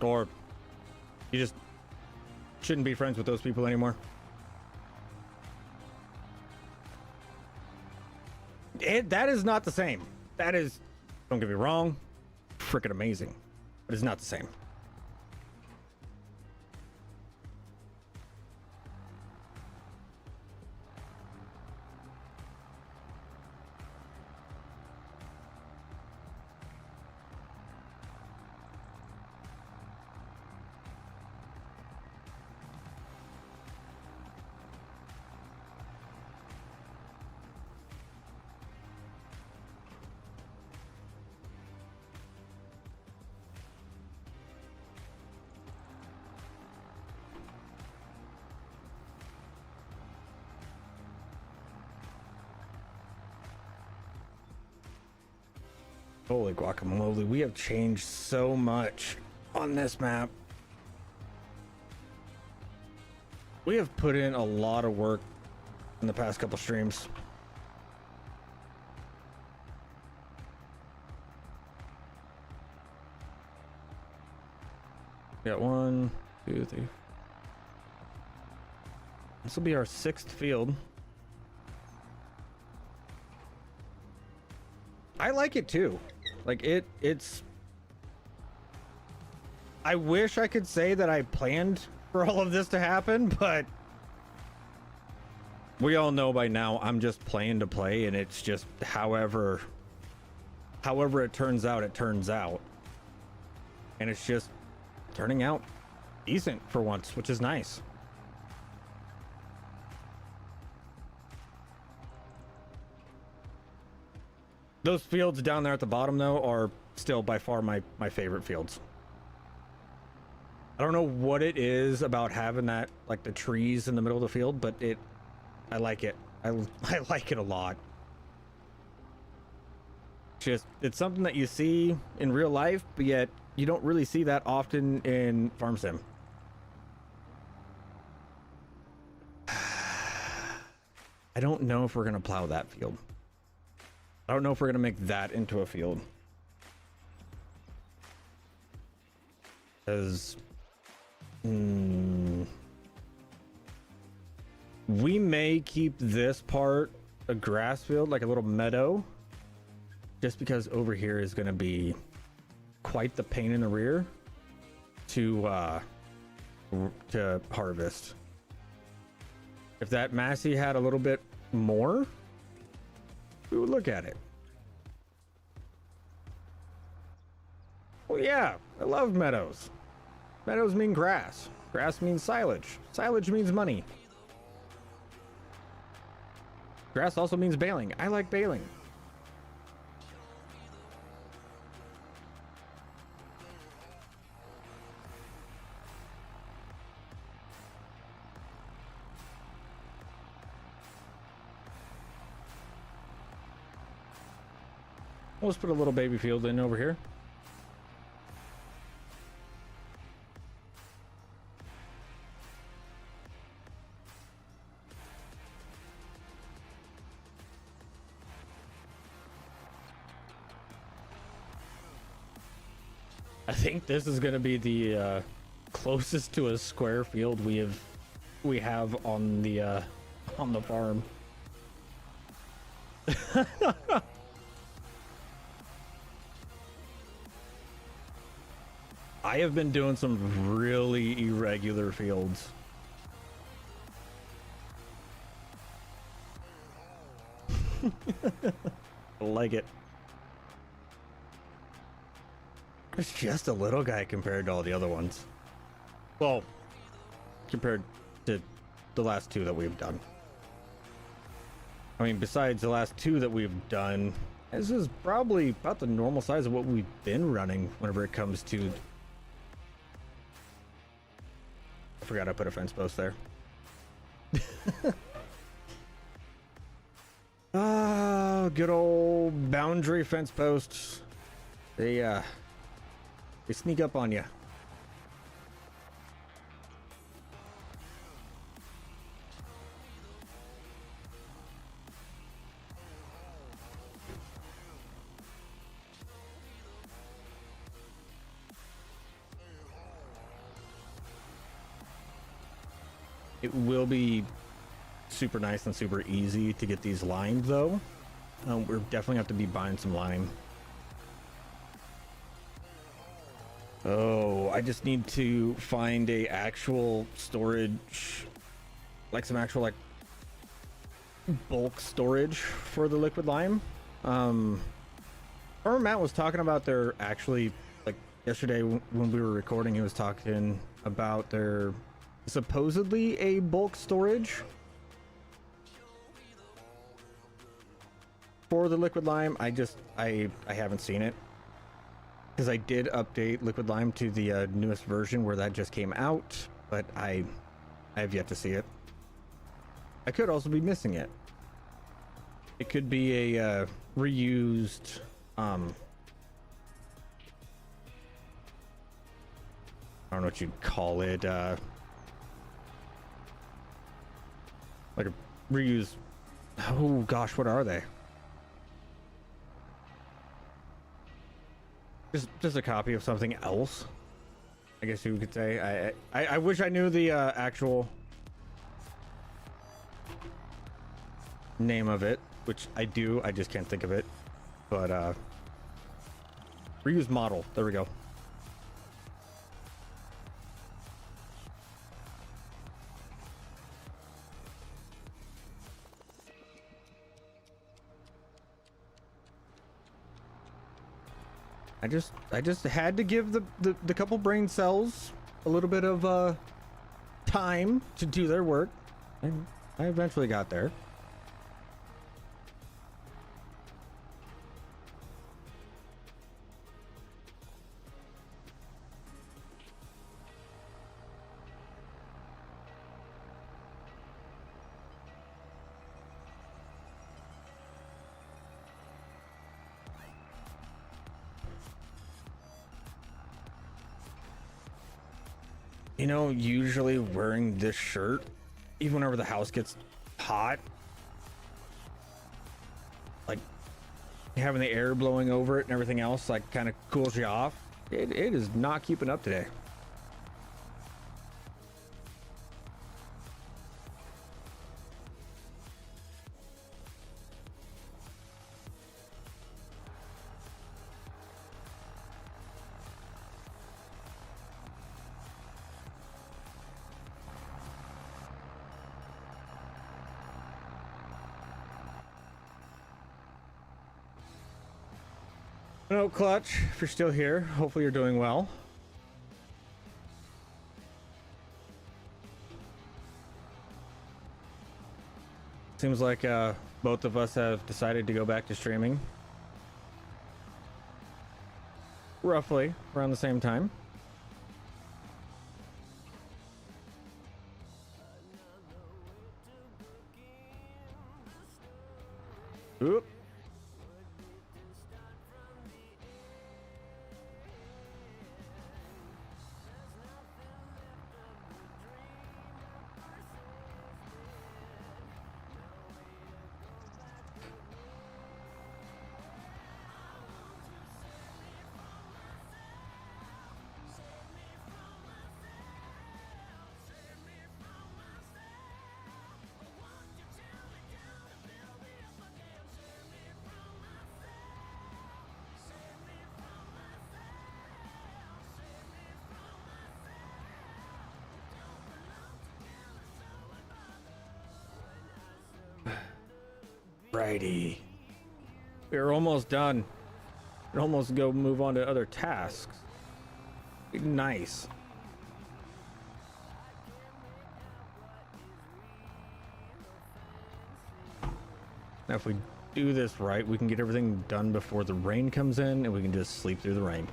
Or you just shouldn't be friends with those people anymore. That is not the same. That is, don't get me wrong, freaking amazing. But it's not the same. Holy guacamole, we have changed so much on this map. We have put in a lot of work in the past couple streams. Got 1, 2, 3. This will be our 6th field. I like it too. Like it's I wish I could say that I planned for all of this to happen, but we all know by now I'm just playing to play, and it's just however it turns out, it turns out. And it's just turning out decent for once, which is nice. Those fields down there at the bottom, though, are still by far my favorite fields. I don't know what it is about having that, like the trees in the middle of the field, but I like it. I like it a lot. Just, it's something that you see in real life, but yet you don't really see that often in Farm Sim. I don't know if we're going to plow that field. I don't know if we're going to make that into a field. Because we may keep this part a grass field, like a little meadow, just because over here is going to be quite the pain in the rear to harvest. If that Massey had a little bit more, we would look at it. Well, yeah, I love meadows. Meadows mean grass. Grass means silage. Silage means money. Grass also means baling. I like baling. Let's put a little baby field in over here. I think this is going to be the closest to a square field we have on the farm. I have been doing some really irregular fields. I like it. It's just a little guy compared to all the other ones. Well, compared to the last two that we've done. I mean, besides the last two that we've done, this is probably about the normal size of what we've been running whenever it comes to... I forgot I put a fence post there. Oh, good old boundary fence posts. They sneak up on you. It will be super nice and super easy to get these lined though. We're definitely have to be buying some lime. Oh, I just need to find a actual storage, like some actual like bulk storage for the liquid lime. Remember Matt was talking about their actually, like yesterday when we were recording, he was talking about their supposedly a bulk storage for the liquid lime. I haven't seen it because I did update liquid lime to the newest version where that just came out, but I have yet to see it. I could also be missing it. It could be a reused I don't know what you'd call it, like a reused, oh gosh, what are they? Just a copy of something else, I guess you could say. I wish I knew the actual name of it, which I do, I just can't think of it. But reuse model, there we go. I just had to give the couple brain cells a little bit of time to do their work, and I eventually got there. You know, usually wearing this shirt, even whenever the house gets hot, like having the air blowing over it and everything else, like kind of cools you off. It is not keeping up today. Hello, Clutch. If you're still here, hopefully you're doing well. Seems like both of us have decided to go back to streaming. Roughly around the same time. Oop. Righty. We're almost done. We're almost go move on to other tasks. Nice. Now if we do this right, we can get everything done before the rain comes in and we can just sleep through the rain.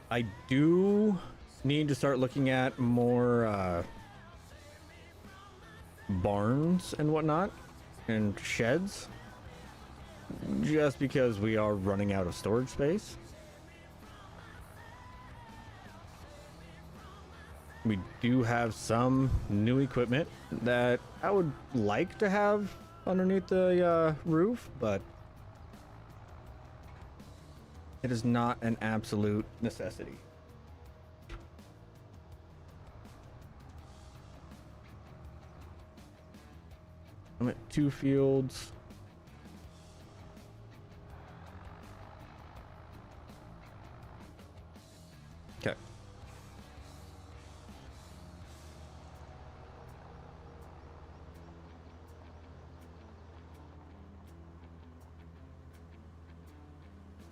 I do need to start looking at more barns and whatnot and sheds, just because we are running out of storage space. We do have some new equipment that I would like to have underneath the roof, but it is not an absolute necessity. I'm at 2 fields. Okay.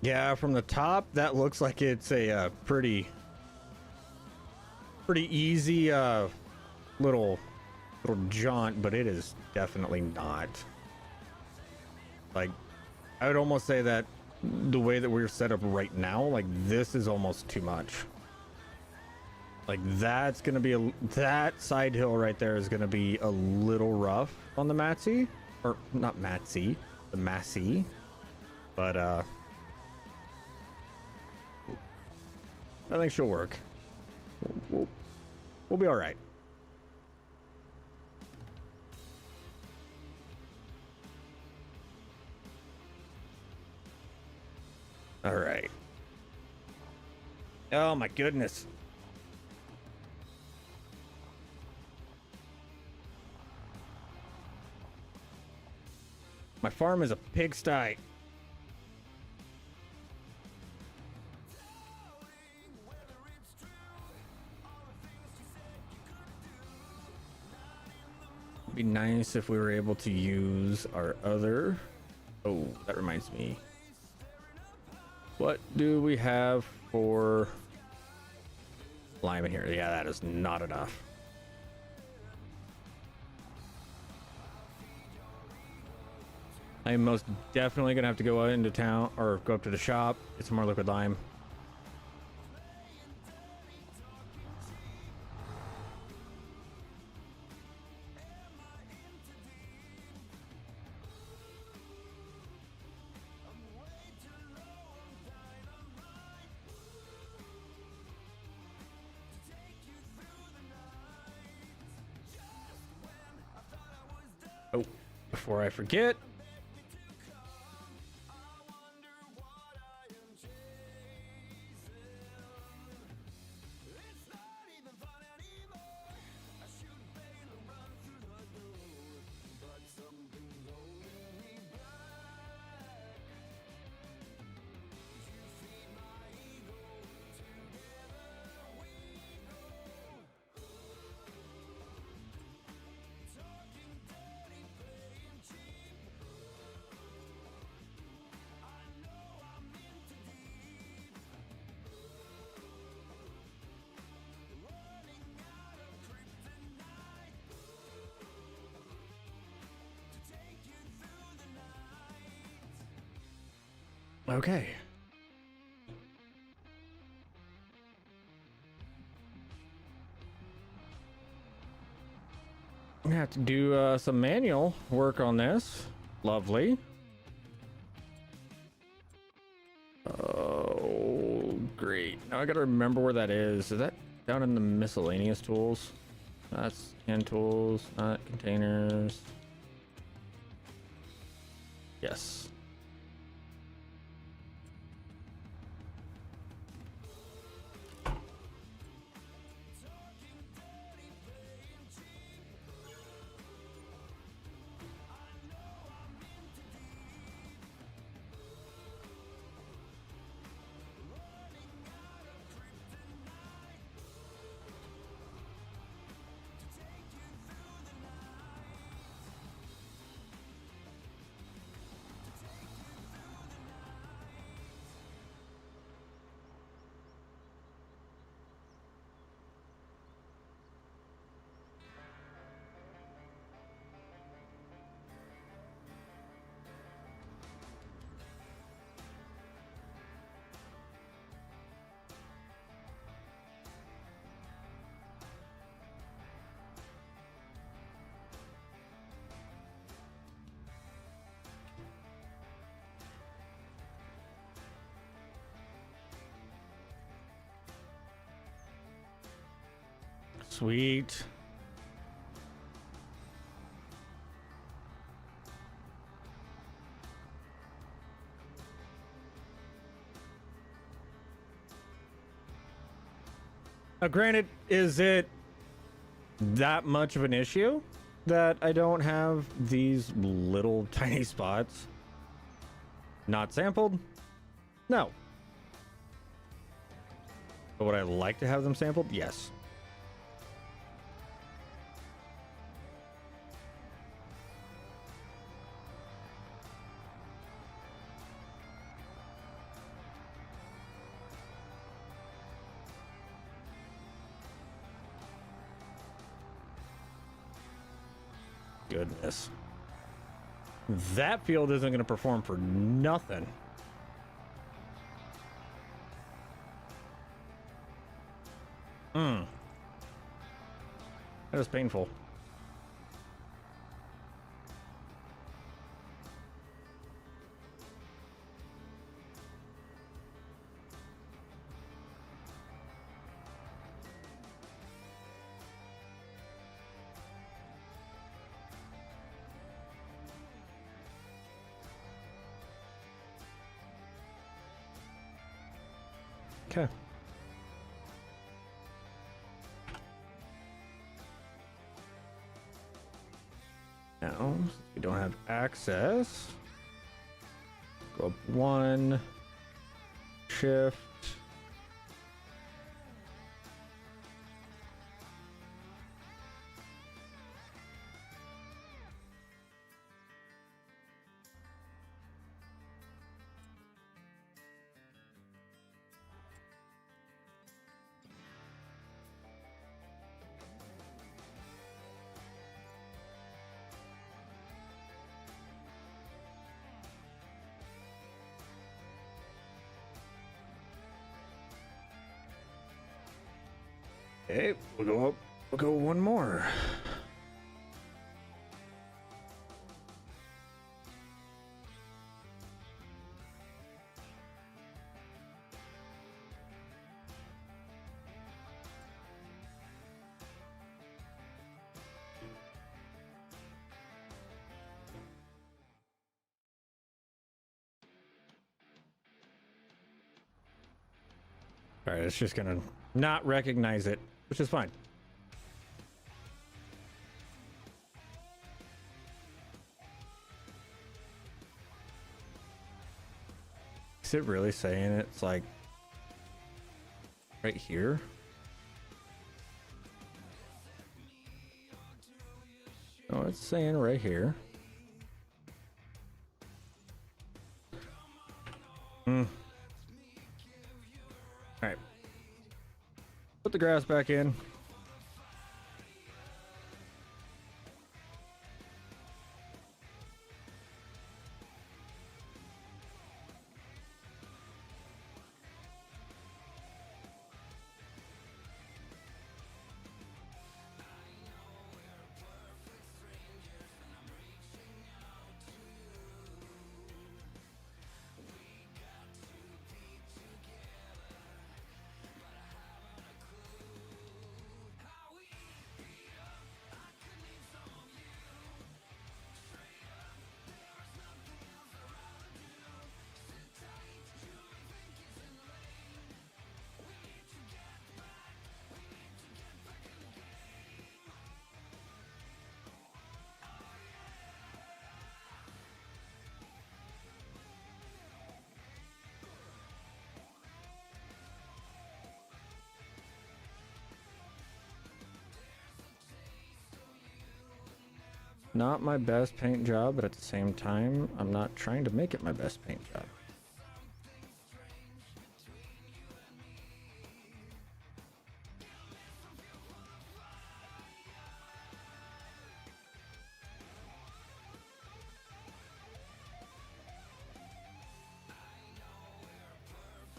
Yeah, from the top, that looks like it's a pretty easy little jaunt, but it is definitely not. Like, I would almost say that the way that we're set up right now, like this is almost too much. Like that's gonna be that side hill right there is gonna be a little rough on the Matsy, or not Matsy, the Massey, but I think she'll work. We'll be all right. All right. Oh my goodness. My farm is a pigsty. It'd be nice if we were able to use our other. Oh, that reminds me. What do we have for lime in here? Yeah, that is not enough. I am most definitely gonna have to go into town or go up to the shop, get some more liquid lime. Oh, before I forget. Okay. I'm gonna have to do some manual work on this. Lovely. Oh, great. Now I gotta remember where that is. Is that down in the miscellaneous tools? That's hand tools, not containers. Yes. Sweet. Now, granted, is it that much of an issue? that I don't have these little tiny spots not sampled? No. But would I like to have them sampled? Yes. Goodness. That field isn't going to perform for nothing. That is painful. Okay. Now, since we don't have access, go up one, shift. Okay, we'll go up. We'll go one more. All right, it's just gonna not recognize it, which is fine. Is it really saying it's like right here? Oh, it's saying right here. All right. Put the grass back in. Not my best paint job, but at the same time, I'm not trying to make it my best paint job.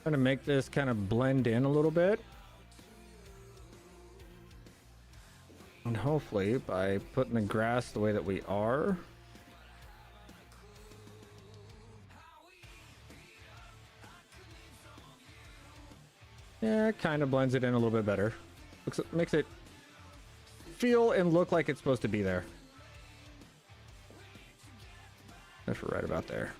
Trying to make this kind of blend in a little bit. And hopefully by putting the grass the way that we are, yeah, it kind of blends it in a little bit better. Makes it feel and look like it's supposed to be there. If we're right about there.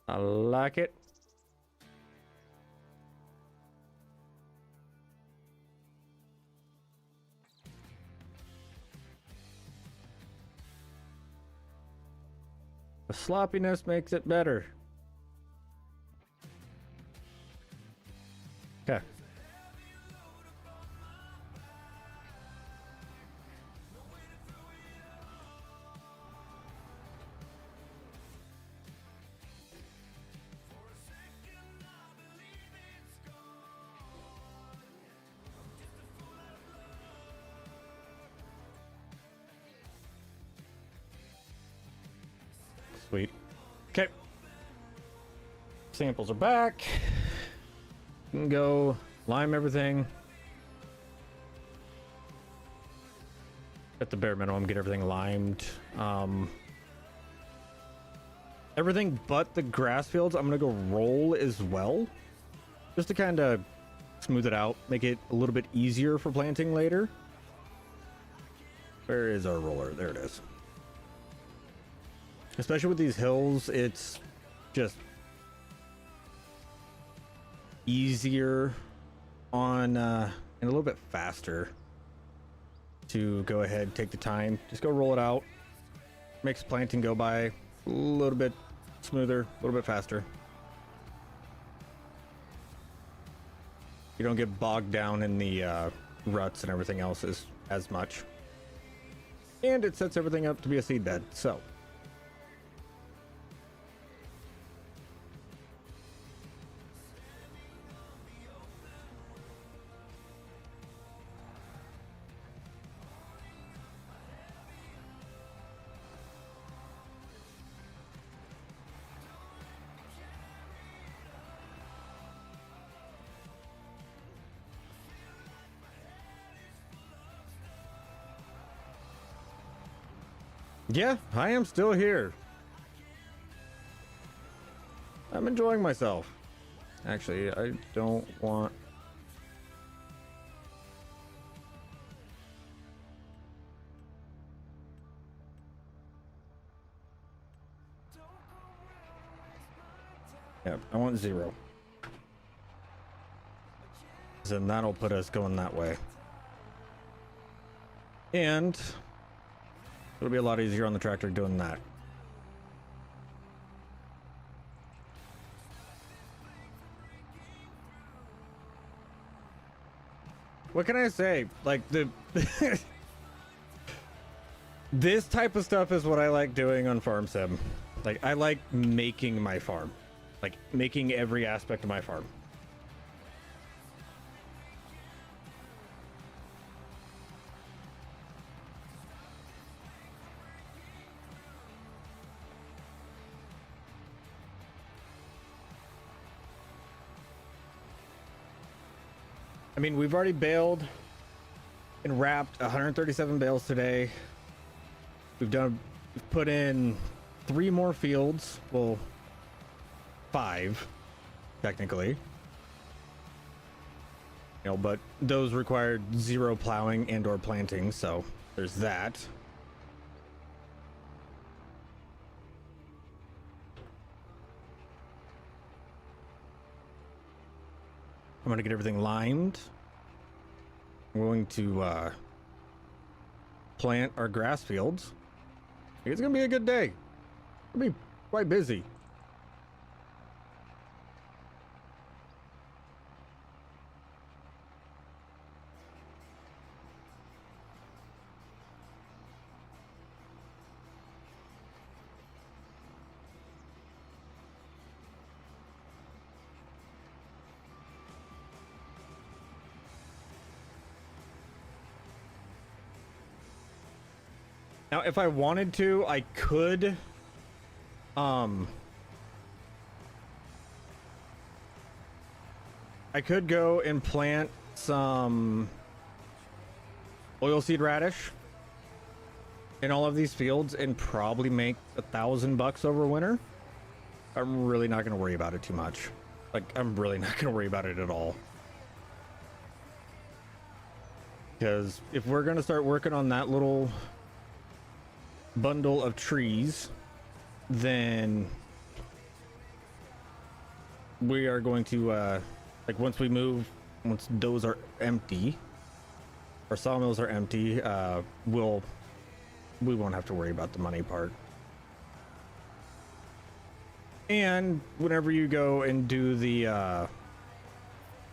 I like it. The sloppiness makes it better. Okay. Sweet. Okay. Samples are back. You can go lime everything. At the bare minimum, get everything limed. Everything but the grass fields, I'm gonna go roll as well. Just to kind of smooth it out, make it a little bit easier for planting later. Where is our roller? There it is. Especially with these hills, it's just easier on and a little bit faster to go ahead, take the time, just go roll it out. Makes planting go by a little bit smoother, a little bit faster. You don't get bogged down in the ruts and everything else as much. And it sets everything up to be a seed bed, so. Yeah, I am still here. I'm enjoying myself. Actually, I don't want... Yeah, I want 0. Then that'll put us going that way. And it'll be a lot easier on the tractor doing that. What can I say? Like, the this type of stuff is what I like doing on Farm Sim. Like, I like making my farm. Like, making every aspect of my farm. I mean, we've already baled and wrapped 137 bales today. We've put in 3 more fields. Well, 5, technically. You know, but those required 0 plowing and or planting, so there's that. I'm going to get everything limed. I'm going to plant our grass fields. It's going to be a good day. It'll be quite busy. Now, if I wanted to, I could, I could go and plant some oilseed radish in all of these fields and probably make $1,000 over winter. I'm really not going to worry about it too much. Like, I'm really not going to worry about it at all. Because if we're going to start working on that little bundle of trees, then we are going to like once those are empty, our sawmills are empty, we won't have to worry about the money part. And whenever you go and do the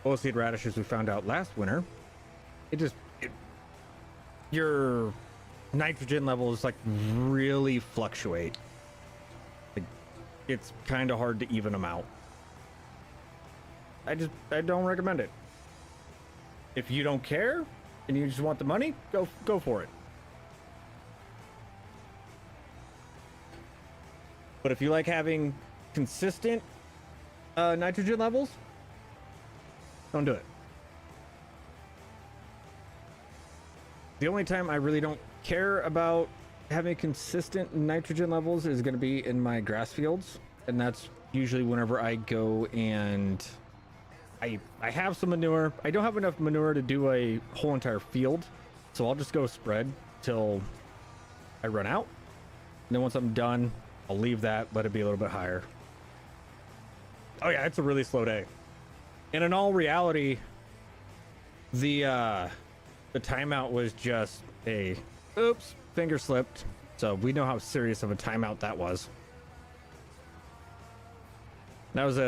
oilseed radishes we found out last winter, your nitrogen levels like really fluctuate. Like, it's kind of hard to even them out. I don't recommend it. If you don't care and you just want the money, go for it. But if you like having consistent nitrogen levels, don't do it. The only time I really don't care about having consistent nitrogen levels is going to be in my grass fields, and that's usually whenever I go and I have some manure. I don't have enough manure to do a whole entire field, so I'll just go spread till I run out. And then once I'm done, I'll leave that, let it be a little bit higher. Oh yeah, it's a really slow day. And in all reality, the timeout was just a oops, finger slipped. So we know how serious of a timeout that was. That was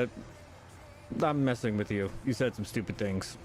I'm messing with you. You said some stupid things.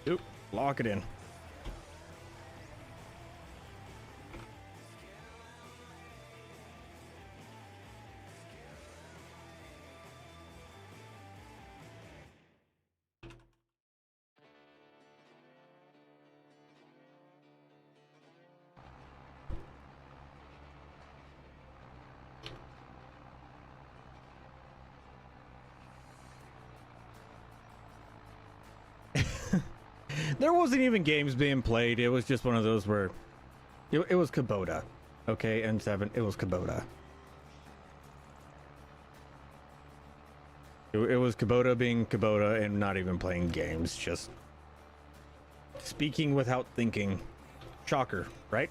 Oop, lock it in. There wasn't even games being played. It was just one of those where it was Kubota. Okay, N7, it was Kubota. It was Kubota being Kubota and not even playing games, just speaking without thinking. Shocker, right?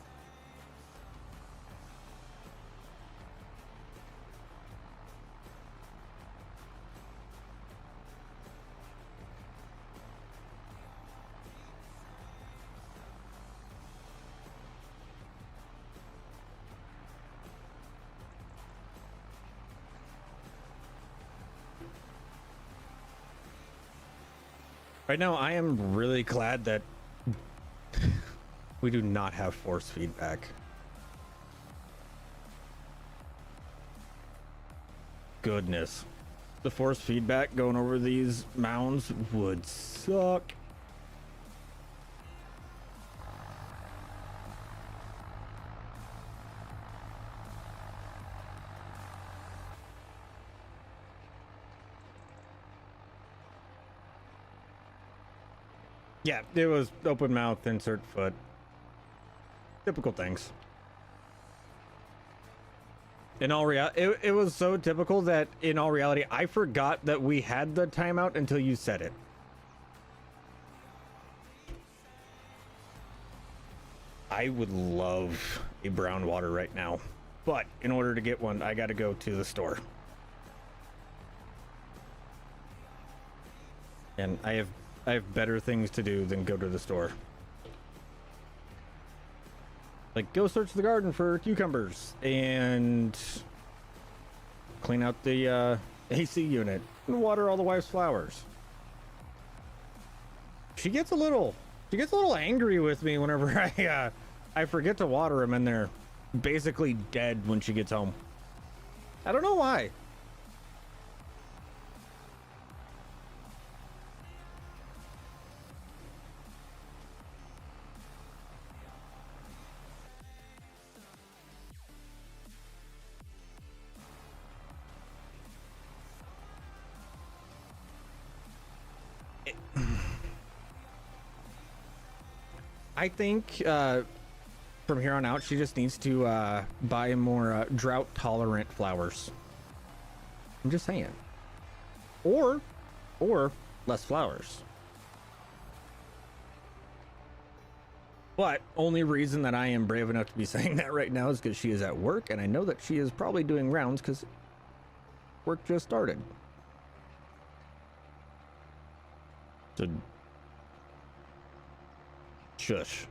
Right now, I am really glad that we do not have force feedback. Goodness. The force feedback going over these mounds would suck. Yeah, it was open mouth, insert foot. Typical things. In all reality, it was so typical that in all reality, I forgot that we had the timeout until you said it. I would love a brown water right now, but in order to get one, I got to go to the store. And I have better things to do than go to the store. Like, go search the garden for cucumbers and clean out the AC unit and water all the wife's flowers. She gets a little angry with me whenever I forget to water them and they're basically dead when she gets home. I don't know why. I think from here on out, she just needs to buy more drought-tolerant flowers. I'm just saying. Or less flowers. But only reason that I am brave enough to be saying that right now is because she is at work, and I know that she is probably doing rounds because work just started. So, shush.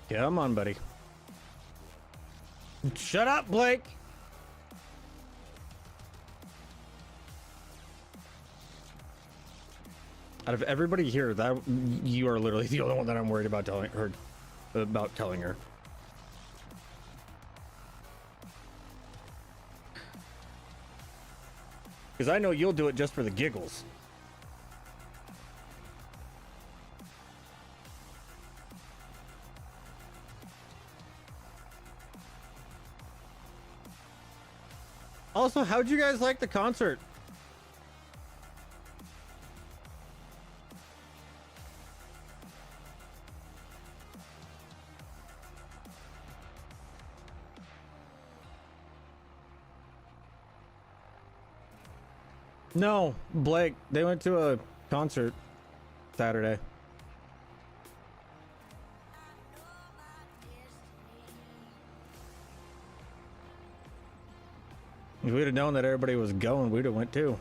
Come on, buddy. Shut up, Blake. Out of everybody here, that you are literally the only one that I'm worried about telling her. Because I know you'll do it just for the giggles. Also, how'd you guys like the concert? No, Blake, they went to a concert Saturday. If we'd have known that everybody was going, we'd have went too.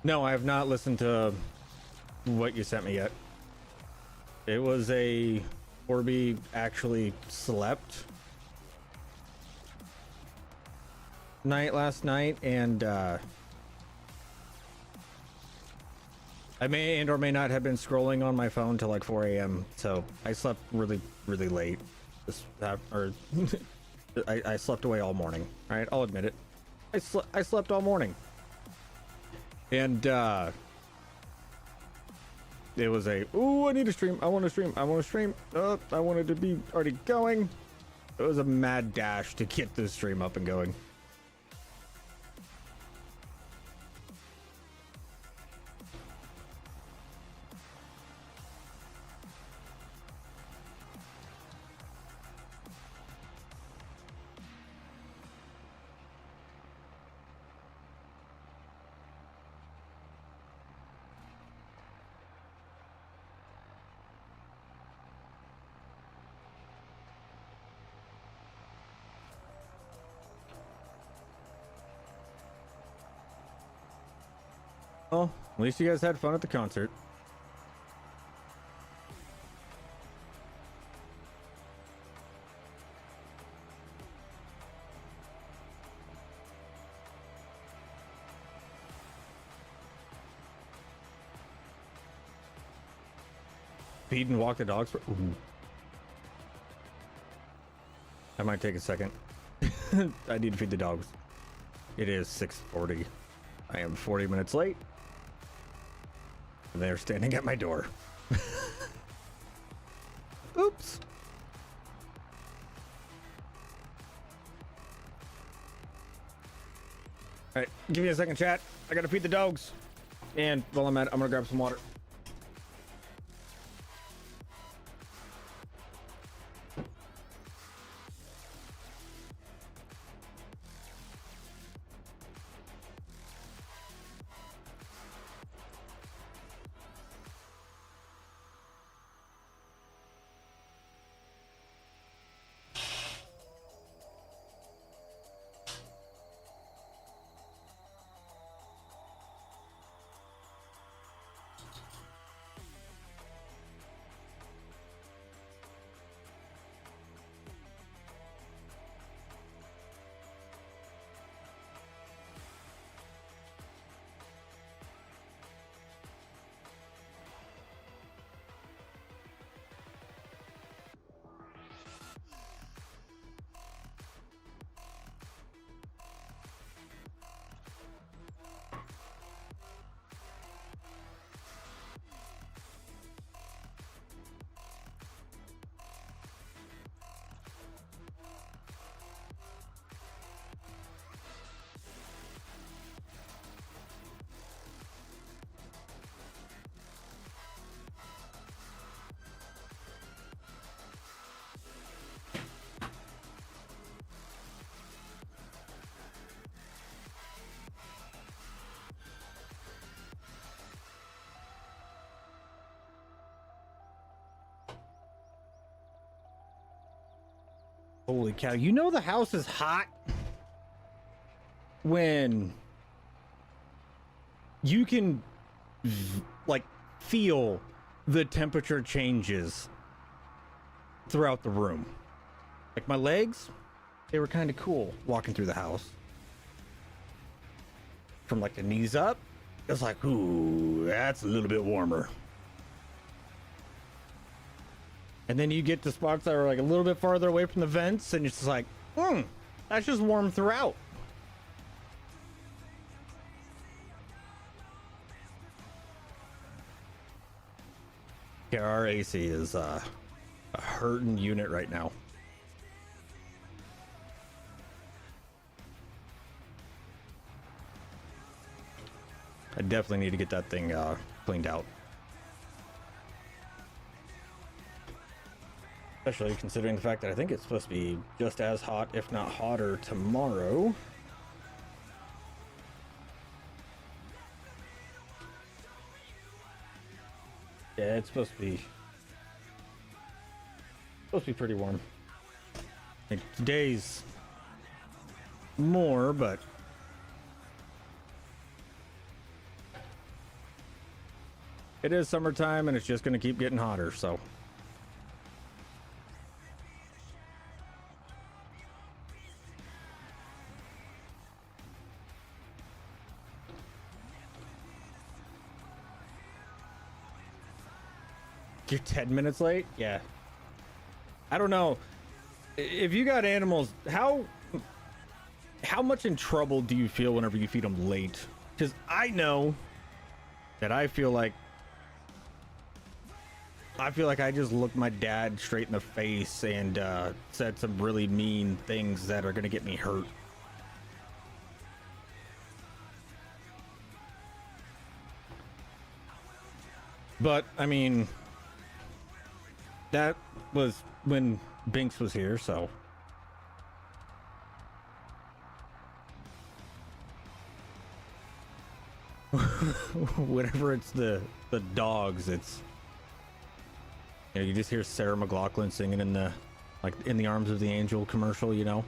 No, I have not listened to what you sent me yet. It was a Orby actually slept night last night, and I may and or may not have been scrolling on my phone till like 4 a.m. So I slept really late. I slept away all morning. All right, I'll admit it. I slept all morning, and it was a I need to stream. I want to stream. I wanted to be already going. It was a mad dash to get this stream up and going. Well, at least you guys had fun at the concert. Feed and walk the dogs for... Ooh. That might take a second. I need to feed the dogs. It is 6:40. I am 40 minutes late. And they're standing at my door. Oops. All right, give me a second, chat. I gotta feed the dogs. And while I'm at it, I'm gonna grab some water. Holy cow. You know the house is hot when you can like feel the temperature changes throughout the room. Like my legs, they were kind of cool walking through the house. From like the knees up, it's like, ooh, that's a little bit warmer. And then you get to spots that are like a little bit farther away from the vents, and it's just like, that's just warm throughout. Yeah, our AC is a hurting unit right now. I definitely need to get that thing cleaned out. Especially considering the fact that I think it's supposed to be just as hot, if not hotter, tomorrow. Yeah, it's supposed to be pretty warm. Like today's more, but it is summertime and it's just going to keep getting hotter, so. You're 10 minutes late? Yeah. I don't know. If you got animals, how much in trouble do you feel whenever you feed them late? Because I know that I feel like I just looked my dad straight in the face and said some really mean things that are going to get me hurt. But, I mean, that was when Binks was here, so. Whenever it's the dogs, it's, you know, you just hear Sarah McLachlan singing in the, like, In the Arms of the Angel commercial, you know?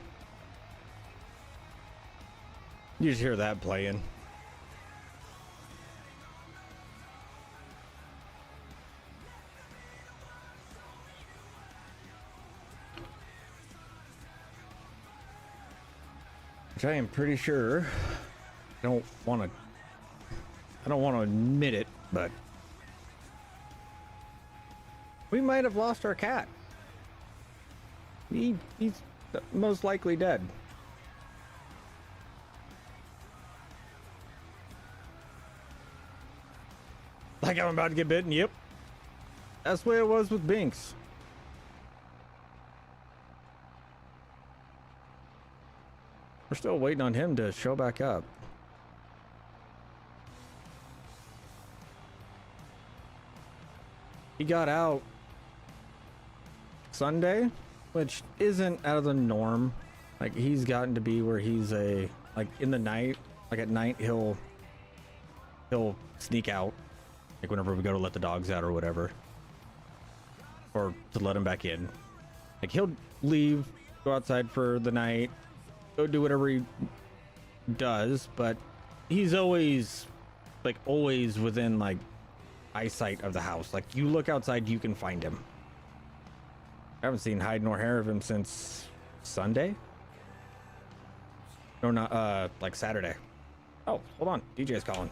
You just hear that playing. Which I am pretty sure, I don't want to admit it, but we might have lost our cat. He's most likely dead. Like I'm about to get bitten. Yep. That's the way it was with Binks. We're still waiting on him to show back up. He got out Sunday, which isn't out of the norm. Like he's gotten to be where he's like in the night, like at night he'll sneak out, like whenever we go to let the dogs out or whatever, or to let him back in. Like he'll leave, go outside for the night, go do whatever he does, but he's always within like eyesight of the house. Like you look outside, you can find him. I haven't seen hide nor hair of him since Sunday. Or not, like Saturday. Oh, hold on, DJ's calling.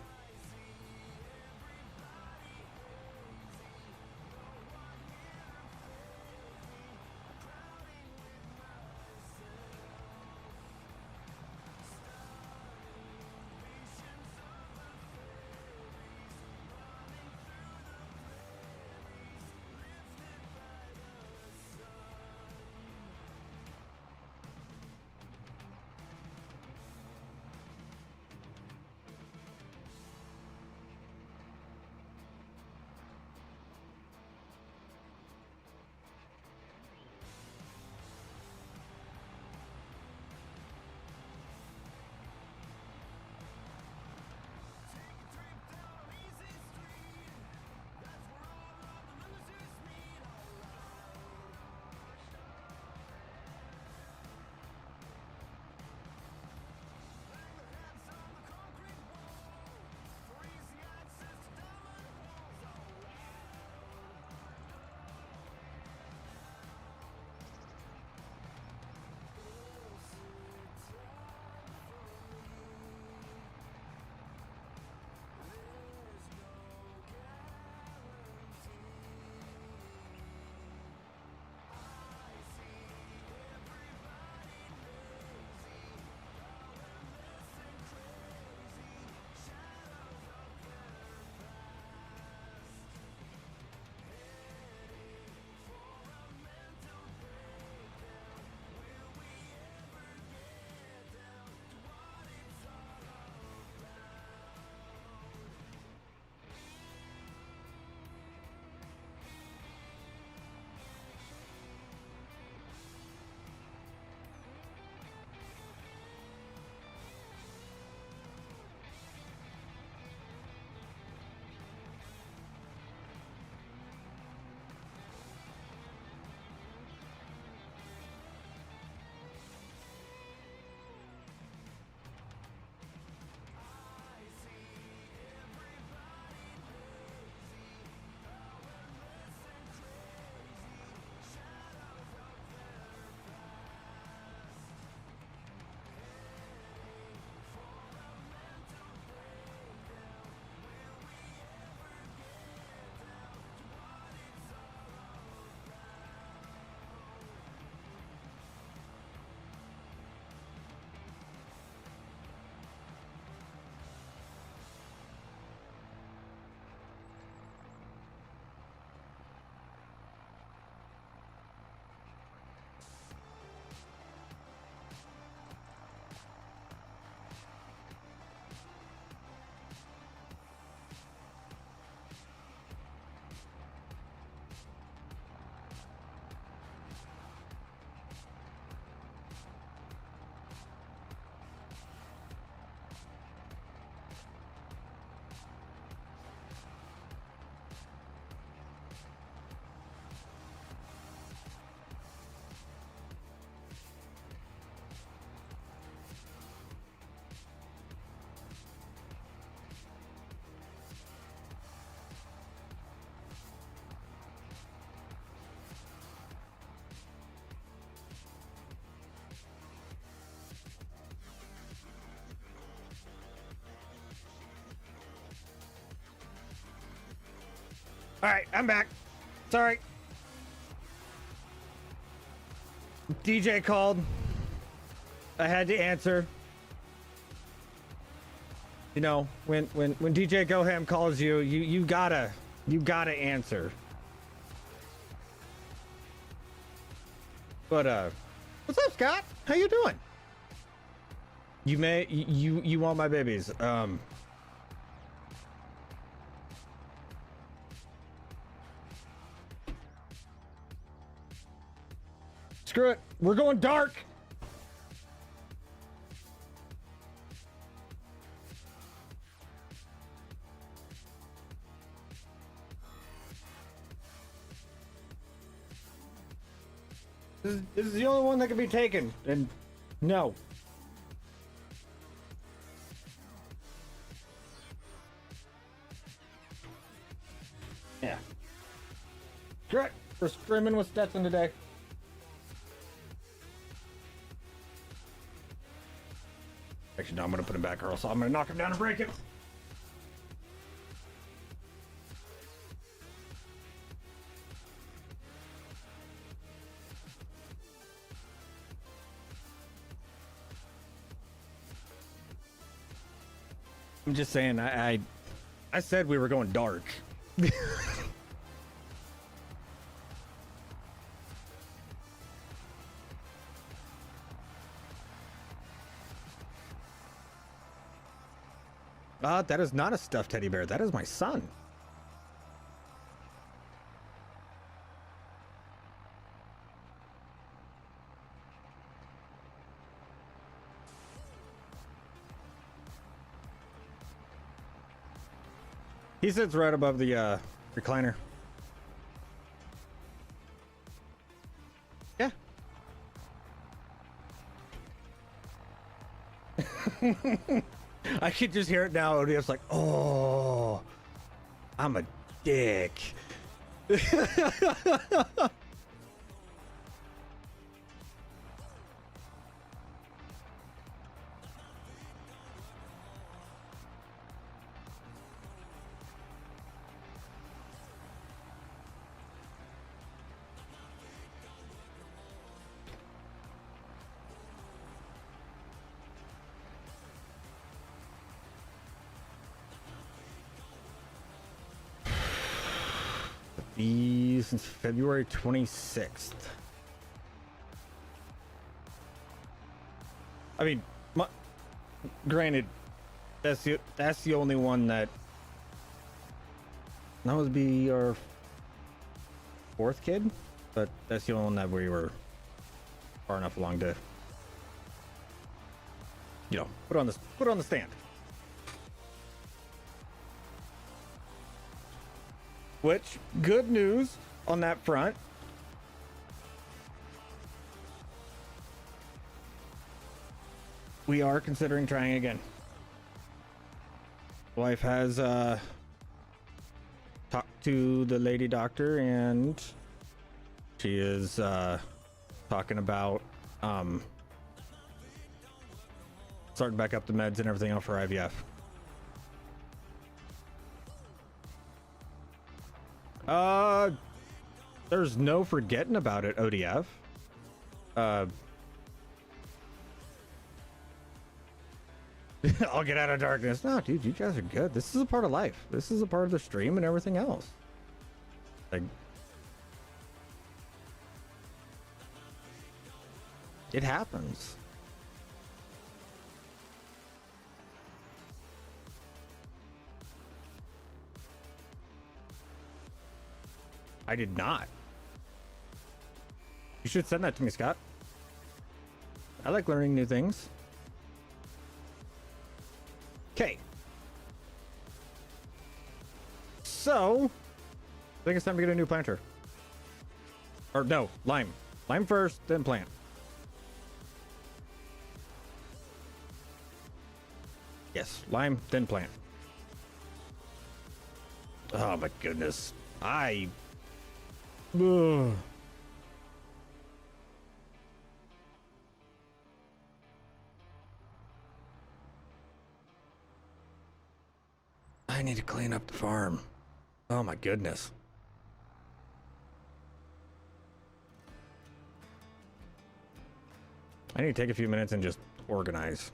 All right, I'm back. Sorry. DJ called. I had to answer. You know, when DJ Goham calls you, you gotta answer. But what's up, Scott? How you doing? You want my babies? Screw it. We're going dark. This is the only one that can be taken, and no. Yeah. Correct. We're streaming with Stetson today. Actually, no, I'm gonna put him back, or else I'm gonna knock him down and break him. I'm just saying, I said we were going dark. That is not a stuffed teddy bear. That is my son. He sits right above the recliner. Yeah. I could just hear it now. It's like, oh, I'm a dick. Since February 26th. I mean, granted, that's the only one that would be our fourth kid, but that's the only one that we were far enough along to, you know, put on the stand. Which, good news on that front. We are considering trying again. Wife has talked to the lady doctor, and she is talking about starting back up the meds and everything else for IVF. There's no forgetting about it, ODF. I'll get out of darkness. No, dude, you guys are good. This is a part of life. This is a part of the stream and everything else. Like, it happens. I did not. You should send that to me, Scott. I like learning new things. Okay. So, I think it's time to get a new planter. Or no, lime. Lime first, then plant. Yes, lime, then plant. Oh my goodness. Ugh. I need to clean up the farm. Oh my goodness. I need to take a few minutes and just organize.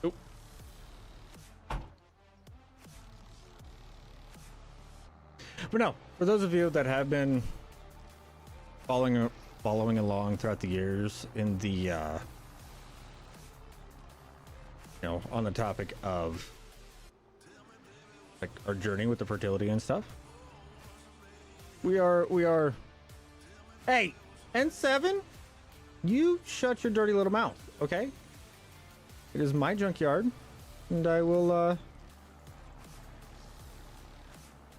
Oop. But no, for those of you that have been following along throughout the years in the you know, on the topic of like our journey with the fertility and stuff, we are hey, N7, you shut your dirty little mouth, okay? It is my junkyard, and I will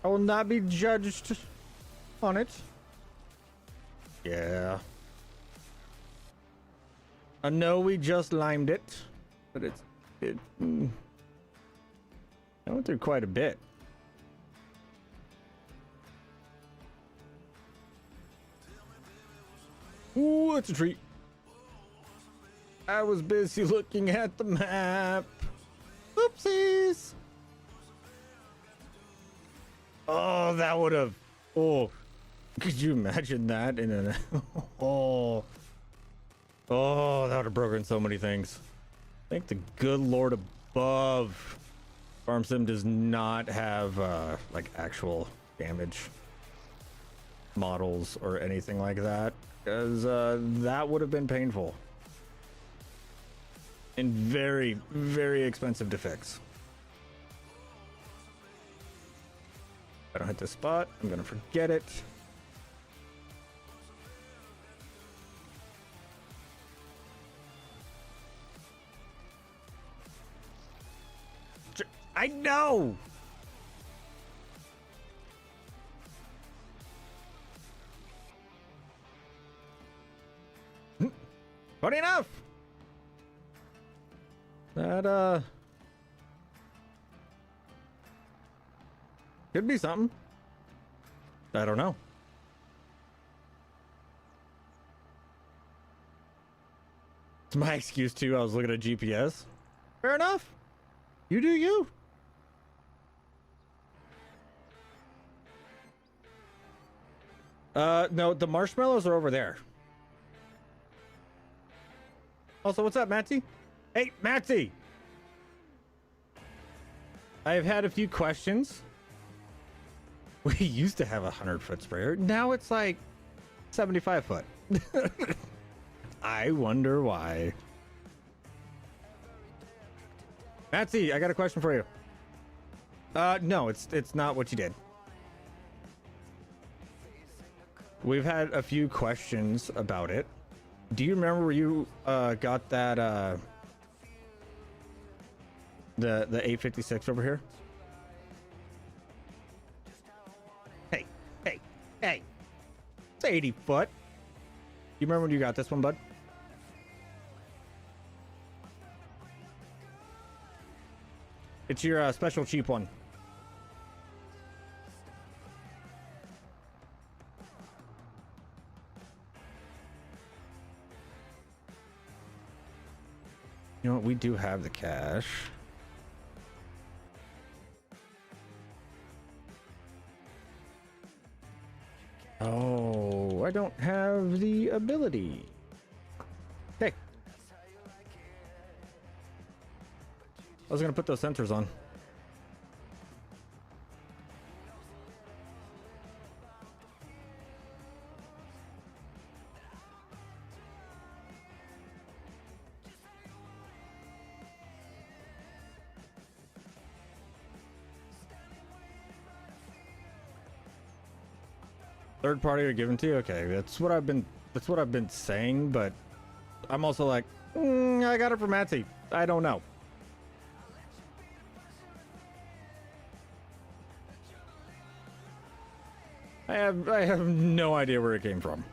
not be judged on it. Yeah. I know we just limed it, but I went through quite a bit. Ooh, it's a treat. I was busy looking at the map. Oopsies. Oh, that would have. Oh, could you imagine that in an? Oh, that would have broken so many things. Thank the good Lord above. Farm Sim does not have like actual damage models or anything like that, because that would have been painful and very, very expensive to fix. If I don't hit this spot, I'm gonna forget it. I know! Funny enough! That, could be something. I don't know. It's my excuse too. I was looking at GPS. Fair enough. You do you. No, the marshmallows are over there. Also, what's up, Matty? Hey, Matty! I've had a few questions. We used to have a 100-foot sprayer. Now it's like 75 foot. I wonder why. Matty, I got a question for you. No, it's not what you did. We've had a few questions about it. Do you remember where you got that the 856 over here? Hey, it's 80 foot. You remember when you got this one, bud? It's your special cheap one. You know what? We do have the cash. Oh, I don't have the ability. Okay. I was gonna put those sensors on. Third party are given to you? Okay, that's what I've been saying, but I'm also like, I got it from Matsy. I don't know. I have no idea where it came from.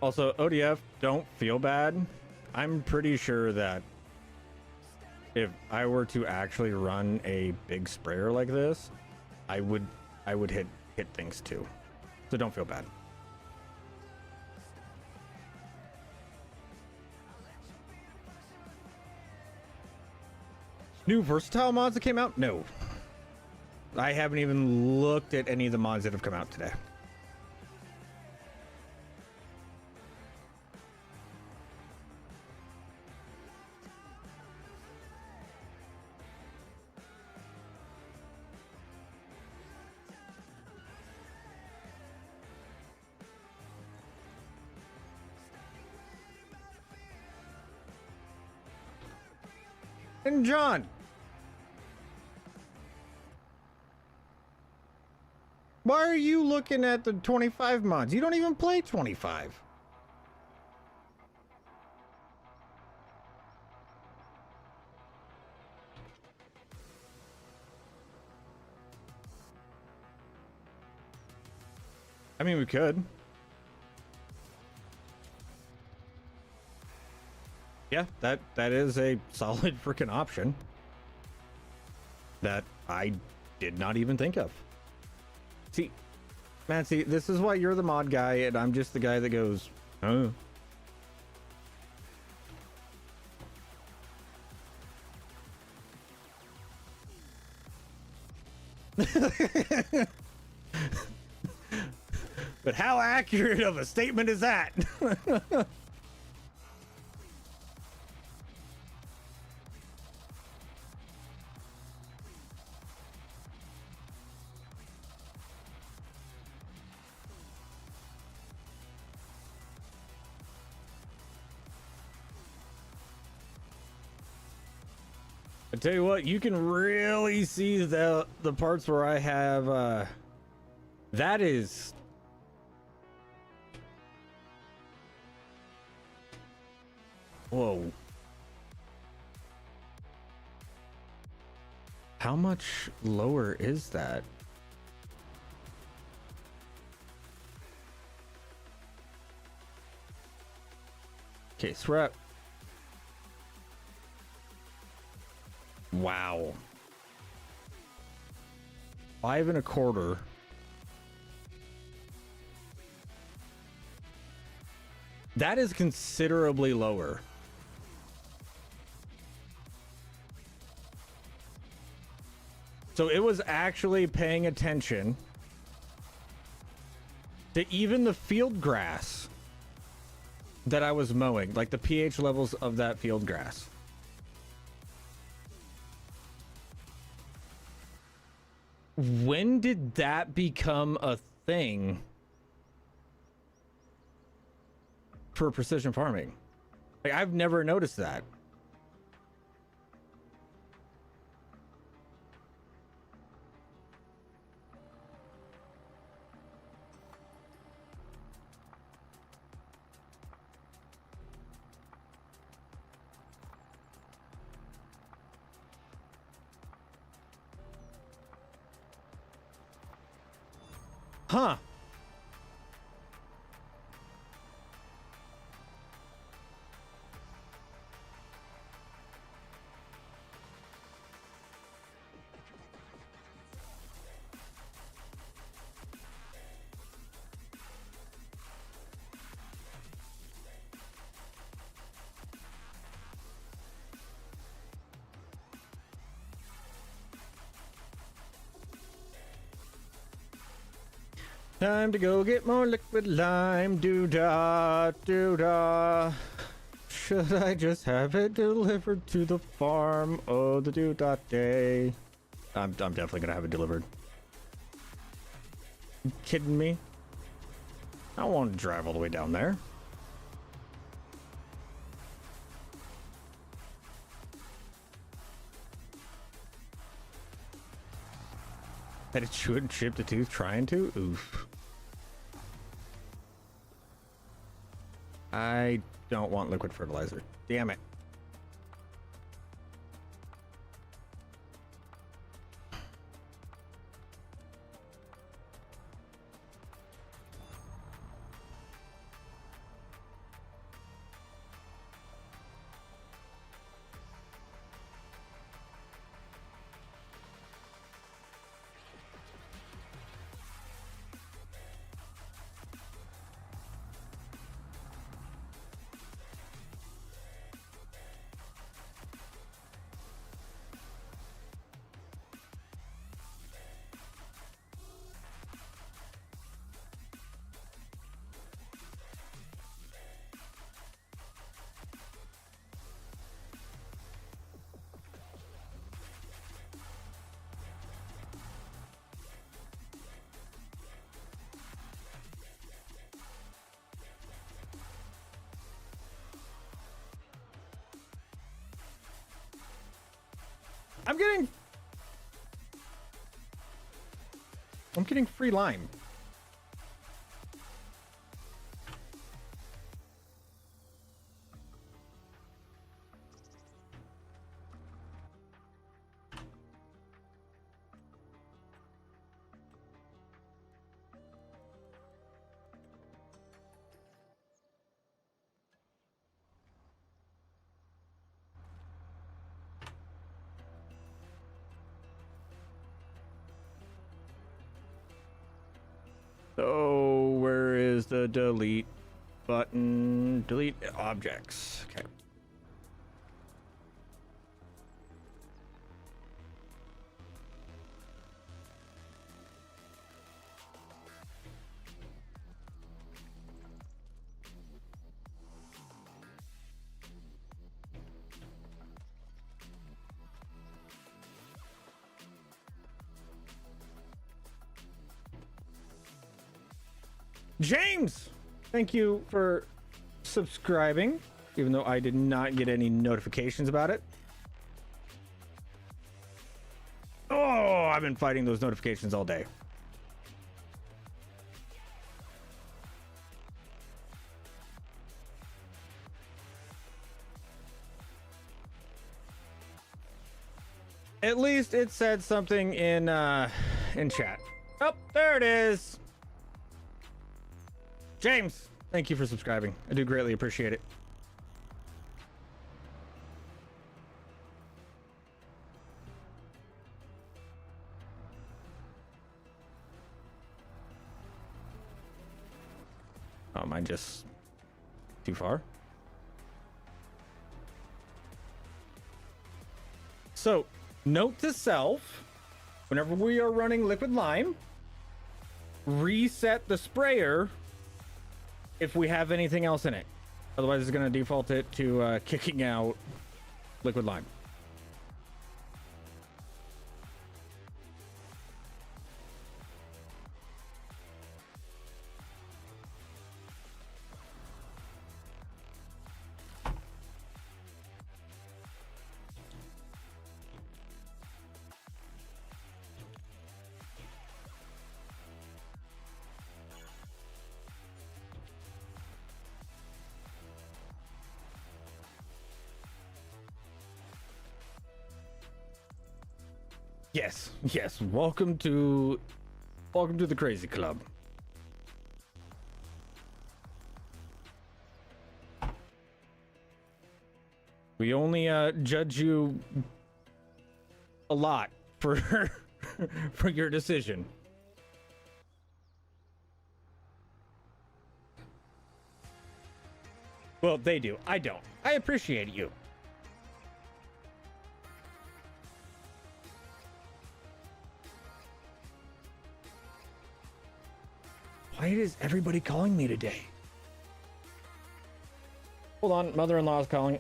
Also, ODF, don't feel bad. I'm pretty sure that if I were to actually run a big sprayer like this, I would hit things too. So don't feel bad. New versatile mods that came out? No. I haven't even looked at any of the mods that have come out today. And John, why are you looking at the 25 mods? You don't even play 25. I mean, we could. Yeah, that is a solid freaking option that I did not even think of. See, man, see, this is why you're the mod guy and I'm just the guy that goes, oh. But how accurate of a statement is that? I tell you what, you can really see the parts where I have that is whoa. How much lower is that? Okay, scrap. Wow. 5 1/4. That is considerably lower. So it was actually paying attention to even the field grass that I was mowing, like the pH levels of that field grass. When did that become a thing for precision farming? Like, I've never noticed that. Huh. Time to go get more liquid lime. Doo-dah, doo-dah. Should I just have it delivered to the farm? Oh, the doo-dah day. I'm definitely gonna have it delivered. You kidding me? I don't want to drive all the way down there. Had it should chip the tooth trying to? Oof. I don't want liquid fertilizer. Damn it. getting free lime. So where is the delete button? Delete objects. Okay. James, thank you for subscribing, even though I did not get any notifications about it. Oh, I've been fighting those notifications all day. At least it said something in chat. Oh, there it is. James, thank you for subscribing. I do greatly appreciate it. Oh, am I just too far? So, note to self, whenever we are running liquid lime, reset the sprayer if we have anything else in it. Otherwise, it's going to default it to kicking out liquid lime. Yes. Welcome to the crazy club. We only judge you a lot for for your decision. Well, they do. I don't. I appreciate you. Why is everybody calling me today? Hold on, mother-in-law is calling.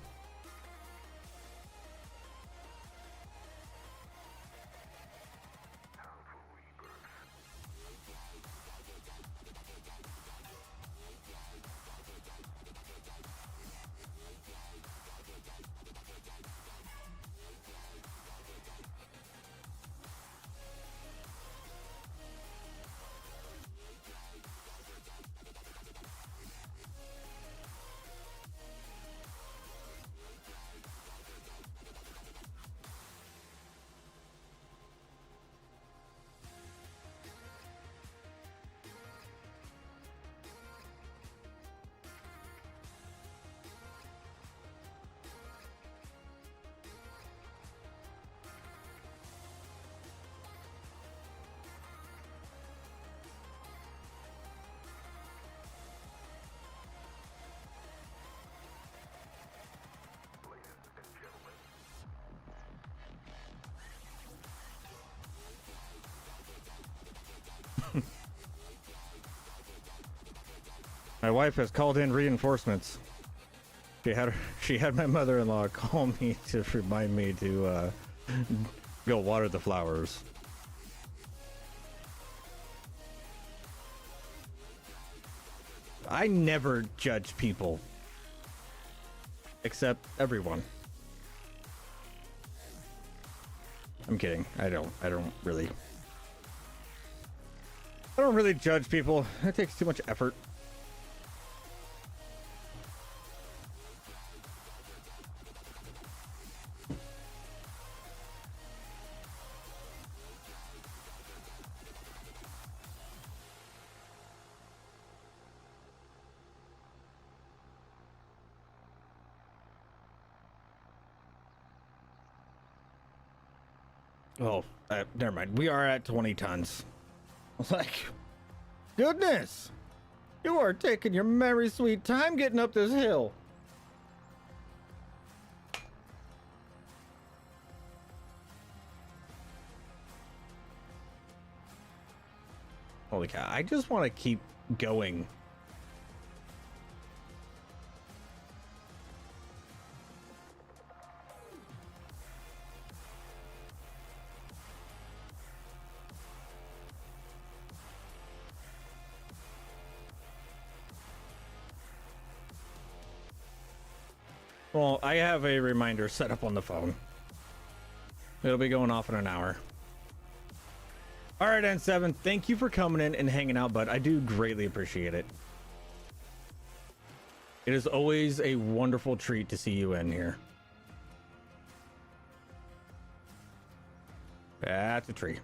My wife has called in reinforcements. She had my mother-in-law call me to remind me to go water the flowers. I never judge people. Except everyone. I'm kidding. I don't really judge people. It takes too much effort. Oh, never mind. We are at 20 tons. I was like, goodness, you are taking your merry sweet time getting up this hill. Holy cow, I just want to keep going. Well, I have a reminder set up on the phone. It'll be going off in an hour. All right, N7, thank you for coming in and hanging out, bud. I do greatly appreciate it. It is always a wonderful treat to see you in here. That's a tree.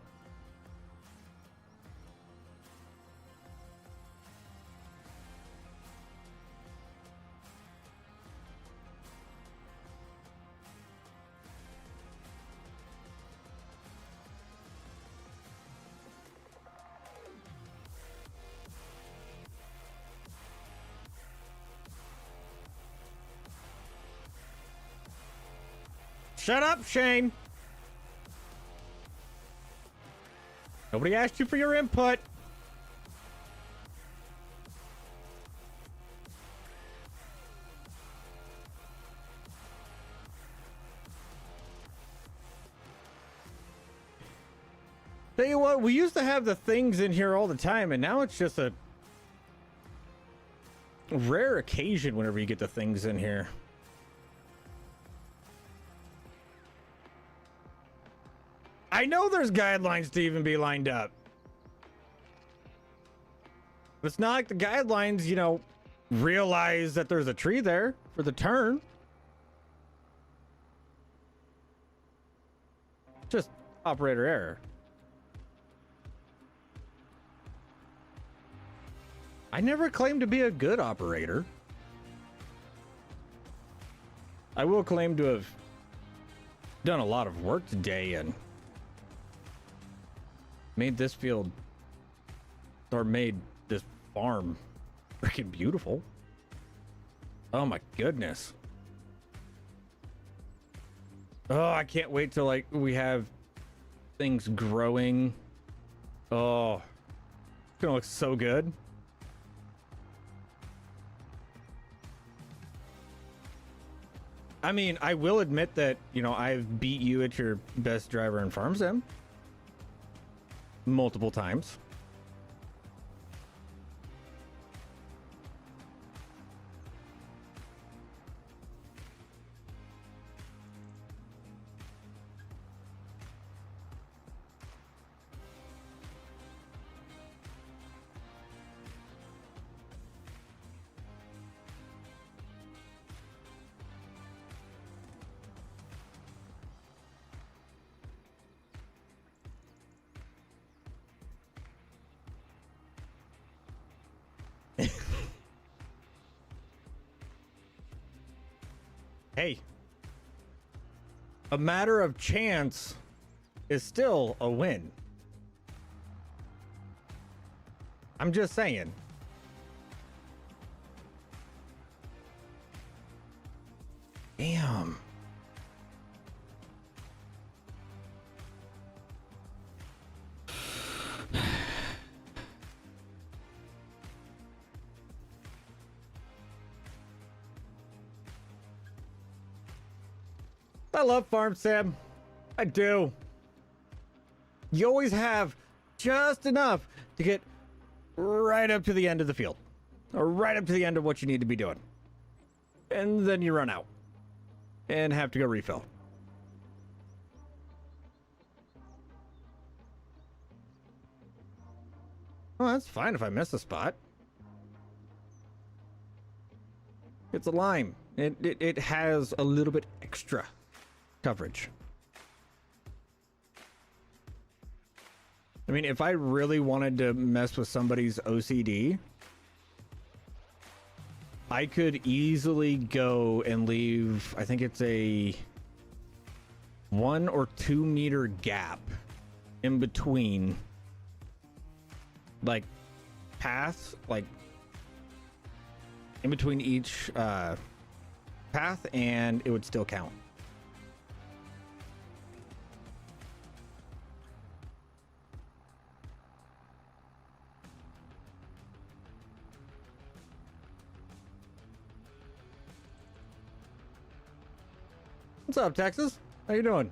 Shut up, Shane. Nobody asked you for your input. Tell you what, we used to have the things in here all the time, and now it's just a rare occasion whenever you get the things in here. I know there's guidelines to even be lined up. But it's not like the guidelines, you know, realize that there's a tree there for the turn. Just operator error. I never claimed to be a good operator. I will claim to have done a lot of work today and made this field, or made this farm freaking beautiful. Oh my goodness. Oh, I can't wait till like we have things growing. Oh, it's gonna look so good. I mean, I will admit that, you know, I've beat you at your best driver in Farm Sim multiple times. Hey, a matter of chance is still a win. I'm just saying. Damn. I love Farm Sim. I do. You always have just enough to get right up to the end of the field, or right up to the end of what you need to be doing. And then you run out and have to go refill. Oh, that's fine if I miss a spot. It's a lime. It has a little bit extra coverage. I mean, if I really wanted to mess with somebody's OCD, I could easily go and leave, I think it's a 1 or 2 meter gap in between, like, paths, like, in between each path, and it would still count. What's up, Texas? How you doing?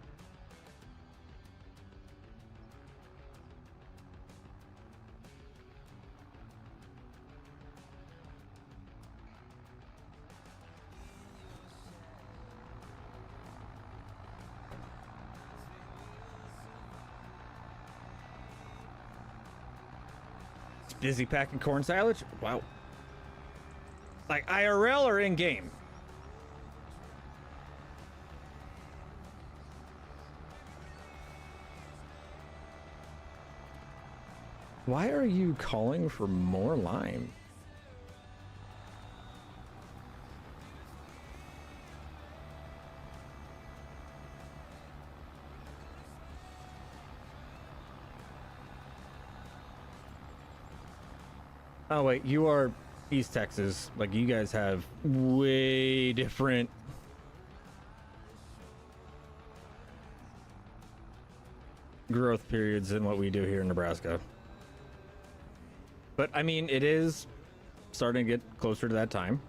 It's busy packing corn silage? Wow. Like IRL or in-game? Why are you calling for more lime? Oh wait, you are East Texas. Like, you guys have way different growth periods than what we do here in Nebraska. But I mean, it is starting to get closer to that time.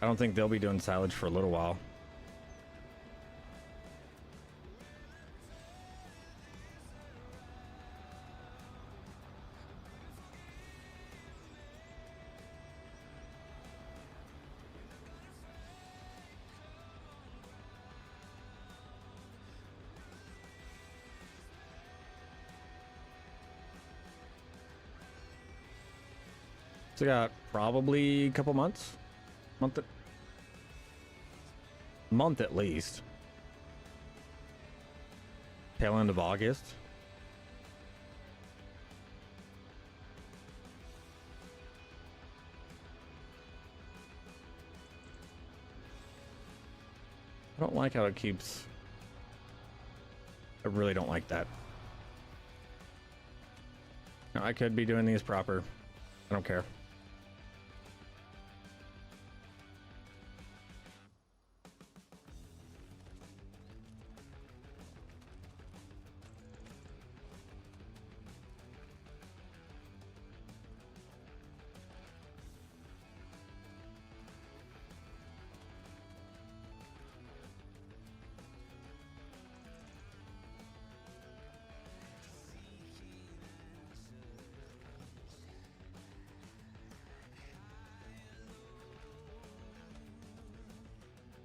I don't think they'll be doing silage for a little while. So I got probably a couple months, month at least. Tail end of August. I don't like how it keeps. I really don't like that. No, I could be doing these proper. I don't care.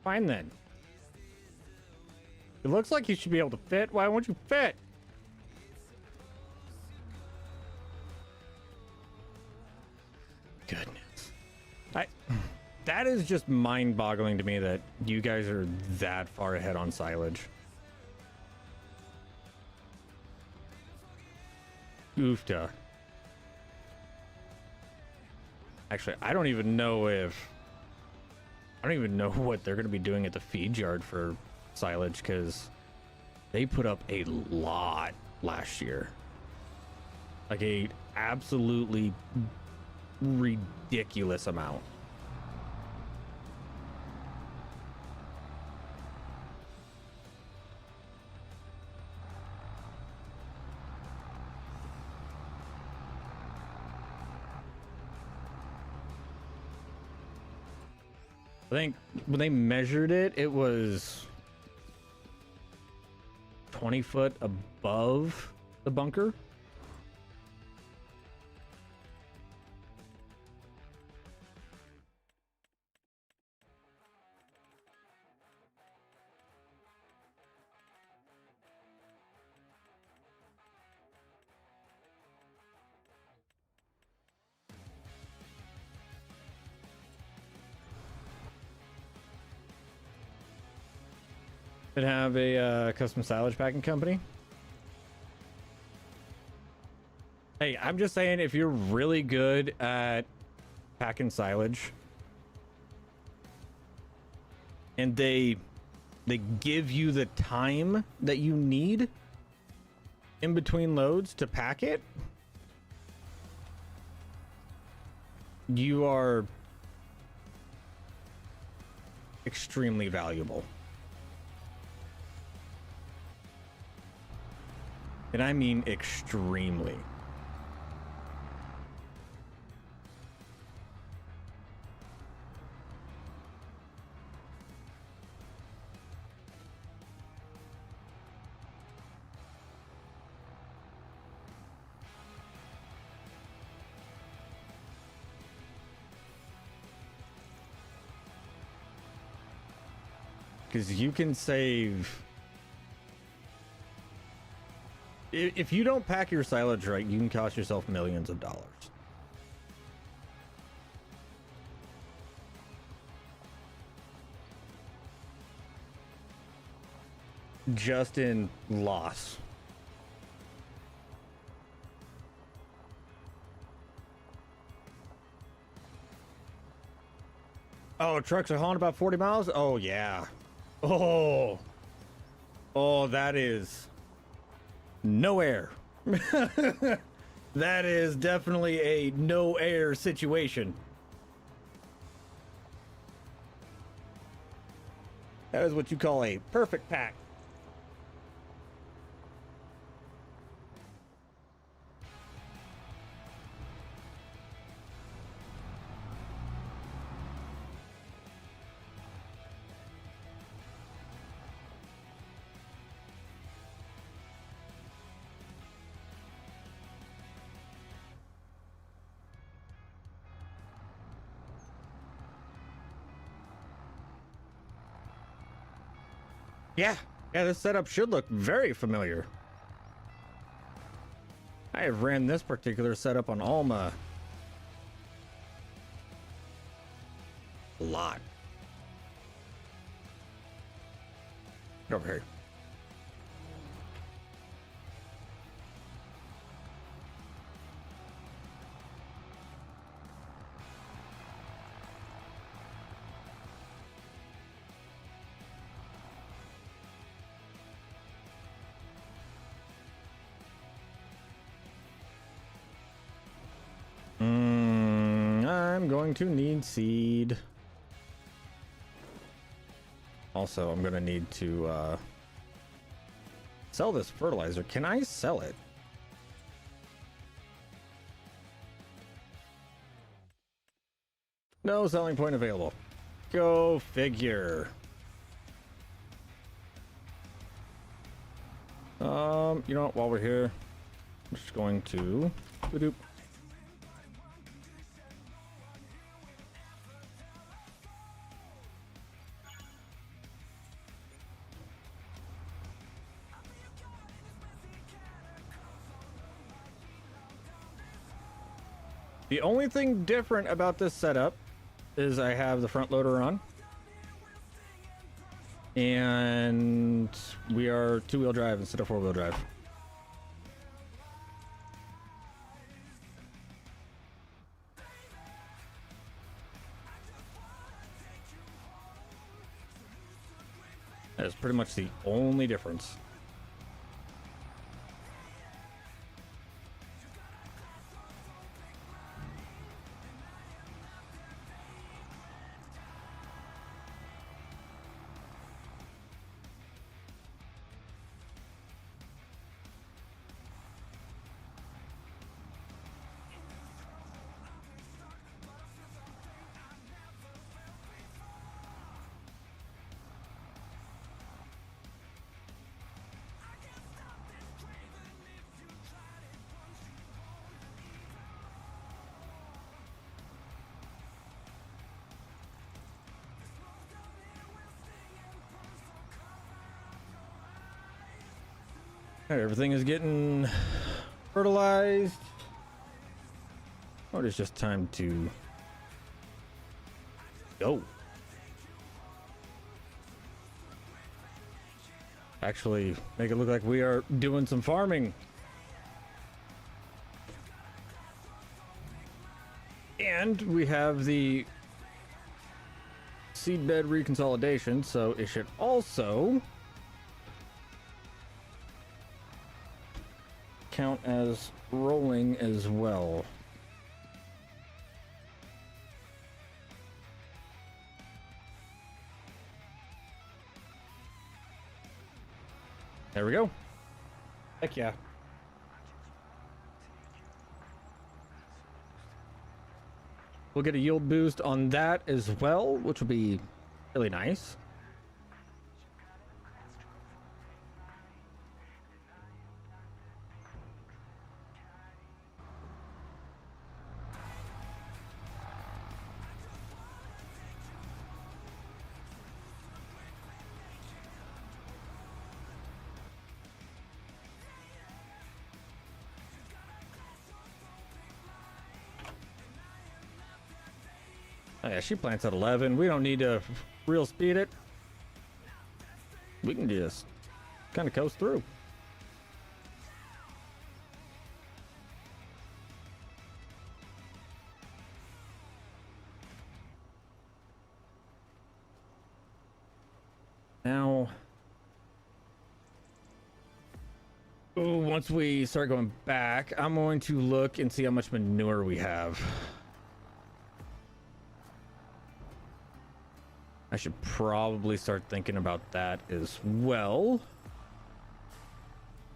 Fine then. It looks like you should be able to fit. Why won't you fit? Goodness. That is just mind-boggling to me that you guys are that far ahead on silage. Oofta. Actually, I don't even know what they're going to be doing at the feed yard for silage, because they put up a lot last year. Like a absolutely ridiculous amount. I think when they measured it, it was 20 foot above the bunker. that have a custom silage packing company. Hey, I'm just saying, if you're really good at packing silage and they give you the time that you need in between loads to pack it, you are extremely valuable. And I mean extremely. Because you can save... If you don't pack your silage right, you can cost yourself millions of dollars. Just in loss. Oh, trucks are hauling about 40 miles? Oh, yeah. Oh, that is no air. That is definitely a no air situation. That is what you call a perfect pack. Yeah, this setup should look very familiar. I have ran this particular setup on Alma a lot. Get over here. I'm going to need seed. Also, I'm going to need to sell this fertilizer. Can I sell it? No selling point available. Go figure. You know what? While we're here, I'm just going to... Ba-doop. The only thing different about this setup is I have the front loader on. And we are two-wheel drive instead of four-wheel drive. That is pretty much the only difference. All right, everything is getting fertilized. Oh, it's just time to go. actually make it look like we are doing some farming. And we have the seedbed reconsolidation, so it should also count as rolling as well. There we go. Heck yeah. We'll get a yield boost on that as well, which will be really nice. Oh yeah, she plants at 11. We don't need to real speed it. We can just kind of coast through. Now, once we start going back, I'm going to look and see how much manure we have. I should probably start thinking about that as well.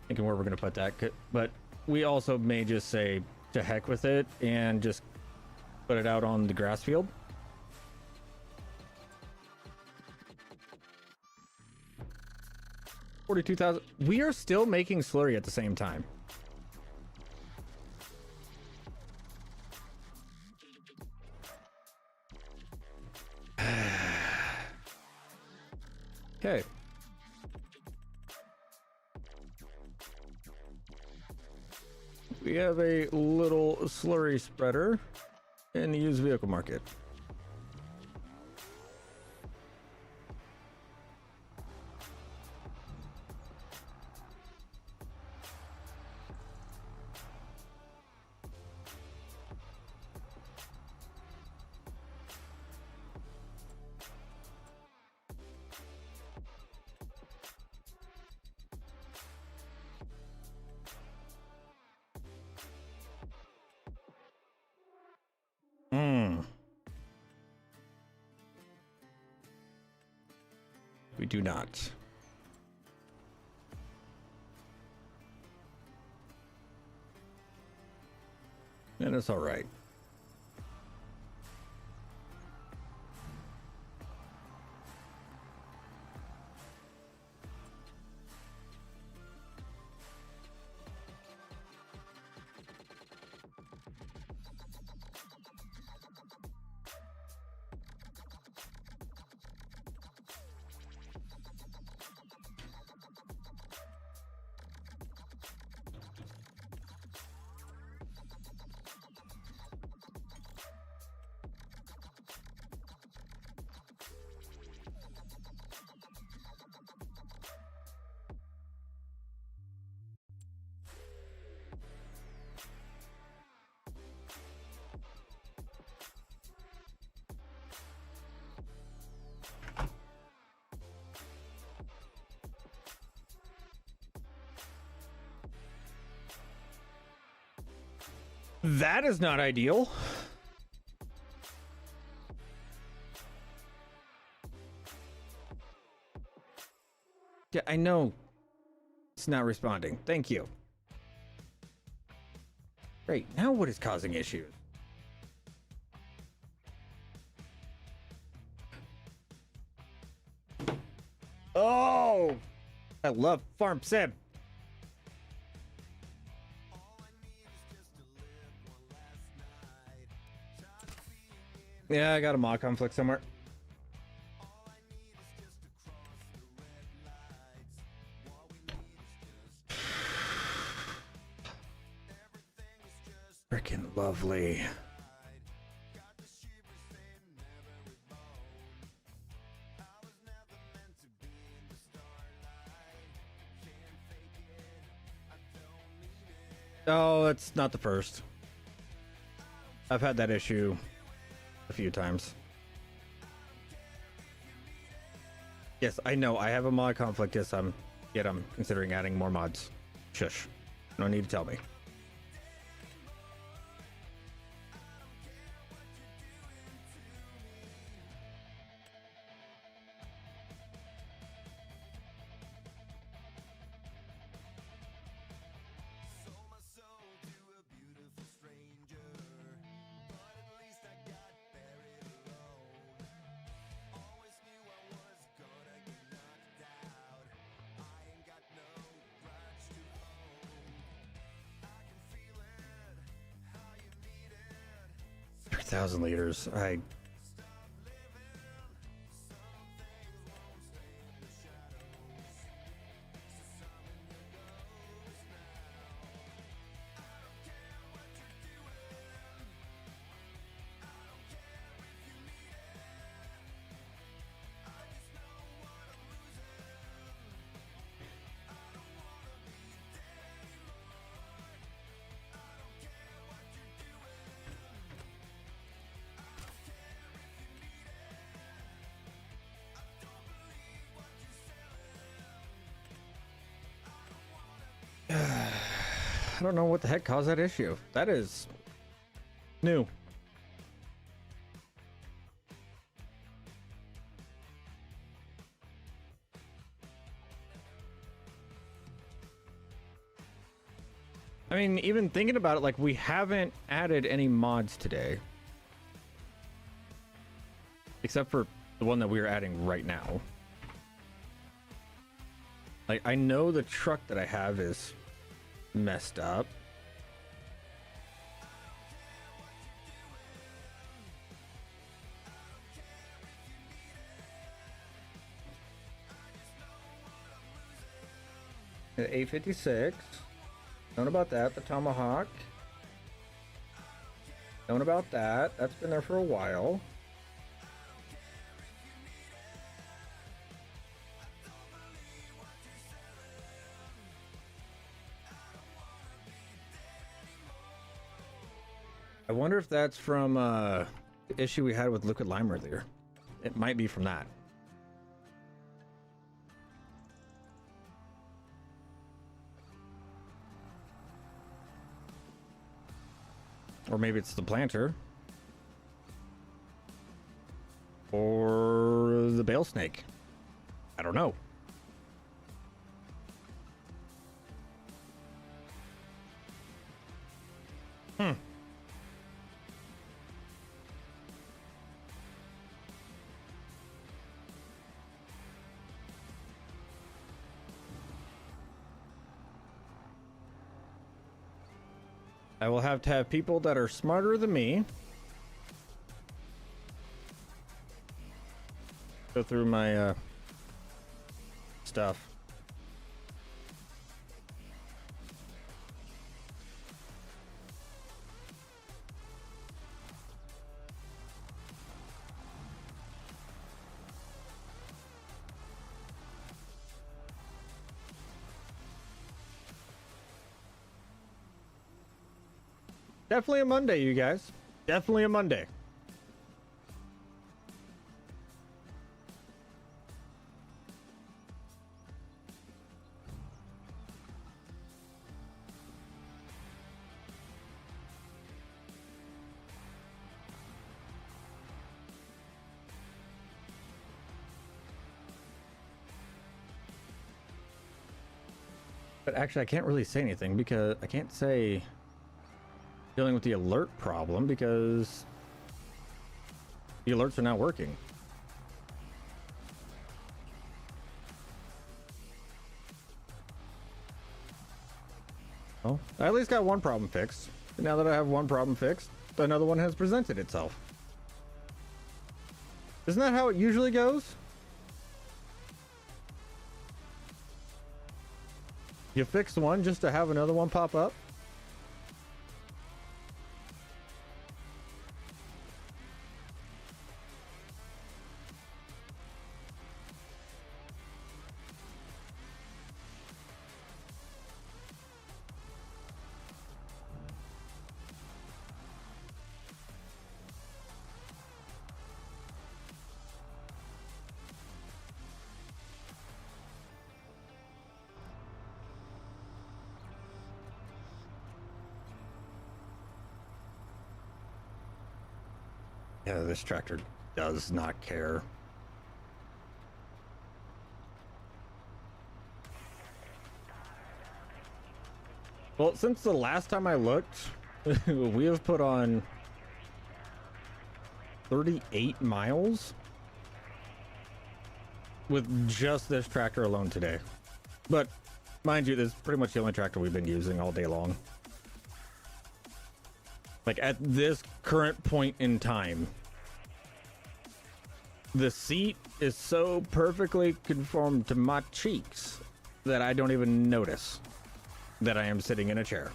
Thinking where we're going to put that. But we also may just say to heck with it and just put it out on the grass field. $42,000. We are still making slurry at the same time. Okay. We have a little slurry spreader in the used vehicle market. We do not. And it's all right. That is not ideal. Yeah, I know. It's not responding. Thank you. Great. Now what is causing issues? Oh! I love Farm Sim. Yeah, I got a mod conflict somewhere. Freaking lovely. Oh, it's not the first. I've had that issue a few times. Yes, I know. I have a mod conflict. Yes, yet I'm considering adding more mods. Shush. No need to tell me. Thousand liters. I don't know what the heck caused that issue. That is new. I mean, even thinking about it, like, we haven't added any mods today. Except for the one that we are adding right now. Like, I know the truck that I have is messed up. The 856. Known about that. The Tomahawk. Known about that. That's been there for a while. I wonder if that's from the issue we had with liquid lime earlier. It might be from that. Or maybe it's the planter. Or the bale snake. I don't know. I will have to have people that are smarter than me go through my stuff. Definitely a Monday, you guys. Definitely a Monday. But actually, I can't really say anything because I can't say dealing with the alert problem because the alerts are not working. Well, I at least got one problem fixed. And now that I have one problem fixed, another one has presented itself. Isn't that how it usually goes? You fix one just to have another one pop up? Yeah, this tractor does not care. Well, since the last time I looked, we have put on 38 miles with just this tractor alone today. But mind you, this is pretty much the only tractor we've been using all day long. Like at this current point in time, the seat is so perfectly conformed to my cheeks that I don't even notice that I am sitting in a chair.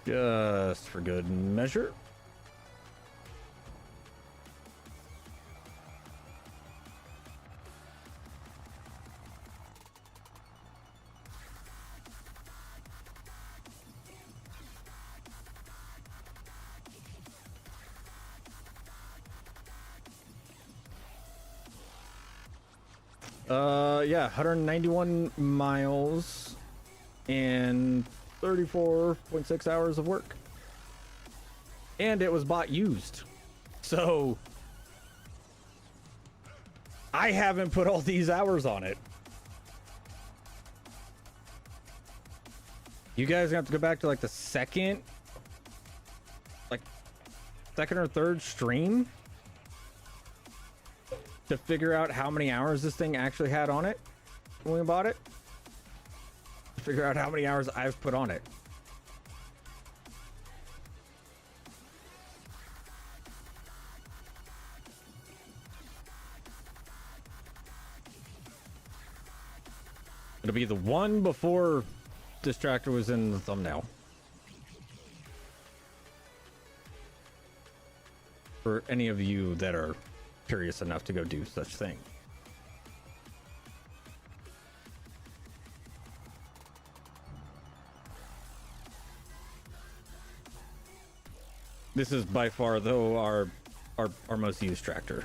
Just for good measure. Yeah, 191 miles and 34.6 hours of work. And it was bought used. So I haven't put all these hours on it. You guys have to go back to like the second or third stream to figure out how many hours this thing actually had on it when we bought it. Figure out how many hours I've put on it. It'll be the one before this tractor was in the thumbnail. For any of you that are curious enough to go do such thing. This is by far though our most used tractor.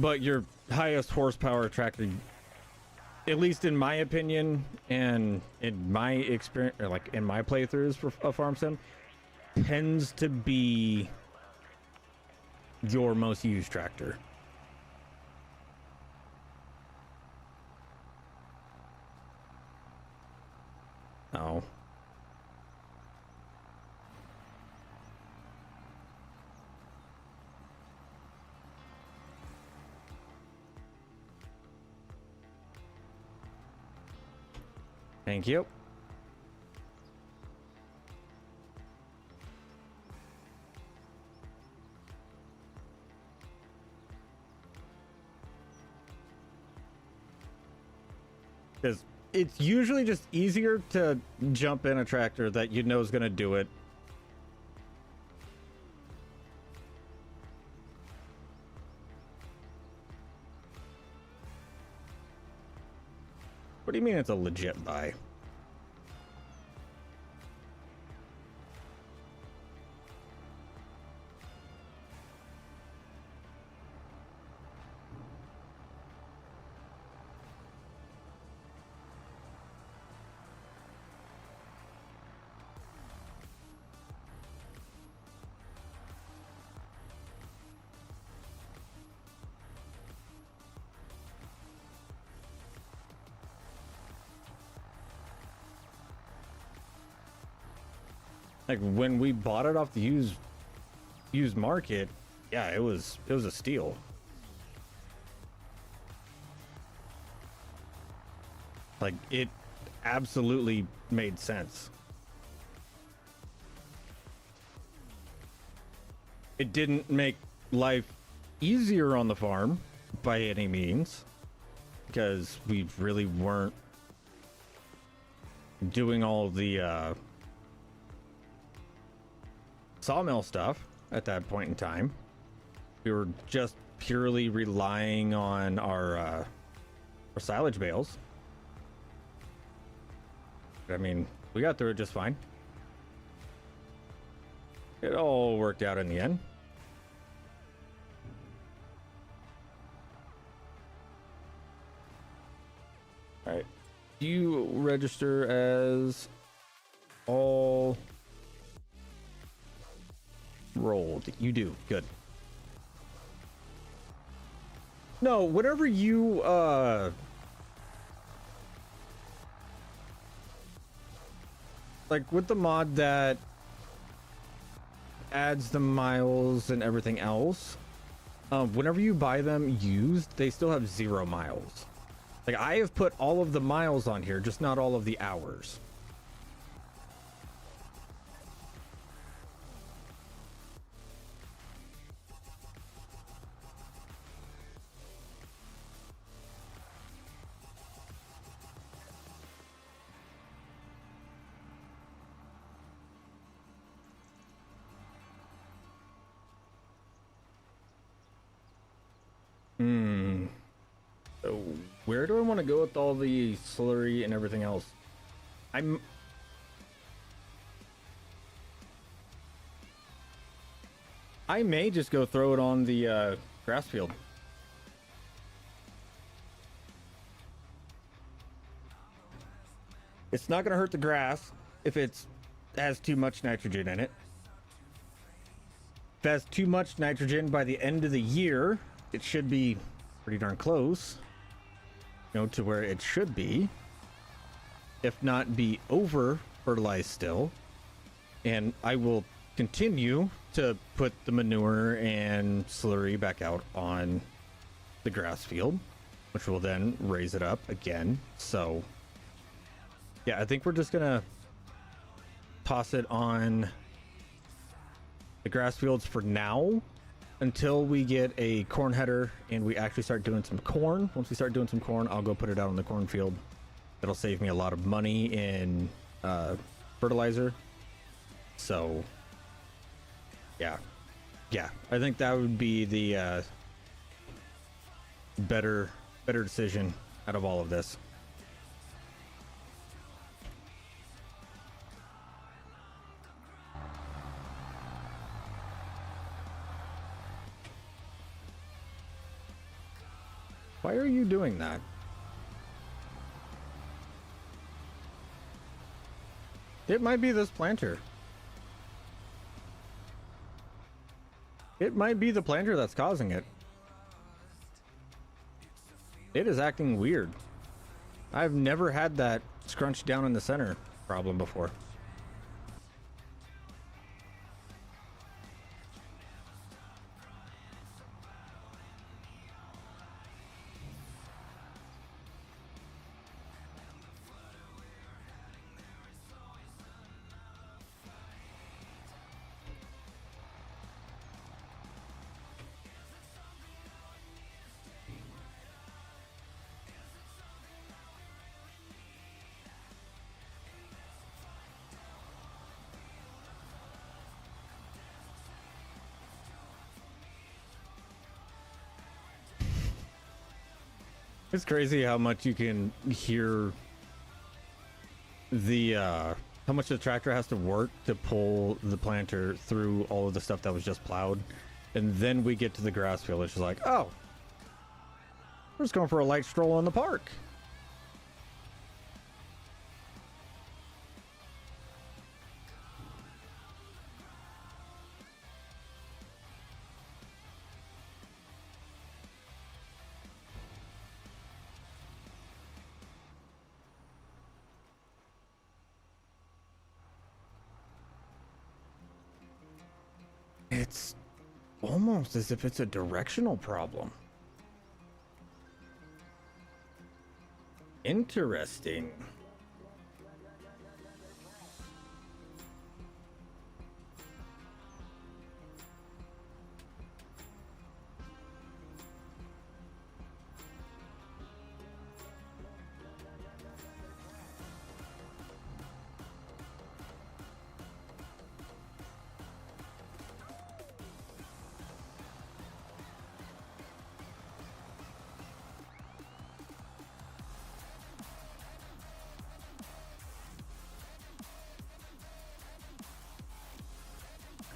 But your highest horsepower tractor, at least in my opinion, and in my experience, or like in my playthroughs for a farm sim, tends to be your most used tractor. Oh. Thank you. Because it's usually just easier to jump in a tractor that you know is going to do it. What do you mean it's a legit buy? Like when we bought it off the used market, yeah, it was a steal. Like it absolutely made sense. It didn't make life easier on the farm by any means, because we really weren't doing all of the sawmill stuff at that point in time. We were just purely relying on our silage bales. I mean, we got through it just fine. It all worked out in the end. All right. Do you register as all rolled? You do. Good. No, whatever you like with the mod that adds the miles and everything else, whenever you buy them used, they still have 0 miles. Like, I have put all of the miles on here, just not all of the hours. So where do I want to go with all the slurry and everything else? I may just go throw it on the grass field. It's not going to hurt the grass if it has too much nitrogen in it. If it has too much nitrogen by the end of the year, it should be pretty darn close, you know, to where it should be, if not be over fertilized still. And I will continue to put the manure and slurry back out on the grass field, which will then raise it up again. So yeah, I think we're just gonna toss it on the grass fields for now until we get a corn header and we actually start doing some corn. Once we start doing some corn, I'll go put it out on the cornfield. It'll save me a lot of money in fertilizer. So yeah, I think that would be the better decision out of all of this. Why are you doing that? It might be this planter. It might be the planter that's causing it. It is acting weird. I've never had that scrunch down in the center problem before. It's crazy how much you can hear the how much the tractor has to work to pull the planter through all of the stuff that was just plowed. And then we get to the grass field. It's just like, oh, we're just going for a light stroll in the park. It's almost as if it's a directional problem. Interesting.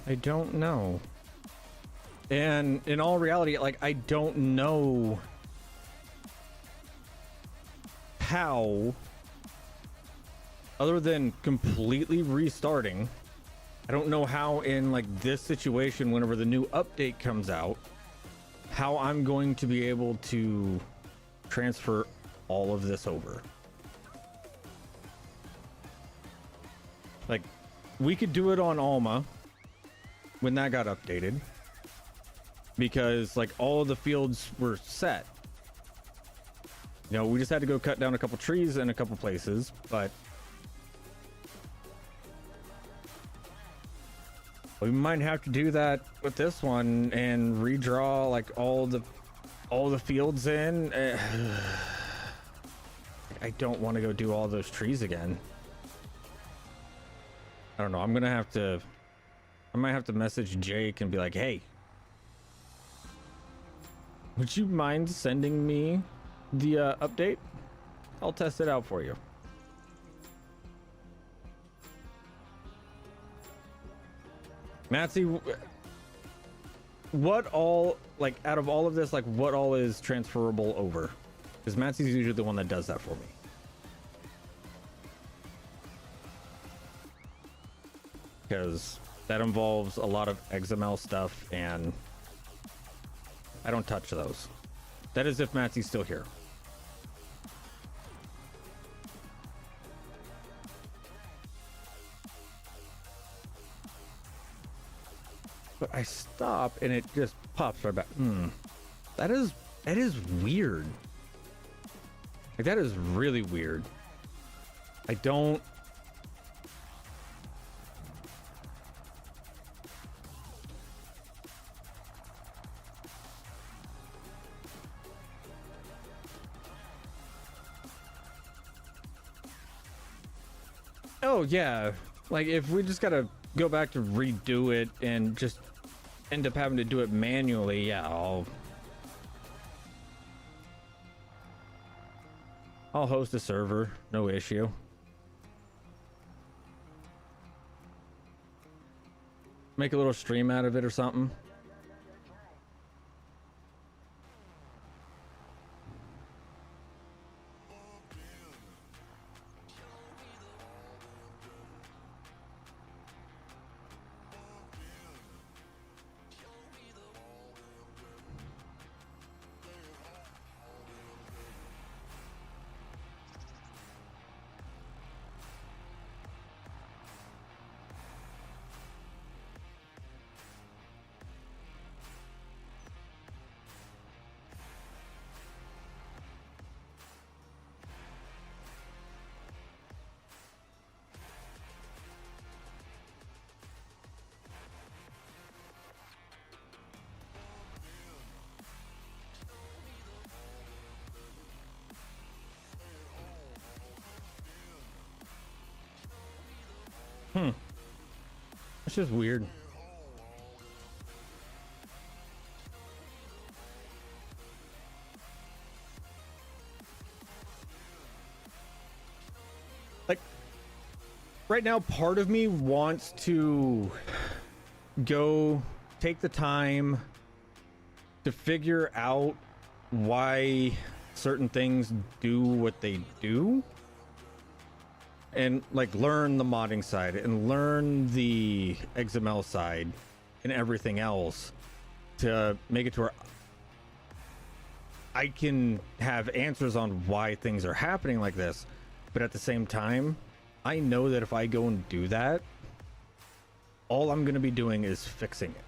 I don't know. And in all reality, like, I don't know how, other than completely restarting, I don't know how in like this situation, whenever the new update comes out, how I'm going to be able to transfer all of this over. Like, we could do it on Alma when that got updated, because like all of the fields were set. You know, we just had to go cut down a couple trees in a couple places, but we might have to do that with this one and redraw like all the fields in. I don't want to go do all those trees again. I don't know. I might have to message Jake and be like, hey, would you mind sending me the update? I'll test it out for you. Matsy, what all, like, out of all of this, like, what all is transferable over? Because Matsy's usually the one that does that for me. Because that involves a lot of XML stuff, and I don't touch those. That is if Matsy's still here. But I stop and it just pops right back. That is weird. Like, that is really weird. I don't. Oh yeah, like if we just gotta go back to redo it and just end up having to do it manually, yeah, I'll host a server, no issue. Make a little stream out of it or something. It's just weird. Like, right now, part of me wants to go take the time to figure out why certain things do what they do, and like learn the modding side and learn the XML side and everything else to make it to where I can have answers on why things are happening like this. But at the same time, I know that if I go and do that, all I'm going to be doing is fixing it.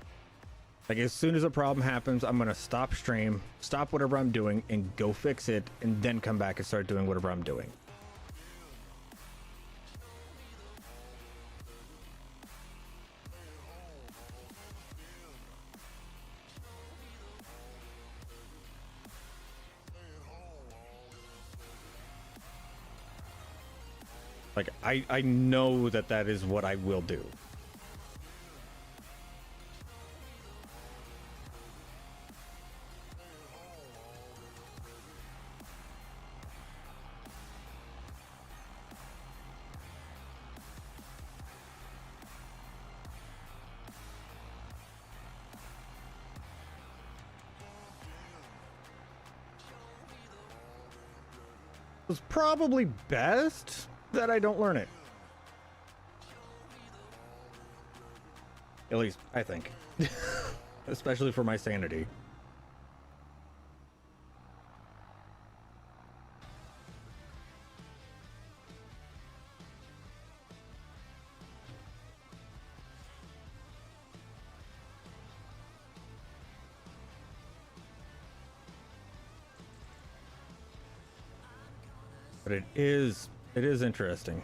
Like, as soon as a problem happens, I'm going to stop stream, stop whatever I'm doing, and go fix it, and then come back and start doing whatever I'm doing. Like, I know that that is what I will do. It's probably best that I don't learn it. At least, I think. Especially for my sanity. But it is interesting.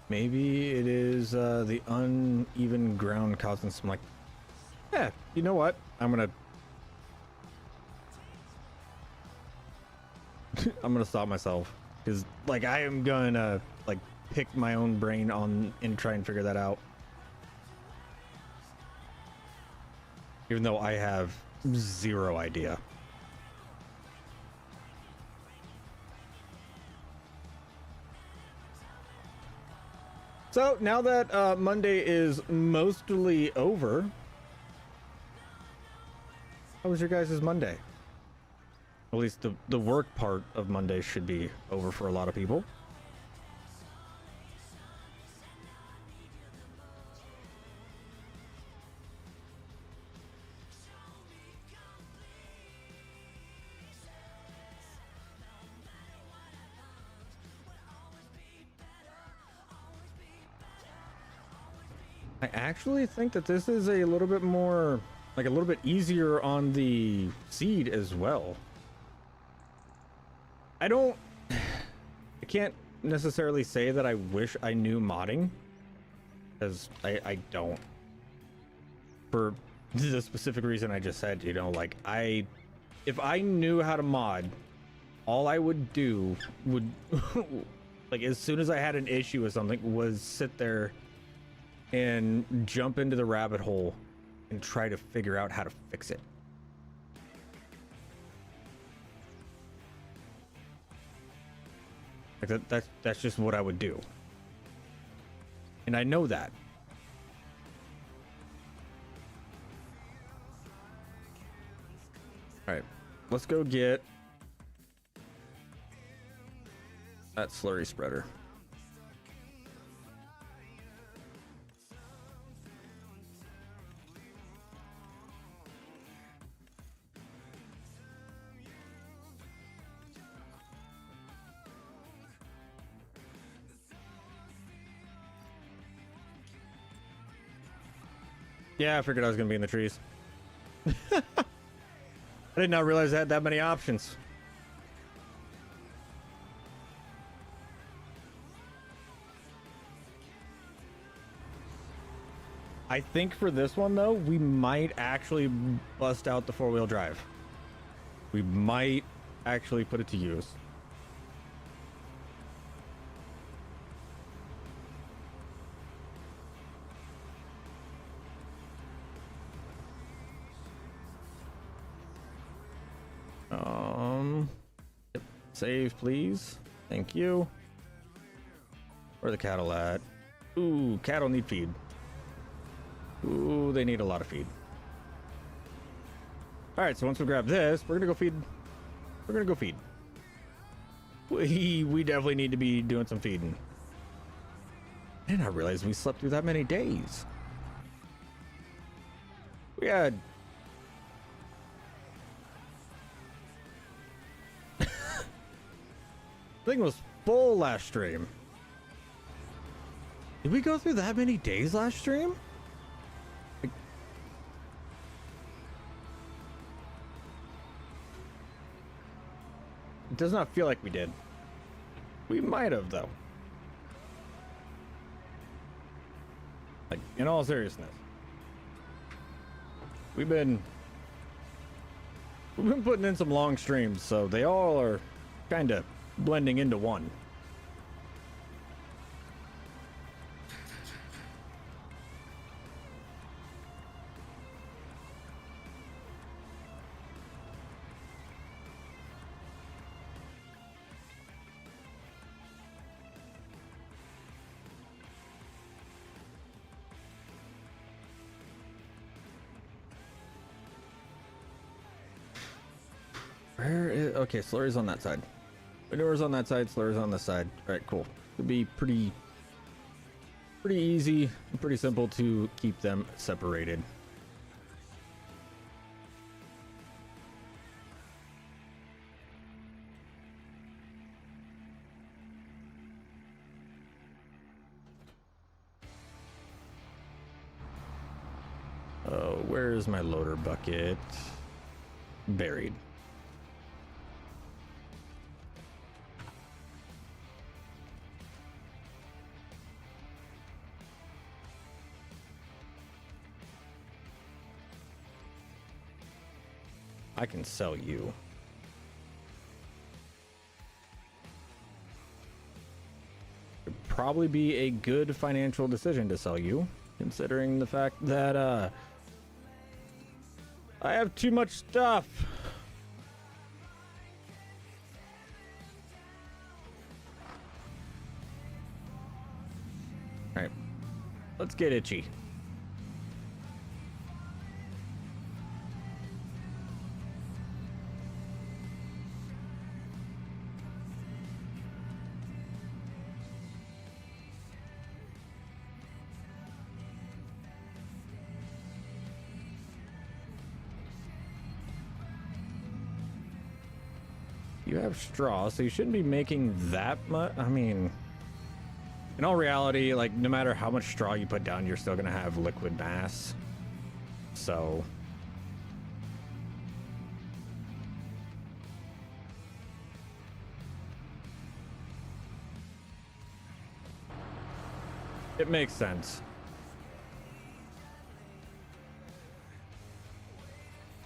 Maybe it is the uneven ground causing some, like, yeah, you know what? I'm gonna stop myself, because like I am gonna like pick my own brain on and try and figure that out, even though I have zero idea. So now that Monday is mostly over, how was your guys' Monday? At least the work part of Monday should be over for a lot of people. I actually think that this is a little bit more, like a little bit easier on the seed as well. I can't necessarily say that I wish I knew modding, because I don't. For the specific reason I just said, you know, like if I knew how to mod, all I would do would, like as soon as I had an issue with something, was sit there and jump into the rabbit hole and try to figure out how to fix it. Like that's just what I would do. And I know that. All right, let's go get that slurry spreader. Yeah, I figured I was gonna be in the trees. I did not realize I had that many options. I think for this one though, we might actually bust out the four-wheel drive. We might actually put it to use. Yep. Save, please. Thank you. Where are the cattle at? Ooh, cattle need feed. Ooh, they need a lot of feed. All right, so once we grab this, we're gonna go feed. We're gonna go feed. We definitely need to be doing some feeding. I did not realize we slept through that many days. We had thing was full last stream. Did we go through that many days last stream? Like, it does not feel like we did. We might have though. Like, in all seriousness. We've been putting in some long streams, so they all are kind of blending into one. Where is, okay, slurry's on that side. Manure's on that side, slurry's on this side. All right, cool. It'll be pretty easy and pretty simple to keep them separated. Oh, where is my loader bucket? Buried. I can sell you. It'd probably be a good financial decision to sell you, considering the fact that I have too much stuff. All right, let's get itchy. You have straw, so you shouldn't be making that much. I mean, in all reality, like, no matter how much straw you put down, you're still gonna have liquid mass. So it makes sense.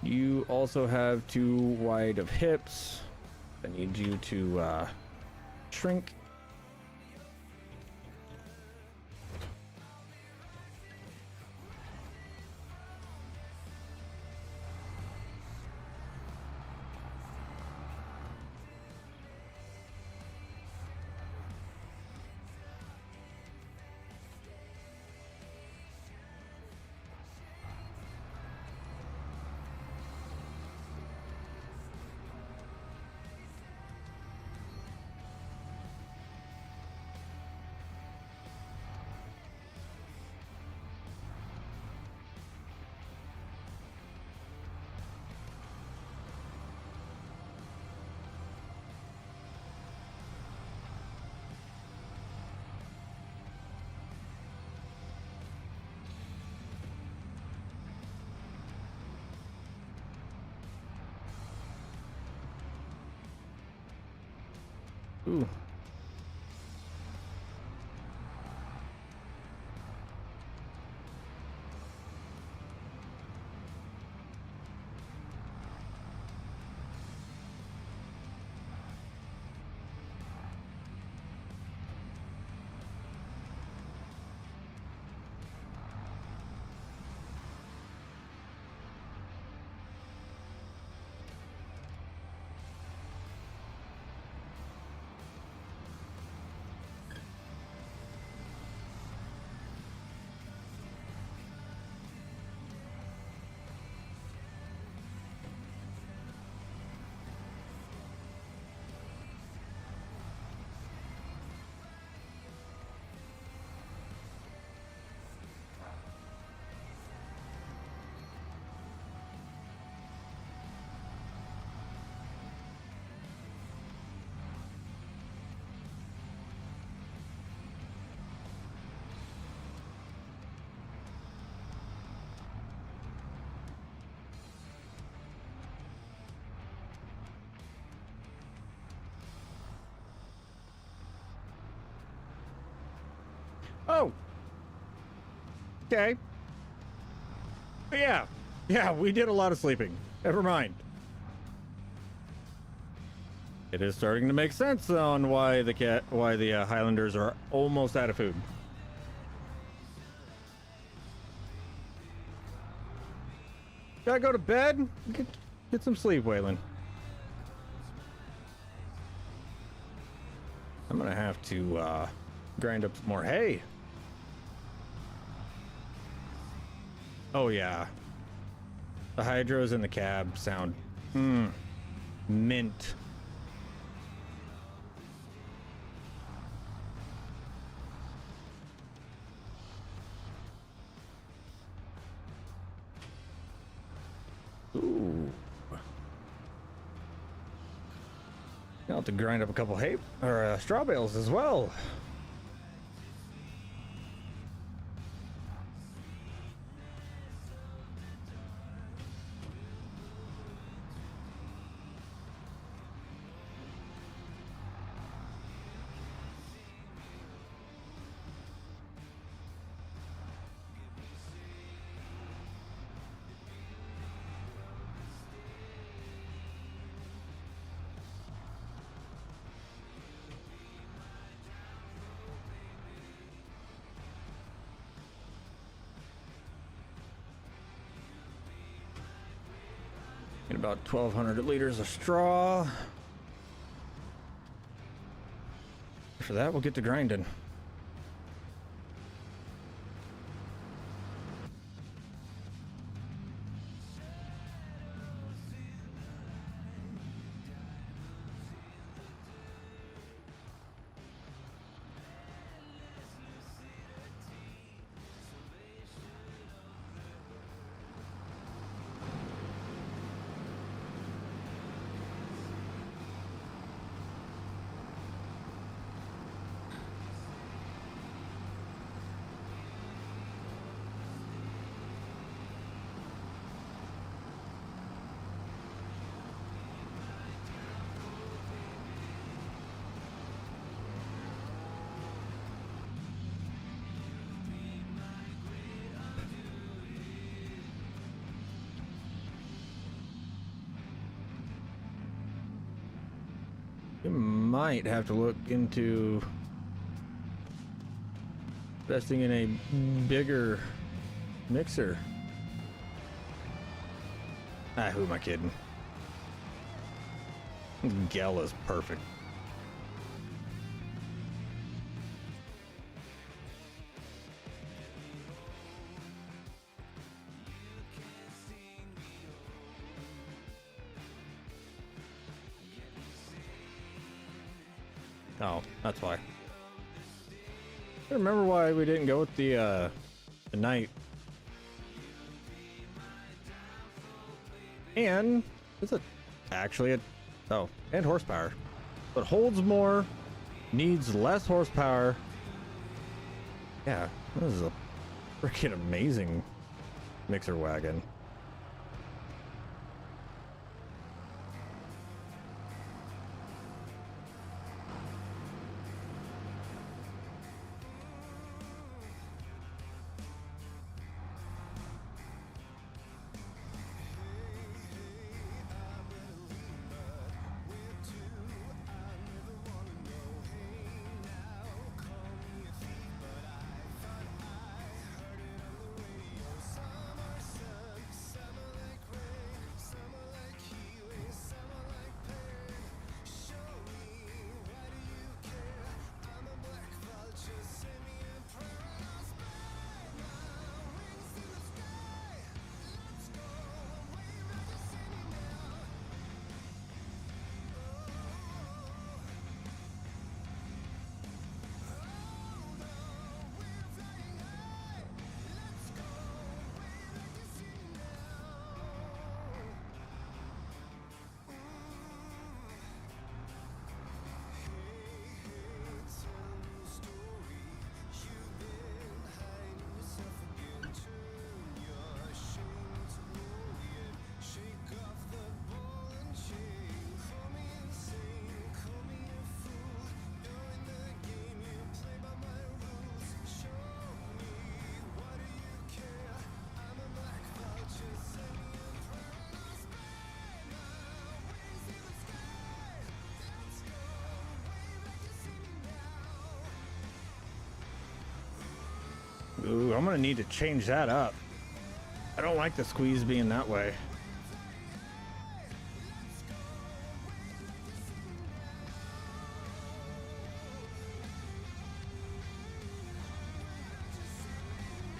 You also have too wide of hips. I need you to shrink. Ooh. Oh. Okay. But yeah, we did a lot of sleeping. Never mind. It is starting to make sense on why the Highlanders are almost out of food. Gotta go to bed. Get some sleep, Waylon. I'm gonna have to grind up some more hay. Oh yeah. The hydros in the cab sound mint. Ooh. I'll have to grind up a couple hay or straw bales as well. Get about 1,200 liters of straw. For that, we'll get to grinding. You might have to look into investing in a bigger mixer. Ah, who am I kidding? Gel is perfect. Oh, that's why. I remember why we didn't go with the night. And is it actually a and horsepower, but holds more, needs less horsepower. Yeah, this is a freaking amazing mixer wagon. Ooh, I'm gonna need to change that up. I don't like the squeeze being that way.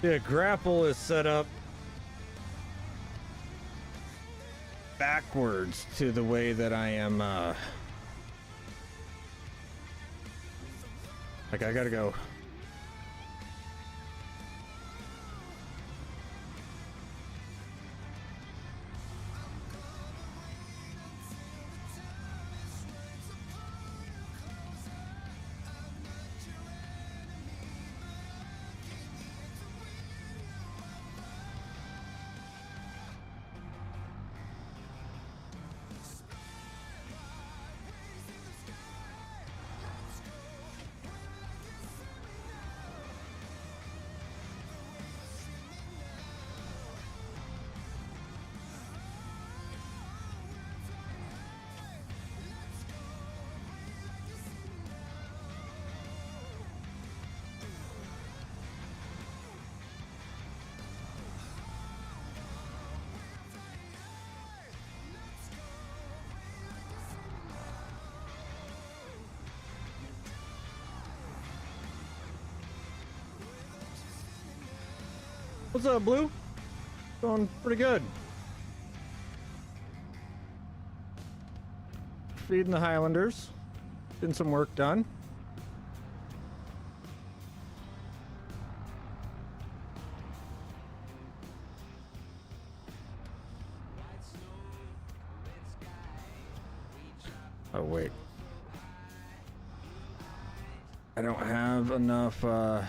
The grapple is set up backwards to the way that I am, like I gotta go. What's up, Blue? Going pretty good. Feeding the Highlanders. Getting some work done. Oh, wait. I don't have enough, a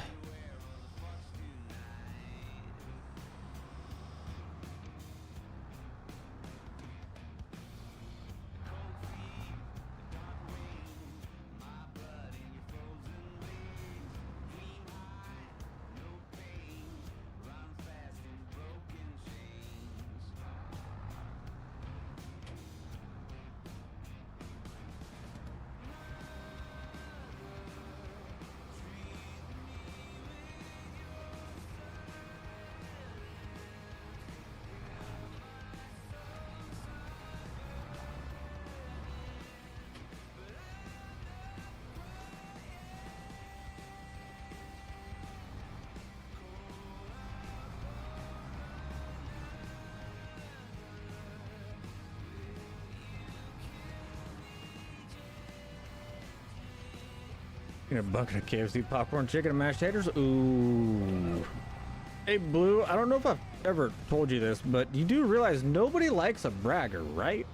bucket of KFC popcorn, chicken, and mashed taters. Ooh. Hey, Blue, I don't know if I've ever told you this, but you do realize nobody likes a bragger, right?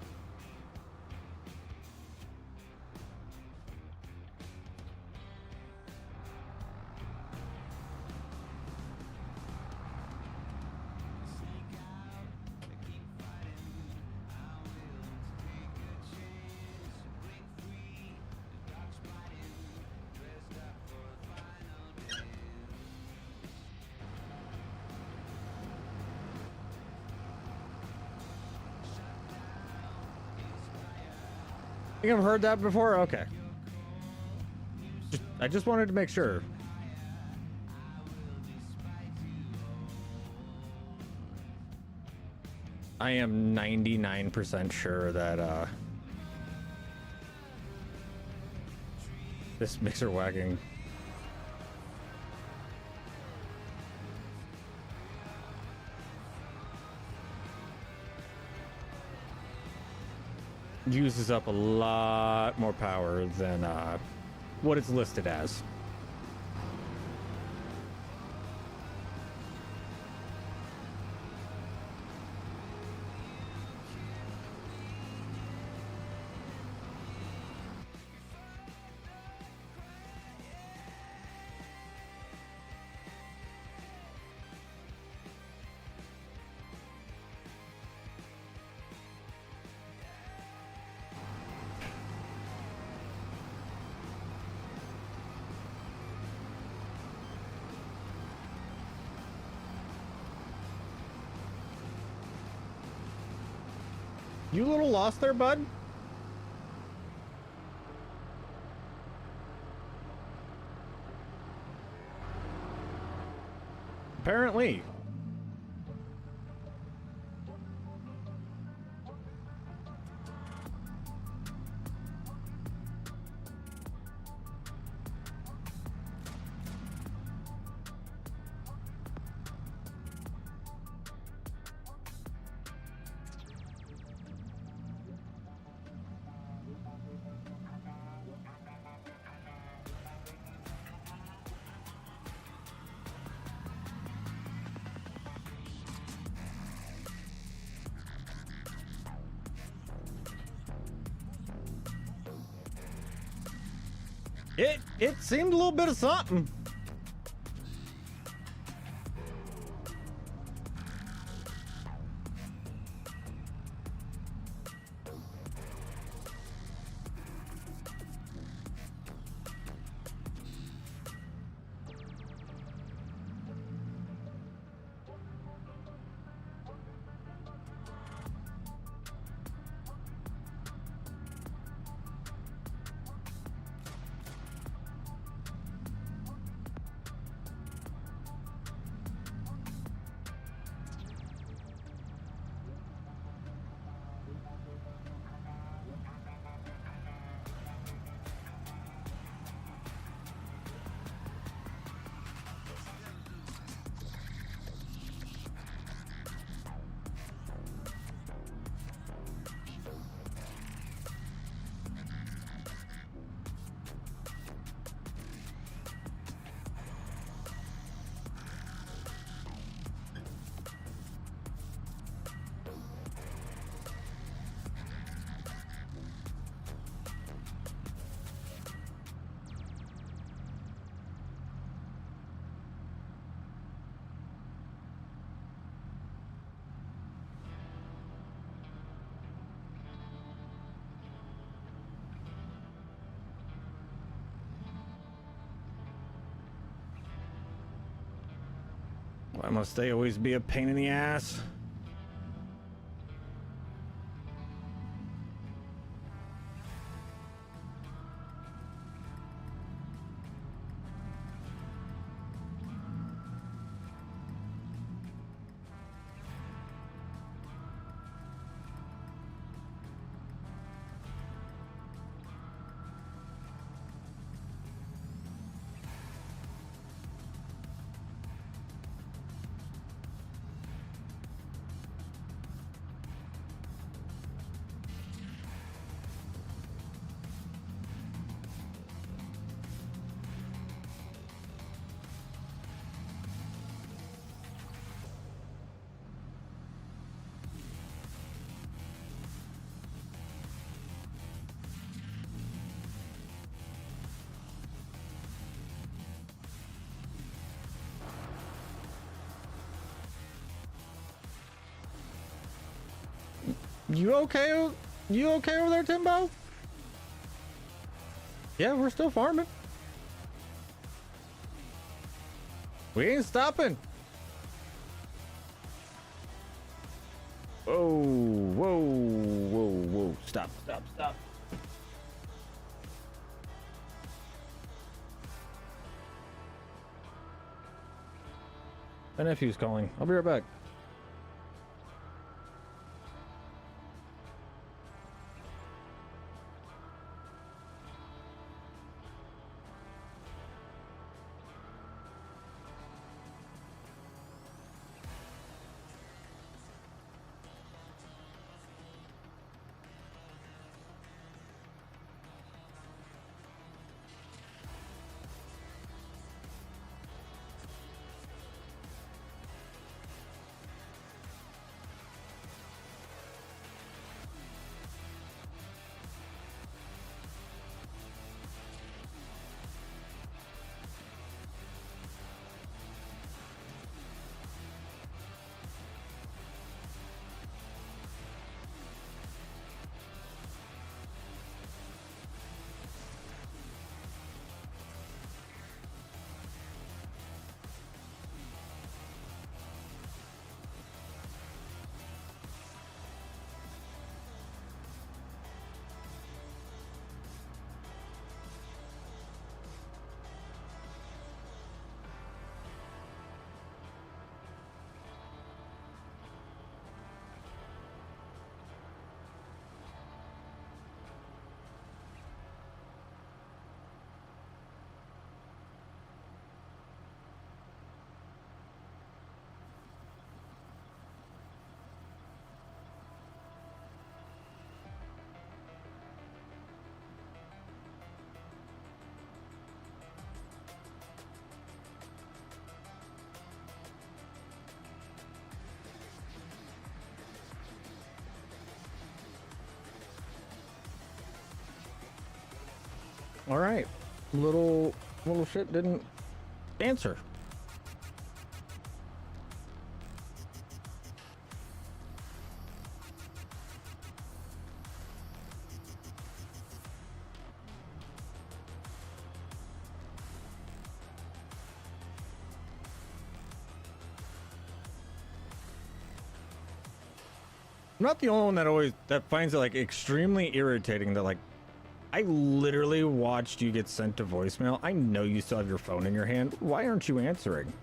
I think I've heard that before. Okay. I just wanted to make sure. I am 99% sure that this mixer wagging uses up a lot more power than what it's listed as. You a little lost there, bud? Apparently. It seemed a little bit of something. Why must they always be a pain in the ass? You okay? You okay over there, Timbo? Yeah, we're still farming. We ain't stopping. Whoa, whoa, whoa, whoa. Stop, stop, stop. My nephew's calling. I'll be right back. All right. Little shit didn't answer. I'm not the only one that finds it like extremely irritating that like I literally watched you get sent to voicemail. I know you still have your phone in your hand. Why aren't you answering?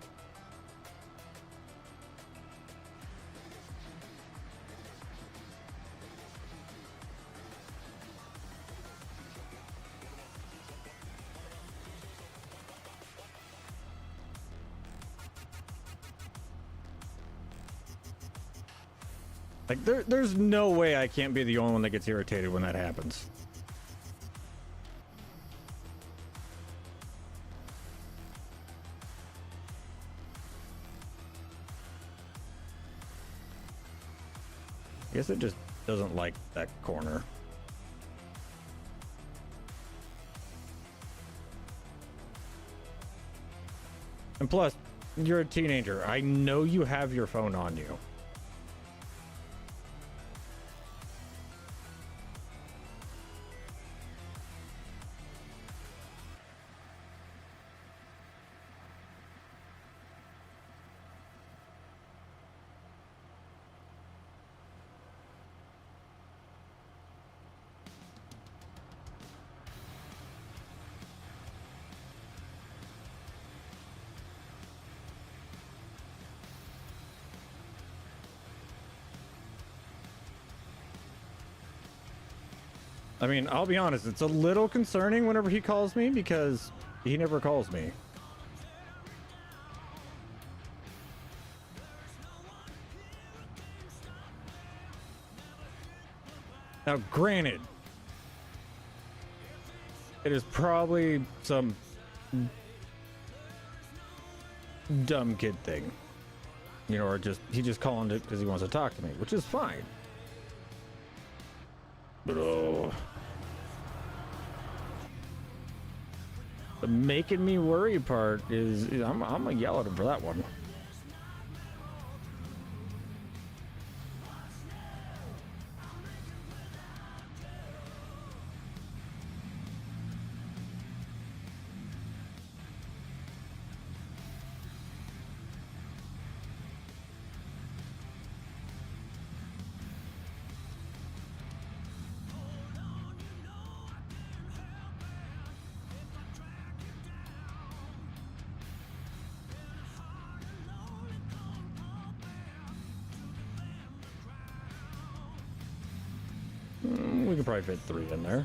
Like there's no way I can't be the only one that gets irritated when that happens. I guess it just doesn't like that corner. And plus, you're a teenager. I know you have your phone on you. I mean, I'll be honest, it's a little concerning whenever he calls me because he never calls me. Now, granted, it is probably some dumb kid thing, you know, or he just calling it because he wants to talk to me, which is fine. But the making me worry part is I'm gonna yell at him for that one. We could probably fit 3 in there.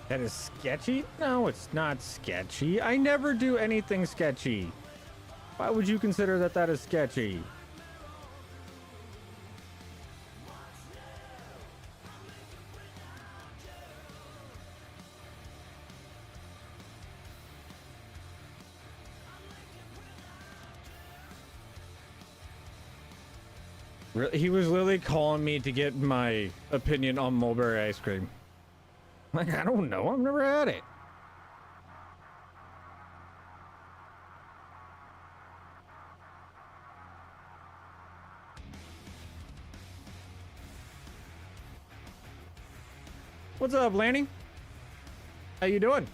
That is sketchy? No, it's not sketchy. I never do anything sketchy. Why would you consider that is sketchy? He was literally calling me to get my opinion on mulberry ice cream. Like, I don't know. I've never had it. What's up, Lanny? How you doing?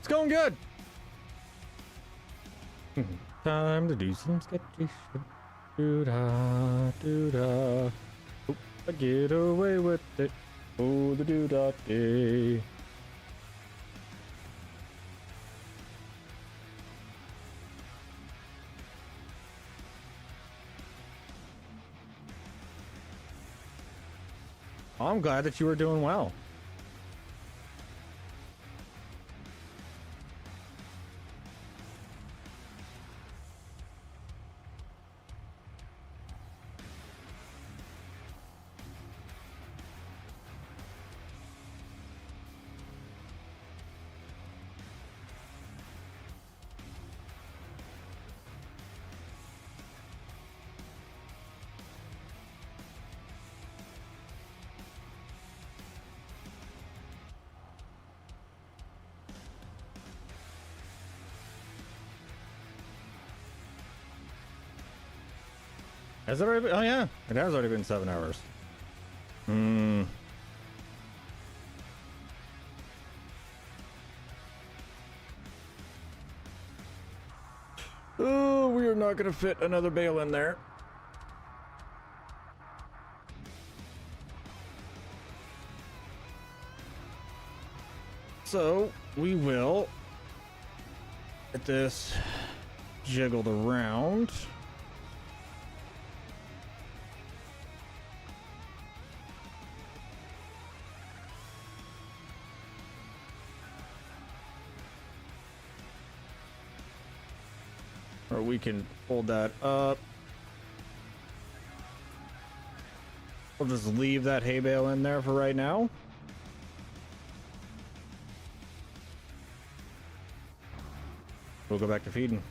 It's going good. Time to do some sketchy shit. Doo-da, doo-da. Hope I get away with it. Oh, the doo-da day. I'm glad that you were doing well. Has it already been? Oh yeah, it has already been 7 hours. Oh, we are not gonna fit another bale in there. So we will get this jiggled around. Or we can fold that up. We'll just leave that hay bale in there for right now. We'll go back to feeding.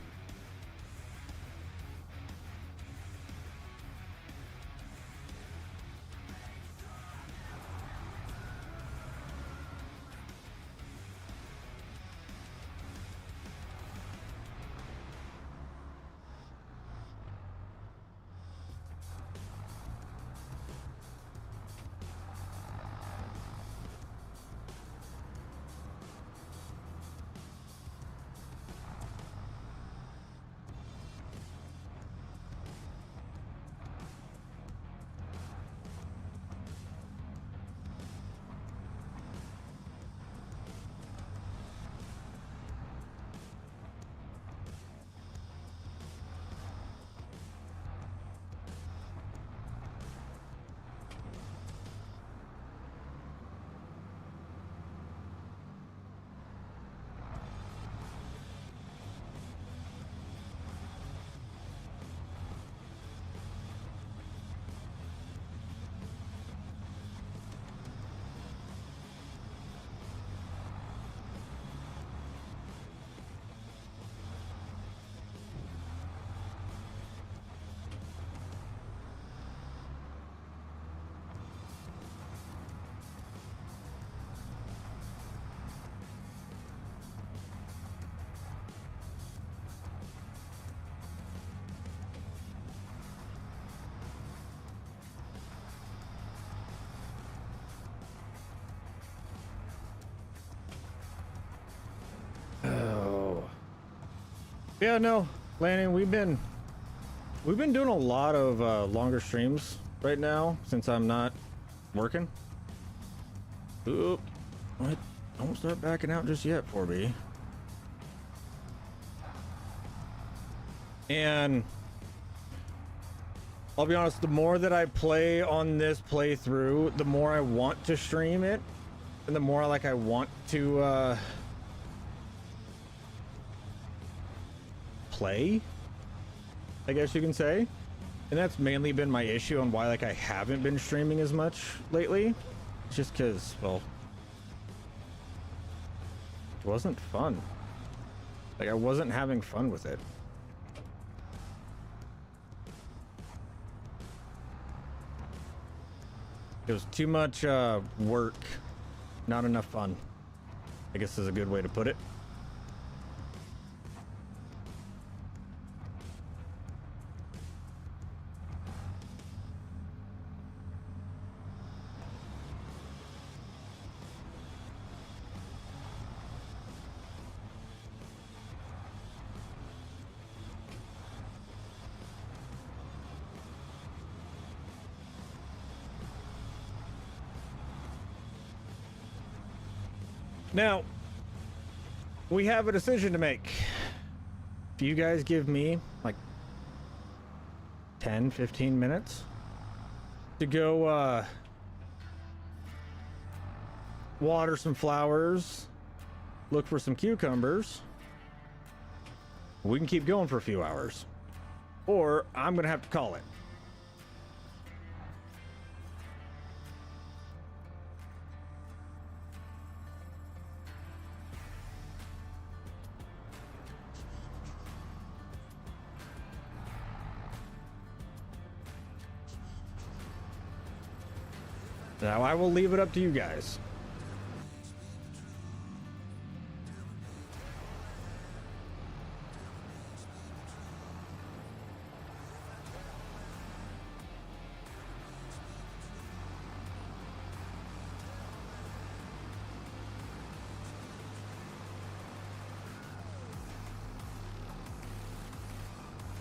Yeah, no, Lanny, we've been doing a lot of longer streams right now since I'm not working. Oop, what? Don't start backing out just yet, 4B. And I'll be honest, the more that I play on this playthrough, the more I want to stream it, and the more like I want to play, I guess you can say. And that's mainly been my issue on why like I haven't been streaming as much lately. It's just because, well, it wasn't fun. Like, I wasn't having fun with it. It was too much work, not enough fun, I guess is a good way to put it. Now, we have a decision to make. If you guys give me like 10, 15 minutes to go water some flowers, look for some cucumbers, we can keep going for a few hours. Or I'm gonna have to call it. Now, I will leave it up to you guys.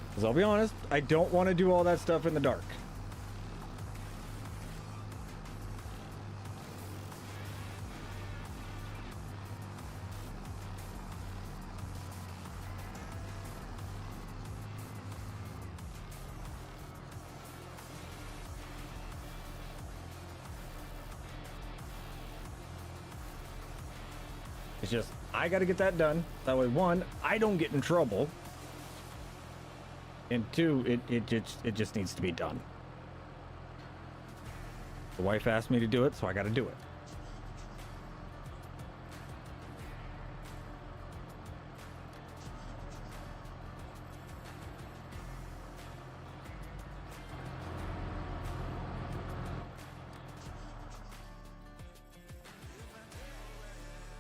Because I'll be honest, I don't want to do all that stuff in the dark. It's just, I got to get that done. That way, one, I don't get in trouble. And two, it just needs to be done. The wife asked me to do it, so I got to do it.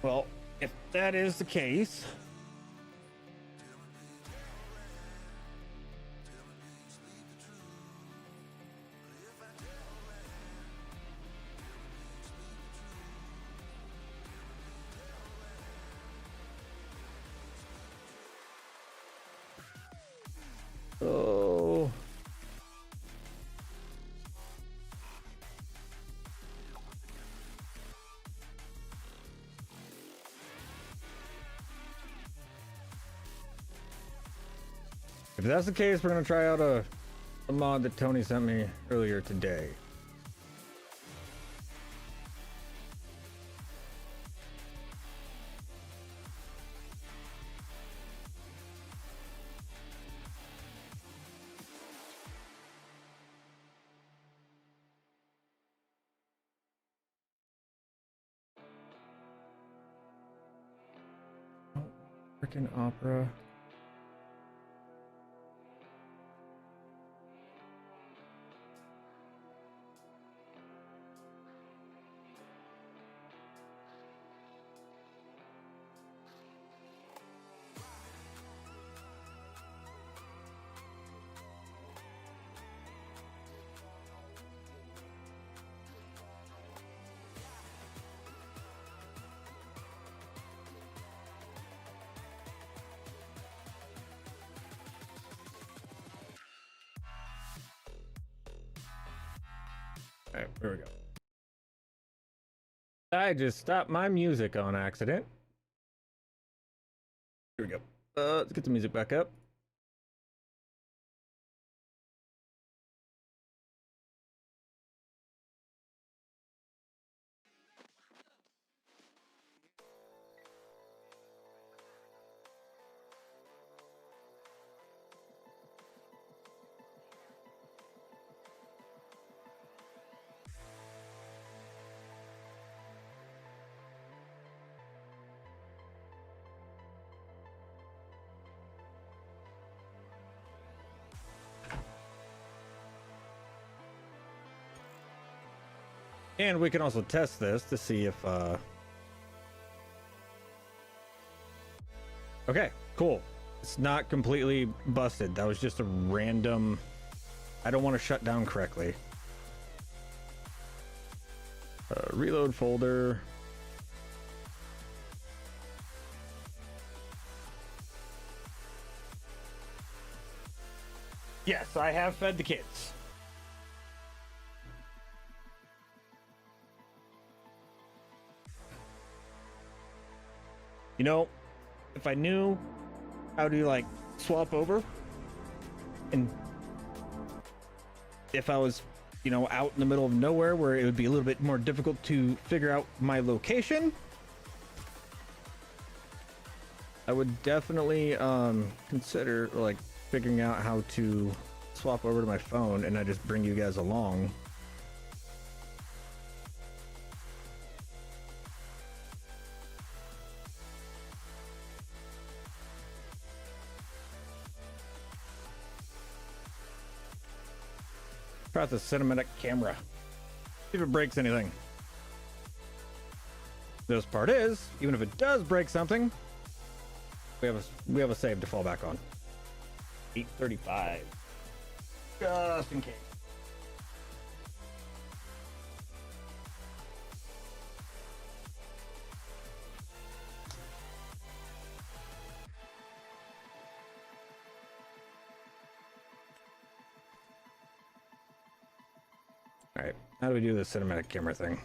Well, if that is the case, oh, if that's the case, we're gonna try out a mod that Tony sent me earlier today. Oh, freaking Opera. All right, there we go. I just stopped my music on accident. Here we go. Let's get the music back up. And we can also test this to see if, okay, cool. It's not completely busted. That was just a random, I don't want to shut down correctly. Reload folder. Yes, I have fed the kids. You know, if I knew how to like swap over, and if I was, you know, out in the middle of nowhere where it would be a little bit more difficult to figure out my location, I would definitely consider like figuring out how to swap over to my phone, and I just bring you guys along. Try out the cinematic camera. See if it breaks anything. This part is, even if it does break something, we have a save to fall back on. 835. Just in case. All right, how do we do the cinematic camera thing?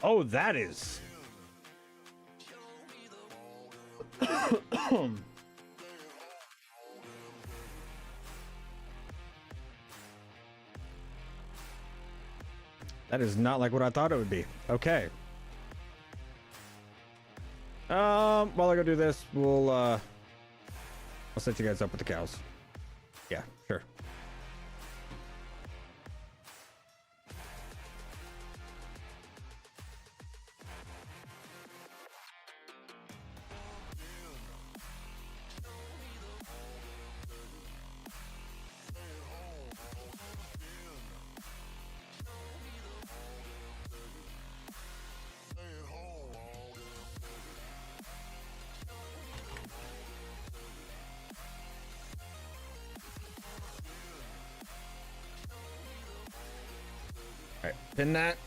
Oh, that is. That is not like what I thought it would be. Okay. While I go do this, I'll set you guys up with the cows. Yeah, sure. All right, pin that.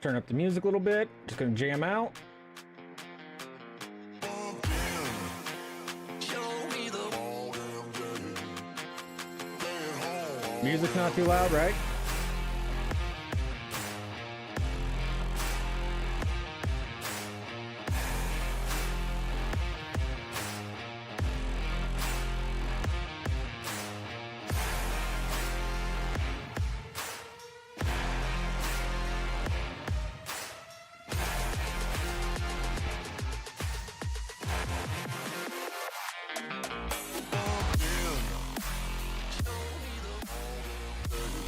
Turn up the music a little bit. Just gonna jam out. Music's not too loud, right?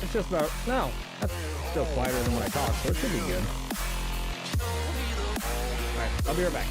It's just about, no, that's still quieter than when I talk, so it should be good. Alright, I'll be right back.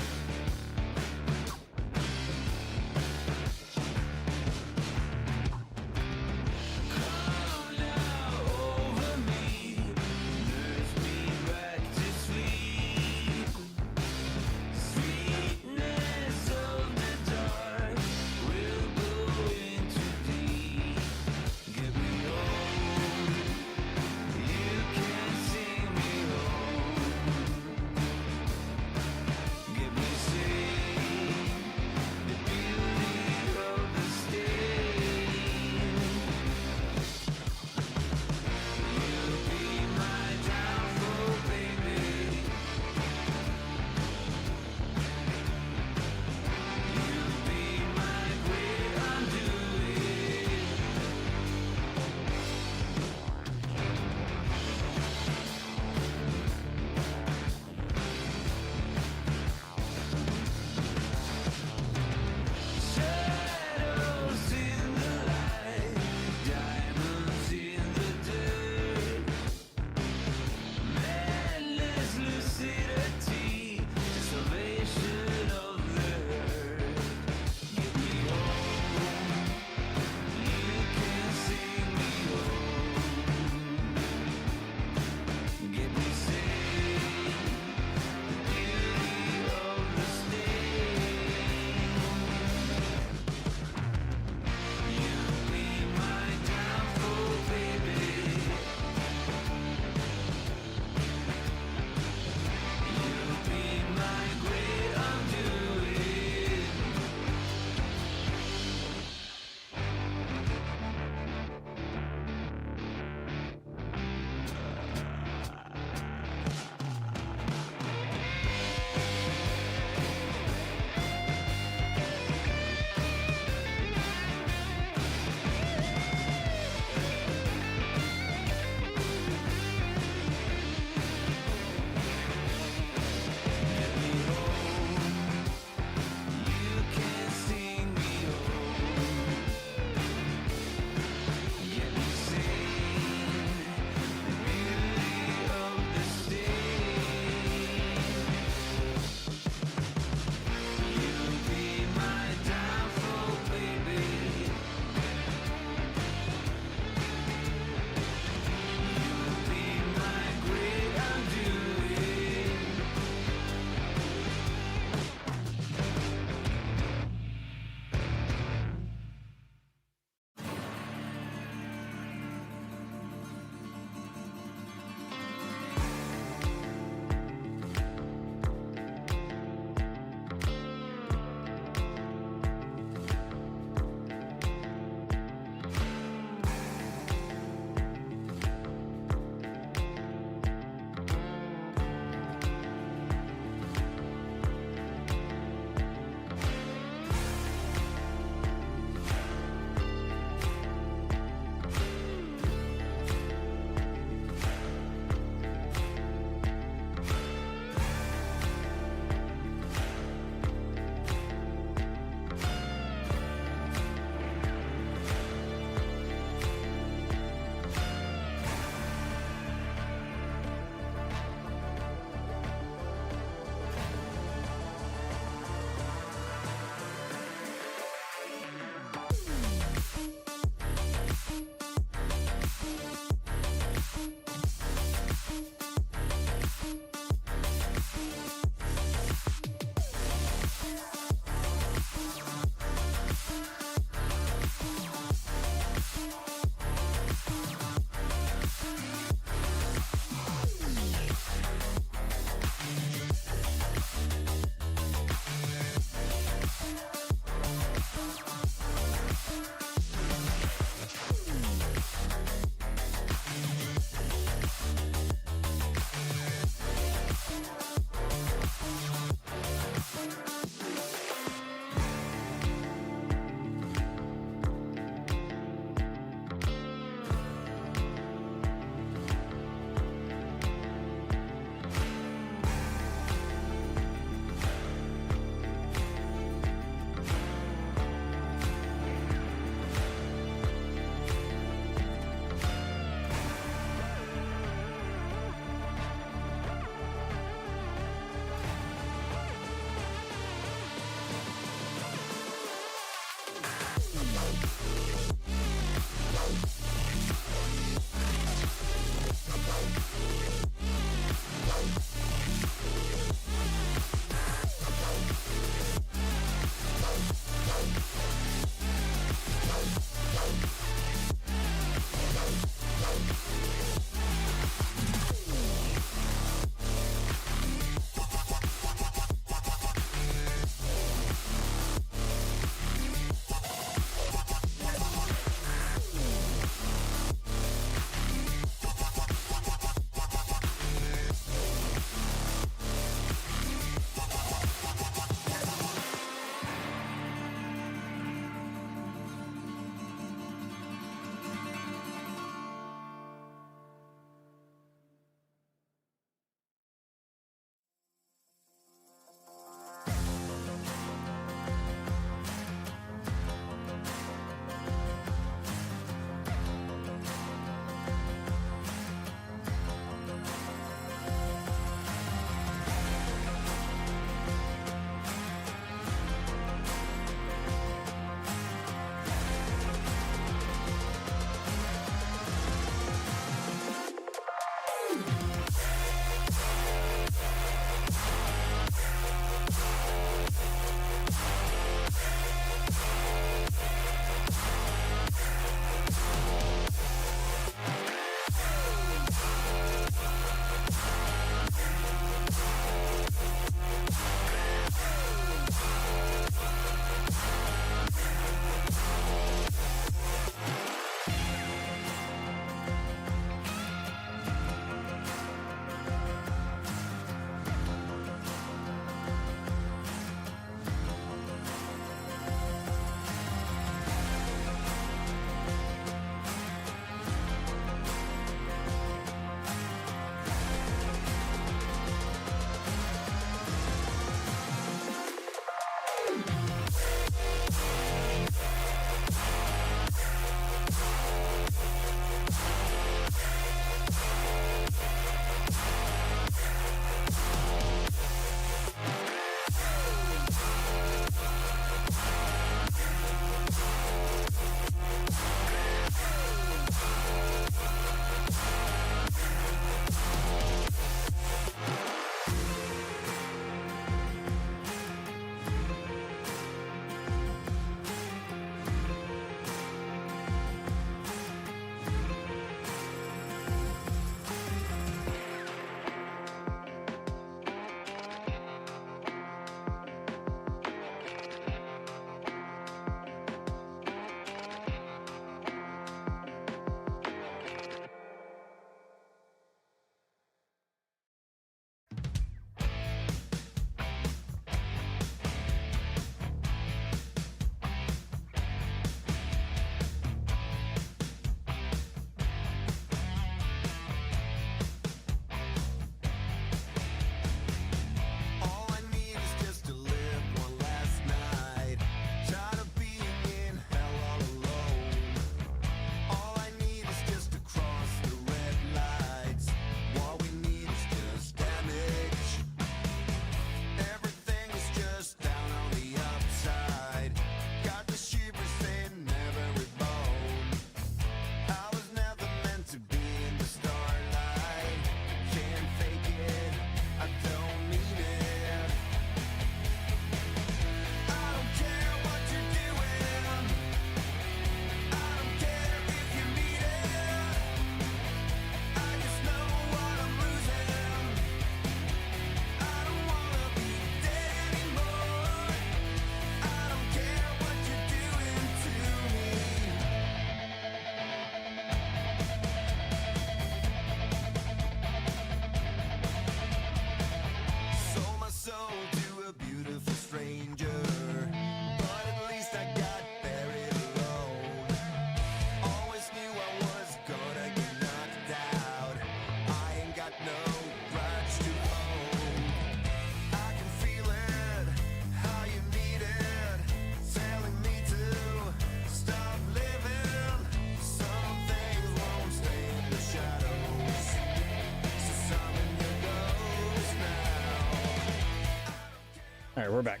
right, we're back.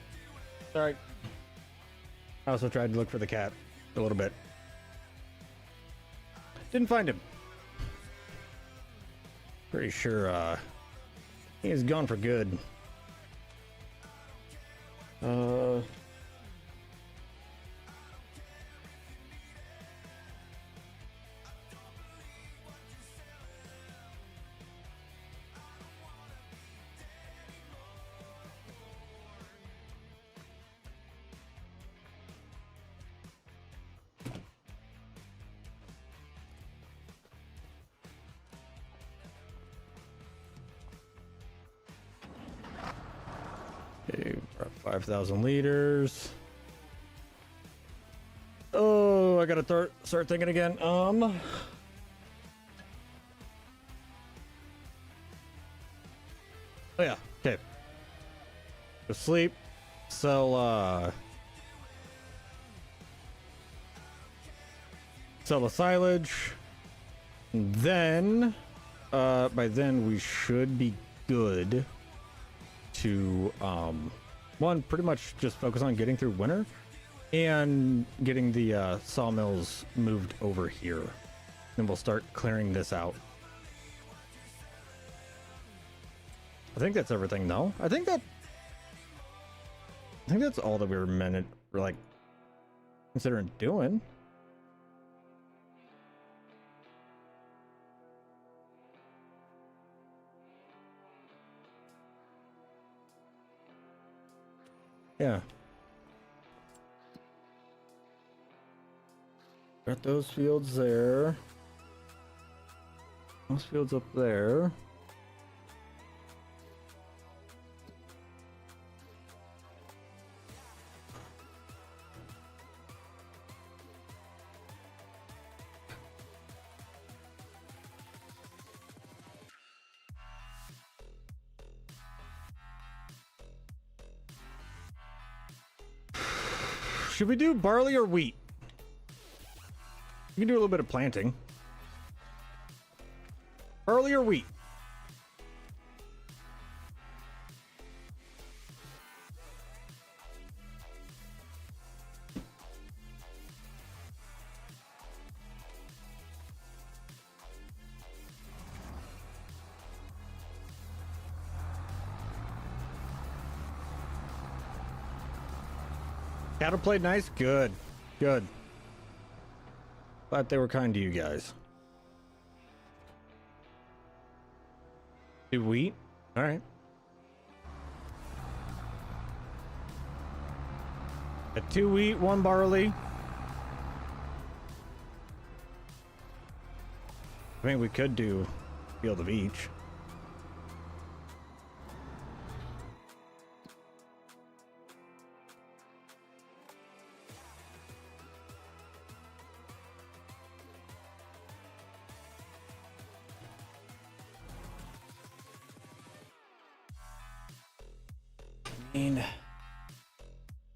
Sorry. I also tried to look for the cat a little bit. Didn't find him. Pretty sure he is gone for good. Okay, 5,000 liters. Oh, I gotta start thinking again. Oh yeah, okay. Go sleep. Sell the silage. And then by then we should be good to one, pretty much just focus on getting through winter and getting the sawmills moved over here. Then we'll start clearing this out. I think that's everything. No, I think that's all that we we're like considering doing. Yeah. Got those fields there. Those fields up there. Should we do barley or wheat? You can do a little bit of planting. Barley or wheat? Cattle played nice? Good. Good. Glad they were kind to you guys. Do wheat? Alright. A 2 wheat, 1 barley. I mean, we could do field of each.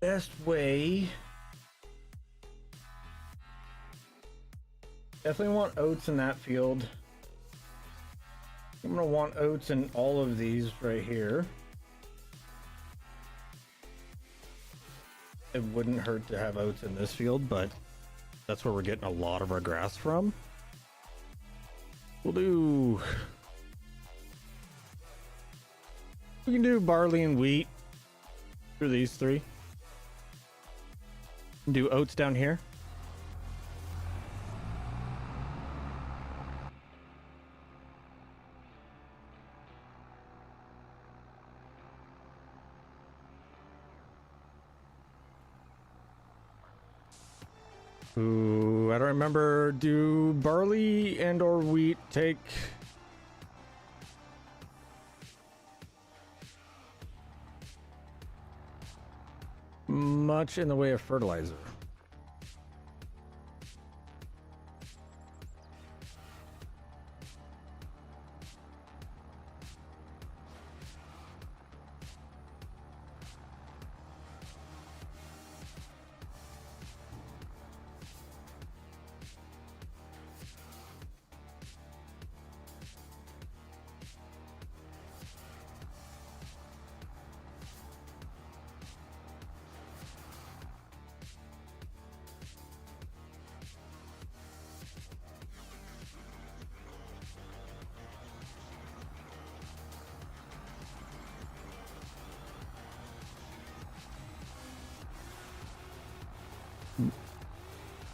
Best way, definitely want oats in that field. I'm gonna want oats in all of these right here. It wouldn't hurt to have oats in this field, but that's where we're getting a lot of our grass from. We can do barley and wheat through these three. Do oats down here. Ooh, I don't remember. Do barley and or wheat take much in the way of fertilizer?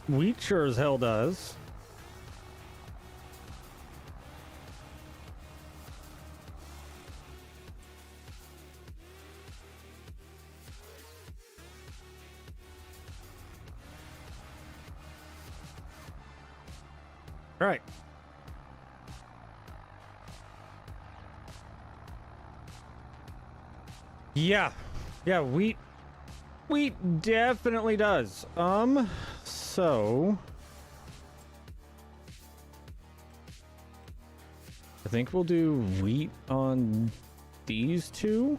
Wheat sure as hell does. All right. Yeah. Yeah, wheat definitely does. So I think we'll do wheat on these two.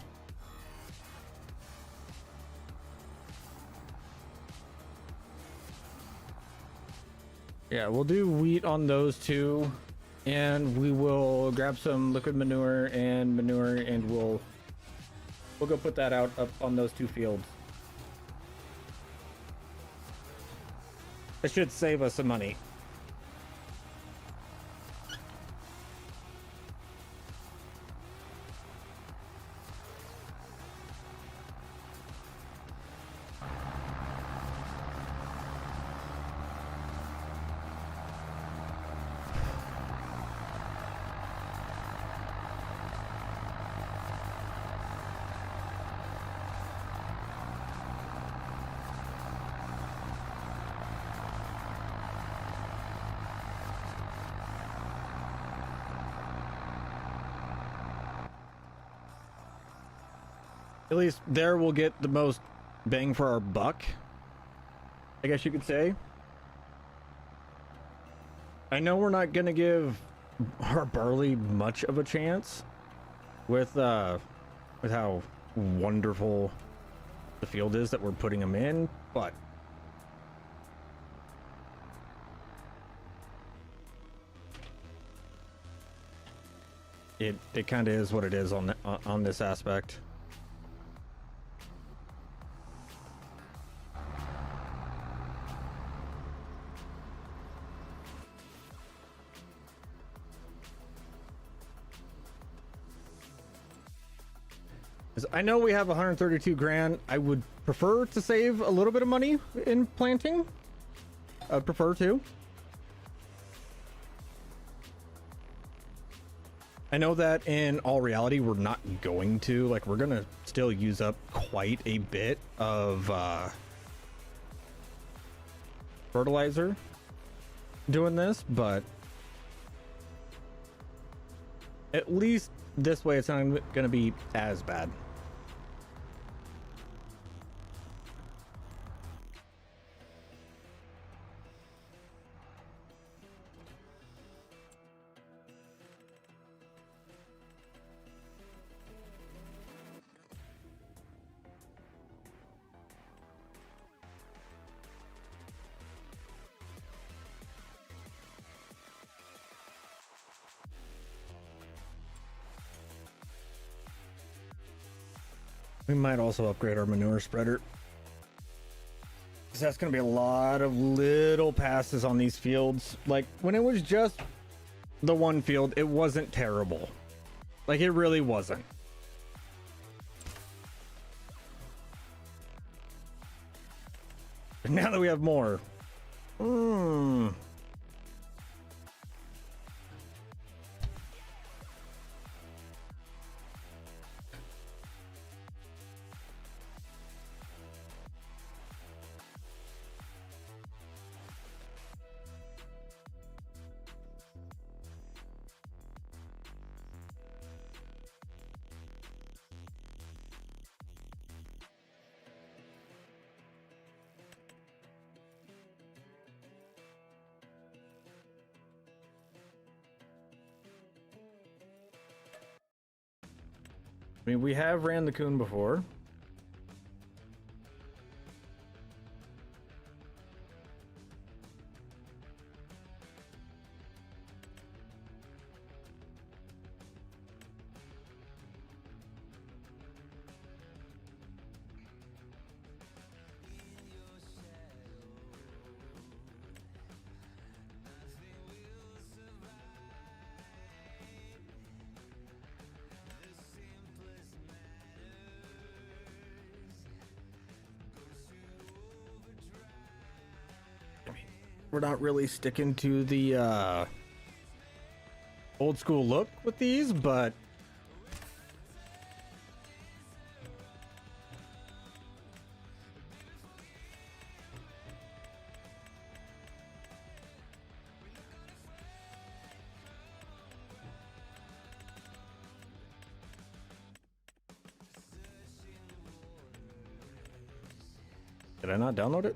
Yeah, we'll do wheat on those two, and we will grab some liquid manure, and we'll go put that out up on those two fields. It should save us some money. At least there we'll get the most bang for our buck, I guess you could say. I know we're not gonna give our barley much of a chance with how wonderful the field is that we're putting them in, but it kind of is what it is on this aspect. I know we have 132 grand. I would prefer to save a little bit of money in planting. I'd prefer to. I know that in all reality, we're not going to. Like, we're going to still use up quite a bit of fertilizer doing this, but at least this way it's not going to be as bad. We might also upgrade our manure spreader, because that's going to be a lot of little passes on these fields. Like, when it was just the one field, it wasn't terrible. Like, it really wasn't. But now that we have more, I mean, we have ran the coon before. we're not really sticking to the old school look with these, but did I not download it?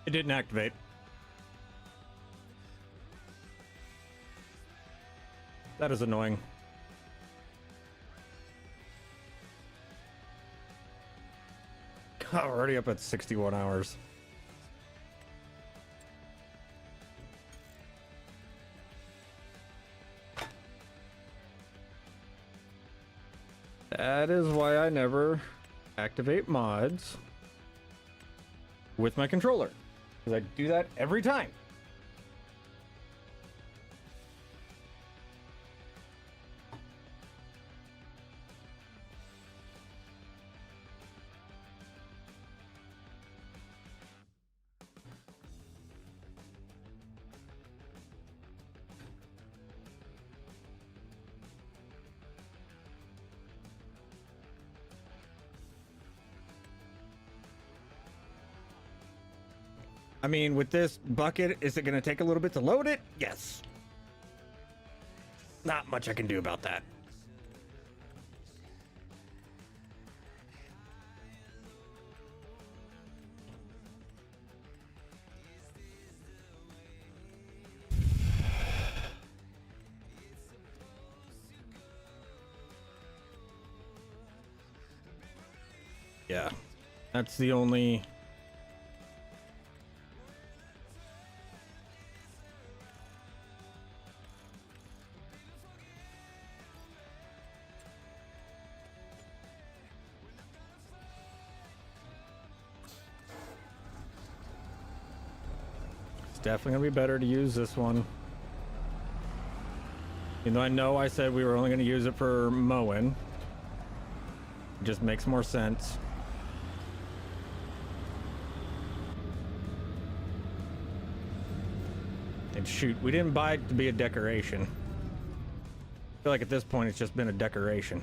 It didn't activate. That is annoying. God, we're already up at 61 hours. That is why I never activate mods with my controller. Because I do that every time. I mean, with this bucket, is it going to take a little bit to load it? Yes. Not much I can do about that. Yeah, that's the only... Definitely gonna be better to use this one. You know I said we were only gonna use it for mowing. It just makes more sense. And shoot, we didn't buy it to be a decoration. I feel like at this point it's just been a decoration.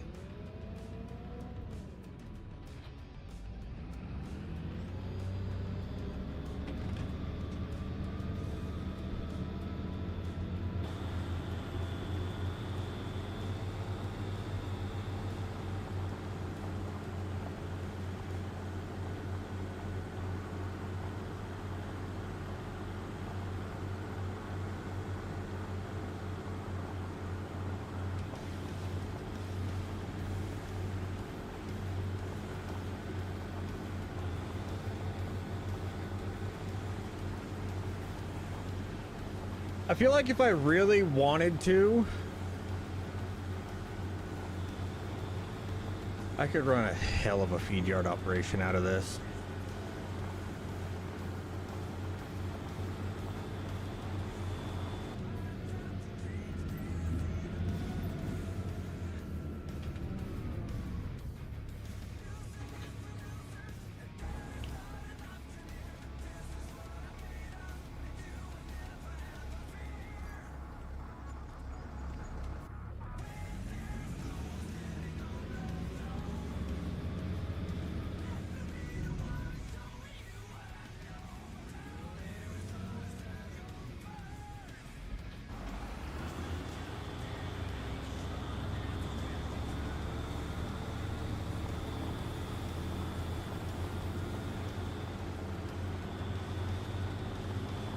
I feel like if I really wanted to, I could run a hell of a feed yard operation out of this.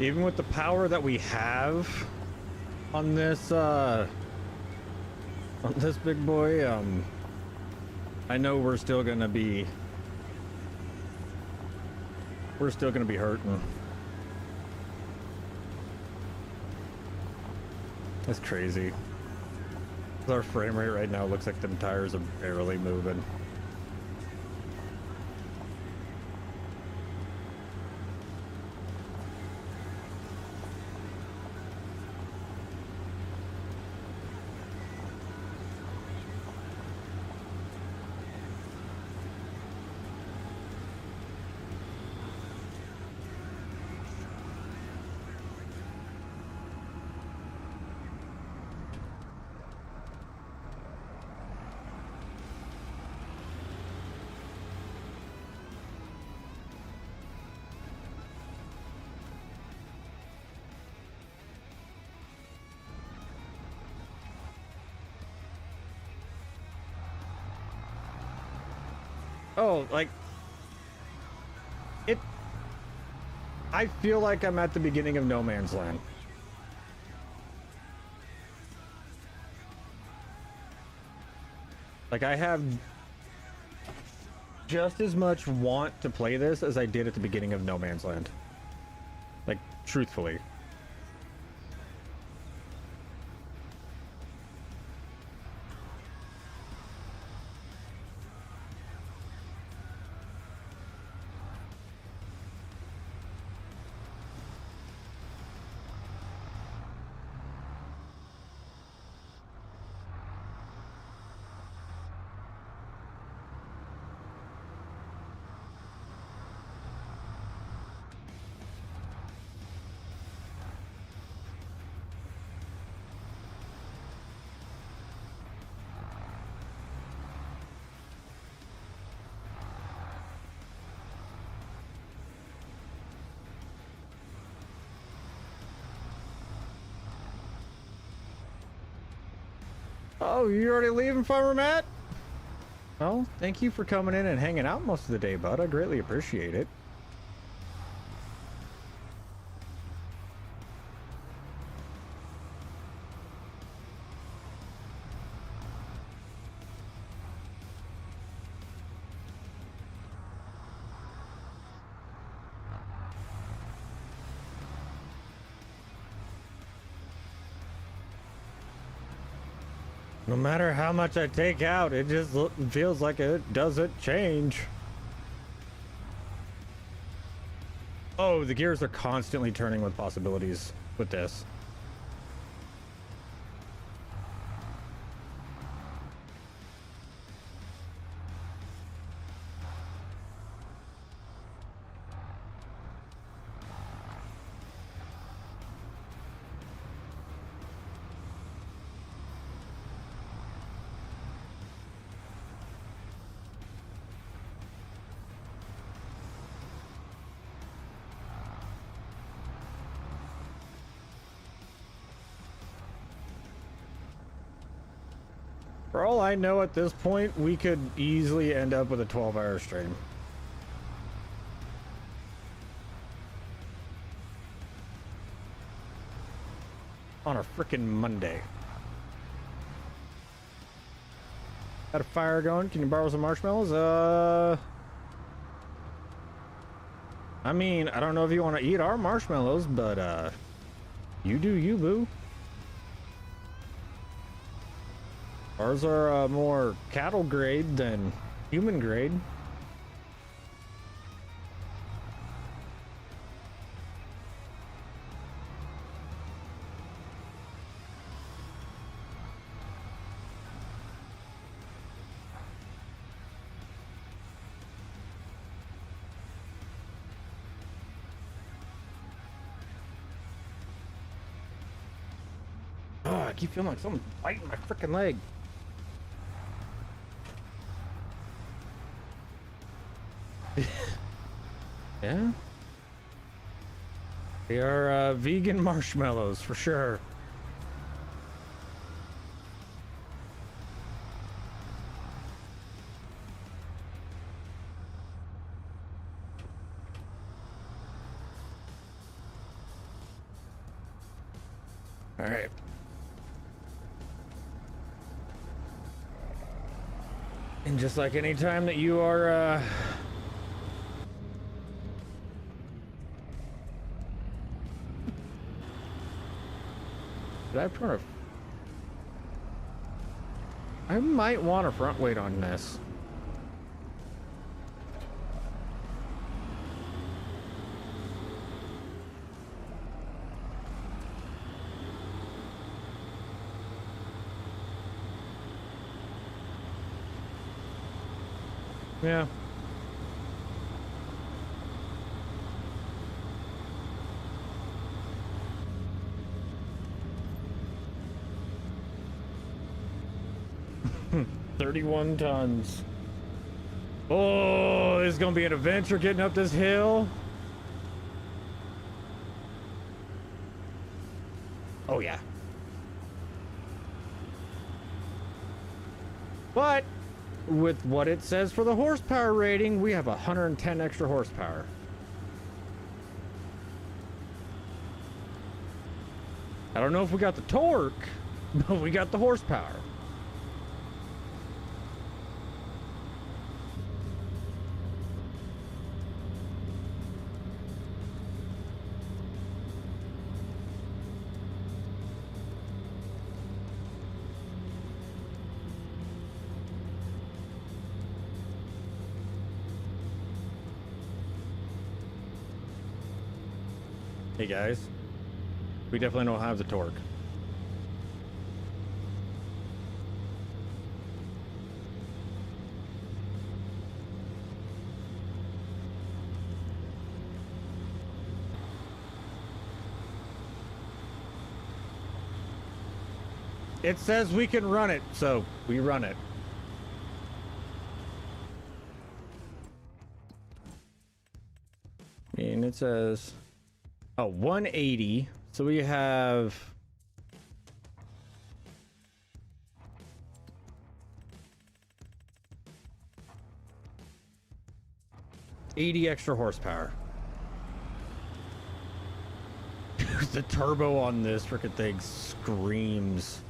Even with the power that we have on this big boy, I know we're still gonna be hurting. That's crazy. Our frame rate right now looks like them tires are barely moving. Oh, like it. I feel like I'm at the beginning of no man's land. Like I have just as much want to play this as I did at the beginning of no man's land. Like, truthfully. Oh, you already leaving, Farmer Matt? Well, thank you for coming in and hanging out most of the day, bud. I greatly appreciate it. No matter how much I take out, it just feels like it doesn't change. Oh, the gears are constantly turning with possibilities with this. For all I know at this point, we could easily end up with a 12-hour stream. On a frickin' Monday. Got a fire going. Can you borrow some marshmallows? I mean, I don't know if you want to eat our marshmallows, but you do you, boo. Ours are more cattle grade than human grade. Oh, I keep feeling like someone's biting my freaking leg. Yeah, they are vegan marshmallows for sure. All right. And just like any time that you are did I turn a I might want a front weight on this. Yeah. Hmm. 31 tons. Oh, it's gonna be an adventure getting up this hill. Oh yeah. But with what it says for the horsepower rating, we have 110 extra horsepower. I don't know if we got the torque, but we got the horsepower. Hey guys, we definitely don't have the torque. It says we can run it, so we run it. And it says, oh, 180. So we have $80 extra horsepower. The turbo on this freaking thing screams.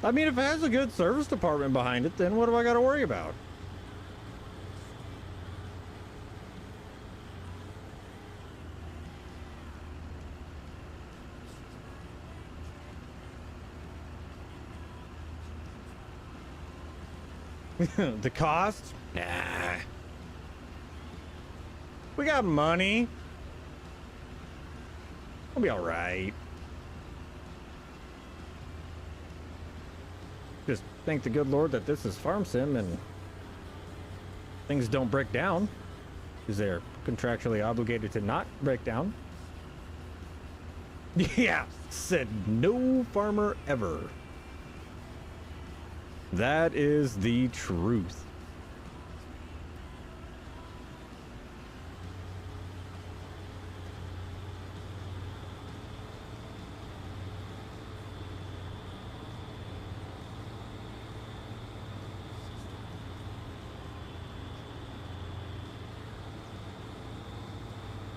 I mean, if it has a good service department behind it, then what do I got to worry about? The cost? Nah. We got money. We'll be all right. Just thank the good Lord that this is Farm Sim and things don't break down, because they're contractually obligated to not break down. Yeah, said no farmer ever. That is the truth.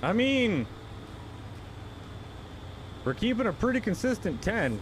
I mean, we're keeping a pretty consistent 10.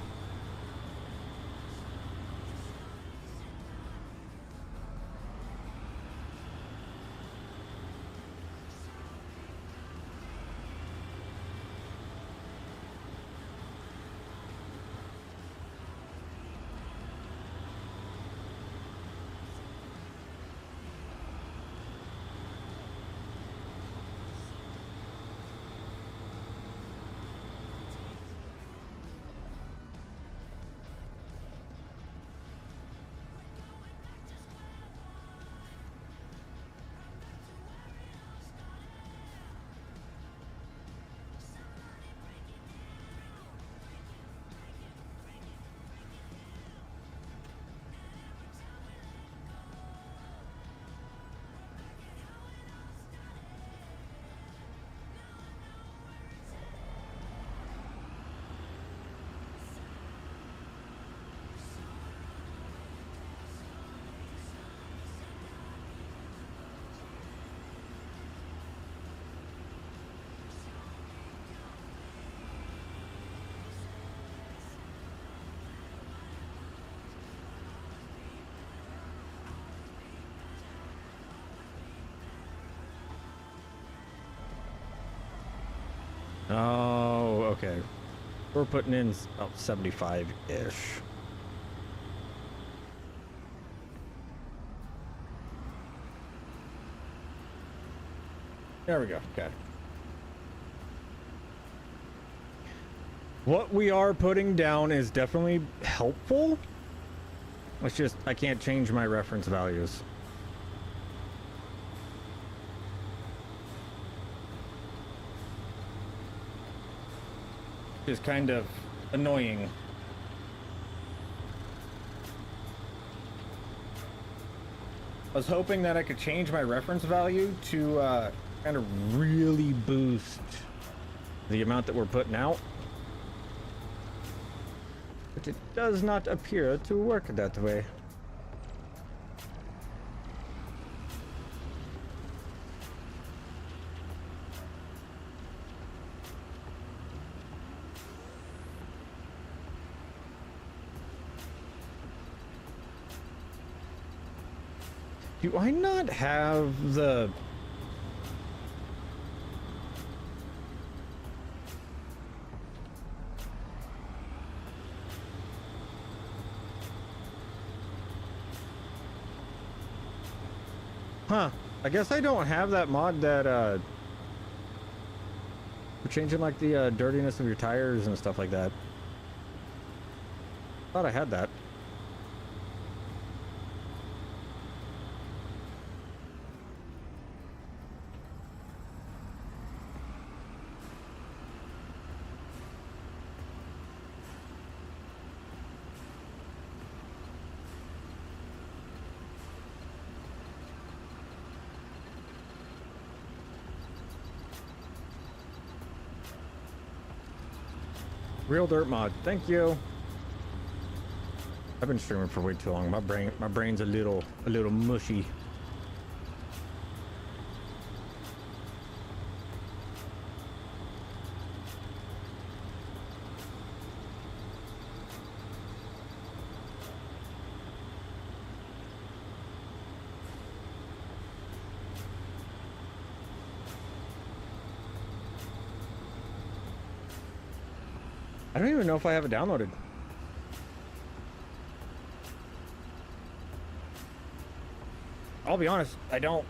Oh, okay. We're putting in about 75-ish. There we go. Okay. What we are putting down is definitely helpful. It's just I can't change my reference values. Is kind of annoying. I was hoping that I could change my reference value to kind of really boost the amount that we're putting out. But it does not appear to work that way. Do I not have the... Huh. I guess I don't have that mod that, for changing, like, the, dirtiness of your tires and stuff like that. Thought I had that. Real dirt mod, thank you. I've been streaming for way too long. My brain's a little mushy. I don't even know if I have it downloaded. I'll be honest, I don't.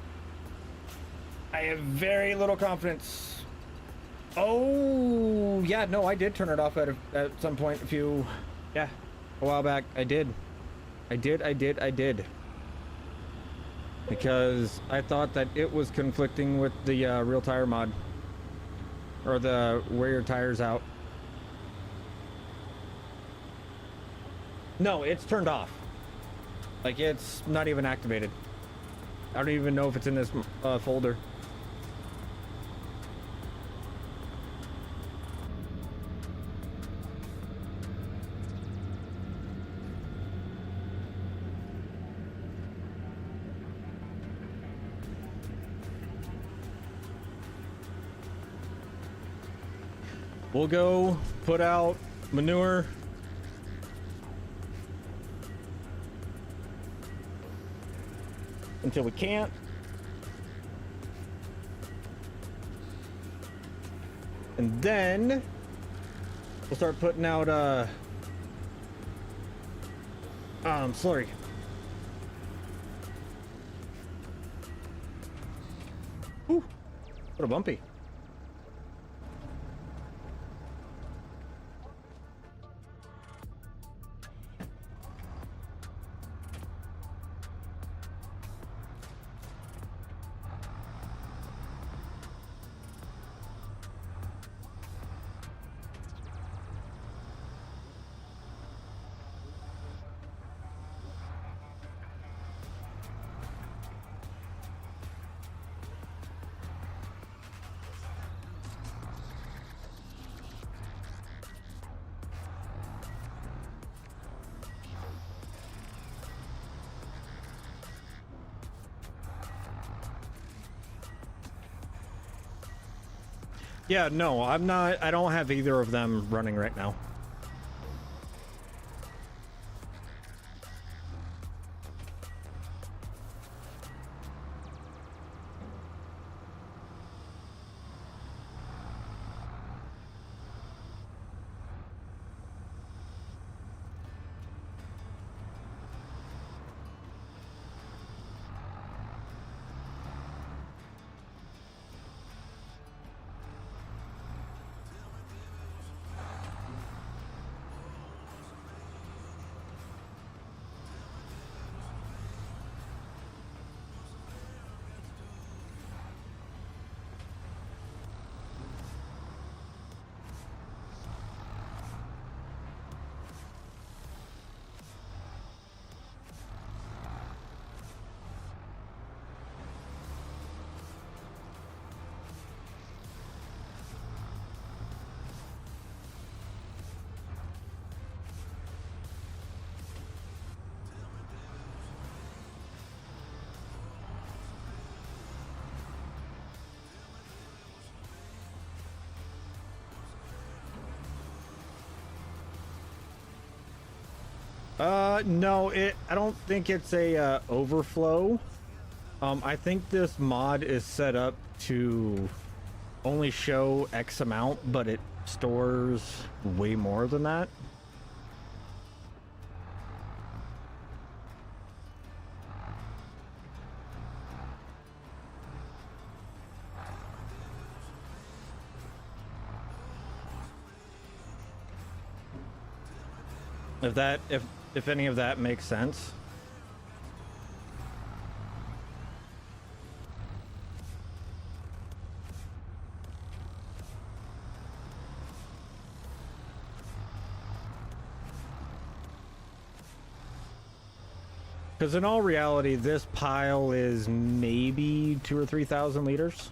I have very little confidence. Oh, yeah, no, I did turn it off at some point a while back. I did. Because I thought that it was conflicting with the real tire mod. Or the wear your tires out. No, it's turned off. Like, it's not even activated. I don't even know if it's in this folder. We'll go put out manure. Until we can't. And then we'll start putting out slurry. Whew, what a bumpy. Yeah, no, I don't have either of them running right now. No, I don't think it's a overflow. I think this mod is set up to only show X amount, but it stores way more than that. If any of that makes sense. Because in all reality, this pile is maybe 2,000 or 3,000 liters.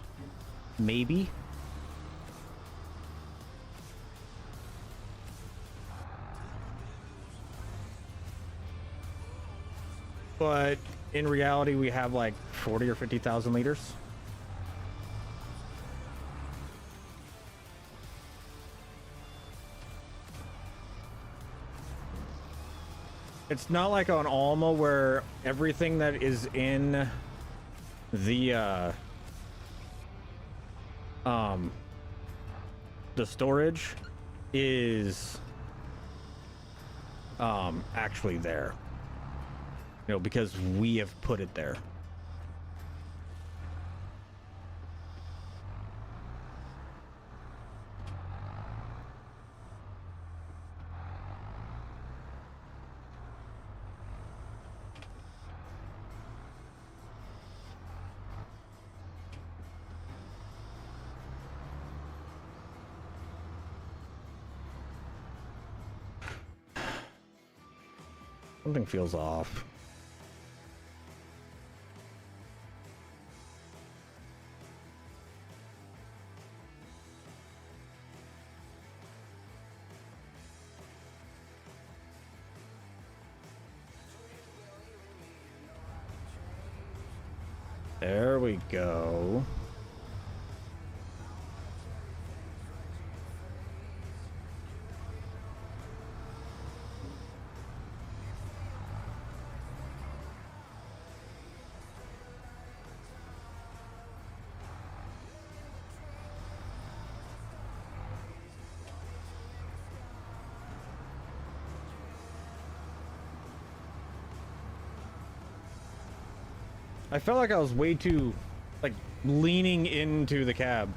Maybe. But in reality, we have like 40 or 50,000 liters. It's not like on Alma where everything that is in the storage is actually there. You know, because we have put it there. Something feels off. There we go. I felt like I was way too, like, leaning into the cab.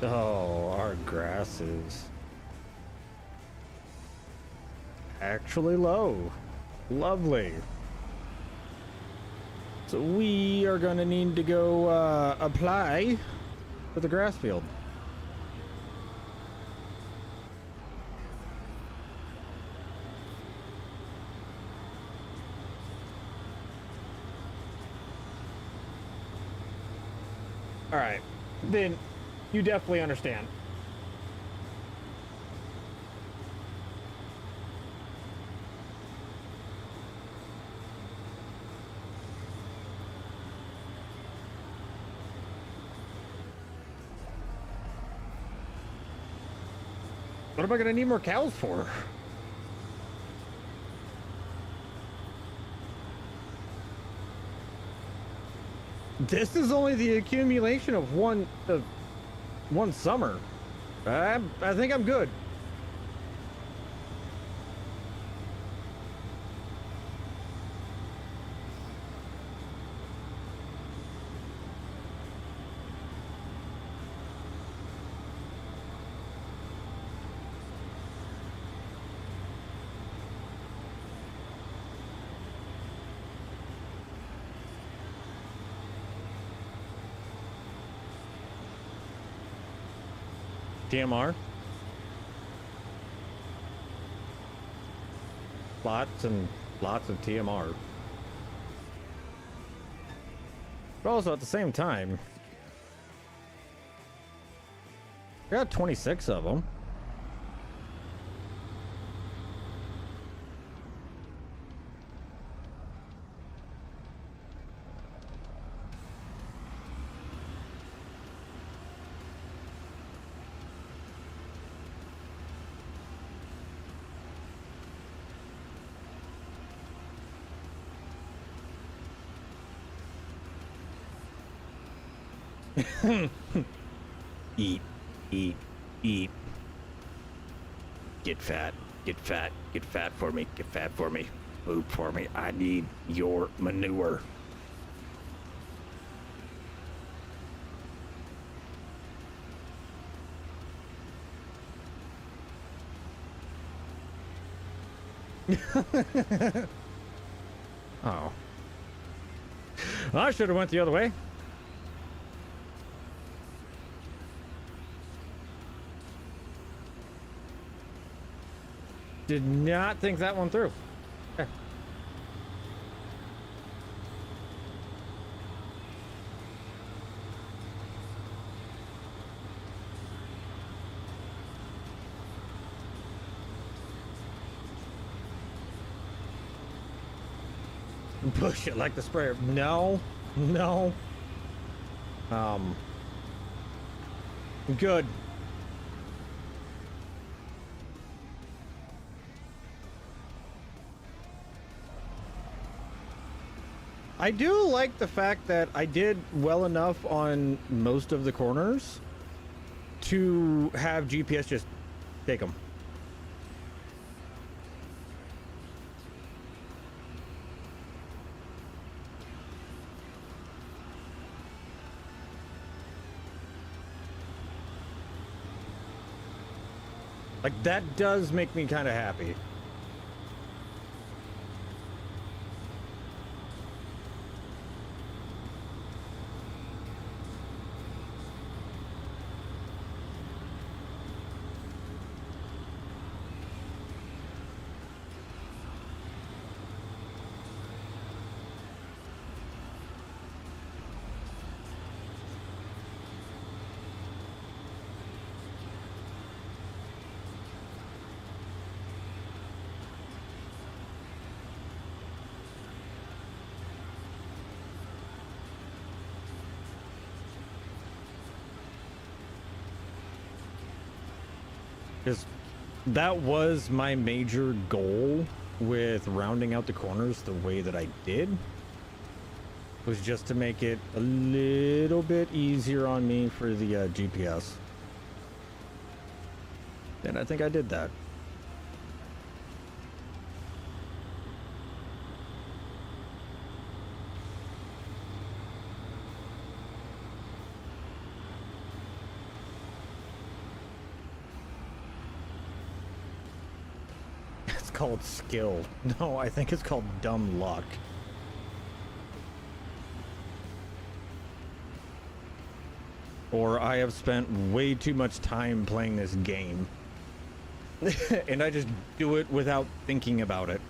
Oh, our grass is actually low. Lovely. So we are gonna need to go apply for the grass field. All right, then. You definitely understand. What am I gonna need more cows for? This is only the accumulation of one summer. I think I'm good. DMR. lots and lots of TMR. But also at the same time, I got 26 of them. Eat, eat, eat. Get fat, get fat, get fat for me, get fat for me. Food for me. I need your manure. Oh. Well, I should have went the other way. Did not think that one through. Okay. Push it like the sprayer. No, no. Good. I do like the fact that I did well enough on most of the corners to have GPS just take them. Like, that does make me kind of happy. Because that was my major goal with rounding out the corners the way that I did, was just to make it a little bit easier on me for the GPS. And I think I did that. Called skill. No, I think it's called dumb luck. Or I have spent way too much time playing this game. And I just do it without thinking about it.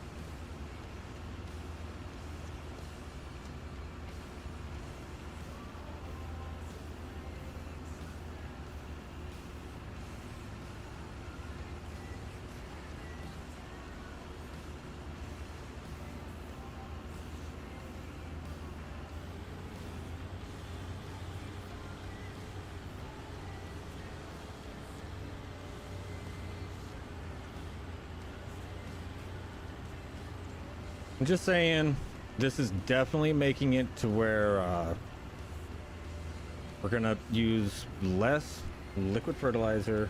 I'm just saying, this is definitely making it to where we're gonna use less liquid fertilizer,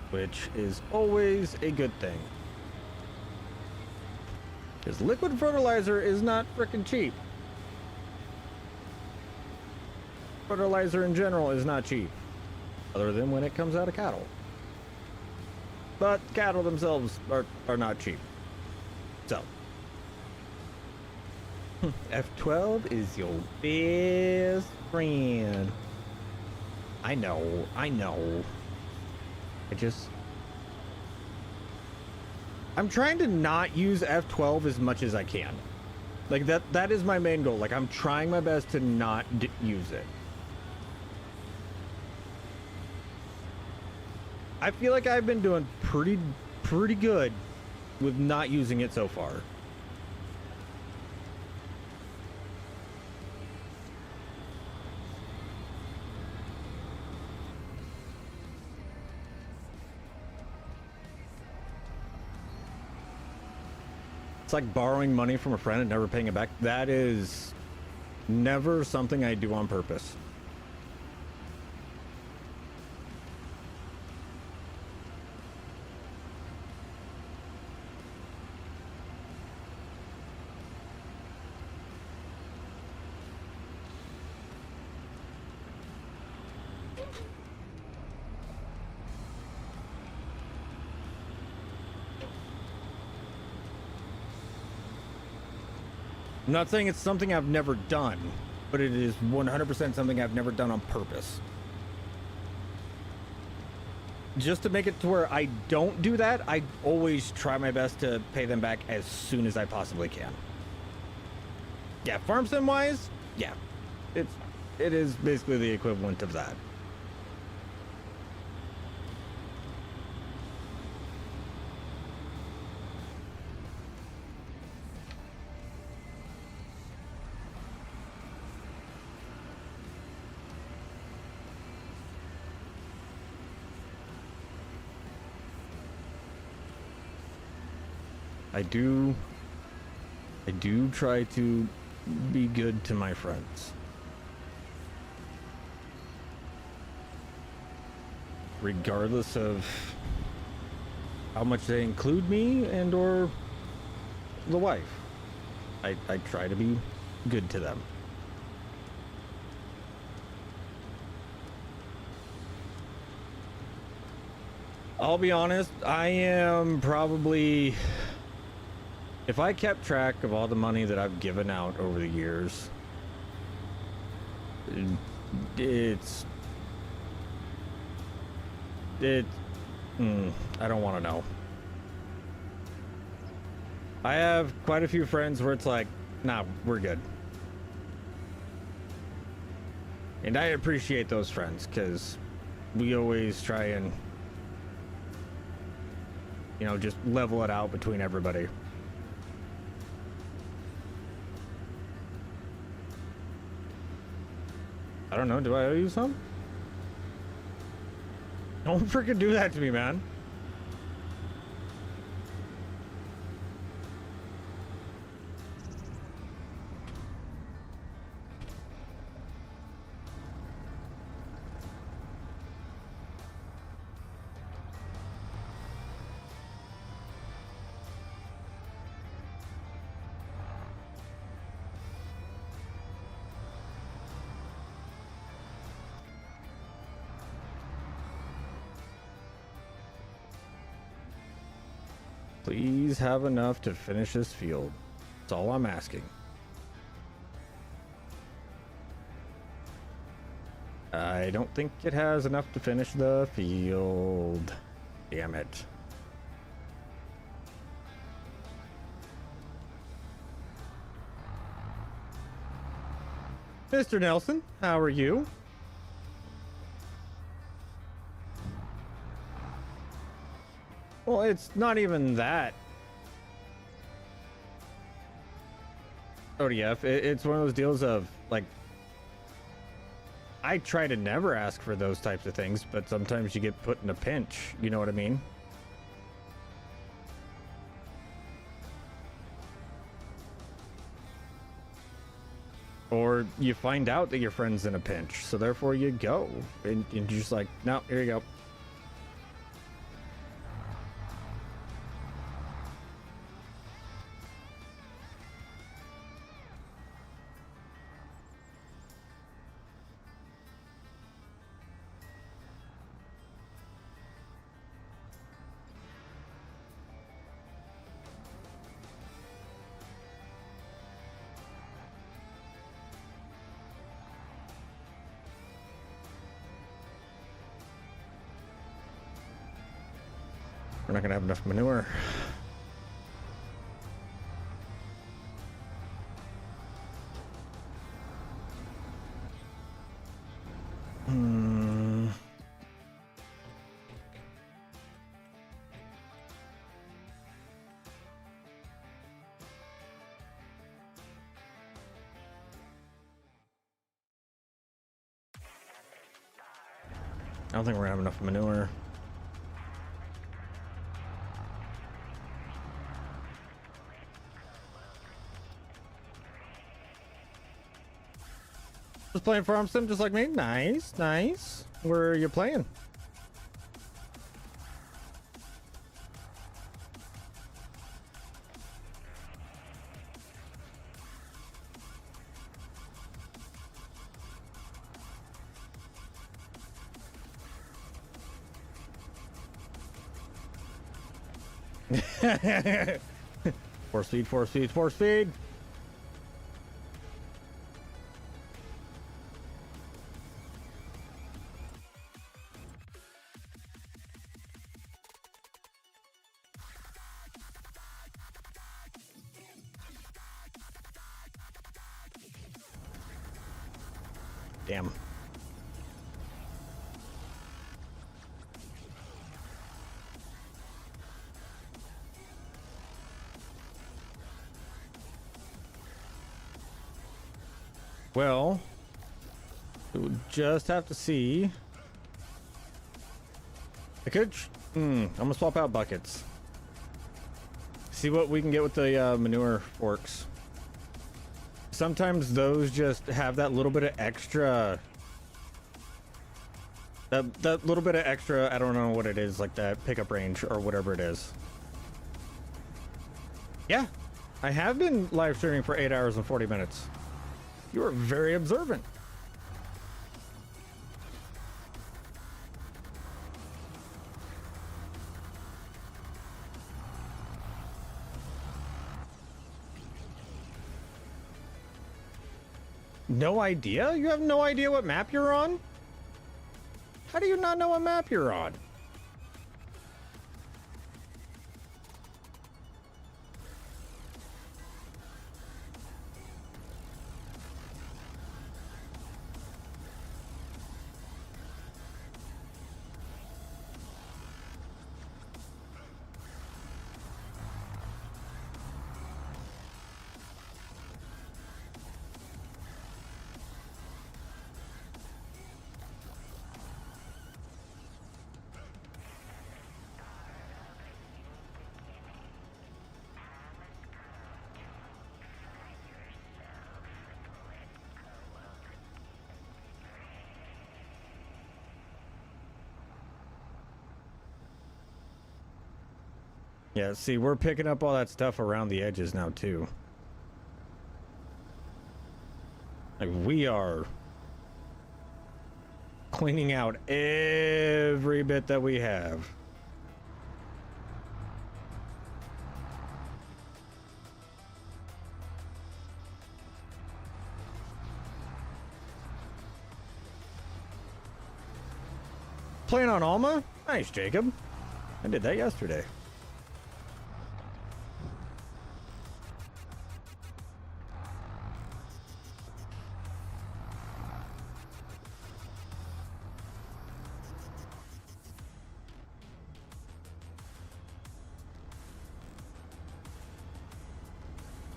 which is always a good thing. Because liquid fertilizer is not frickin' cheap. Fertilizer in general is not cheap, other than when it comes out of cattle. But cattle themselves are not cheap. So F12 is your best friend. I know. I just... I'm trying to not use F12 as much as I can. Like that is my main goal. Like I'm trying my best to not use it. I feel like I've been doing pretty good with not using it so far. It's like borrowing money from a friend and never paying it back. That is never something I do on purpose. I'm not saying it's something I've never done, but it is 100% something I've never done on purpose. Just to make it to where I don't do that, I always try my best to pay them back as soon as I possibly can. Yeah, farm sim wise, yeah, it is basically the equivalent of that. I do try to be good to my friends. Regardless of how much they include me and or the wife. I try to be good to them. I'll be honest, I am probably... If I kept track of all the money that I've given out over the years, I don't want to know. I have quite a few friends where it's like, nah, we're good. And I appreciate those friends because we always try and, you know, just level it out between everybody. I don't know, do I owe you some? Don't freaking do that to me, man. Please have enough to finish this field. That's all I'm asking. I don't think it has enough to finish the field. Damn it. Mr. Nelson, how are you? Well, it's not even that. ODF, it's one of those deals of, like, I try to never ask for those types of things, but sometimes you get put in a pinch, you know what I mean? Or you find out that your friend's in a pinch, so therefore you go, and you're just like, no, here you go. We're not gonna have enough manure. I don't think we're gonna have enough manure. Just playing farm sim just like me. Nice, nice. Where are you playing? Force feed, force feed, force feed. Damn. Well, we'll just have to see. I could. I'm gonna swap out buckets. See what we can get with the manure forks. Sometimes those just have that little bit of extra. That little bit of extra. I don't know what it is, like that pickup range or whatever it is. Yeah, I have been live streaming for 8 hours and 40 minutes. You are very observant. No idea? You have no idea what map you're on? How do you not know what map you're on? Yeah, see, we're picking up all that stuff around the edges now, too. Like, we are cleaning out every bit that we have. Playing on Alma? Nice, Jacob. I did that yesterday.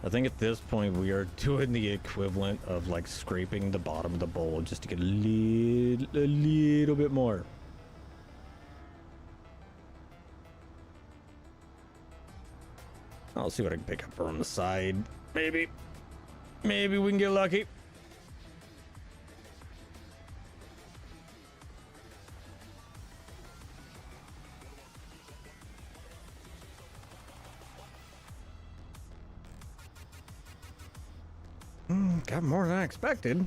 I think at this point we are doing the equivalent of like scraping the bottom of the bowl just to get a little bit more. I'll see what I can pick up from the side. Maybe we can get lucky. Got more than I expected.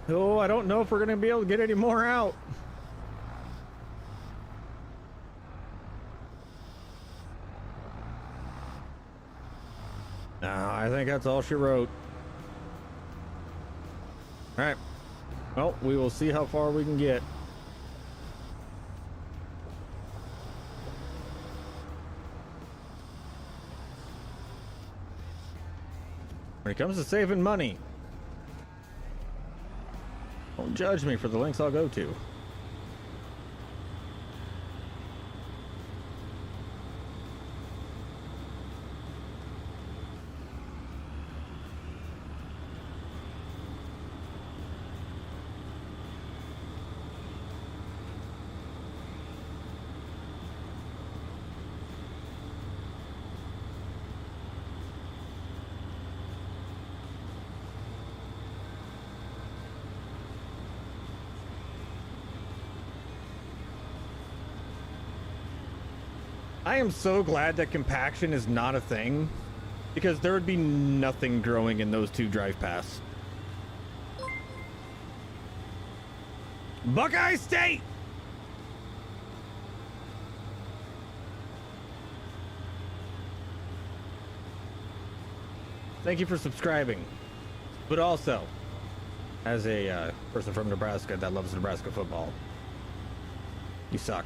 Oh, I don't know if we're going to be able to get any more out. I think that's all she wrote. All right. Well, we will see how far we can get. When it comes to saving money, don't judge me for the links I'll go to. I am so glad that compaction is not a thing, because there would be nothing growing in those two drive paths. Buckeye State! Thank you for subscribing. But also, as a person from Nebraska that loves Nebraska football, you suck.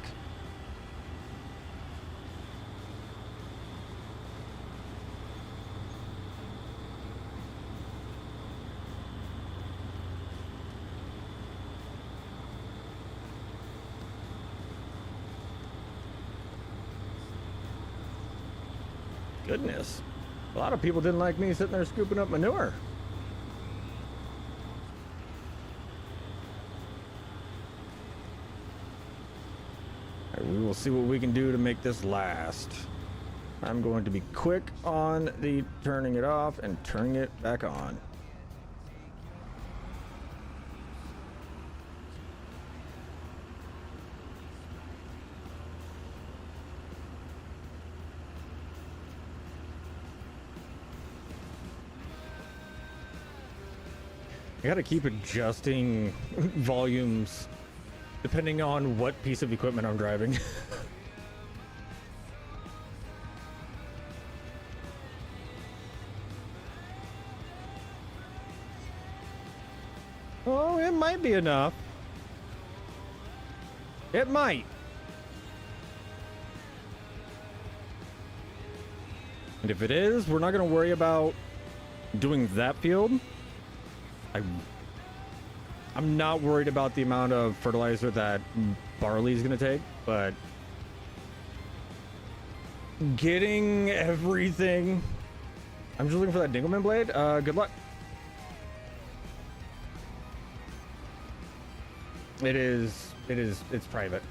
Goodness. A lot of people didn't like me sitting there scooping up manure. All right, we will see what we can do to make this last. I'm going to be quick on the turning it off and turning it back on. I gotta keep adjusting volumes depending on what piece of equipment I'm driving. Oh, it might be enough. It might. And if it is, we're not gonna worry about doing that field. I'm not worried about the amount of fertilizer that barley is going to take, but getting everything. I'm just looking for that Dingleman blade. Good luck. It's private.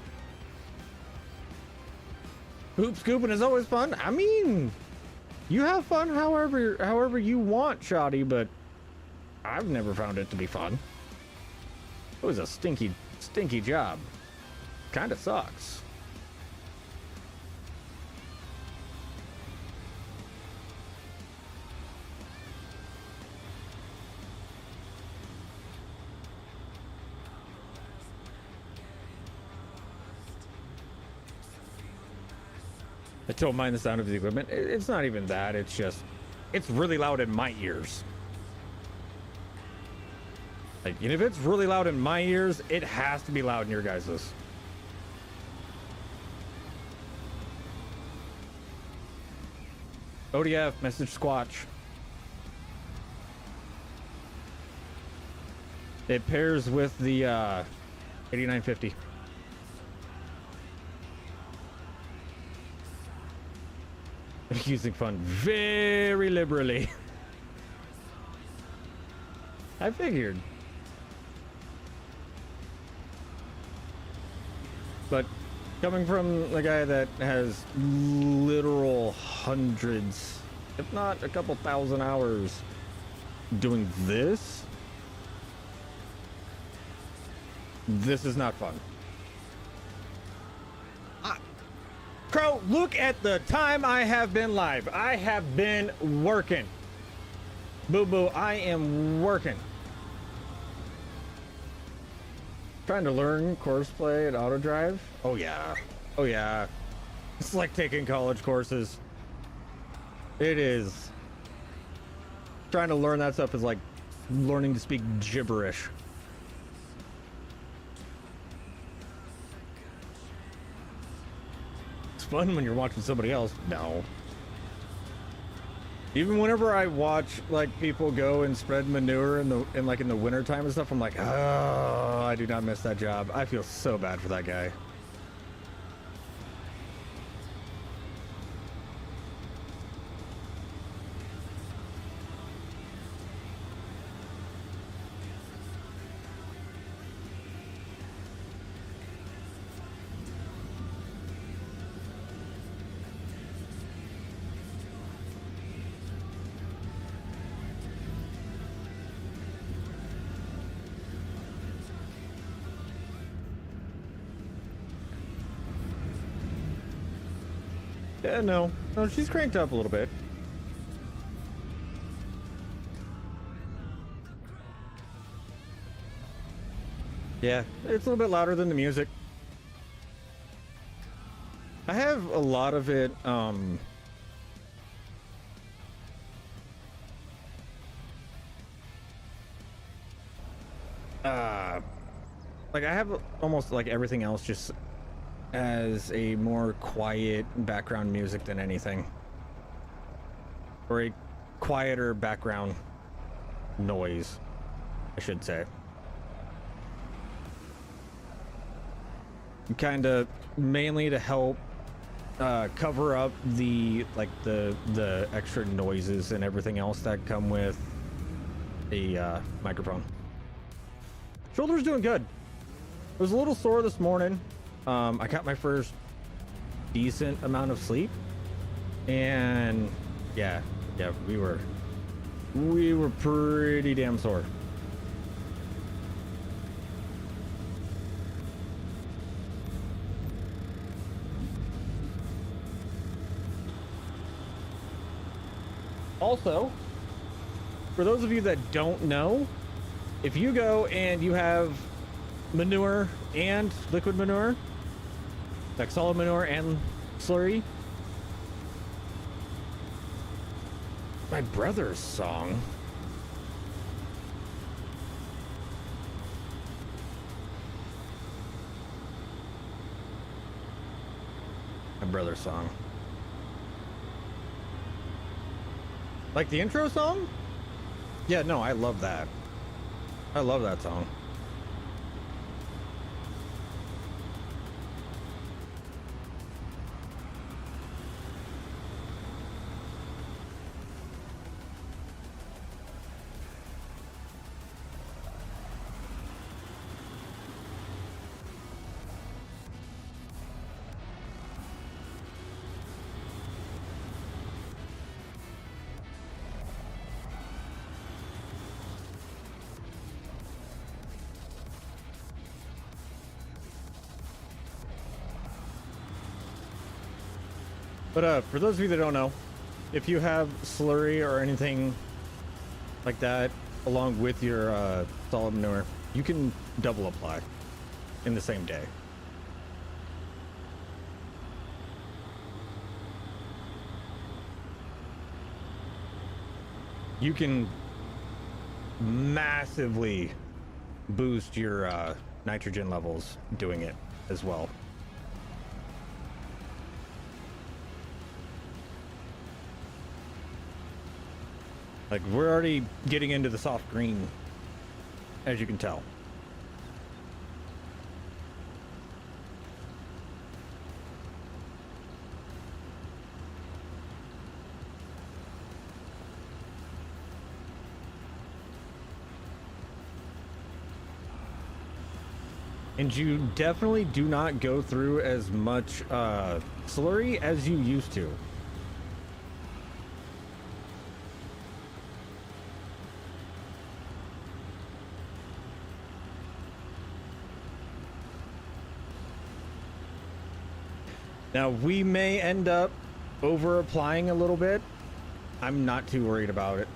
Hoop scooping is always fun. I mean, you have fun however you want, Shoddy, but I've never found it to be fun. It was a stinky job. Kinda sucks. I don't mind the sound of the equipment. It's not even that, it's just, it's really loud in my ears. Like, and if it's really loud in my ears, it has to be loud in your guys's. ODF, message Squatch. It pairs with the 8950. Using fun very liberally. I figured. But coming from the guy that has literal hundreds, if not a couple thousand hours doing this, this is not fun. Crow, look at the time I have been live. I have been working. Boo boo, I am working. Trying to learn courseplay at auto drive. Oh yeah. Oh yeah. It's like taking college courses. It is. trying to learn that stuff is like learning to speak gibberish. It's fun when you're watching somebody else. No. Even whenever I watch like people go and spread manure in the winter time and stuff, I'm like, oh, I do not miss that job. I feel so bad for that guy. Yeah, no, she's cranked up a little bit. Yeah, it's a little bit louder than the music. I have a lot of it, like I have almost like everything else just as a more quiet background music than anything, or a quieter background noise, I should say. Kind of mainly to help cover up the extra noises and everything else that come with a microphone. Shoulder's doing good. It was a little sore this morning. I got my first decent amount of sleep, and yeah, we were pretty damn sore. Also, for those of you that don't know, if you go and you have manure and liquid manure, like solid manure and slurry, my brother's song. My brother's song. Like the intro song? Yeah, no, I love that. I love that song. But for those of you that don't know, if you have slurry or anything like that along with your solid manure, you can double apply in the same day. You can massively boost your nitrogen levels doing it as well. Like, we're already getting into the soft green, as you can tell. And you definitely do not go through as much slurry as you used to. Now, we may end up over applying a little bit. I'm not too worried about it.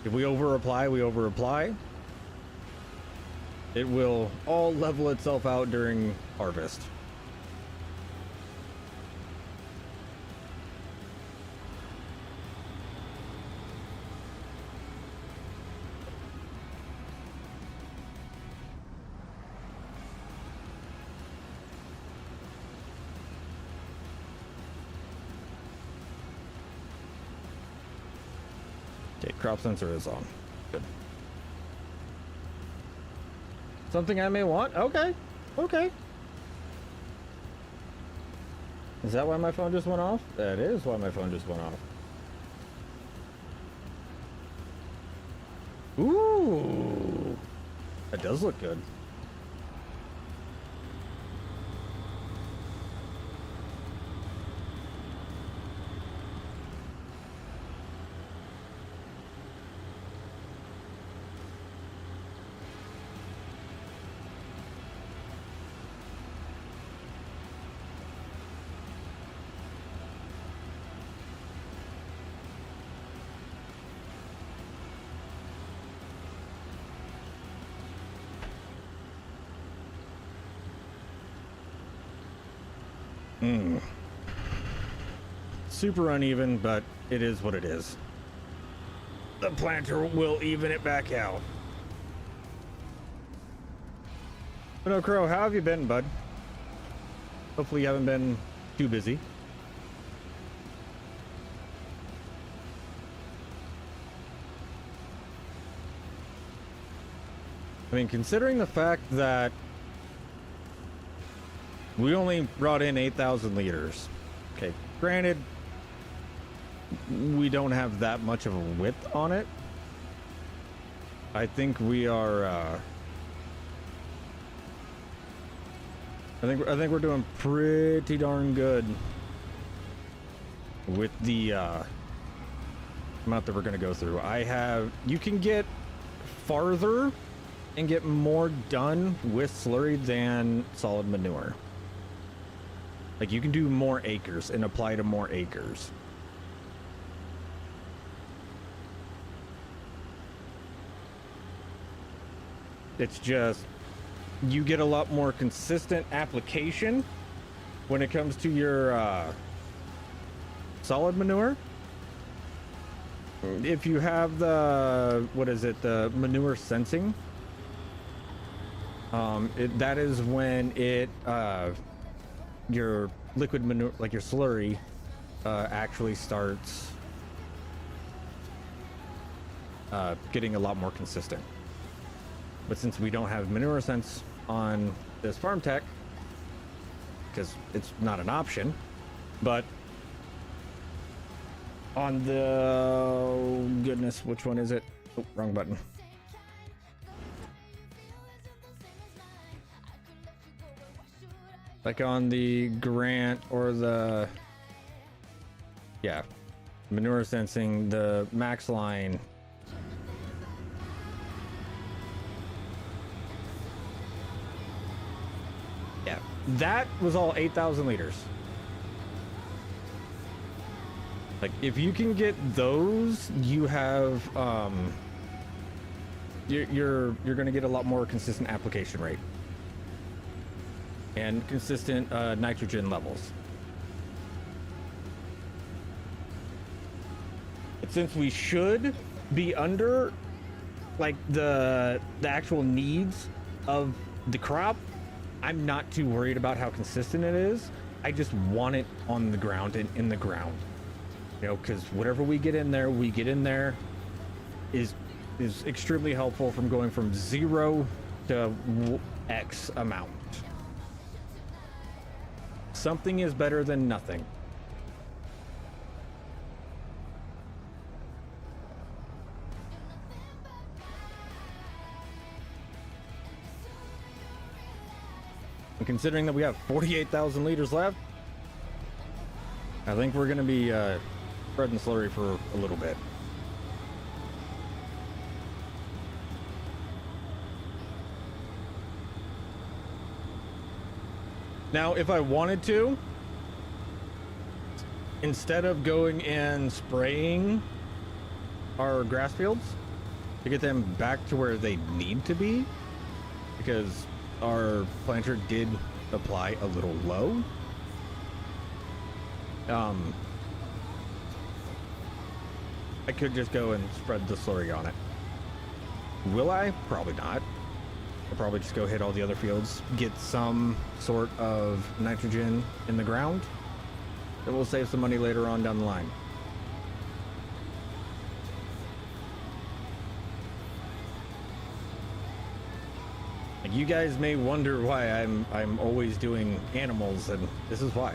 If we over apply, we over apply. It will all level itself out during harvest. Okay, crop sensor is on. Good. Something I may want? Okay. Okay. Is that why my phone just went off? That is why my phone just went off. Ooh. That does look good. Super uneven, but it is what it is. The planter will even it back out. But no, Crow, how have you been, bud? Hopefully you haven't been too busy. I mean, considering the fact that we only brought in 8,000 liters. Okay, granted, we don't have that much of a width on it. I think we are, I think we're doing pretty darn good with the amount that we're gonna go through. You can get farther and get more done with slurry than solid manure. Like, you can do more acres and apply to more acres. It's just, you get a lot more consistent application when it comes to your solid manure. If you have the, the manure sensing, that is when your liquid manure, like your slurry, actually starts getting a lot more consistent. But since we don't have manure sense on this farm tech, because it's not an option, but on the, oh goodness, which one is it? Oh, wrong button. Like on the Grant or the, yeah, manure sensing, the max line. Yeah, that was all 8,000 liters. Like, if you can get those, you have, you're gonna get a lot more consistent application rate. And consistent nitrogen levels. But since we should be under like the actual needs of the crop, I'm not too worried about how consistent it is. I just want it on the ground and in the ground. You know, because whatever we get in there is extremely helpful from going from 0 to X amount. Something is better than nothing. And considering that we have 48,000 liters left, I think we're going to be spreading slurry for a little bit. Now, if I wanted to, instead of going and spraying our grass fields to get them back to where they need to be, because our planter did apply a little low, I could just go and spread the slurry on it. Will I? Probably not. I'll probably just go hit all the other fields, get some sort of nitrogen in the ground, and we'll save some money later on down the line. you guys may wonder why I'm always doing animals, and this is why.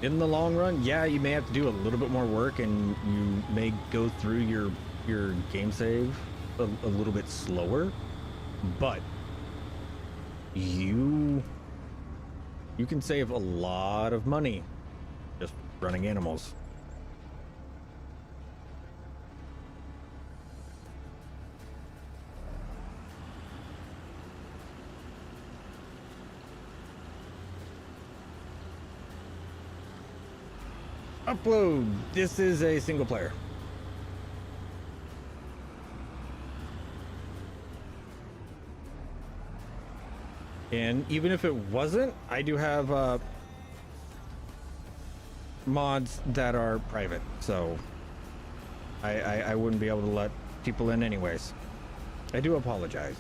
In the long run, yeah, you may have to do a little bit more work, and you may go through your game save a little bit slower, but you can save a lot of money just running animals. Upload. This is a single player. And even if it wasn't, I do have mods that are private, so I wouldn't be able to let people in anyways. I do apologize.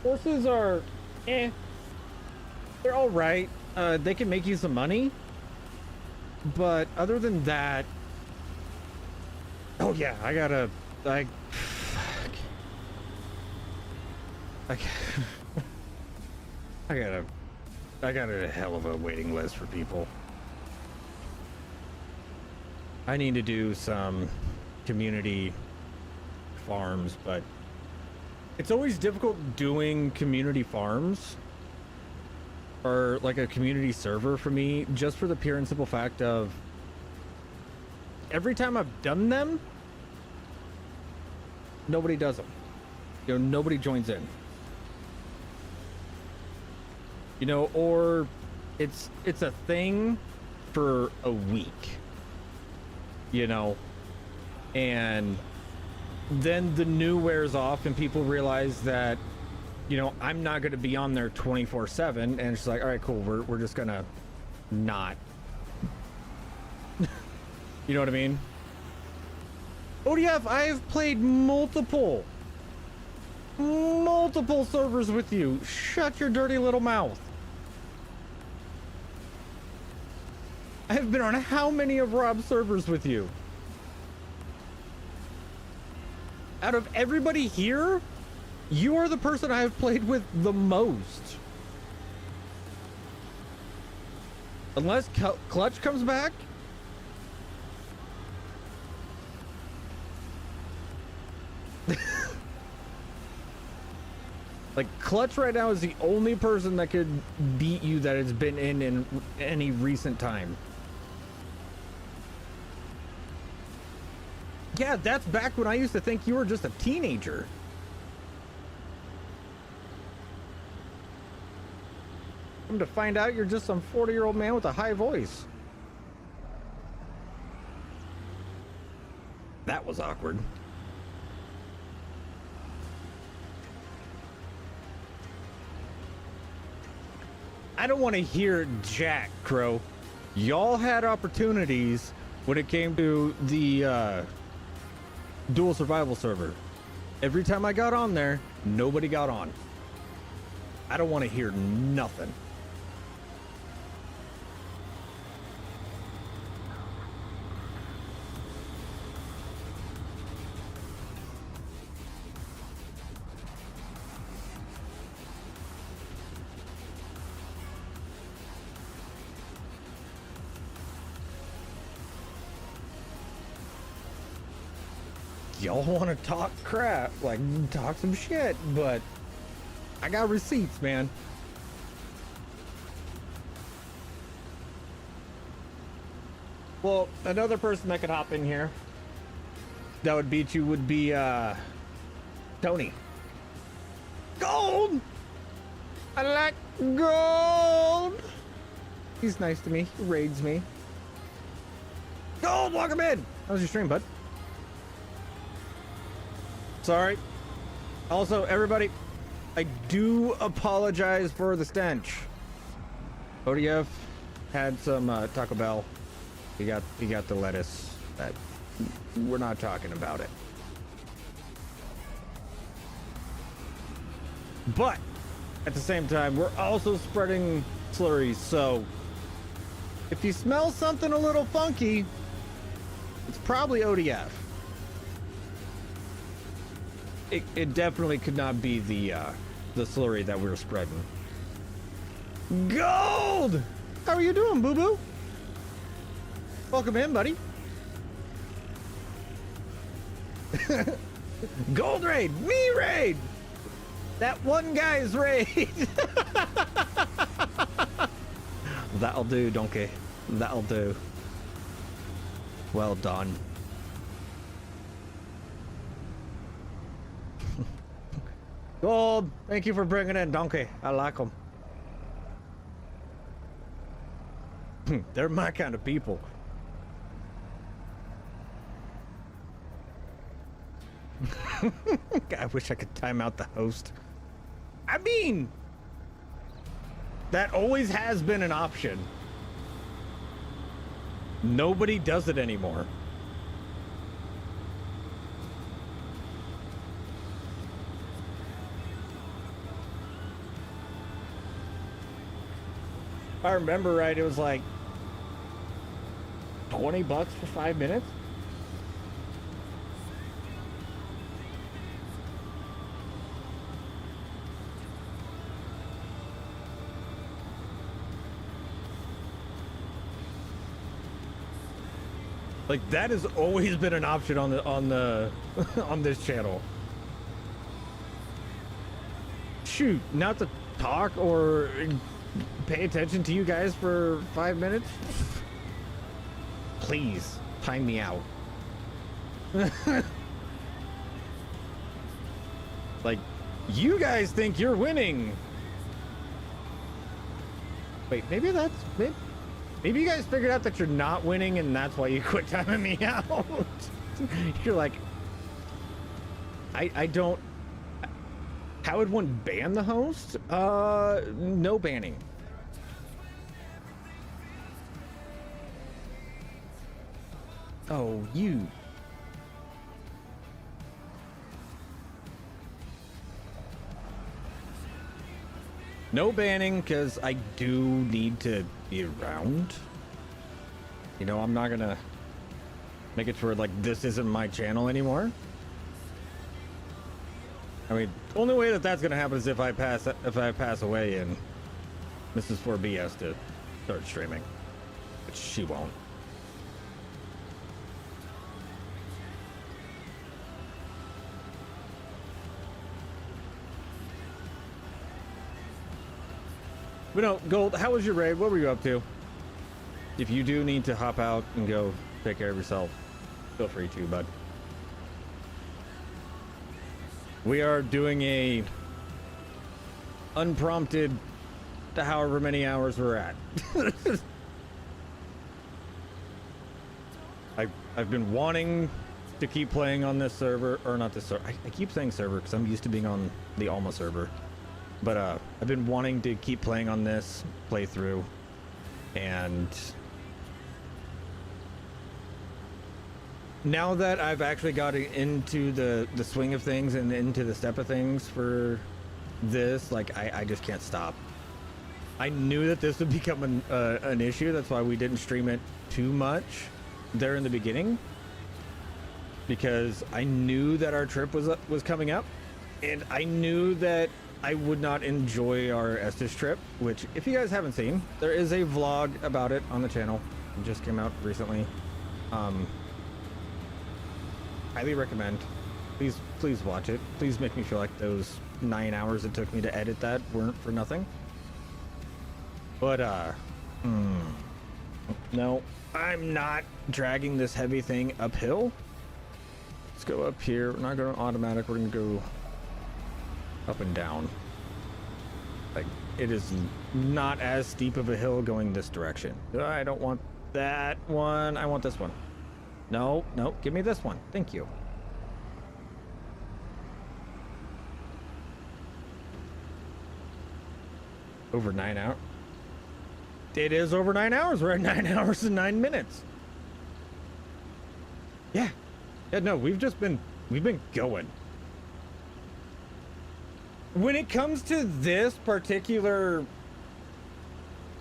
Horses are, they're all right. They can make you some money, but other than that, oh yeah, I gotta a hell of a waiting list for people. I need to do some community farms, but it's always difficult doing community farms or like a community server for me, just for the pure and simple fact of every time I've done them, nobody does them. You know, nobody joins in. You know, or it's a thing for a week, you know, and then the new wears off and people realize that, you know, I'm not going to be on there 24/7, and it's like, all right, cool, we're just gonna not. You know what I mean? ODF, I've played multiple servers with you. Shut your dirty little mouth. I have been on how many of Rob's servers with you? Out of everybody here, you are the person I've played with the most. Unless Clutch comes back. Like, Clutch right now is the only person that could beat you that has been in any recent time. Yeah, that's back when I used to think you were just a teenager. Come to find out you're just some 40-year-old man with a high voice. That was awkward. I don't want to hear jack, Crow. Y'all had opportunities when it came to the dual survival server. Every time I got on there, nobody got on. I don't want to hear nothing. Y'all want to talk crap, like talk some shit, but I got receipts, man. Well, another person that could hop in here that would beat you would be Tony. Gold! I like gold! He's nice to me. He raids me. Gold, welcome in! How was your stream, bud? Sorry. Also, everybody, I do apologize for the stench. ODF had some Taco Bell. He got the lettuce. That we're not talking about it. But at the same time, we're also spreading slurries. So if you smell something a little funky, it's probably ODF. It definitely could not be the slurry that we were spreading. Gold! How are you doing, boo-boo? Welcome in, buddy. Gold raid, me raid. That one guy's raid. That'll do, donkey. That'll do. Well done. Gold, thank you for bringing in donkey. I like them. They're my kind of people. I wish I could time out the host. I mean, that always has been an option. Nobody does it anymore. If I remember right, it was like $20 for 5 minutes. Like, that has always been an option on on this channel. Shoot, not to talk or pay attention to you guys for 5 minutes. Please time me out. Like, you guys think you're winning. Wait, maybe that's it. Maybe you guys figured out that you're not winning and that's why you quit timing me out. You're like, I don't. How would one ban the host? No banning. Oh, you. No banning, because I do need to be around. You know, I'm not gonna make it to where, like, this isn't my channel anymore. I mean, the only way that that's gonna happen is if I pass away and Mrs. 4B has to start streaming, which she won't. But no, Gold, how was your raid? What were you up to? If you do need to hop out and go take care of yourself, feel free to, bud. We are doing a unprompted to however many hours we're at. I've been wanting to keep playing on this server, or not this server. I keep saying server because I'm used to being on the Alma server. But I've been wanting to keep playing on this playthrough, and now that I've actually gotten into the swing of things and into the step of things for this, like, I just can't stop. I knew that this would become an issue. That's why we didn't stream it too much there in the beginning, because I knew that our trip was coming up, and I knew that I would not enjoy our Estes trip, which, if you guys haven't seen, there is a vlog about it on the channel. It just came out recently. Highly recommend. Please watch it. Please make me feel like those 9 hours it took me to edit that weren't for nothing. But no, I'm not dragging this heavy thing uphill. Let's go up here. We're not going to automatic. We're going to go up and down. Like, it is not as steep of a hill going this direction. I don't want that one. I want this one. No, give me this one. Thank you. Over 9 hours. It is over 9 hours. We're at 9 hours and 9 minutes. Yeah, no, we've been going. when it comes to this particular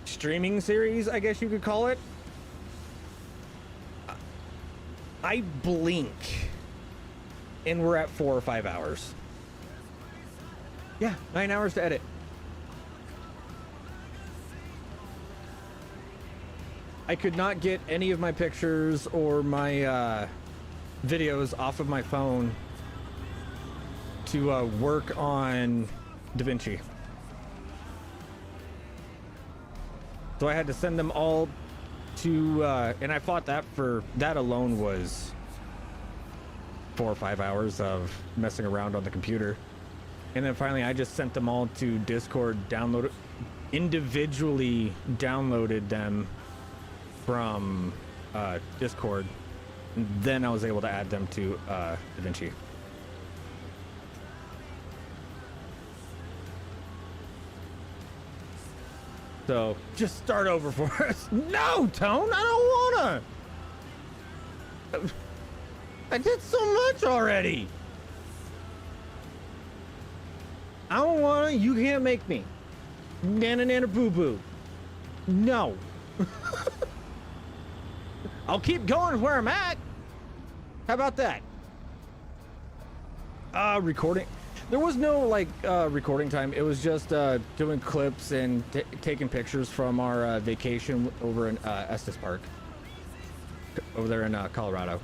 streaming series, I guess you could call it, I blink and we're at 4 or 5 hours. Yeah, 9 hours to edit. I could not get any of my pictures or my videos off of my phone to work on DaVinci. So I had to send them all to, and I fought that for, that alone was 4 or 5 hours of messing around on the computer. And then finally I just sent them all to Discord, individually downloaded them from Discord. And then I was able to add them to DaVinci. So just start over for us. No, Tone, I don't wanna. I did so much already. I don't wanna. You can't make me. Nana nana boo boo. No. I'll keep going where I'm at. How about that? Recording. There was no like recording time. It was just doing clips and taking pictures from our vacation over in Estes Park, over there in Colorado.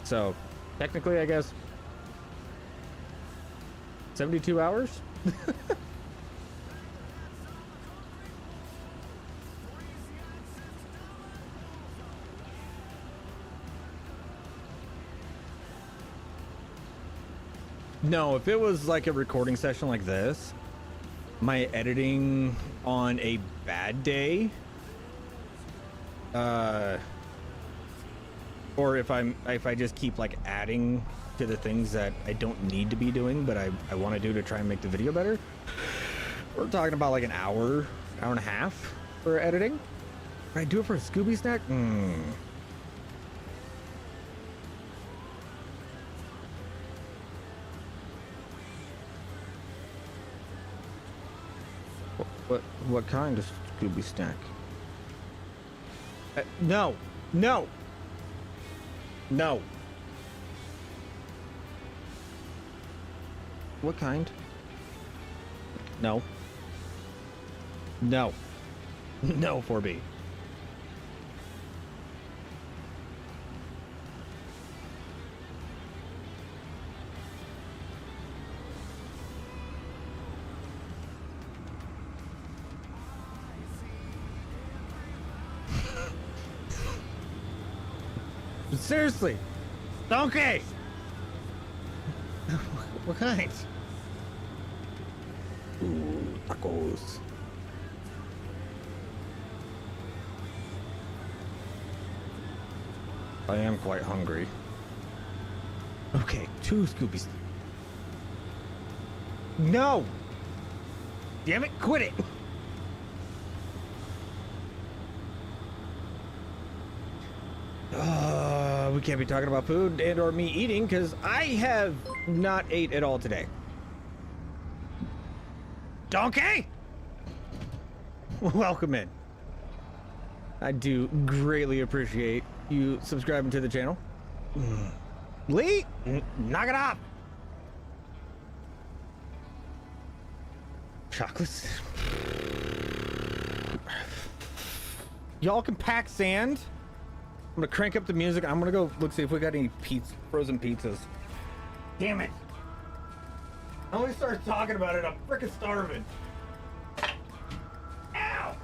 So technically, I guess 72 hours. No, if it was like a recording session like this, my editing on a bad day, or if I just keep like adding to the things that I don't need to be doing, but I want to do to try and make the video better, we're talking about like an hour and a half for editing. Would I do it for a Scooby snack? What kind of Scooby snack? No. What kind? No. 4B. Seriously. Okay. What kind? Ooh, tacos. I am quite hungry. Okay, 2 Scoobies. No! Damn it, quit it! We can't be talking about food and or me eating because I have not ate at all today. Donkey! Welcome in. I do greatly appreciate you subscribing to the channel. Lee, knock it off. Chocolates. Y'all can pack sand. I'm gonna crank up the music. I'm gonna go look, see if we got any frozen pizzas. Damn it. I only started talking about it, I'm freaking starving. Ow!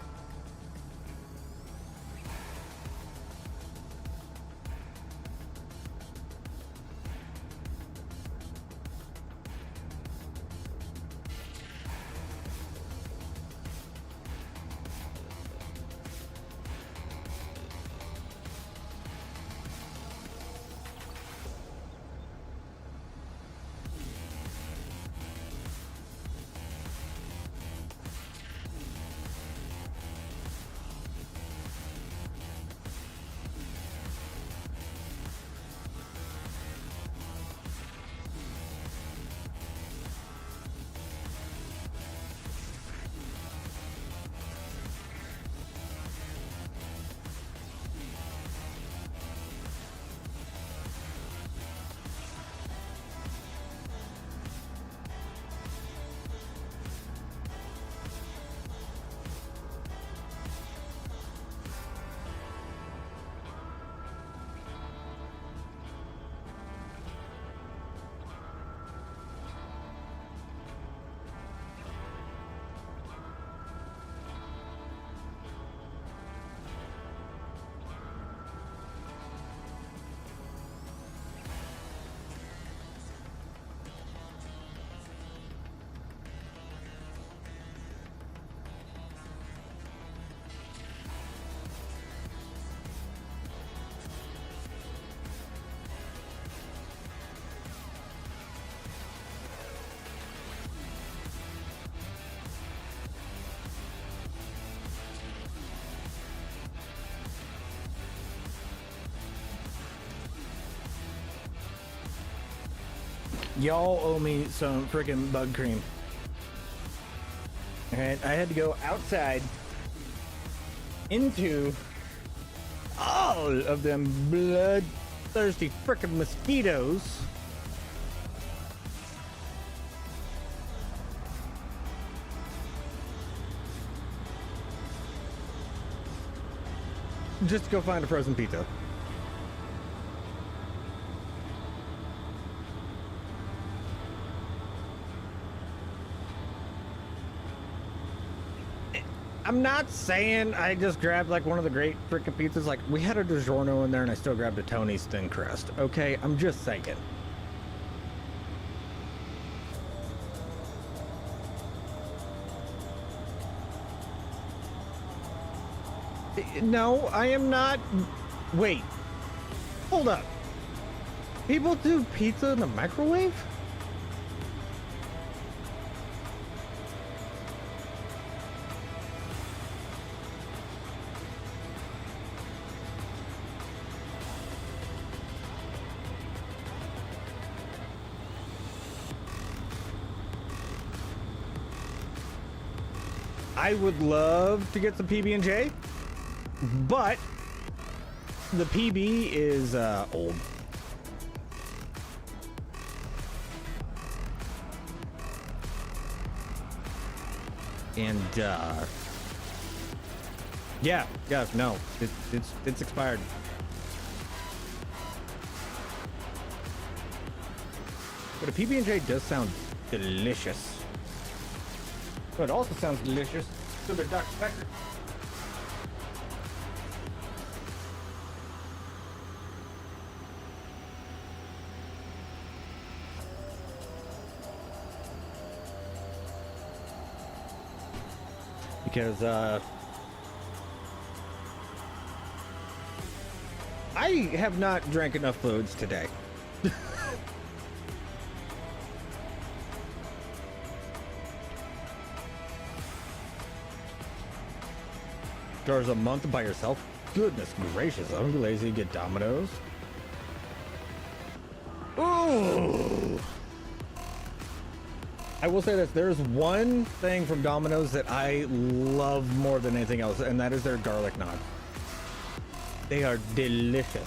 Y'all owe me some freaking bug cream. And I had to go outside into all of them bloodthirsty freaking mosquitoes. Just to go find a frozen pizza. I'm not saying I just grabbed like one of the great freaking pizzas. Like we had a DiGiorno in there and I still grabbed a Tony's thin crust. Okay, I'm just saying. No, I am not. Wait, hold up. People do pizza in the microwave? I would love to get some PB&J, but the PB is old. And yeah, no, it's expired. But a PB&J does sound delicious. But it also sounds delicious. So the Dr. Pepper. Because I have not drank enough fluids today. Doors a month by yourself? Goodness gracious, I'm gonna be lazy, get Domino's. Ooh! I will say this, there's one thing from Domino's that I love more than anything else, and that is their garlic knots. They are delicious.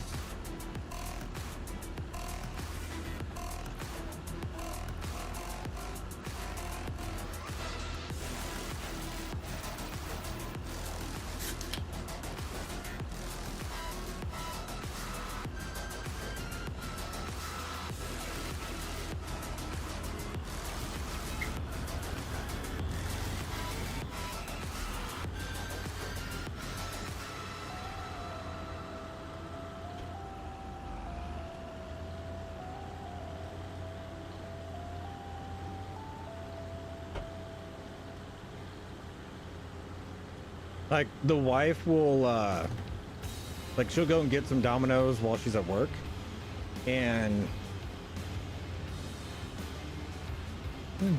Like, the wife will, like, she'll go and get some Domino's while she's at work, and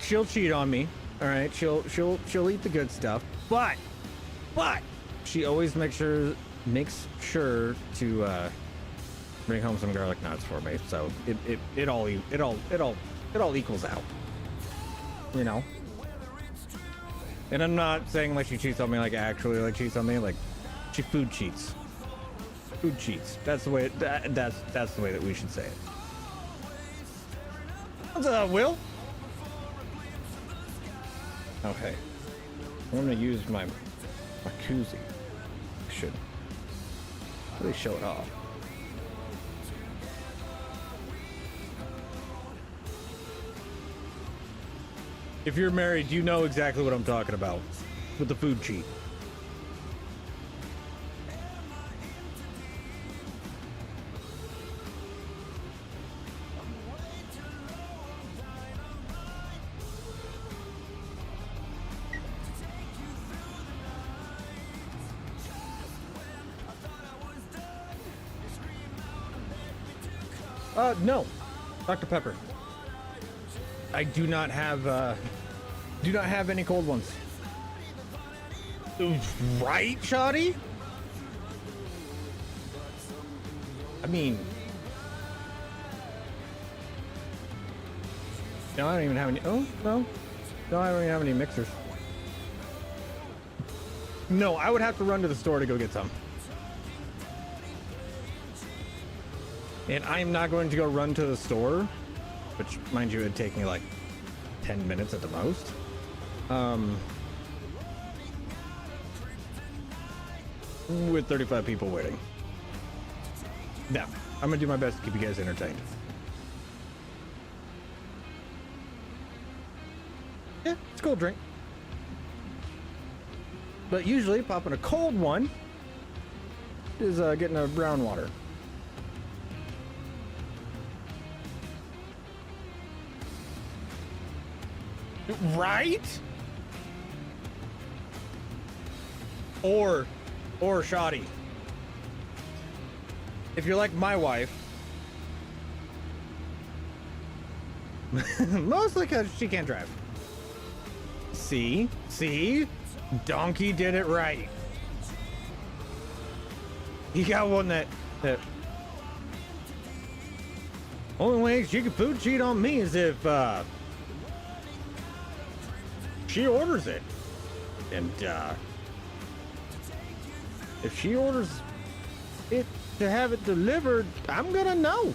she'll cheat on me, all right? She'll eat the good stuff, but she always makes sure to bring home some garlic knots for me, so it all equals out, you know? And I'm not saying like she cheats on me, like actually like cheats on me, like she food cheats. Food cheats. That's the way. That's the way that we should say it. What's up, Will? Okay, I'm gonna use my koozie. Should really show it off. If you're married, you know exactly what I'm talking about with the food cheat. No, Dr. Pepper. I do not have any cold ones. Right, Shoddy? I mean, No, I don't even have any. Oh, no. No, I don't even have any mixers. No, I would have to run to the store to go get some. And I'm not going to go run to the store, which, mind you, it'd take me like 10 minutes at the most. With 35 people waiting. No, I'm gonna do my best to keep you guys entertained. Yeah, it's a cold drink. But usually popping a cold one is getting a brown water. Right? Or shoddy. If you're like my wife, mostly because she can't drive. See, Donkey did it right. He got one that only way she could food cheat on me is if she orders it, and if she orders it to have it delivered, I'm gonna know.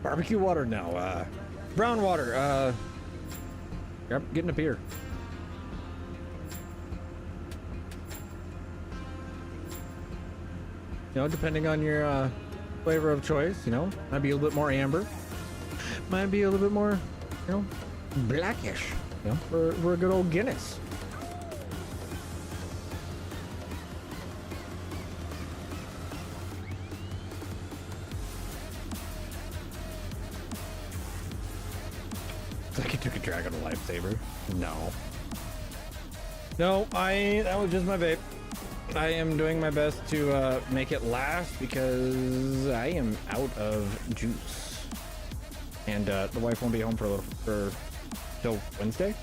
Barbecue water? No. Brown water. Yep, getting a beer. You know, depending on your flavor of choice, you know, might be a little bit more amber, might be a little bit more, you know, blackish, you know, for a good old Guinness. It's like you took a drag on a lifesaver. No, that was just my vape. I am doing my best to make it last because I am out of juice, and the wife won't be home for till Wednesday.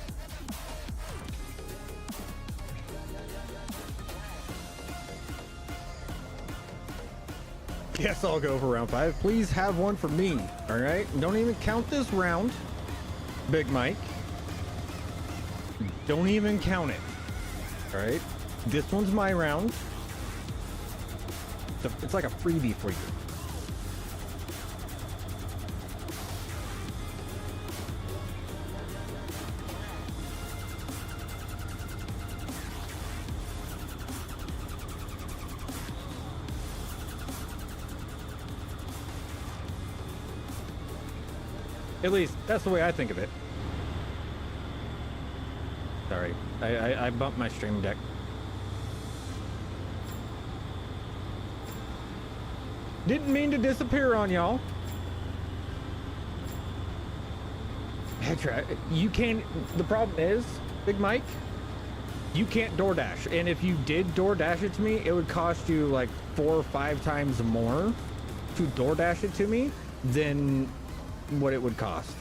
Guess I'll go for round 5. Please have one for me. All right, don't even count this round, Big Mike. Don't even count it. All right. This one's my round. It's like a freebie for you. At least, that's the way I think of it. Sorry, I bumped my stream deck. Didn't mean to disappear on y'all. You can't, the problem is, Big Mike, you can't DoorDash. And if you did DoorDash it to me, it would cost you like 4 or 5 times more to DoorDash it to me than what it would cost.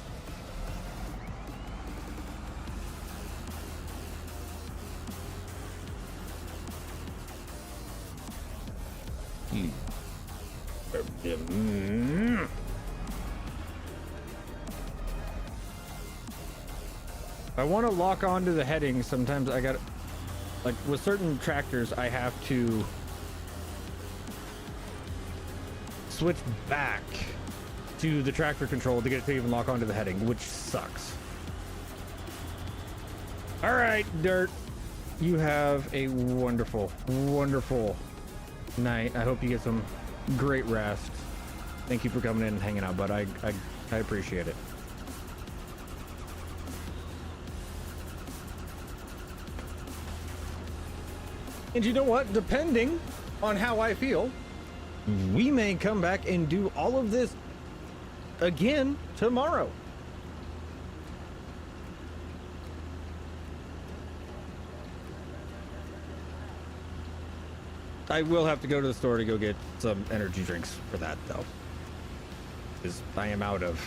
I want to lock onto the headings. Sometimes I got, like with certain tractors, I have to switch back to the tractor control to get it to even lock onto the heading, which sucks. All right, Dirt, you have a wonderful, wonderful night. I hope you get some great rest. Thank you for coming in and hanging out, bud. I appreciate it. And you know what? Depending on how I feel, we may come back and do all of this again tomorrow. I will have to go to the store to go get some energy drinks for that, though. is I am out of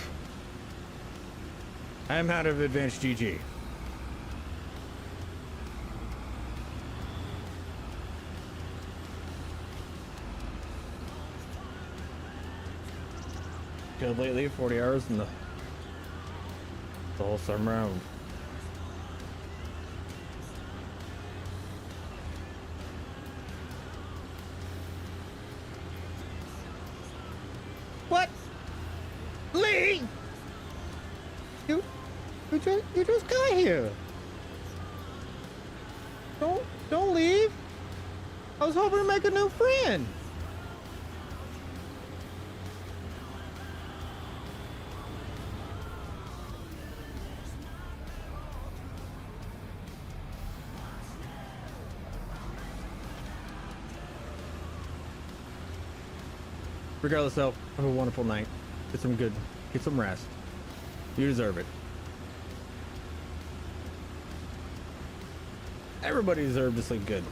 advanced GG. Good lately, 40 hours in the whole summer round. What? Lee! You just got here. Don't leave. I was hoping to make a new friend. Regardless, though, have a wonderful night. Get some rest. You deserve it. Everybody deserves to sleep good.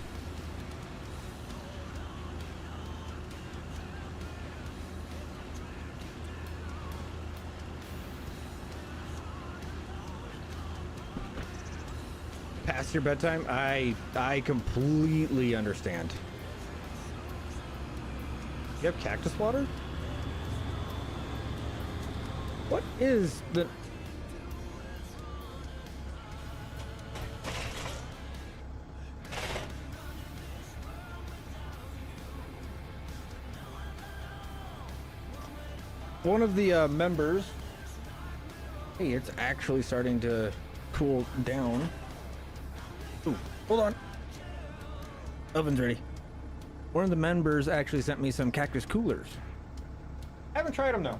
Past your bedtime? I completely understand. You have cactus water? What is the... One of the members... Hey, it's actually starting to cool down. Ooh, hold on. Oven's ready. One of the members actually sent me some cactus coolers. I haven't tried them though.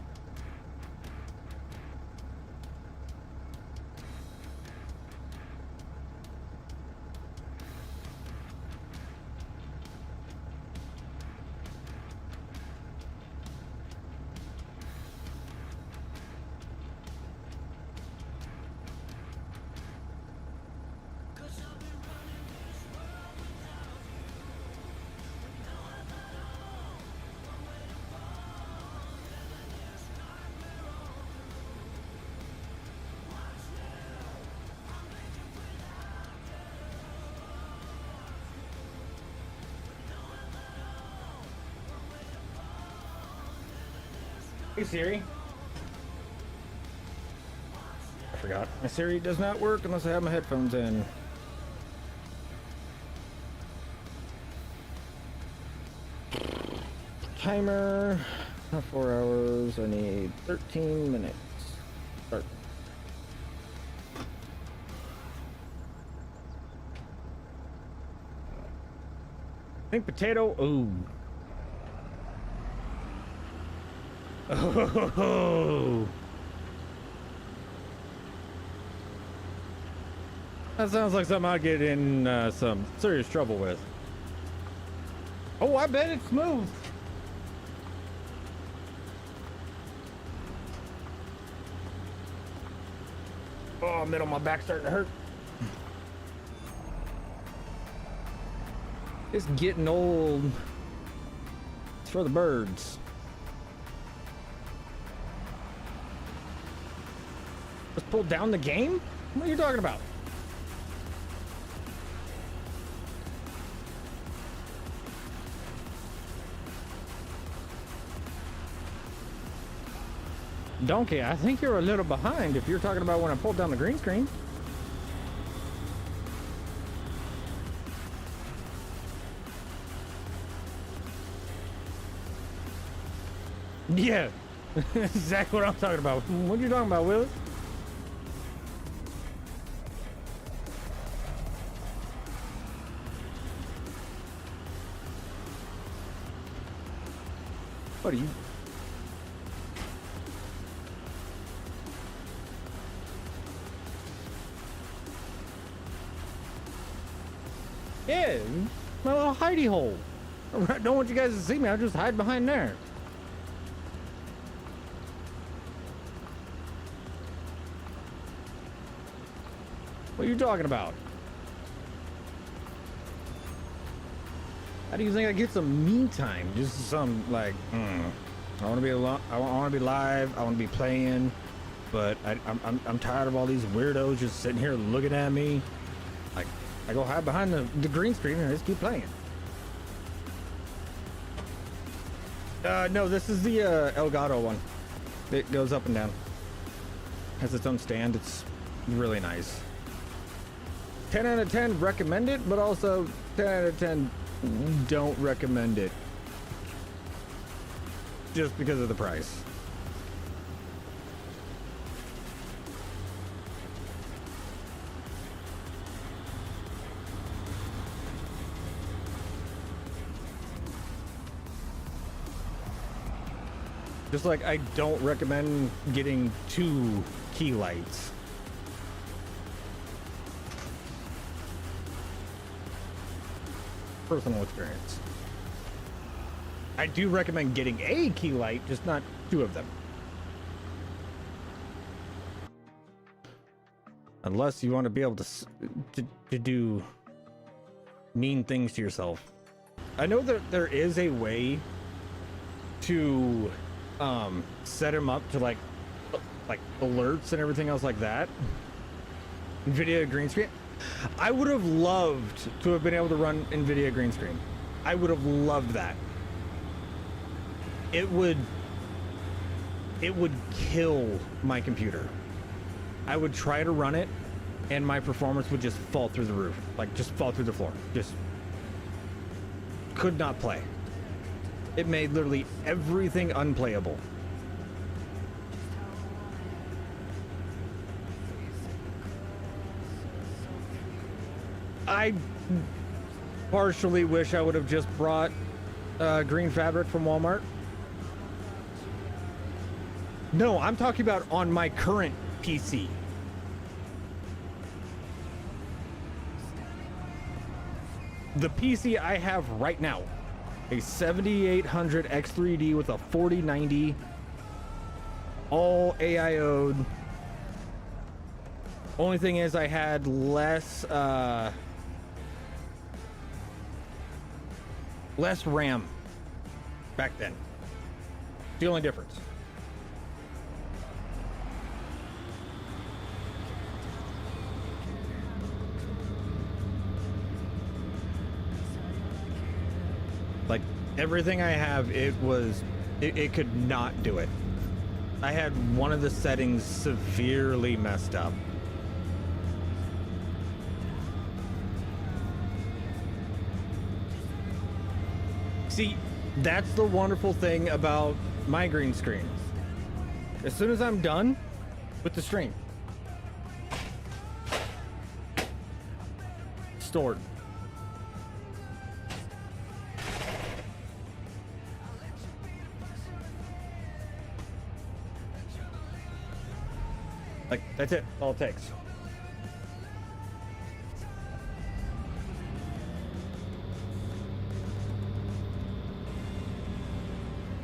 Hey Siri. I forgot. My Siri does not work unless I have my headphones in. Timer. 4 hours. I need 13 minutes. Start. Pink potato. Ooh. Oh, that sounds like something I'd get in some serious trouble with. Oh, I bet it's smooth. Oh, middle of my back starting to hurt. It's getting old. It's for the birds. Let's pull down the game? What are you talking about? Donkey, I think you're a little behind if you're talking about when I pulled down the green screen. Yeah, exactly what I'm talking about. What are you talking about, Willie? What are you? Yeah, my little hidey hole. I don't want you guys to see me. I'll just hide behind there. What are you talking about? How do you think I get some me time? Just some like, I want to be I want to be live. I want to be playing, but I'm tired of all these weirdos just sitting here looking at me. Like, I go hide behind the green screen and I just keep playing. No, this is the Elgato one. It goes up and down. Has its own stand. It's really nice. 10 out of 10 recommend it, but also 10 out of 10 don't recommend it. Just because of the price. Just like I don't recommend getting 2 key lights. Personal experience. I do recommend getting a key light, just not 2 of them. Unless you want to be able to do mean things to yourself. I know that there is a way to set them up to like alerts and everything else like that. NVIDIA green screen. I would have loved to have been able to run NVIDIA green screen. I would have loved that. It would kill my computer. I would try to run it and my performance would just fall through the roof. Like, just fall through the floor. Just could not play. It made literally everything unplayable. I partially wish I would have just brought green fabric from Walmart. No, I'm talking about on my current PC. The PC I have right now, a 7800 X3D with a 4090, all AIO'd. Only thing is I had less RAM back then. The only difference. Like, everything I have, it could not do it. I had one of the settings severely messed up. See, that's the wonderful thing about my green screen. As soon as I'm done with the stream, stored. Like, that's it, all it takes.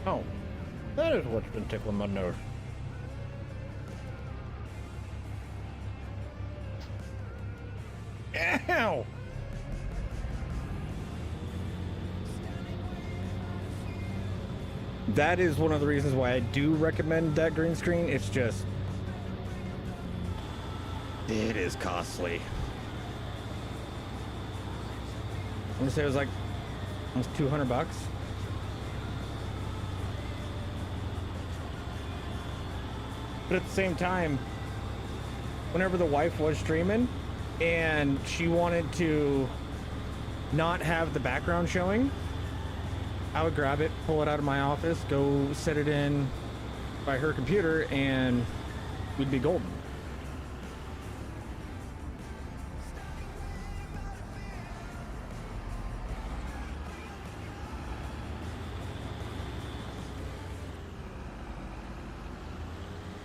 Oh, that is what's been tickling my nose. Ow! That is one of the reasons why I do recommend that green screen. It's just, it is costly. I'm gonna say it was like almost $200. But at the same time, whenever the wife was streaming and she wanted to not have the background showing, I would grab it, pull it out of my office, go set it in by her computer, and we'd be golden.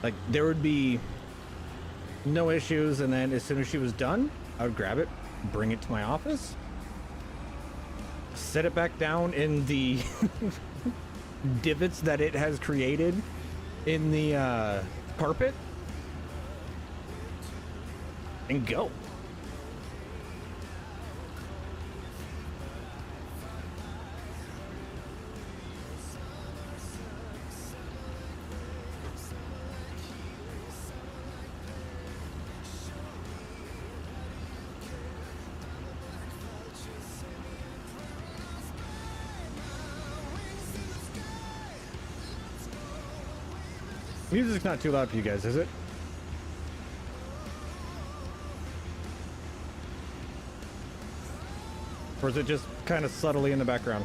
Like, there would be no issues, and then as soon as she was done, I would grab it, bring it to my office, set it back down in the divots that it has created in the carpet, and go. Music's not too loud for you guys, is it? Or is it just kind of subtly in the background?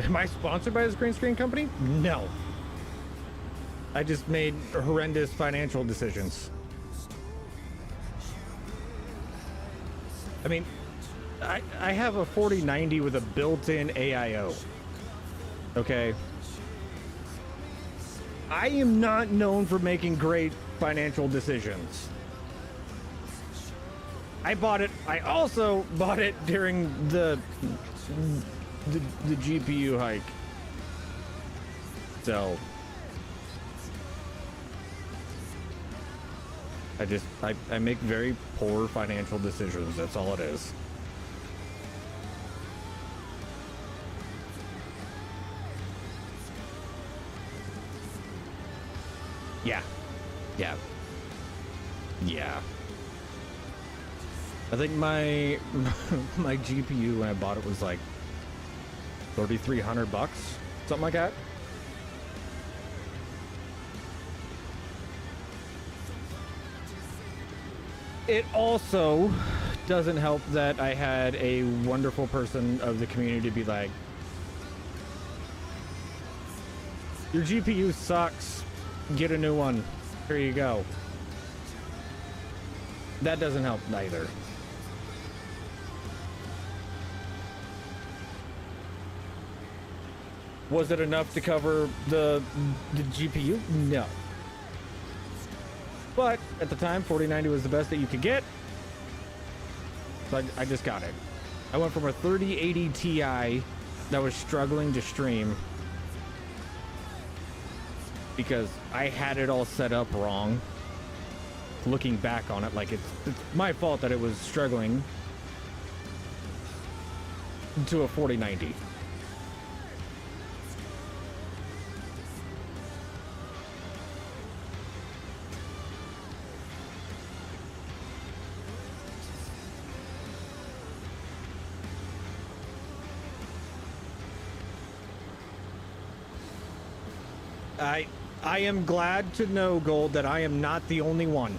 Am I sponsored by this green screen company? No. I just made horrendous financial decisions. I mean, I have a 4090 with a built-in AIO. Okay. I am not known for making great financial decisions. I also bought it during the GPU hike. So I make very poor financial decisions. That's all it is. Yeah. I think my my GPU when I bought it was like $3,300, something like that. It also doesn't help that I had a wonderful person of the community be like, your GPU sucks, get a new one, here you go. That doesn't help neither. Was it enough to cover the GPU? No. But at the time, 4090 was the best that you could get. So I just got it. I went from a 3080 Ti that was struggling to stream because I had it all set up wrong. Looking back on it, like it's my fault that it was struggling, to a 4090. I am glad to know, Gold, that I am not the only one.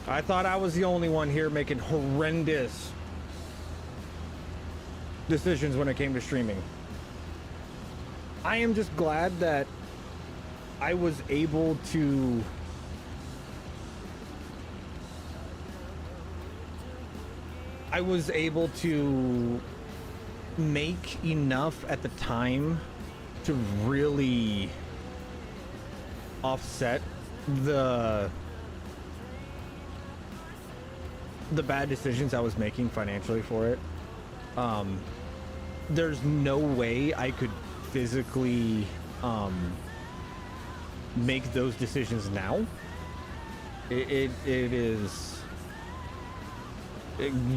I thought I was the only one here making horrendous decisions when it came to streaming. I am just glad that I was able to make enough at the time to really offset the bad decisions I was making financially for it. There's no way I could physically make those decisions now. It is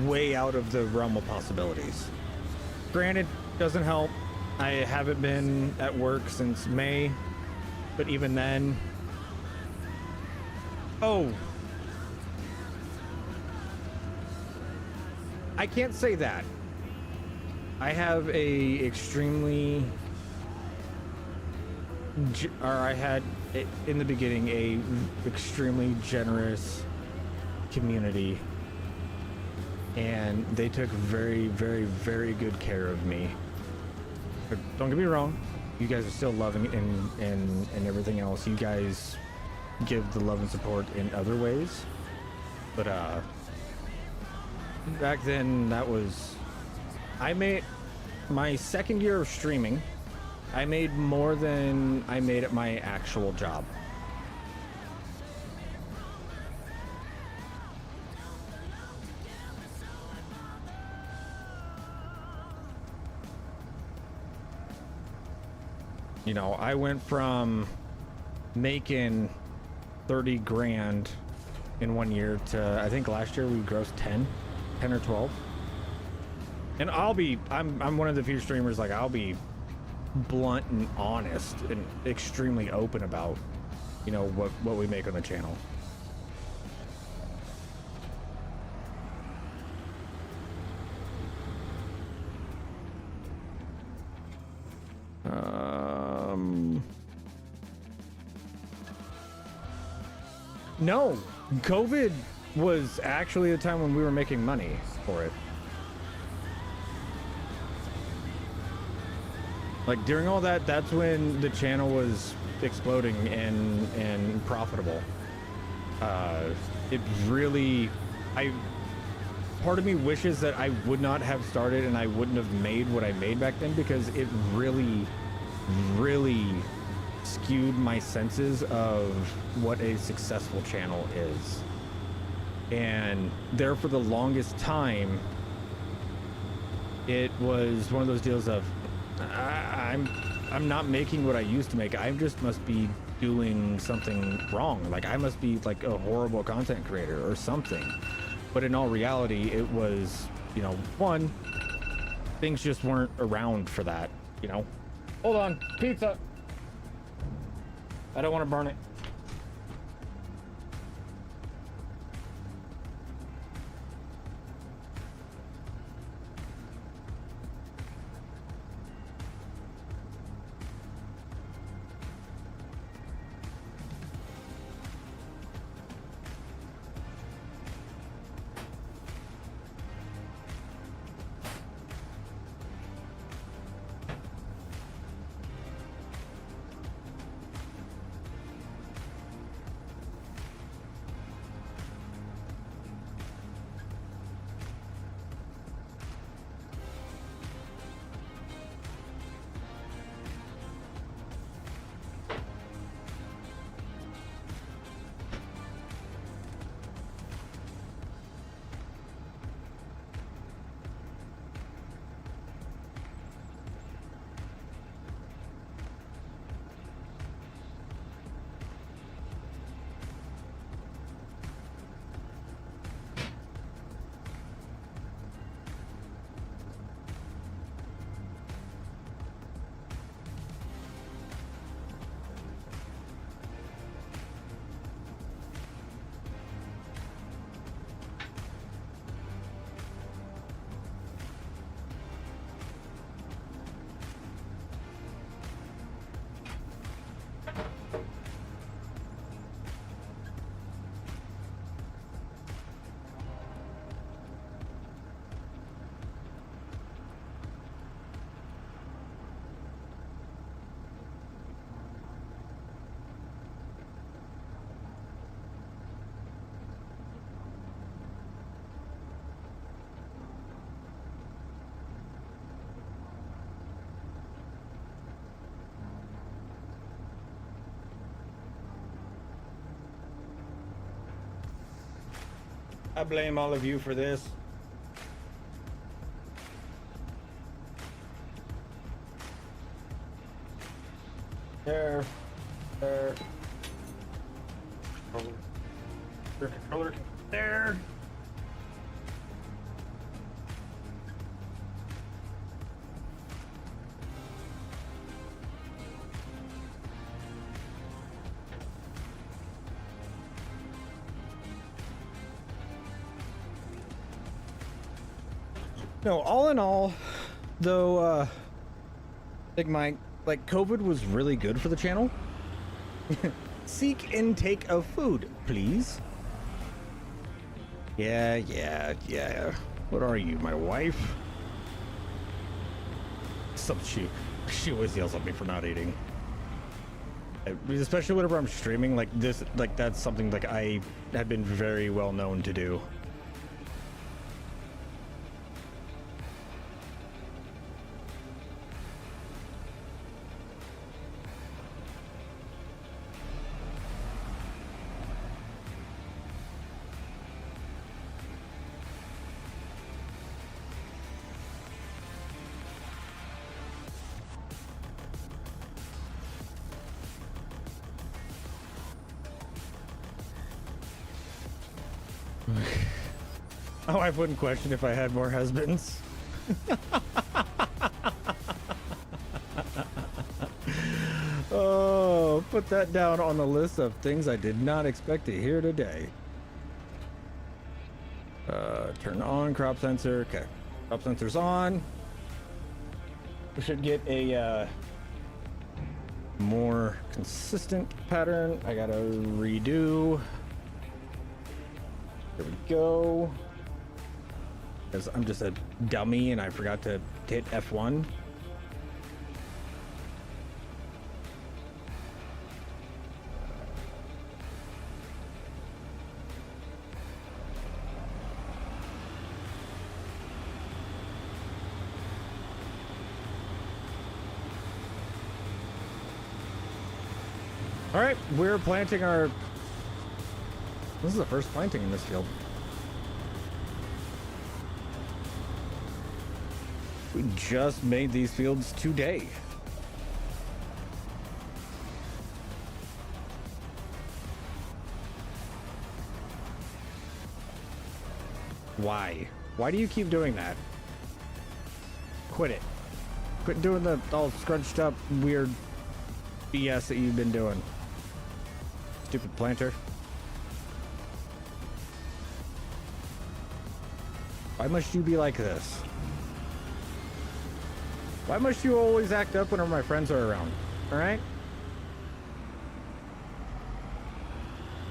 way out of the realm of possibilities. Granted, doesn't help. I haven't been at work since May, but even then... Oh! I can't say that. I have a extremely... I had, in the beginning, a extremely generous community. And they took very, very, very good care of me. But don't get me wrong, you guys are still loving it and everything else. You guys give the love and support in other ways. But back then, that was... I made my second year of streaming. I made more than I made at my actual job. You know, I went from making 30 grand in 1 year to, I think last year we grossed 10 or 12. And I'm one of the few streamers, like, I'll be blunt and honest and extremely open about, you know, what we make on the channel. No, COVID was actually the time when we were making money for it. Like during all that, that's when the channel was exploding and profitable. It really, part of me wishes that I would not have started and I wouldn't have made what I made back then, because it really, really skewed my senses of what a successful channel is. And there for the longest time, it was one of those deals of, I'm not making what I used to make. I just must be doing something wrong. Like I must be like a horrible content creator or something. But in all reality, it was, you know, one, things just weren't around for that, you know. Hold on, pizza. I don't want to burn it. I blame all of you for this. There. Controller. There. No, all in all, though, like COVID was really good for the channel. Seek intake of food, please. Yeah. What are you, my wife? She always yells at me for not eating. Especially whenever I'm streaming like this, like that's something like I have been very well known to do. My wife wouldn't question if I had more husbands. Oh, put that down on the list of things I did not expect to hear today. Turn on crop sensor. Okay, crop sensor's on. We should get a more consistent pattern. I gotta redo There we go. Because I'm just a dummy and I forgot to hit F1. All right, we're planting our... This is the first planting in this field. We just made these fields today. Why? Why do you keep doing that? Quit it. Quit doing the all scrunched up weird BS that you've been doing. Stupid planter. Why must you be like this? Why must you always act up whenever my friends are around? Alright?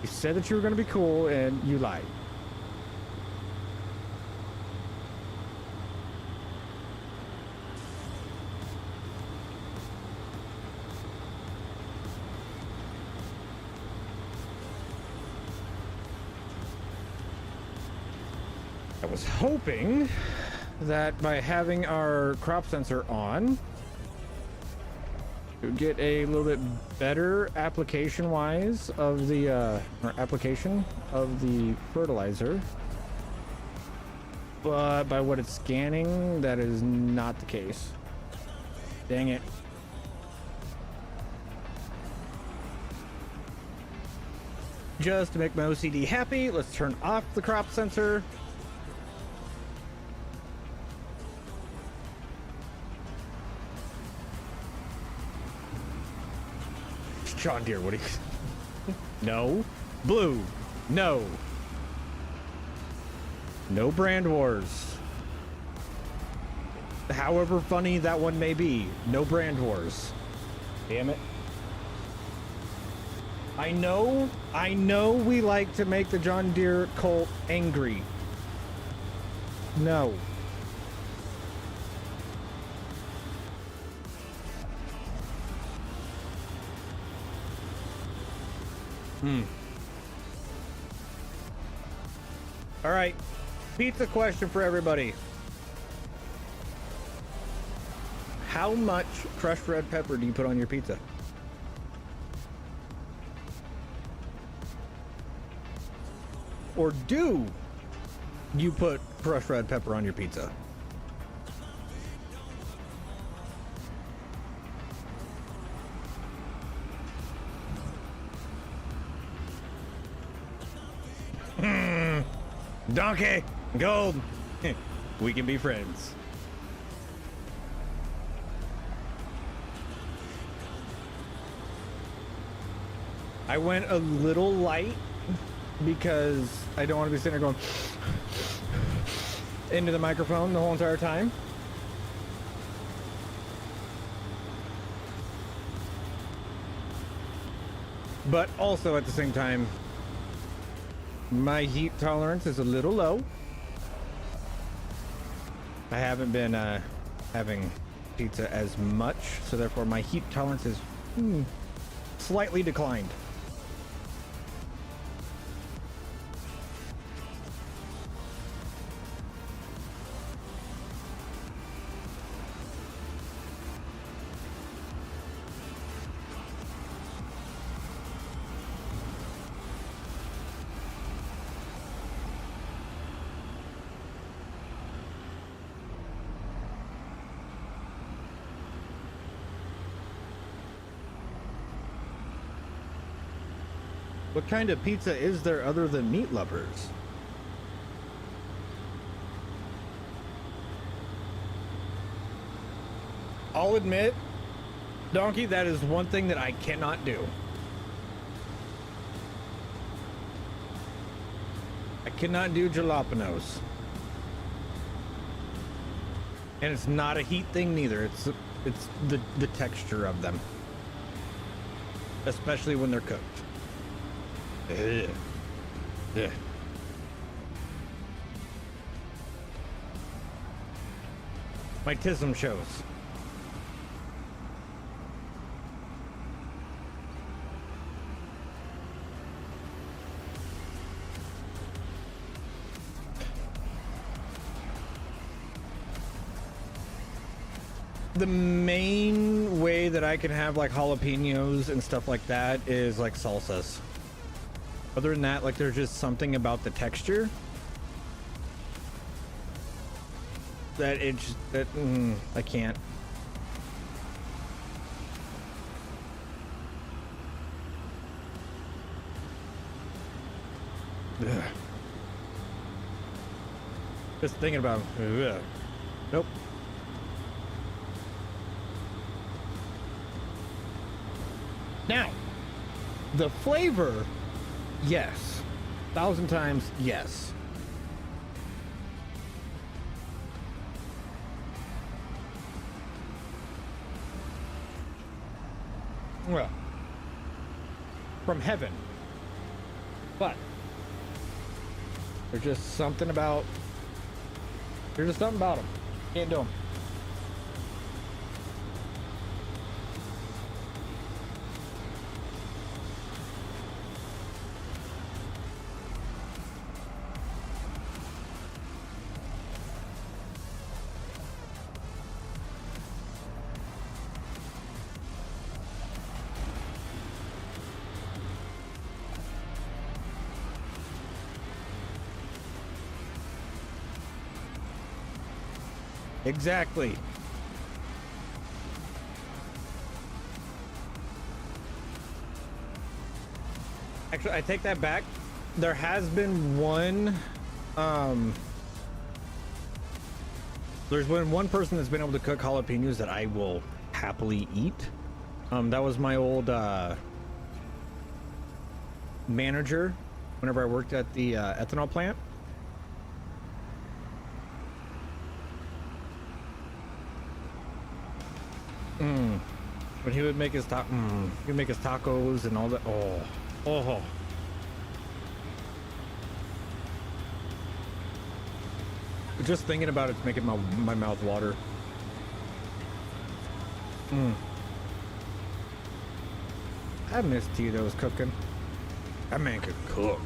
You said that you were going to be cool and you lied. I was hoping that by having our crop sensor on, to get a little bit better application wise of the application of the fertilizer, but by what it's scanning, that is not the case. Dang it. Just to make my OCD happy, let's turn off the crop sensor. John Deere, what do you... No. Blue. No. No brand wars. However funny that one may be, no brand wars. Damn it. I know we like to make the John Deere cult angry. No. All right, pizza question for everybody. How much crushed red pepper do you put on your pizza? Or do you put crushed red pepper on your pizza? Donkey, gold. We can be friends. I went a little light because I don't want to be sitting there going into the microphone the whole entire time. But also at the same time, my heat tolerance is a little low. I haven't been having pizza as much, so therefore my heat tolerance is slightly declined. What kind of pizza is there other than meat lovers? I'll admit, Donkey, that is one thing that I cannot do. I cannot do jalapenos. And it's not a heat thing neither. It's the texture of them. Especially when they're cooked. Ugh. Ugh. My tism shows. The main way that I can have like jalapenos and stuff like that is like salsas. Other than that, like there's just something about the texture that I can't. Ugh. Just thinking about it. Nope. Now, the flavor, yes. 1,000 times, yes. Well, from heaven. But there's just something about them. Can't do them. Exactly. Actually, I take that back. There has been one, there's been one person that's been able to cook jalapenos that I will happily eat. That was my old, manager whenever I worked at the, ethanol plant. When he would make his he'd make his tacos and all that. Oh. Just thinking about it's making my mouth water. I miss Tito's cooking. That man could cook.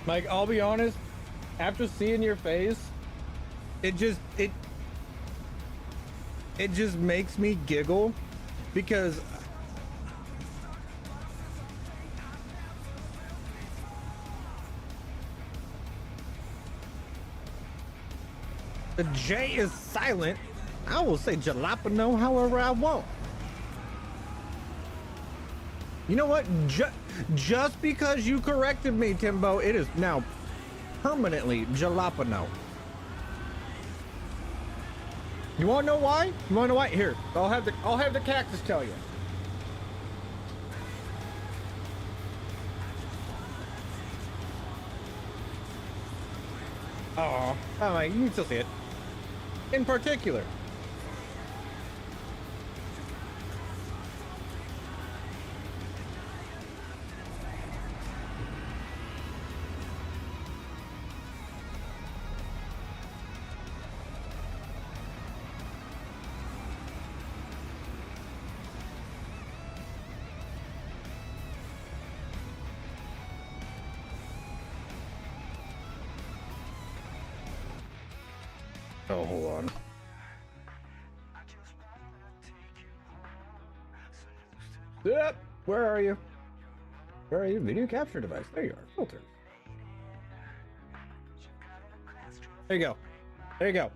Like, I'll be honest, after seeing your face, it just makes me giggle because the J is silent. I will say jalapeno however I want. You know what? Just because you corrected me, Timbo, it is now permanently jalapeno. You want to know why? You want to know why? Here, I'll have the cactus tell you. Oh, you can still see it. In particular. Oh, hold on. Yep. Where are you? Where are you? Video capture device. There you are. Filters. There you go. There you go.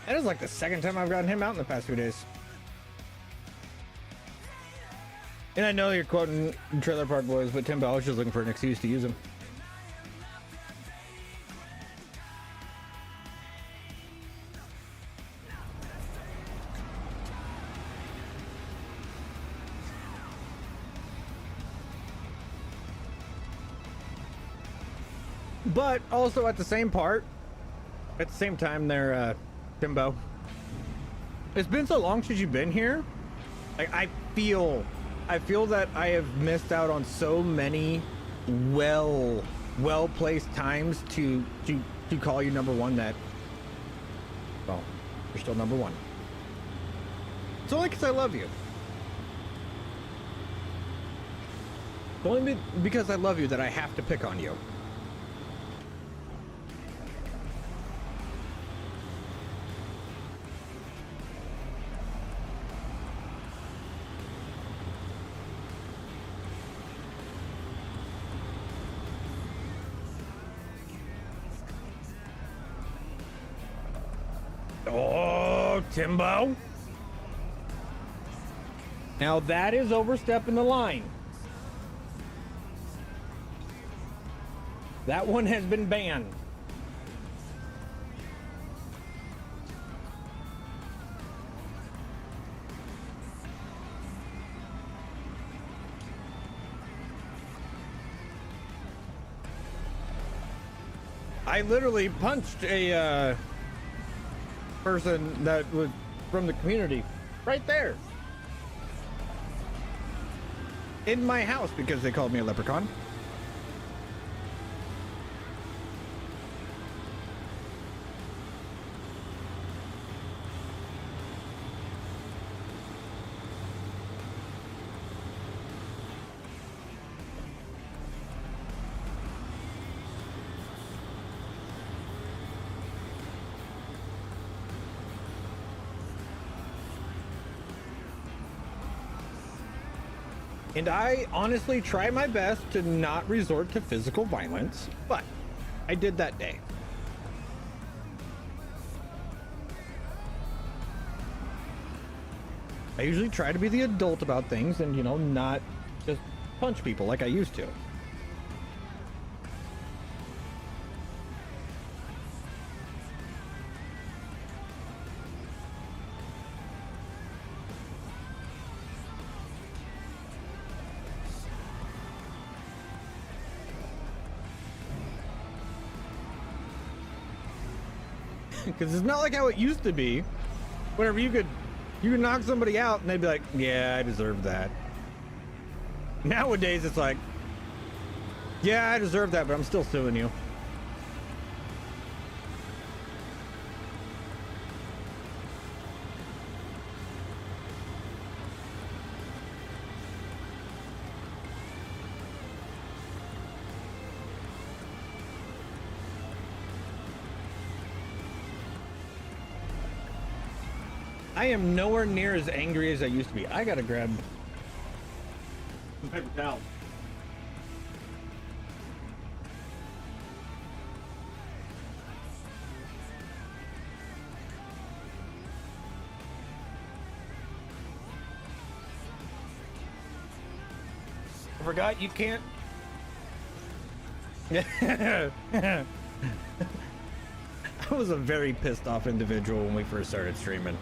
That is like the second time I've gotten him out in the past few days. And I know you're quoting Trailer Park Boys, but Timbo, I was just looking for an excuse to use him. But also at the same time there, Timbo, it's been so long since you've been here. Like I feel that I have missed out on so many well-placed times to call you number one that, well, you're still number one. It's only because I love you. It's only because I love you that I have to pick on you. Oh, Timbo. Now that is overstepping the line. That one has been banned. I literally punched a person that was from the community right there in my house because they called me a leprechaun. And I honestly try my best to not resort to physical violence, but I did that day. I usually try to be the adult about things and, you know, not just punch people like I used to. Because it's not like how it used to be, whenever you could knock somebody out and they'd be like, yeah, I deserve that. Nowadays it's like, yeah, I deserve that, but I'm still suing you. I am nowhere near as angry as I used to be. I gotta grab some paper towels. I forgot you can't. I was a very pissed off individual when we first started streaming.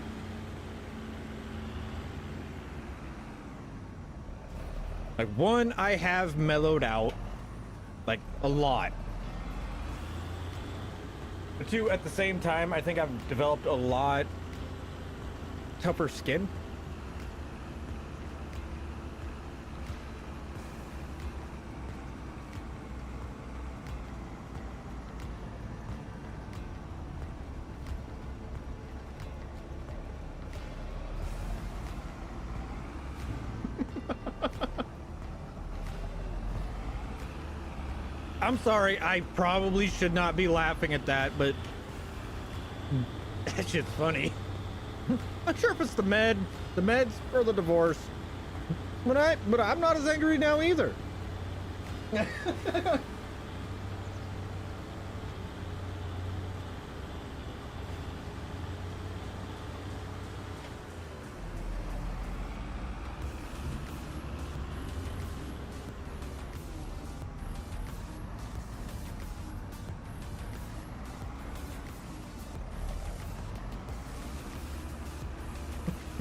Like, one, I have mellowed out, like, a lot. But two, at the same time, I think I've developed a lot tougher skin. I'm sorry, I probably should not be laughing at that, but that shit's funny. Not sure if it's the meds or the divorce, but I'm not as angry now either.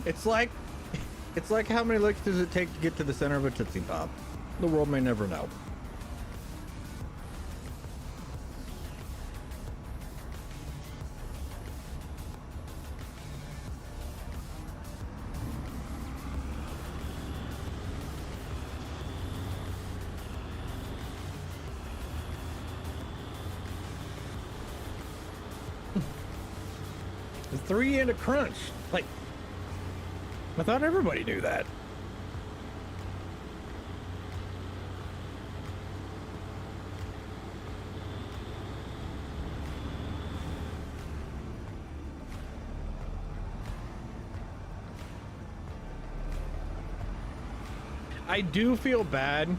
It's like how many licks does it take to get to the center of a Tootsie Pop? The world may never know. It's 3 and a crunch. Like, I thought everybody knew that. I do feel bad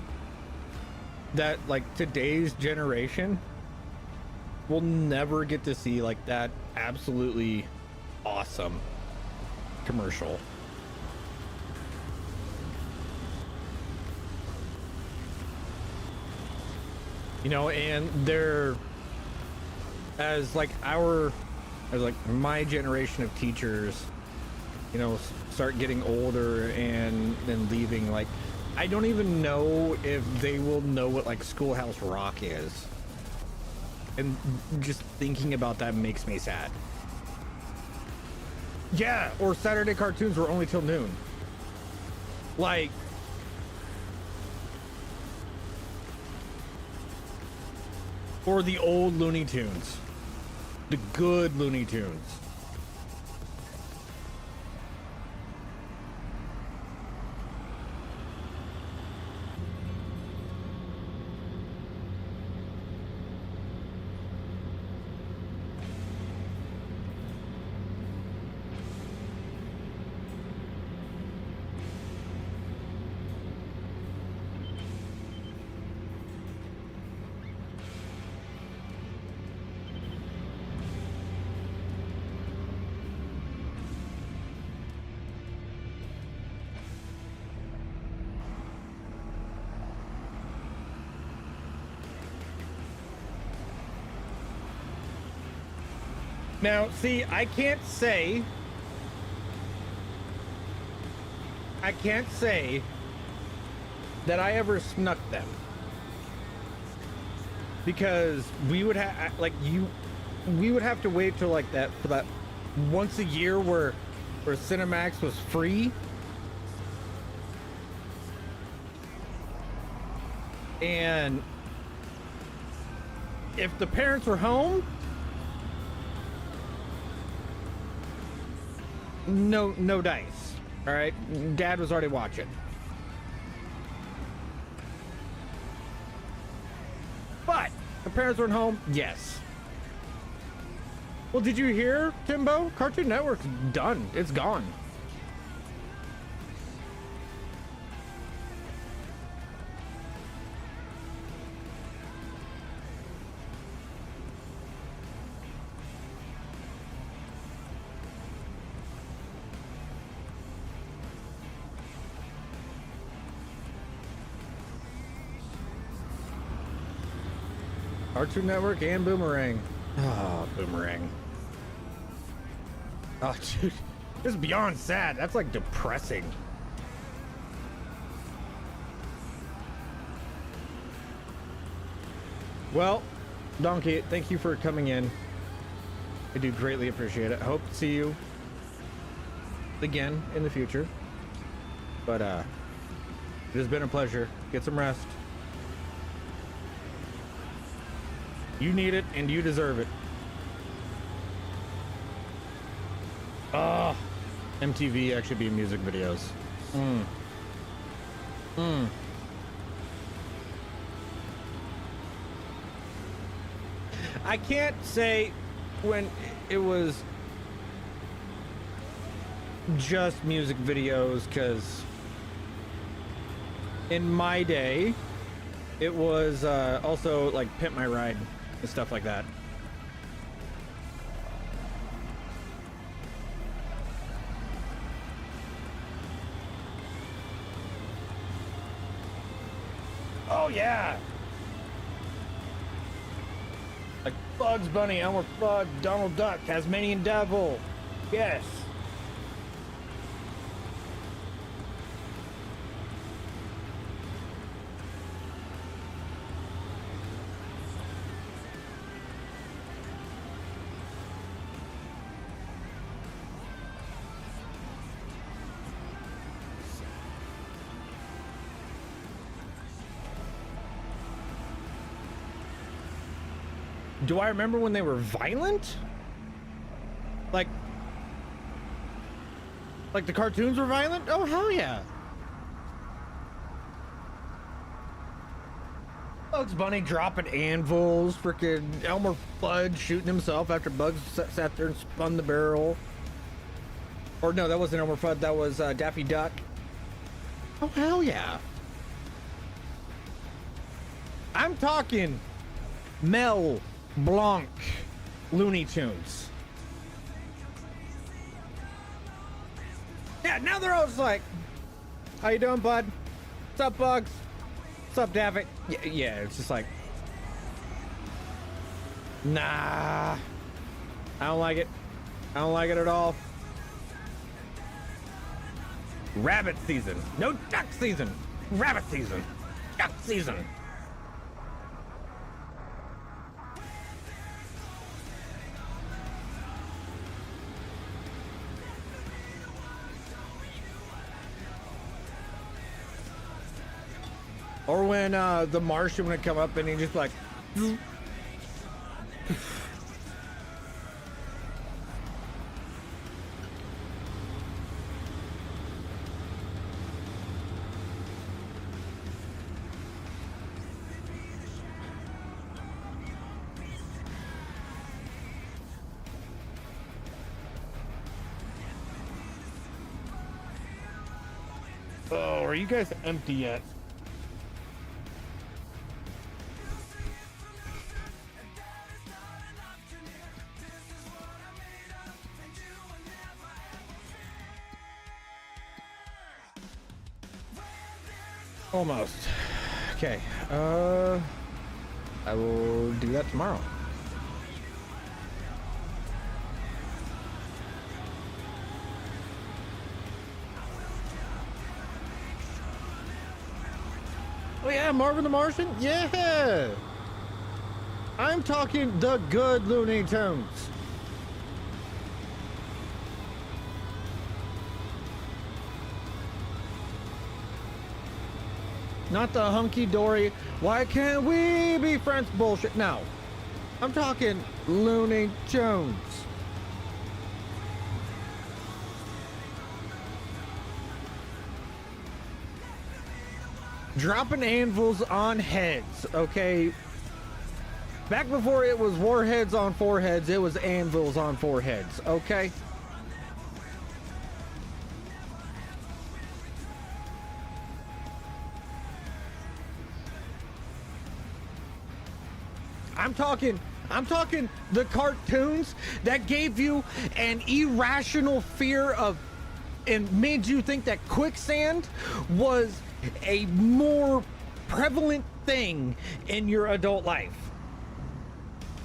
that like today's generation will never get to see like that absolutely awesome commercial. You know, and they're as like my generation of teachers, you know, start getting older and then leaving, like I don't even know if they will know what like Schoolhouse Rock is. And just thinking about that makes me sad. Yeah, or Saturday cartoons were only till noon. Like, or the old Looney Tunes. The good Looney Tunes. Now, see, I can't say that I ever snuck them, because we would have we would have to wait till like that for that once a year where Cinemax was free. And if the parents were home, no dice. All right, Dad was already watching. But the parents weren't home. Yes. Well, did you hear, Timbo? Cartoon Network's done. It's gone. Cartoon Network and Boomerang. Oh, Boomerang. Oh, dude. This is beyond sad. That's like depressing. Well, Donkey, thank you for coming in. I do greatly appreciate it. I hope to see you again in the future. But it has been a pleasure. Get some rest. You need it, and you deserve it. MTV actually be music videos. I can't say when it was just music videos, because in my day, it was also like Pimp My Ride and stuff like that. Oh yeah, like Bugs Bunny, Elmer Fudd, Donald Duck, Tasmanian Devil. Yes. do I remember when they were violent? Like the cartoons were violent? Oh, hell yeah. Bugs Bunny dropping anvils, freaking Elmer Fudd shooting himself after Bugs sat there and spun the barrel. Or no, that wasn't Elmer Fudd, that was Daffy Duck. Oh, hell yeah. I'm talking Mel Blanc Looney Tunes. Yeah, now they're all just like, how you doing, bud? What's up, Bugs? What's up, Daffy? Yeah, it's just like, nah, I don't like it. I don't like it at all. Rabbit season. No duck season. Rabbit season. Duck season. Or when the Martian would come up and he'd just be like, oh, are you guys empty yet? Almost. Okay. I will do that tomorrow. Oh yeah, Marvin the Martian? Yeah! I'm talking the good Looney Tunes. Not the hunky-dory, why can't we be friends bullshit. No. I'm talking Looney Tunes. Dropping anvils on heads, okay? Back before it was warheads on foreheads, it was anvils on foreheads, okay? I'm talking the cartoons that gave you an irrational fear of and made you think that quicksand was a more prevalent thing in your adult life.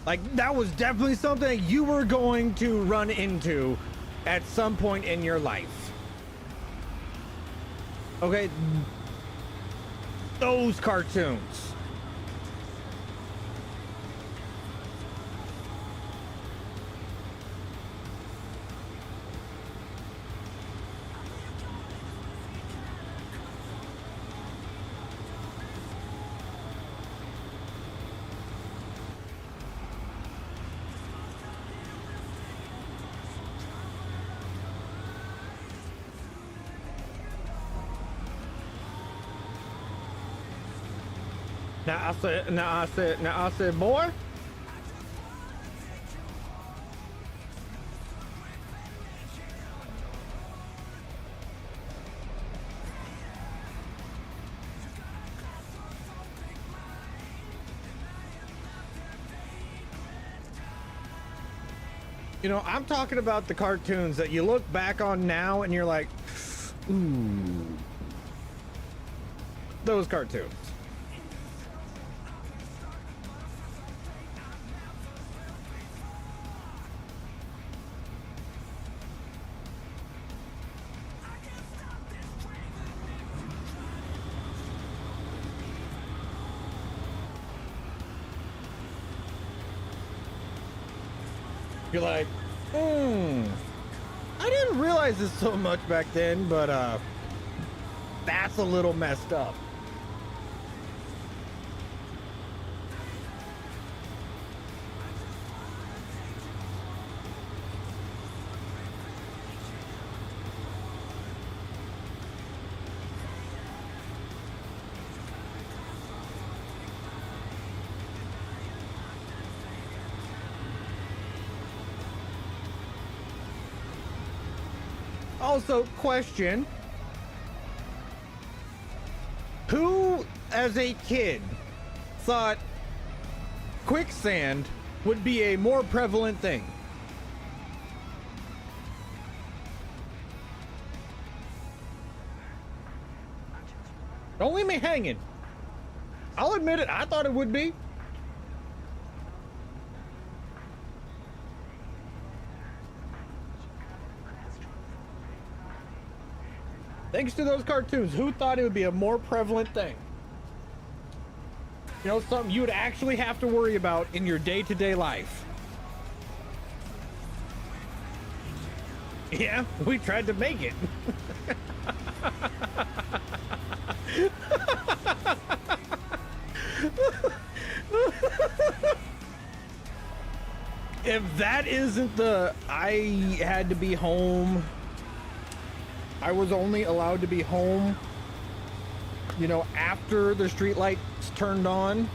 Like, that was definitely something you were going to run into at some point in your life. Okay? Those cartoons. Now I said, boy. You know, I'm talking about the cartoons that you look back on now and you're like, ooh, those cartoons. You're like, I didn't realize this so much back then, but that's a little messed up. Also, question. Who, as a kid, thought quicksand would be a more prevalent thing? Don't leave me hanging. I'll admit it, I thought it would be. Thanks to those cartoons, who thought it would be a more prevalent thing? You know, something you would actually have to worry about in your day-to-day life. Yeah, we tried to make it. If that isn't the I had to be home, I was only allowed to be home, you know, after the street lights turned on,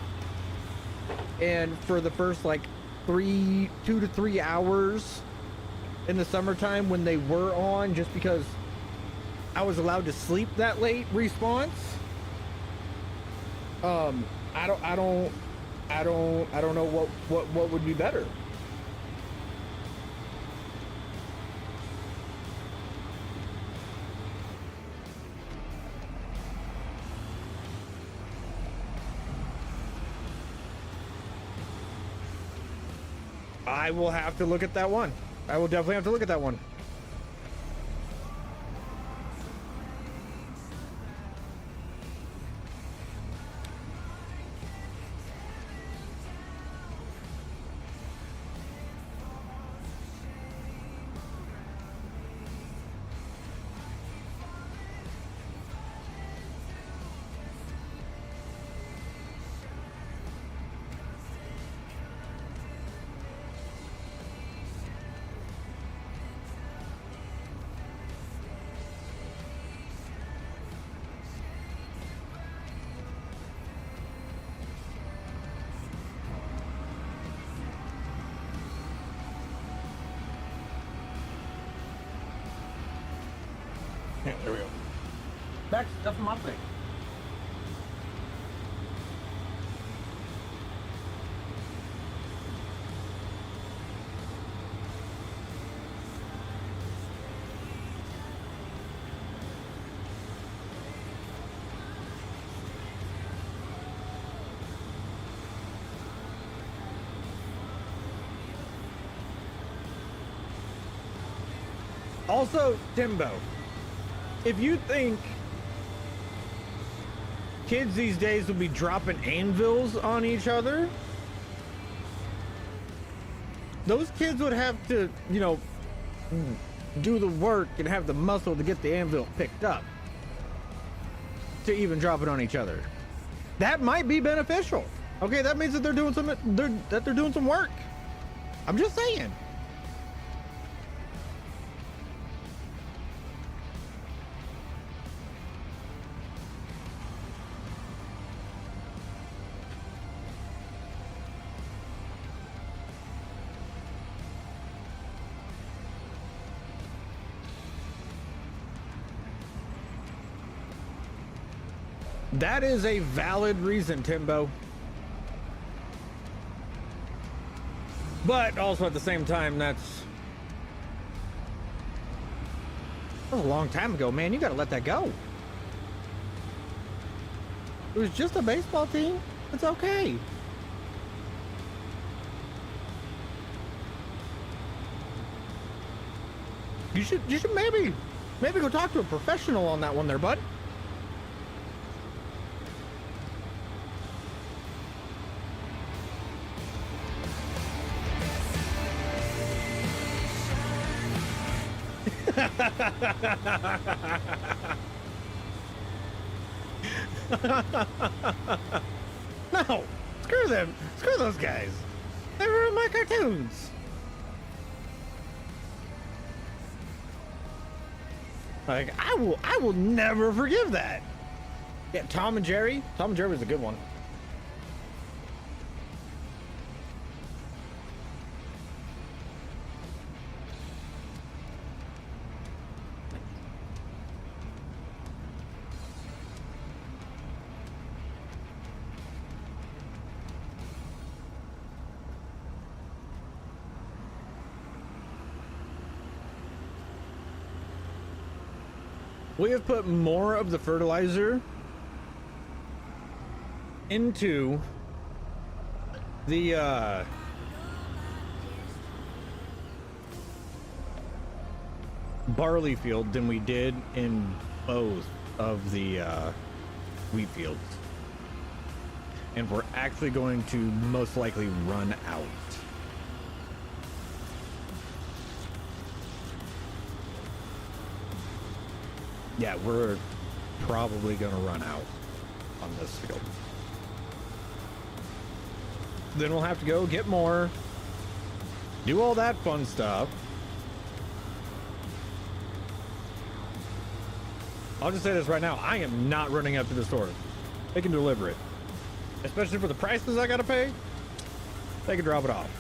and for the first like 2 to 3 hours in the summertime when they were on, just because I was allowed to sleep that late response. I don't know what would be better. I will have to look at that one. I will definitely have to look at that one. Yeah, there we go. Back stuff in my thing. Also, Timbo, if you think kids these days will be dropping anvils on each other, those kids would have to, you know, do the work and have the muscle to get the anvil picked up to even drop it on each other. That might be beneficial. Okay, that means that they're doing some work. I'm just saying. That is a valid reason, Timbo. But also at the same time, that was a long time ago, man. You gotta let that go. It was just a baseball team. It's okay. You should maybe go talk to a professional on that one there, bud. No, screw them. Screw those guys. They ruined my cartoons. Like, I will never forgive that. Yeah, Tom and Jerry. Tom and Jerry was a good one. We have put more of the fertilizer into the barley field than we did in both of the wheat fields. And we're actually going to most likely run out. Yeah, we're probably gonna run out on this field. Then we'll have to go get more, do all that fun stuff. I'll just say this right now, I am not running up to the store. They can deliver it. Especially for the prices I gotta pay, they can drop it off.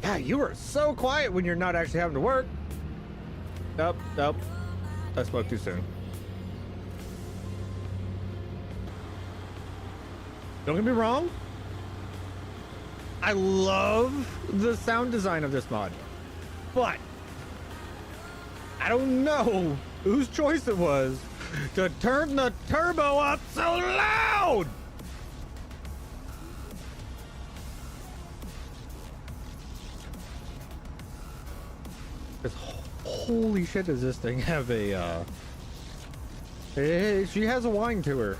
Yeah, you are so quiet when you're not actually having to work. Nope, nope. I spoke too soon. Don't get me wrong. I love the sound design of this mod. But I don't know whose choice it was to turn the turbo up so loud. Holy shit, does this thing have a hey, she has a whine to her.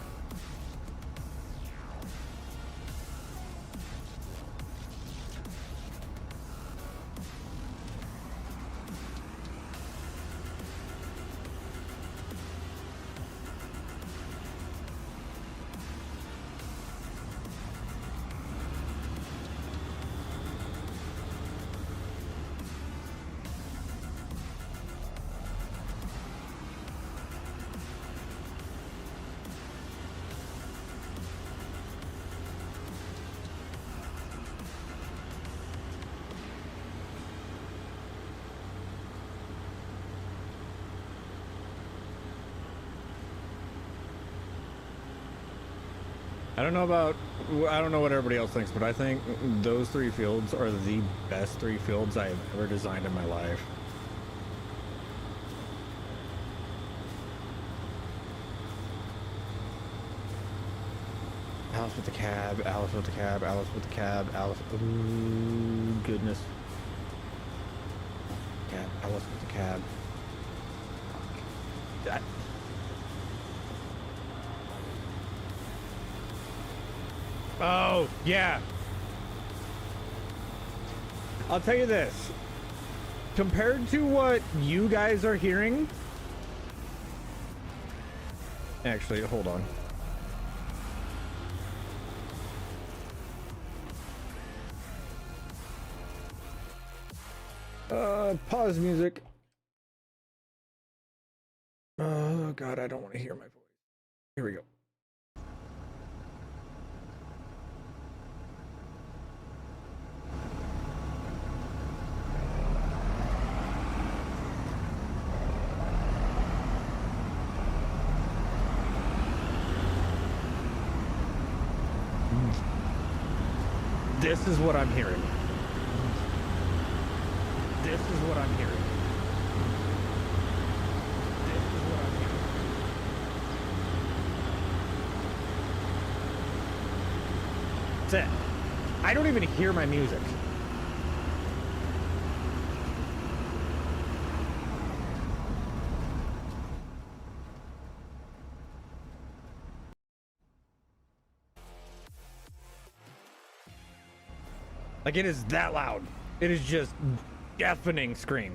I don't know what everybody else thinks, but I think those three fields are the best three fields I have ever designed in my life. Alice with the cab, Alice with the cab, Alice with the cab, Alice. Ooh, goodness. Cab, Alice with the cab. That. Oh, yeah. I'll tell you this. Compared to what you guys are hearing... Actually, hold on. Pause music. Oh, God, I don't want to hear my voice. Here we go. This is what I'm hearing. This is what I'm hearing. This is what I'm hearing. That's it. I don't even hear my music. Like, it is that loud. It is just deafening scream.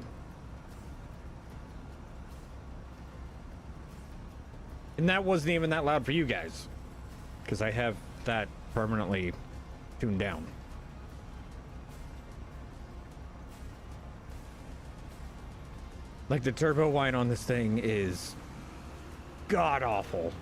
And that wasn't even that loud for you guys, because I have that permanently tuned down. Like, the turbo whine on this thing is god awful.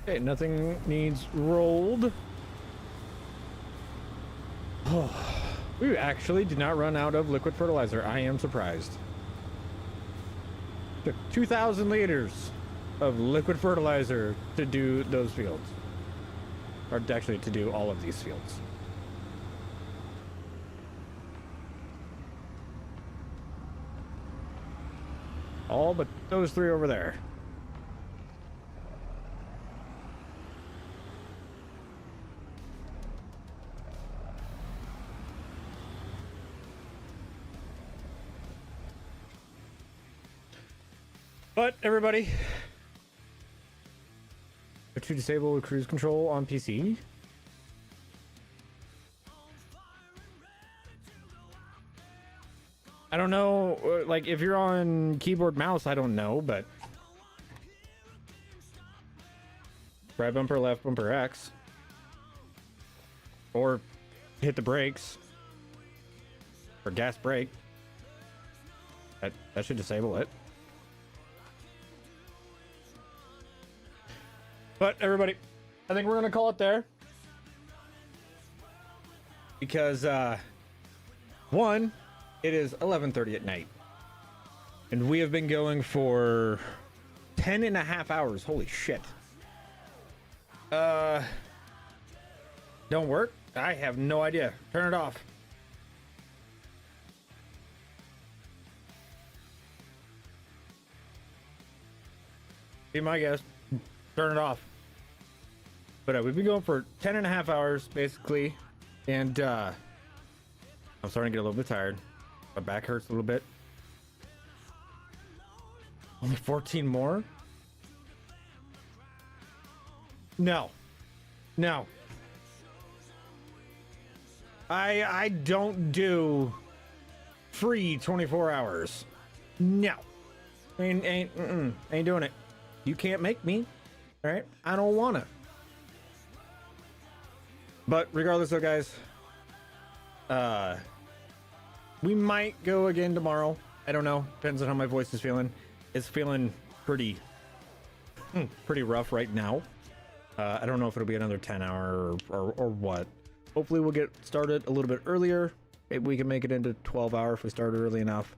Okay, nothing needs rolled. Oh, we actually did not run out of liquid fertilizer. I am surprised. Took 2,000 liters of liquid fertilizer to do those fields. Or actually to do all of these fields. All but those 3 over there. But everybody, to disable cruise control on PC. I don't know, like if you're on keyboard mouse, I don't know, but right bumper, left bumper X, or hit the brakes, or gas brake. That should disable it. But everybody, I think we're gonna call it there because one, it is 11:30 at night, and we have been going for 10.5 hours. Holy shit! Don't work. I have no idea. Turn it off. Be my guest. Turn it off. But we've been going for 10.5 hours, basically, and I'm starting to get a little bit tired. My back hurts a little bit. Only 14 more? No. No. I don't do free 24 hours. No. Ain't doing it. You can't make me. All right? I don't want to. But regardless though, guys, we might go again tomorrow. I don't know. Depends on how my voice is feeling. It's feeling pretty rough right now. I don't know if it'll be another 10 hour or what. Hopefully we'll get started a little bit earlier. Maybe we can make it into 12 hour if we start early enough.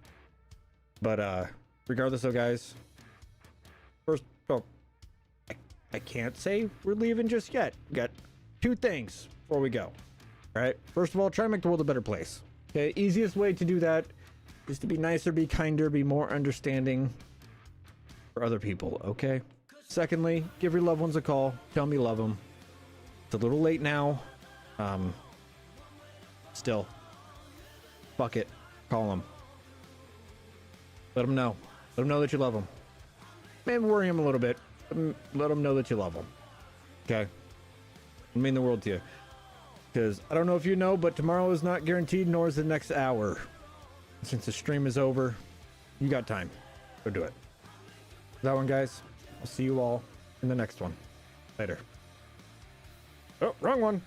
But regardless though, guys, first, I can't say we're leaving just yet. We got 2 things before we go. All right. First of all, try and make the world a better place. Okay. Easiest way to do that is to be nicer, be kinder, be more understanding for other people. Okay. Secondly, give your loved ones a call. Tell them you love them. It's a little late now. Still, fuck it. Call them. Let them know. Let them know that you love them. Maybe worry them a little bit. Let them know that you love them. Okay. It'll mean the world to you. Because I don't know if you know, but tomorrow is not guaranteed, nor is the next hour. Since the stream is over, you got time. Go do it. That one, guys. I'll see you all in the next one. Later. Oh, wrong one.